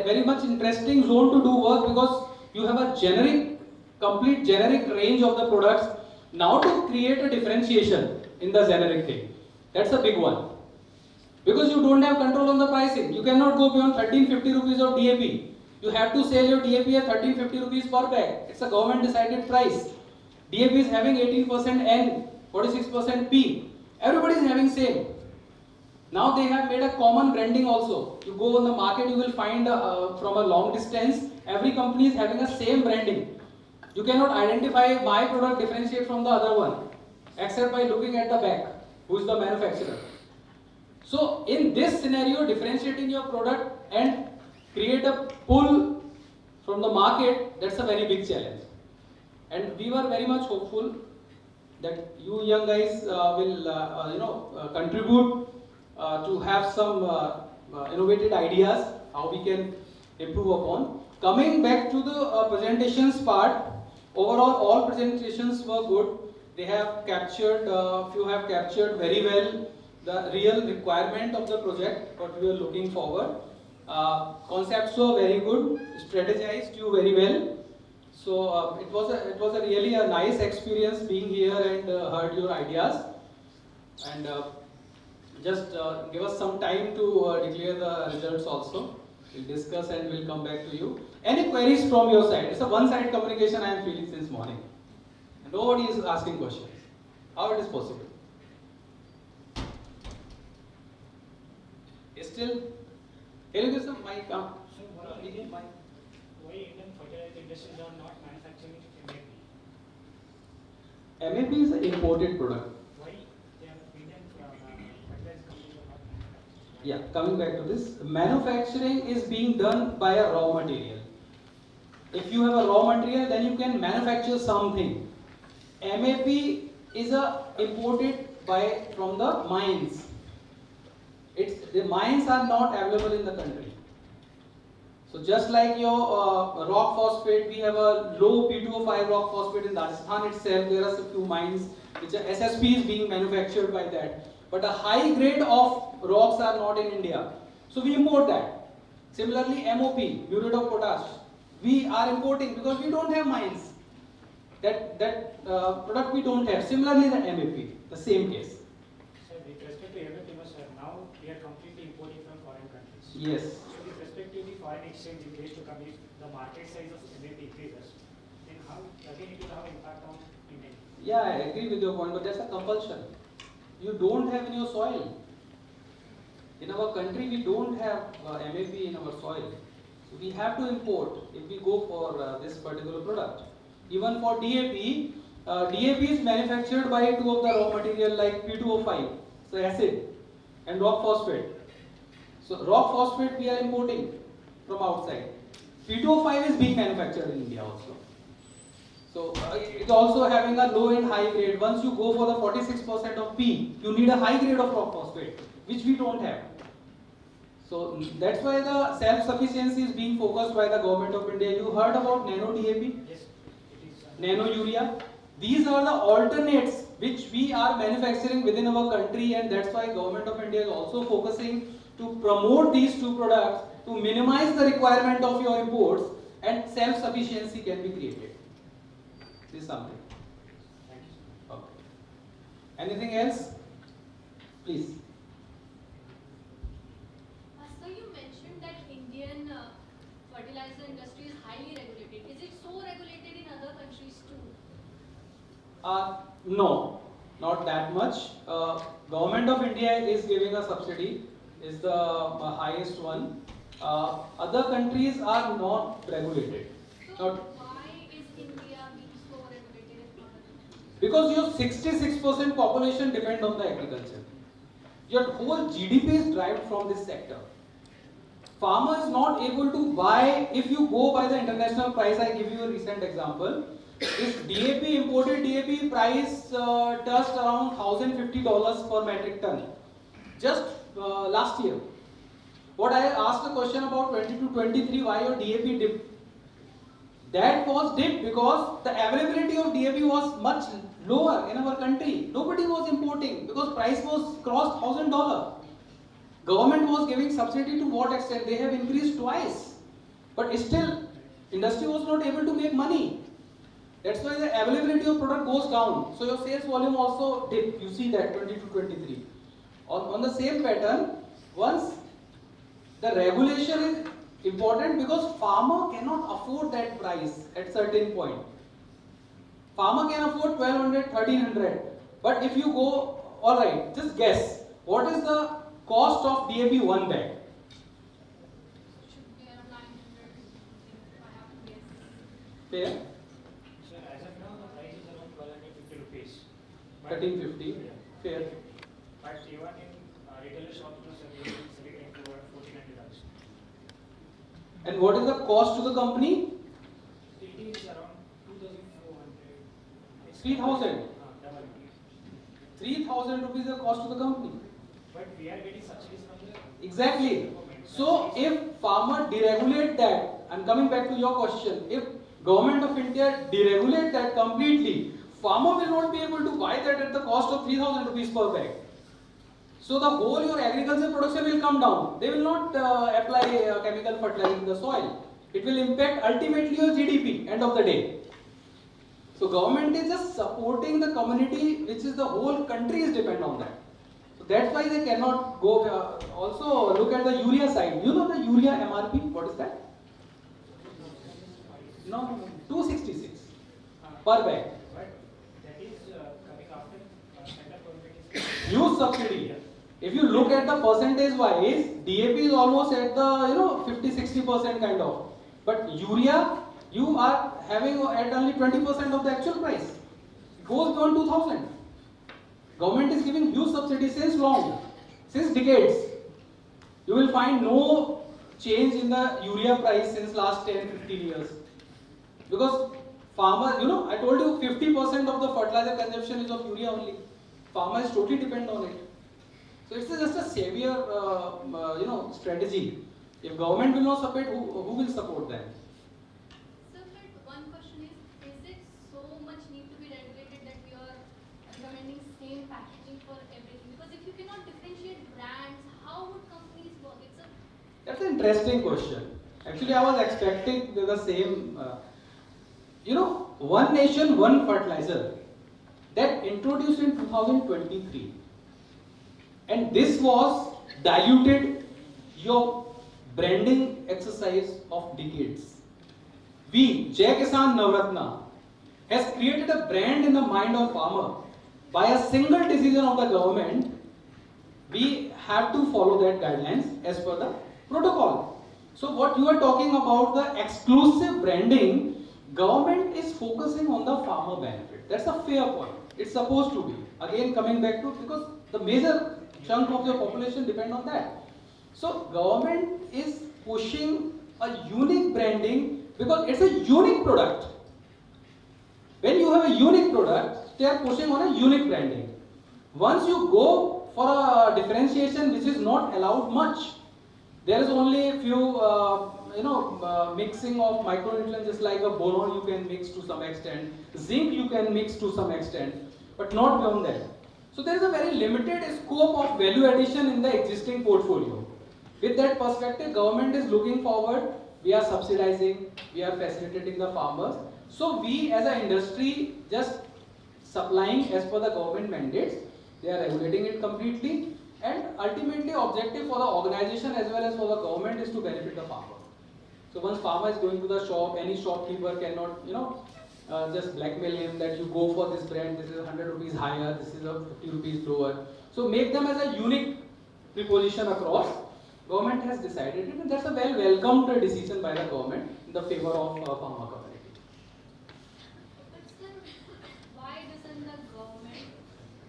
very much interesting zone to do work, because you have a complete generic range of the products. Now to create a differentiation in the generic thing, that's a big one. Because you don't have control on the pricing. You cannot go beyond 1350 rupees of DAP. You have to sell your DAP at 1350 rupees per bag. It's a government decided price. DAP is having 18% N, 46% P. Everybody is having same. Now they have made a common branding also. You go on the market, you will find from a long distance, every company is having a same branding. You cannot identify my product differentiate from the other one. except by looking at the back, who is the manufacturer. So in this scenario, differentiating your product and create a pull from the market, that's a very big challenge. And we were very much hopeful that you young guys will contribute to have some innovative ideas how we can improve upon. Coming back to the presentations part, overall all presentations were good. They have captured, few have captured very well the real requirement of the project, what we are looking forward. Concepts were very good, strategized you very well. So it was a really a nice experience being here and heard your ideas. And just give us some time to declare the results also. We'll discuss and we'll come back to you. Any queries from your side? It's a one-sided communication I am feeling since morning. And nobody is asking questions. How it is possible? Still, can you give some mic? Why Indian fertilizer industries are not manufacturing MAP? MAP is an imported product. Why they are Indian fertilizer companies are not manufacturing? Yeah, coming back to this, manufacturing is being done by a raw material. If you have a raw material, then you can manufacture something. MAP is imported from the mines. The mines are not available in the country. So just like your rock phosphate, we have a low P2O5 rock phosphate in Rajasthan itself. There are a few mines which are SSP is being manufactured by that. But a high grade of rocks are not in India. So we import that. Similarly, MOP, muriate of potash, we are importing because we don't have mines. That product we don't have. Similarly, the MAP, the same case. So with respect to MAP, now we are completely importing from foreign countries. Yes. So with respect to the foreign exchange in days to come, if the market size of MAP increases, then how again it will have impact on India? Yeah, I agree with your point, but that's a compulsion. You don't have in your soil. In our country, we don't have MAP in our soil. So we have to import if we go for this particular product. Even for DAP, DAP is manufactured by two of the raw material like P2O5, so acid, and rock phosphate. So rock phosphate we are importing from outside. P2O5 is being manufactured in India also. So it's also having a low and high grade. Once you go for the 46% of P, you need a high grade of rock phosphate, which we don't have. So that's why the self-sufficiency is being focused by the government of India. You heard about nano DAP? Yes, it is. Nano urea. These are the alternates which we are manufacturing within our country, and that's why government of India is also focusing to promote these two products to minimize the requirement of your imports and self-sufficiency can be created. This is something. Thank you. Okay. Anything else? Please. So you mentioned that Indian fertilizer industry is highly regulated. Is it so regulated in other countries too? No, not that much. Government of India is giving a subsidy, is the highest one. Other countries are not regulated. So why is India being so regulated in other countries? Because your 66% population depend on the agriculture. Your whole GDP is derived from this sector. Farmer is not able to buy, if you go by the international price, I give you a recent example. If DAP, imported DAP price touched around $1,050 per metric ton. Just last year. What I asked a question about 22-23, why your DAP dipped? That was dipped because the availability of DAP was much lower in our country. Nobody was importing because price was crossed $1,000. Government was giving subsidy to what extent? They have increased twice. But still, industry was not able to make money. That's why the availability of product goes down. So your sales volume also dip. You see that 22-23. On the same pattern, once the regulation is important because farmer cannot afford that price at certain point. Farmer can afford 1200, 1300. But if you go, alright, just guess. What is the cost of DAP one bag? Should be around 900 if I have to guess. Fair? So as of now, the price is around 1250 rupees. 1350. Fair. But even in retailer shops, we are selling it for 1400. And what is the cost to the company? It is around 2400. 3000. 3000 rupees the cost to the company. But we are getting subsidies from the Exactly. So if farmer deregulate that, I'm coming back to your question, if government of India deregulate that completely, farmer will not be able to buy that at the cost of 3000 rupees per bag. So the whole your agriculture production will come down. They will not apply chemical fertilizer in the soil. It will impact ultimately your GDP end of the day. So government is just supporting the community, which is the whole country is depend on that. So that's why they cannot go. Also look at the urea side. You know the urea MRP? What is that? No, 266 per bag. But that is coming after central government is Huge subsidy. If you look at the percentage wise, DAP is almost at the 50-60% kind of. But urea, you are having at only 20% of the actual price. It goes beyond 2000. Government is giving huge subsidy since long, since decades. You will find no change in the urea price since last 10-15 years. Because farmer, I told you 50% of the fertilizer consumption is of urea only. Farmers totally depend on it. So it's just a savior, strategy. If government will not support, who will support them? Sir, but one question is it so much need to be regulated that we are recommending same packaging for everything? Because if you cannot differentiate brands, how would companies work? That's an interesting question. Actually, I was expecting the same. One nation, one fertilizer that introduced in 2023, and this was diluted your branding exercise of decades. We, Jai Kisan Navratna, has created a brand in the mind of farmer. By a single decision of the government, we have to follow that guidelines as per the protocol. So what you are talking about, the exclusive branding, government is focusing on the farmer benefit. That's a fair point. It's supposed to be. Again, coming back to, because the major chunk of the population depend on that. So government is pushing a unique branding because it's a unique product. When you have a unique product, they are pushing on a unique branding. Once you go for a differentiation which is not allowed much, there is only a few mixing of micronutrients, just like a boron you can mix to some extent, zinc you can mix to some extent, but not beyond that. So there is a very limited scope of value addition in the existing portfolio. With that perspective, government is looking forward. We are subsidizing, we are facilitating the farmers. So we as an industry just supplying as per the government mandates. They are regulating it completely, and ultimately objective for the organization as well as for the government is to benefit the farmer. So once farmer is going to the shop, any shopkeeper cannot, just blackmail him that you go for this brand, this is 100 rupees higher, this is a 50 rupees lower. So make them as a unique proposition across. Government has decided it, and that's a welcomed decision by the government in the favor of farmer community. But sir, why doesn't the government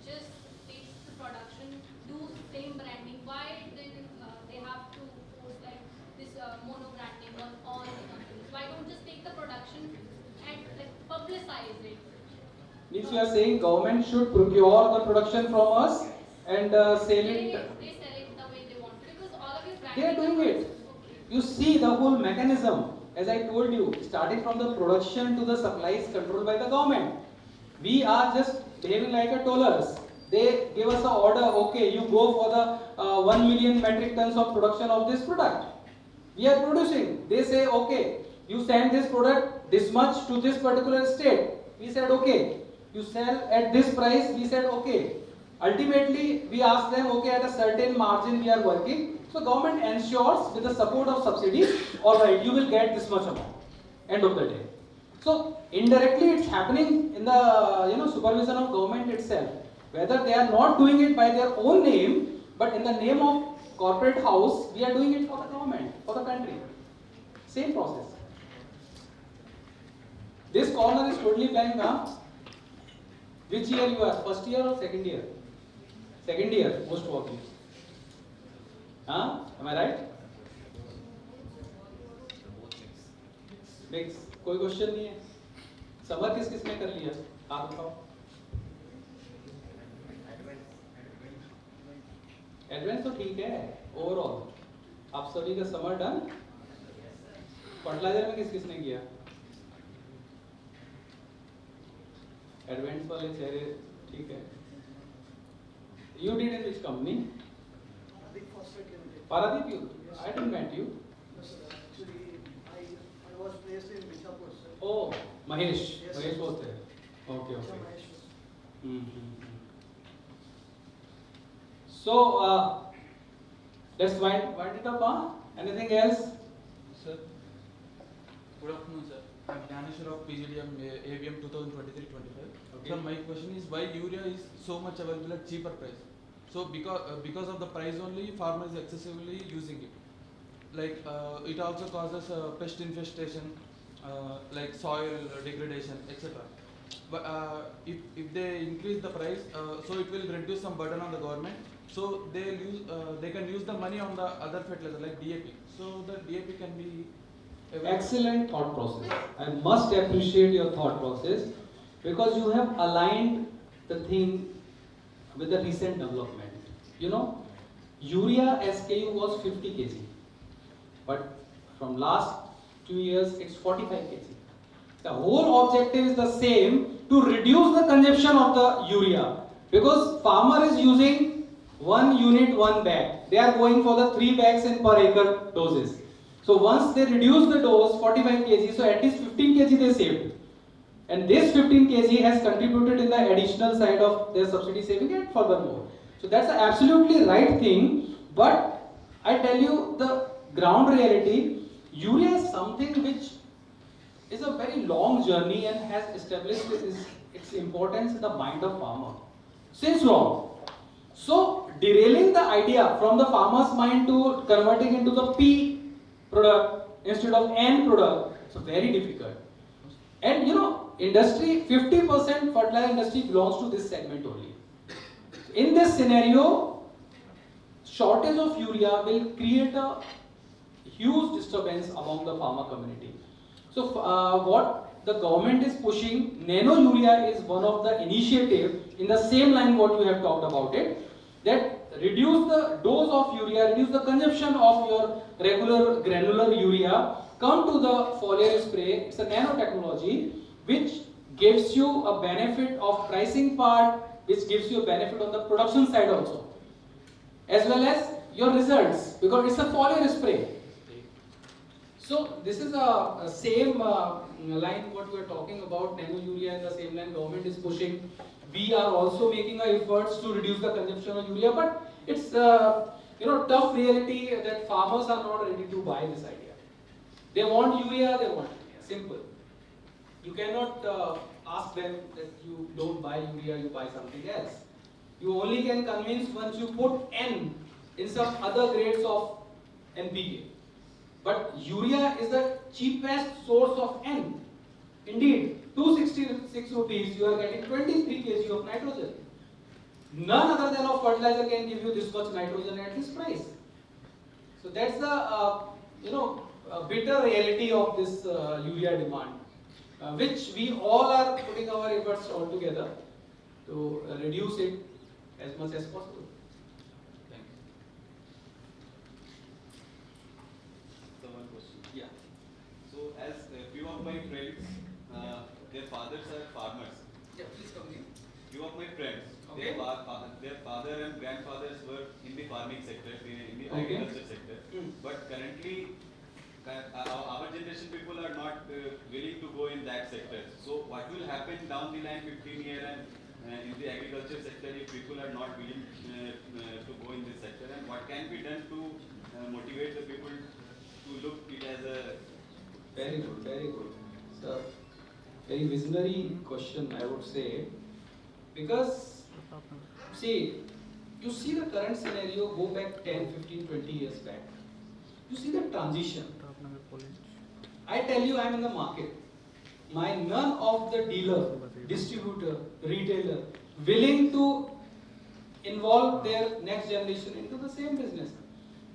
just take the production, do same branding? Why they have to post like this mono branding on all the companies? Why don't just take the production and publicize it? Means you are saying government should procure the production from us and sell it. They sell it the way they want to, because all of your branding. They are doing it. You see the whole mechanism, as I told you, starting from the production to the supplies controlled by the government. We are just behaving like a tollers. They give us an order, okay, you go for the 1 million metric tons of production of this product. We are producing. They say, okay, you send this product this much to this particular state. We said, okay. You sell at this price, we said, okay. Ultimately, we ask them, okay, at a certain margin we are working. So government ensures with the support of subsidy, all right, you will get this much amount. End of the day. So indirectly, it's happening in the supervision of government itself. Whether they are not doing it by their own name, but in the name of corporate house, we are doing it for the government, for the country. Same process. This corner is totally blank now. Which year you are? First year or second year? Second year, most probably. Huh? Am I right? Mix. कोई question नहीं है. Summer किस किस ने कर लिया? आप बताओ. एडवांस तो ठीक है. ओवरऑल आप सभी का समर डन. फर्टिलाइजर में किस किस ने किया? एडवांस वाले चेहरे ठीक है. You did in which company? Paradip you? I didn't met you. No, sir. Actually, I was placed in Bishapur, sir. Oh, Mahesh. Yes, Mahesh sir. was there. Okay, Sir, okay. Mahesh was. So, let's wind it up, huh? Anything else? Sir, good afternoon, sir. I'm Dhaneshwar of PGDM AVM 2023-25. Okay. Sir, my question is why urea is so much available at cheaper price? So because of the price only, farmers excessively using it. Like it also causes pest infestation, like soil degradation, etc. But if they increase the price, so it will reduce some burden on the government. So they can use the money on the other fertilizer like DAP. So the DAP can be Excellent thought process. I must appreciate your thought process because you have aligned the thing with the recent development. You know, urea SKU was 50 kg, but from last 2 years it's 45 kg. The whole objective is the same, to reduce the consumption of the urea, because farmer is using 1 unit 1 bag. They are going for the 3 bags in per acre doses. So once they reduce the dose 45 kg, so at least 15 kg they saved. And this 15 kg has contributed in the additional side of their subsidy saving and furthermore. So that's the absolutely right thing. But I tell you the ground reality, urea is something which is a very long journey and has established its importance in the mind of farmer since long. So derailing the idea from the farmer's mind to converting into the P product instead of N product, it's very difficult. And you know, industry, 50% fertilizer industry belongs to this segment only. In this scenario, shortage of urea will create a huge disturbance among the farmer community. So what the government is pushing, nano urea is one of the initiative in the same line what you have talked about it, that reduce the dose of urea, reduce the consumption of your regular granular urea, come to the foliar spray. It's a nanotechnology which gives you a benefit of pricing part, which gives you a benefit on the production side also, as well as your results, because it's a foliar spray. So this is a same line what we are talking about, nano urea in the same line government is pushing. We are also making efforts to reduce the consumption of urea, but it's tough reality that farmers are not ready to buy this idea. They want urea, they want urea. Simple. You cannot ask them that you don't buy urea, you buy something else. You only can convince once you put N in some other grades of NPK. But urea is the cheapest source of N. Indeed, 266 rupees, you are getting 23 kg of nitrogen. None other than a fertilizer can give you this much nitrogen at this price. So that's the bitter reality of this urea demand, which we all are putting our efforts all together to reduce it as much as possible. Thank you. So one question. Yeah. So as a few of my friends, their fathers are farmers. Yeah, please come in. Few of my friends, Okay. their father and grandfathers were in the farming sector, in the Okay. agriculture sector. But currently, our generation people are not willing to go in that sector. So what will happen down the line 15 years and in the agriculture sector if people are not willing to go in this sector, and what can be done to motivate the people to look it as a Very good, very good. So, very visionary question, I would say, because you see the current scenario, go back 10, 15, 20 years back. You see the transition. I tell you, I am in the market. none of the dealer, distributor, retailer willing to involve their next generation into the same business.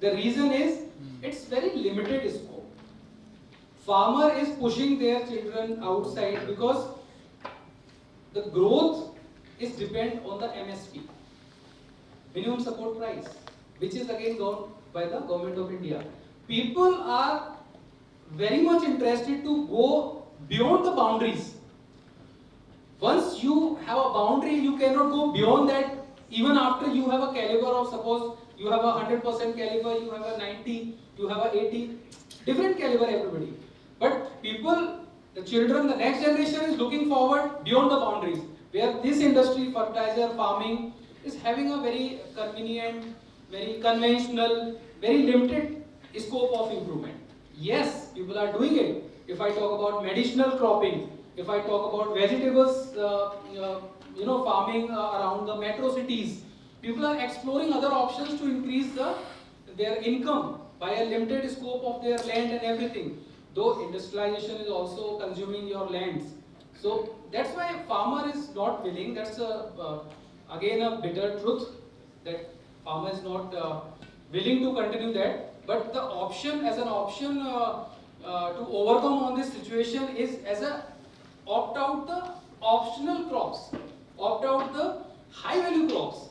The reason is it's very limited scope. Farmer is pushing their children outside because the growth is depend on the MSP, minimum support price, which is again governed by the government of India. People are very much interested to go beyond the boundaries. Once you have a boundary, you cannot go beyond that. Even after you have a caliber of, suppose you have a 100% caliber, you have a 90, you have a 80, different caliber everybody. But people, the children, the next generation is looking forward beyond the boundaries, where this industry, fertilizer, farming, is having a very convenient, very conventional, very limited scope of improvement. Yes, people are doing it. If I talk about medicinal cropping, if I talk about vegetables, farming around the metro cities, people are exploring other options to increase their income by a limited scope of their land and everything. Though industrialization is also consuming your lands. So that's why farmer is not willing. That's again a bitter truth that farmer is not willing to continue that. But the option, as an option to overcome on this situation is as a opt out the optional crops, opt out the high value crops.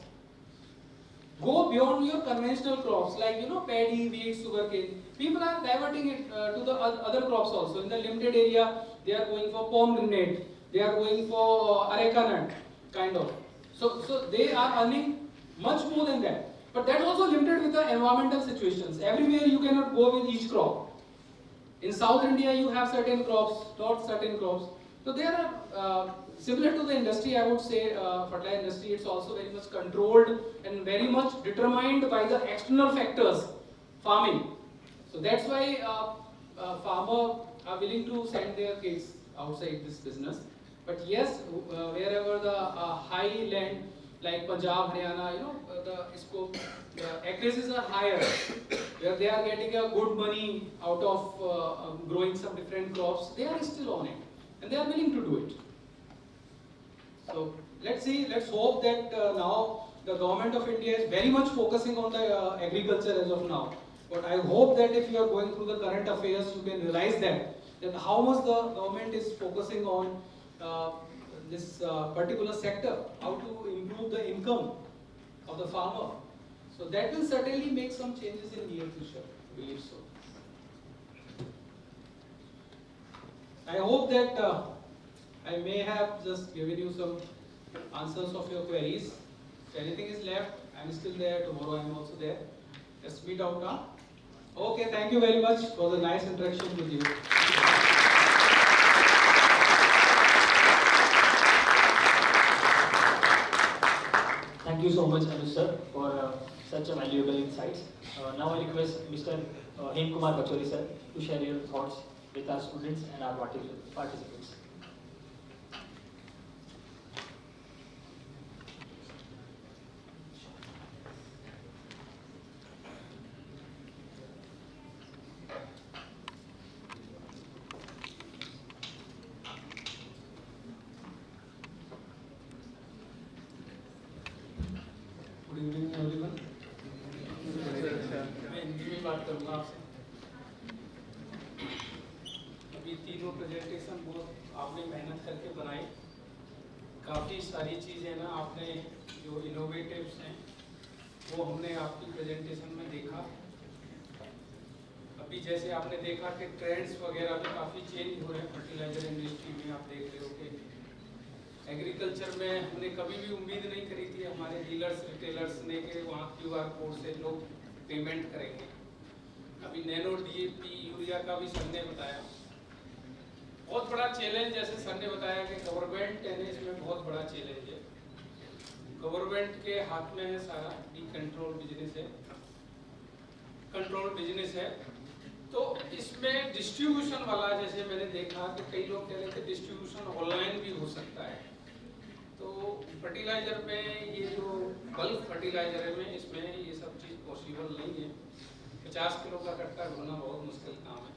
Go beyond your conventional crops like paddy, wheat, sugarcane. People are diverting it to the other crops also. In the limited area, they are going for pomegranate, they are going for areca nut, kind of. So they are earning much more than that. But that's also limited with the environmental situations. Everywhere you cannot go with each crop. In South India, you have certain crops, not certain crops. So they are similar to the industry, I would say, fertilizer industry, it's also very much controlled and very much determined by the external factors, farming. So that's why farmers are willing to send their kids outside this business. But yes, wherever the high land, like Punjab, Haryana, the scope, the acreages are higher, where they are getting a good money out of growing some different crops, they are still on it. And they are willing to do it. So let's see, let's hope that now the government of India is very much focusing on the agriculture as of now. But I hope that if you are going through the current affairs, you can realize that how much the government is focusing on this particular sector, how to improve the income of the farmer. So that will certainly make some changes in near future, I believe so. I hope that I may have just given you some answers of your queries. If anything is left, I am still there. Tomorrow I am also there. Let's meet out now. Okay, thank you very much for the nice interaction with you. Thank you so much, Anuj sir, for such a valuable insights. Now I request Mr. Hem Kumar Bachori sir to share your thoughts with our students and our participants. Good evening everyone. मैं हिंदी में बात करूँगा आपसे. अभी तीनों presentation बहुत आपने मेहनत करके बनाई. काफ़ी सारी चीज़ें ना आपने जो इनोवेटिव्स हैं वो हमने आपकी प्रेजेंटेशन में देखा. अभी जैसे आपने देखा कि ट्रेंड्स वगैरह भी काफ़ी चेंज हो रहे हैं फर्टिलाइजर इंडस्ट्री में. आप देख रहे हो कि एग्रीकल्चर में हमने कभी भी उम्मीद नहीं करी थी हमारे डीलर्स रिटेलर्स ने कि वहाँ QR कोड से लोग पेमेंट करेंगे. अभी नैनो DAP यूरिया का भी सर ने बताया. बहुत बड़ा चैलेंज, जैसे सर ने बताया कि गवर्नमेंट है इसमें बहुत बड़ा चैलेंज है. गवर्नमेंट के हाथ में है सारा, कंट्रोल बिजनेस है. तो इसमें डिस्ट्रीब्यूशन वाला, जैसे मैंने देखा कि कई लोग कह रहे थे डिस्ट्रीब्यूशन ऑनलाइन भी हो सकता है. तो फर्टिलाइजर में ये जो बल्क फर्टिलाइजर है में इसमें ये सब चीज़ पॉसिबल नहीं है. 50 किलो का कट्टा ढोना बहुत मुश्किल काम है.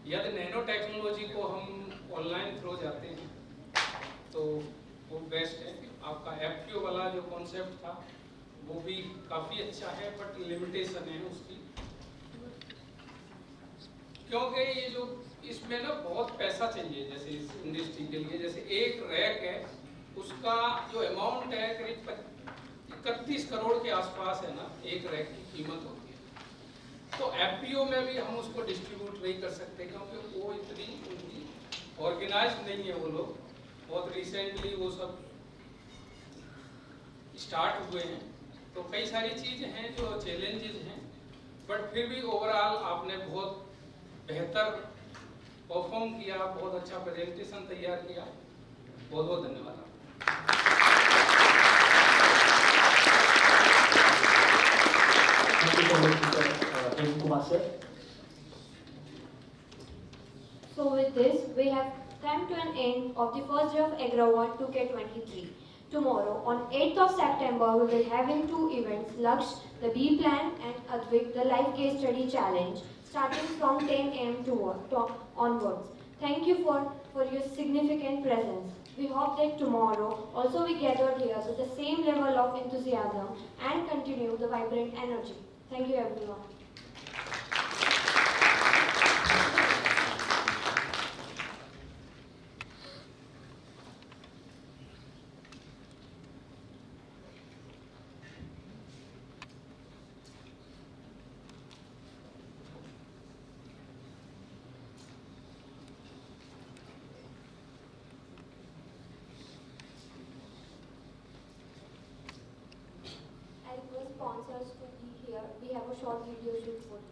यदि नैनो टेक्नोलॉजी को हम ऑनलाइन थ्रो जाते हैं तो वो बेस्ट है। आपका FPO वाला जो कॉन्सेप्ट था वो भी काफ़ी अच्छा है, बट लिमिटेशन है उसकी, क्योंकि ये जो इसमें ना बहुत पैसा चाहिए। जैसे इस इंडस्ट्री के लिए, जैसे एक रैक है उसका जो अमाउंट है करीब 31 करोड़ के आसपास है ना, एक रैक की कीमत होती है। तो FPO में भी हम उसको डिस्ट्रीब्यूट नहीं कर सकते, क्योंकि वो इतनी उनकी ऑर्गेनाइज नहीं है। वो लोग बहुत रिसेंटली वो सब स्टार्ट हुए हैं, तो कई सारी चीज़ें हैं जो चैलेंजेस हैं, बट फिर भी ओवरऑल आपने बहुत बेहतर परफॉर्म किया, बहुत अच्छा प्रेजेंटेशन तैयार किया। बहुत बहुत धन्यवाद। So with this, we have come to an end of the first day of AGROVON 2K23. Tomorrow, on 8th of September, we will having two events, Laksh, the B Plan, and Advik, the Live Case Study Challenge, starting from 10 a.m. onwards. Thank you for your significant presence. We hope that tomorrow also we gathered here with the same level of enthusiasm and continue the vibrant energy. Thank you everyone. Sponsors to be here. We have a short video shoot for you.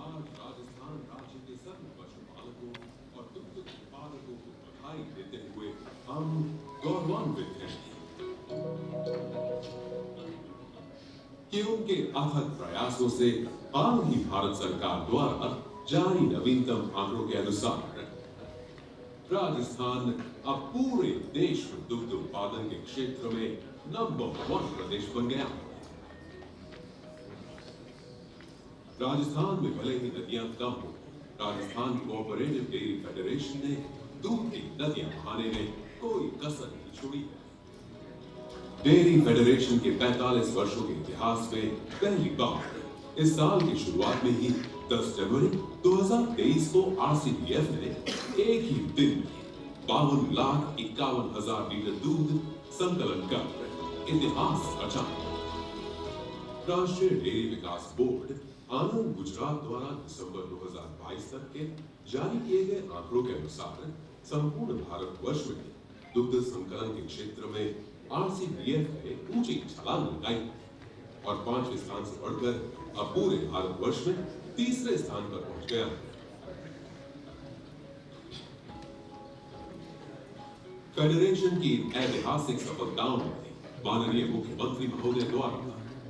आज राजस्थान राज्य के सभी पशुपालकों और दुग्ध उत्पादकों को बधाई देते हुए हम गौरवान्वित हैं कि उनके अथक प्रयासों से हाल ही भारत सरकार द्वारा जारी नवीनतम आंकड़ों के अनुसार राजस्थान अब पूरे देश में दुग्ध उत्पादन के क्षेत्र में नंबर 1 प्रदेश बन गया है। राजस्थान में भले ही नदियां कम हो, राजस्थान कोऑपरेटिव डेयरी फेडरेशन ने दूध की नदियां बहाने में कोई कसर नहीं छोड़ी। डेयरी फेडरेशन के 45 वर्षों के इतिहास में पहली बार इस साल की शुरुआत में ही 10 जनवरी 2023 को RCDF ने एक ही दिन में 52,51,000 लीटर दूध संकलन कर इतिहास रचा। राष्ट्रीय डेयरी विकास बोर्ड आनंद गुजरात द्वारा दिसंबर 2022 तक के जारी किए गए आंकड़ों के अनुसार संपूर्ण भारतवर्ष में दुग्ध संकलन के क्षेत्र में RCDF ने ऊंची छलांग लगाई और 5वें स्थान से बढ़कर अब पूरे भारतवर्ष में तीसरे स्थान पर पहुंच गया। फेडरेशन की ऐतिहासिक सफलताओं में माननीय मुख्यमंत्री महोदय द्वारा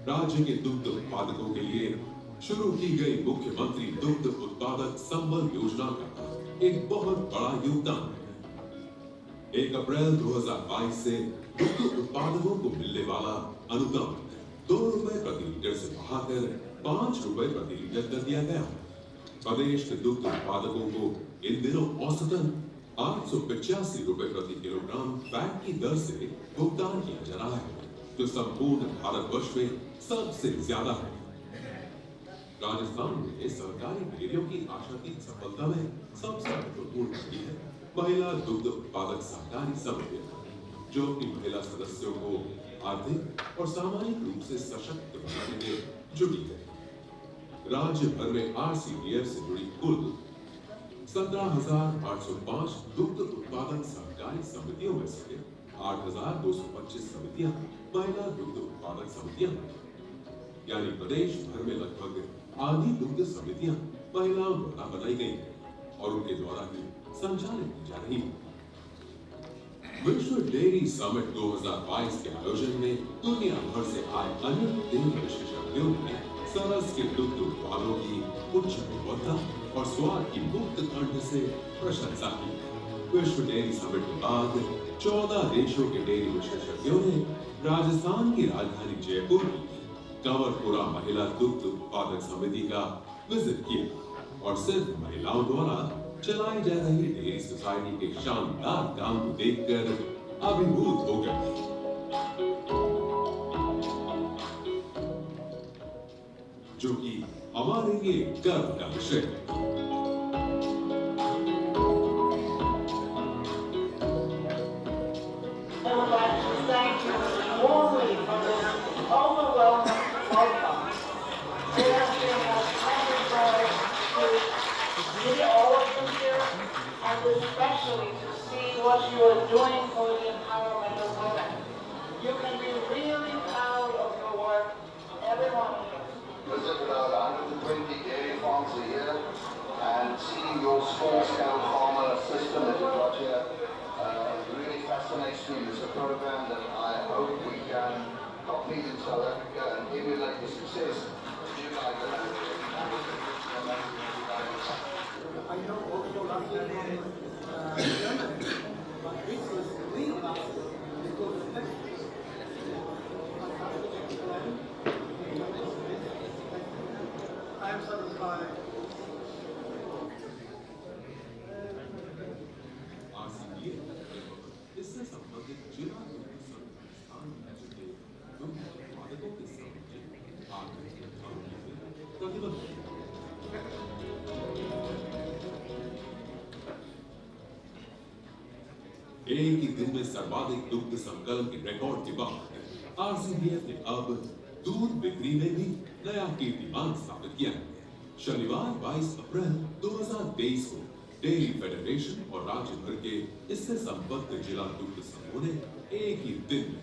राज्य के दुग्ध उत्पादकों के लिए शुरू की गई मुख्यमंत्री दुग्ध उत्पादक संबल योजना का एक बहुत बड़ा योगदान है। 1 अप्रैल 2022 से दुग्ध उत्पादकों को मिलने वाला अनुदान 2 रुपए प्रति लीटर से बढ़ाकर 5 रुपए प्रति लीटर कर दिया गया। प्रदेश के दुग्ध उत्पादकों को इन दिनों औसतन 885 रुपए प्रति किलोग्राम वैट की दर से भुगतान किया जा रहा है, जो संपूर्ण भारतवर्ष में सबसे ज्यादा है। राजस्थान में सहकारी डेयरियों की आशातीत सफलता में सबसे महत्वपूर्ण घड़ी है महिला दुग्ध उत्पादक सहकारी समितियां, जो अपनी महिला सदस्यों को आर्थिक और सामाजिक रूप से सशक्त बनाने में जुटी है। राज्य भर में RCDF से जुड़ी कुल 17,805 दुग्ध उत्पादक सहकारी समितियों में से 8,225 समितियां महिला दुग्ध उत्पादक समितियां हैं, यानी प्रदेश भर में लगभग आधी दुग्ध समितियां महिलाओं द्वारा बनाई गई हैं और उनके द्वारा ही संचालित की जा रही है। विश्व डेयरी समिट 2022 के आयोजन में दुनिया भर से आए अनेक डेयरी विशेषज्ञों ने सरस के दुग्ध उत्पादों की उच्च गुणवत्ता और स्वाद की मुक्त कंठ से प्रशंसा की। विश्व डेयरी समिट के बाद 14 देशों के डेयरी विशेषज्ञों ने राजस्थान की राजधानी जयपुर की कंवरपुरा महिला दुग्ध उत्पादक समिति का विजिट किया और सिर्फ महिलाओं द्वारा चलाई जा रही डेयरी सोसाइटी के शानदार काम को देखकर अभिभूत हो गए। जो कि हमारे लिए गर्व का विषय है। I would like to thank you warmly for this overwhelming welcome. It has been a pleasure to meet all of you here, and especially to see what you are doing for the empowerment of women. You can be really proud of your work, everyone here. Visit about 120 dairy farms a year and seeing your small-scale farmer system that you've got here really fascinates me. It's a program that I hope we can copy in South Africa and emulate the success that you guys are having. I know also last time Germany, but this was really last because the next I am satisfied. इससे संबंधित जिला संस्थान के दुग्ध उत्पादकों के सामने प्रतिबद्ध एक ही दिन में सर्वाधिक दुग्ध संकलन के रिकॉर्ड के बाद आरसीडीएफ ने अब दूध बिक्री में भी नया कीर्तिमान स्थापित किया है। शनिवार 22 अप्रैल 2023 को डेयरी फेडरेशन और राज्य भर के इससे संबद्ध जिला दुग्ध समूह ने एक ही दिन में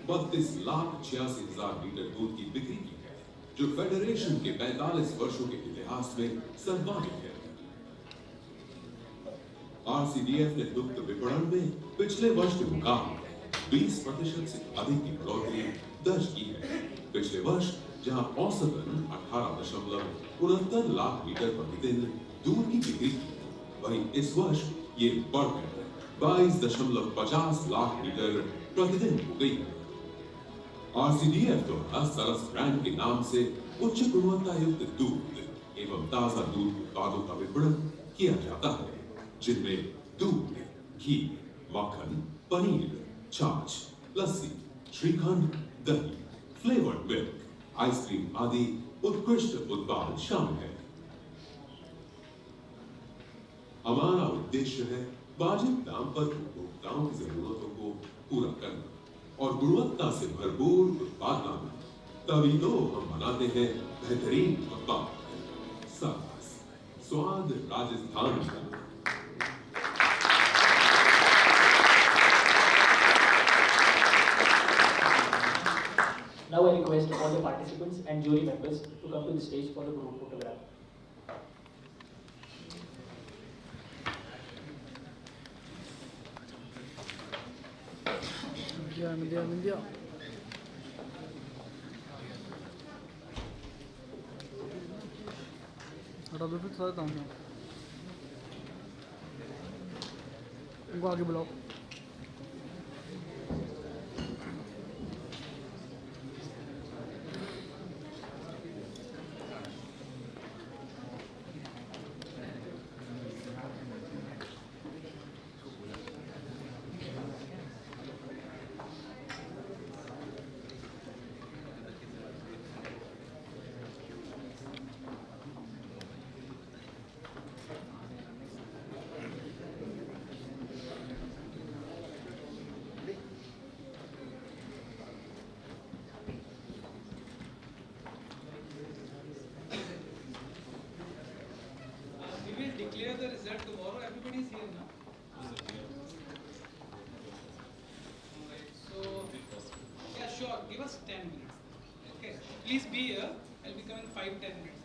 32,86,000 लीटर दूध की बिक्री की है, जो फेडरेशन के 45 वर्षों के इतिहास में सर्वाधिक है। आरसीडीएफ ने दुग्ध विपणन में पिछले वर्ष के मुकाबले 20% से अधिक की बढ़ोतरी दर्ज की है। पिछले वर्ष जहां औसतन 18.69 लाख लीटर प्रतिदिन दूध की बिक्री की, वहीं इस वर्ष ये बढ़कर 22.50 लाख लीटर प्रतिदिन हो गई है। आरसीडीएफ द्वारा सरस ब्रांड के नाम से उच्च गुणवत्ता युक्त दूध एवं ताजा दूध उत्पादों का विपणन किया जाता है, जिनमें दूध, घी, मक्खन, पनीर, छाछ, लस्सी, श्रीखंड, दही, फ्लेवर्ड मिल्क, आइसक्रीम आदि उत्कृष्ट उत्पाद शामिल है। हमारा उद्देश्य है वाजिब दाम पर उपभोक्ताओं की जरूरतों को पूरा करना और गुणवत्ता से भरपूर उत्पाद लाना, तभी तो हम बनाते हैं बेहतरीन उत्पाद। स्वाद राजस्थान का। Now I request all the participants and jury members to come to the stage for the group photograph. Media. हटा दो फिर सारे काम उनको आगे बुलाओ। Declare the result tomorrow. Everybody is here now. Alright, so yeah, sure. Give us 10 minutes. Okay. Please be here. I'll be coming 5-10 minutes.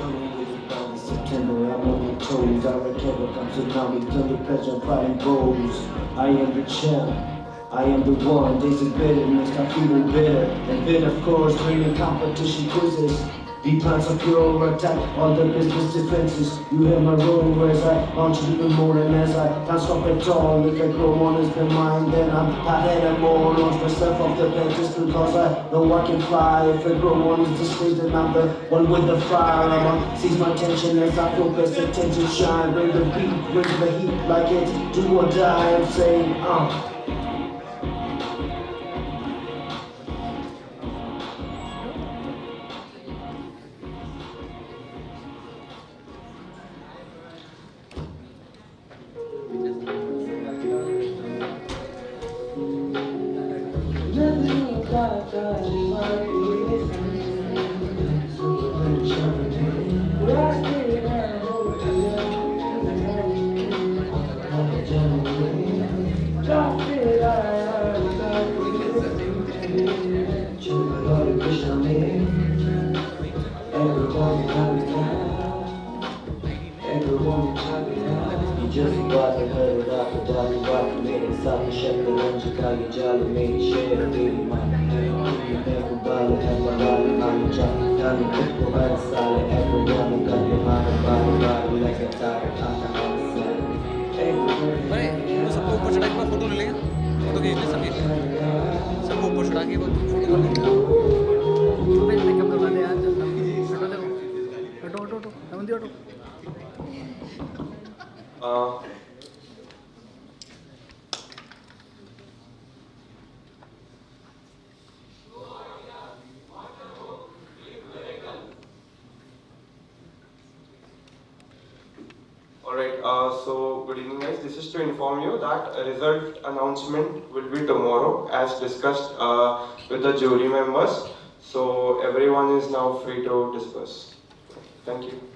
coming with it by the September. I'm on my toes, I recover, come tsunami, till the pleasure, pride and goals. I am the champ. I am the one, days of bitterness, I'm feeling bitter. And then of course, bringing competition quizzes. The plans of pure attack, all the business defenses. You hear my roar as I launch even more and as I can't stop at all. If I grow on is the mind, then I'm ahead and more. Launch myself off the bench just because I know I can fly. If I grow on is the stage, then I'm the one with the fire. I'ma seize my attention as I feel best attention shine. Bring the beat, bring the heat like it's do or die. I'm saying, just got the herd up the dolly rock, made it soft, shut the lunch, you jolly, made it share, baby, my hand, never bother, have my body, I'm jolly, dolly, cook, go right solid, every woman got your body, like a tiger, I'm the side. अरे सबको ऊपर चढ़ा के photo ले लेंगे, photo खींच ले सभी, सबको ऊपर चढ़ा के फोटो ले लेंगे। मेकअप करवा दे यार, हटो देखो, हटो, नमन दी हटो। Alright, so good evening guys. This is to inform you that a result announcement will be tomorrow as discussed with the jury members. So everyone is now free to disperse. Thank you.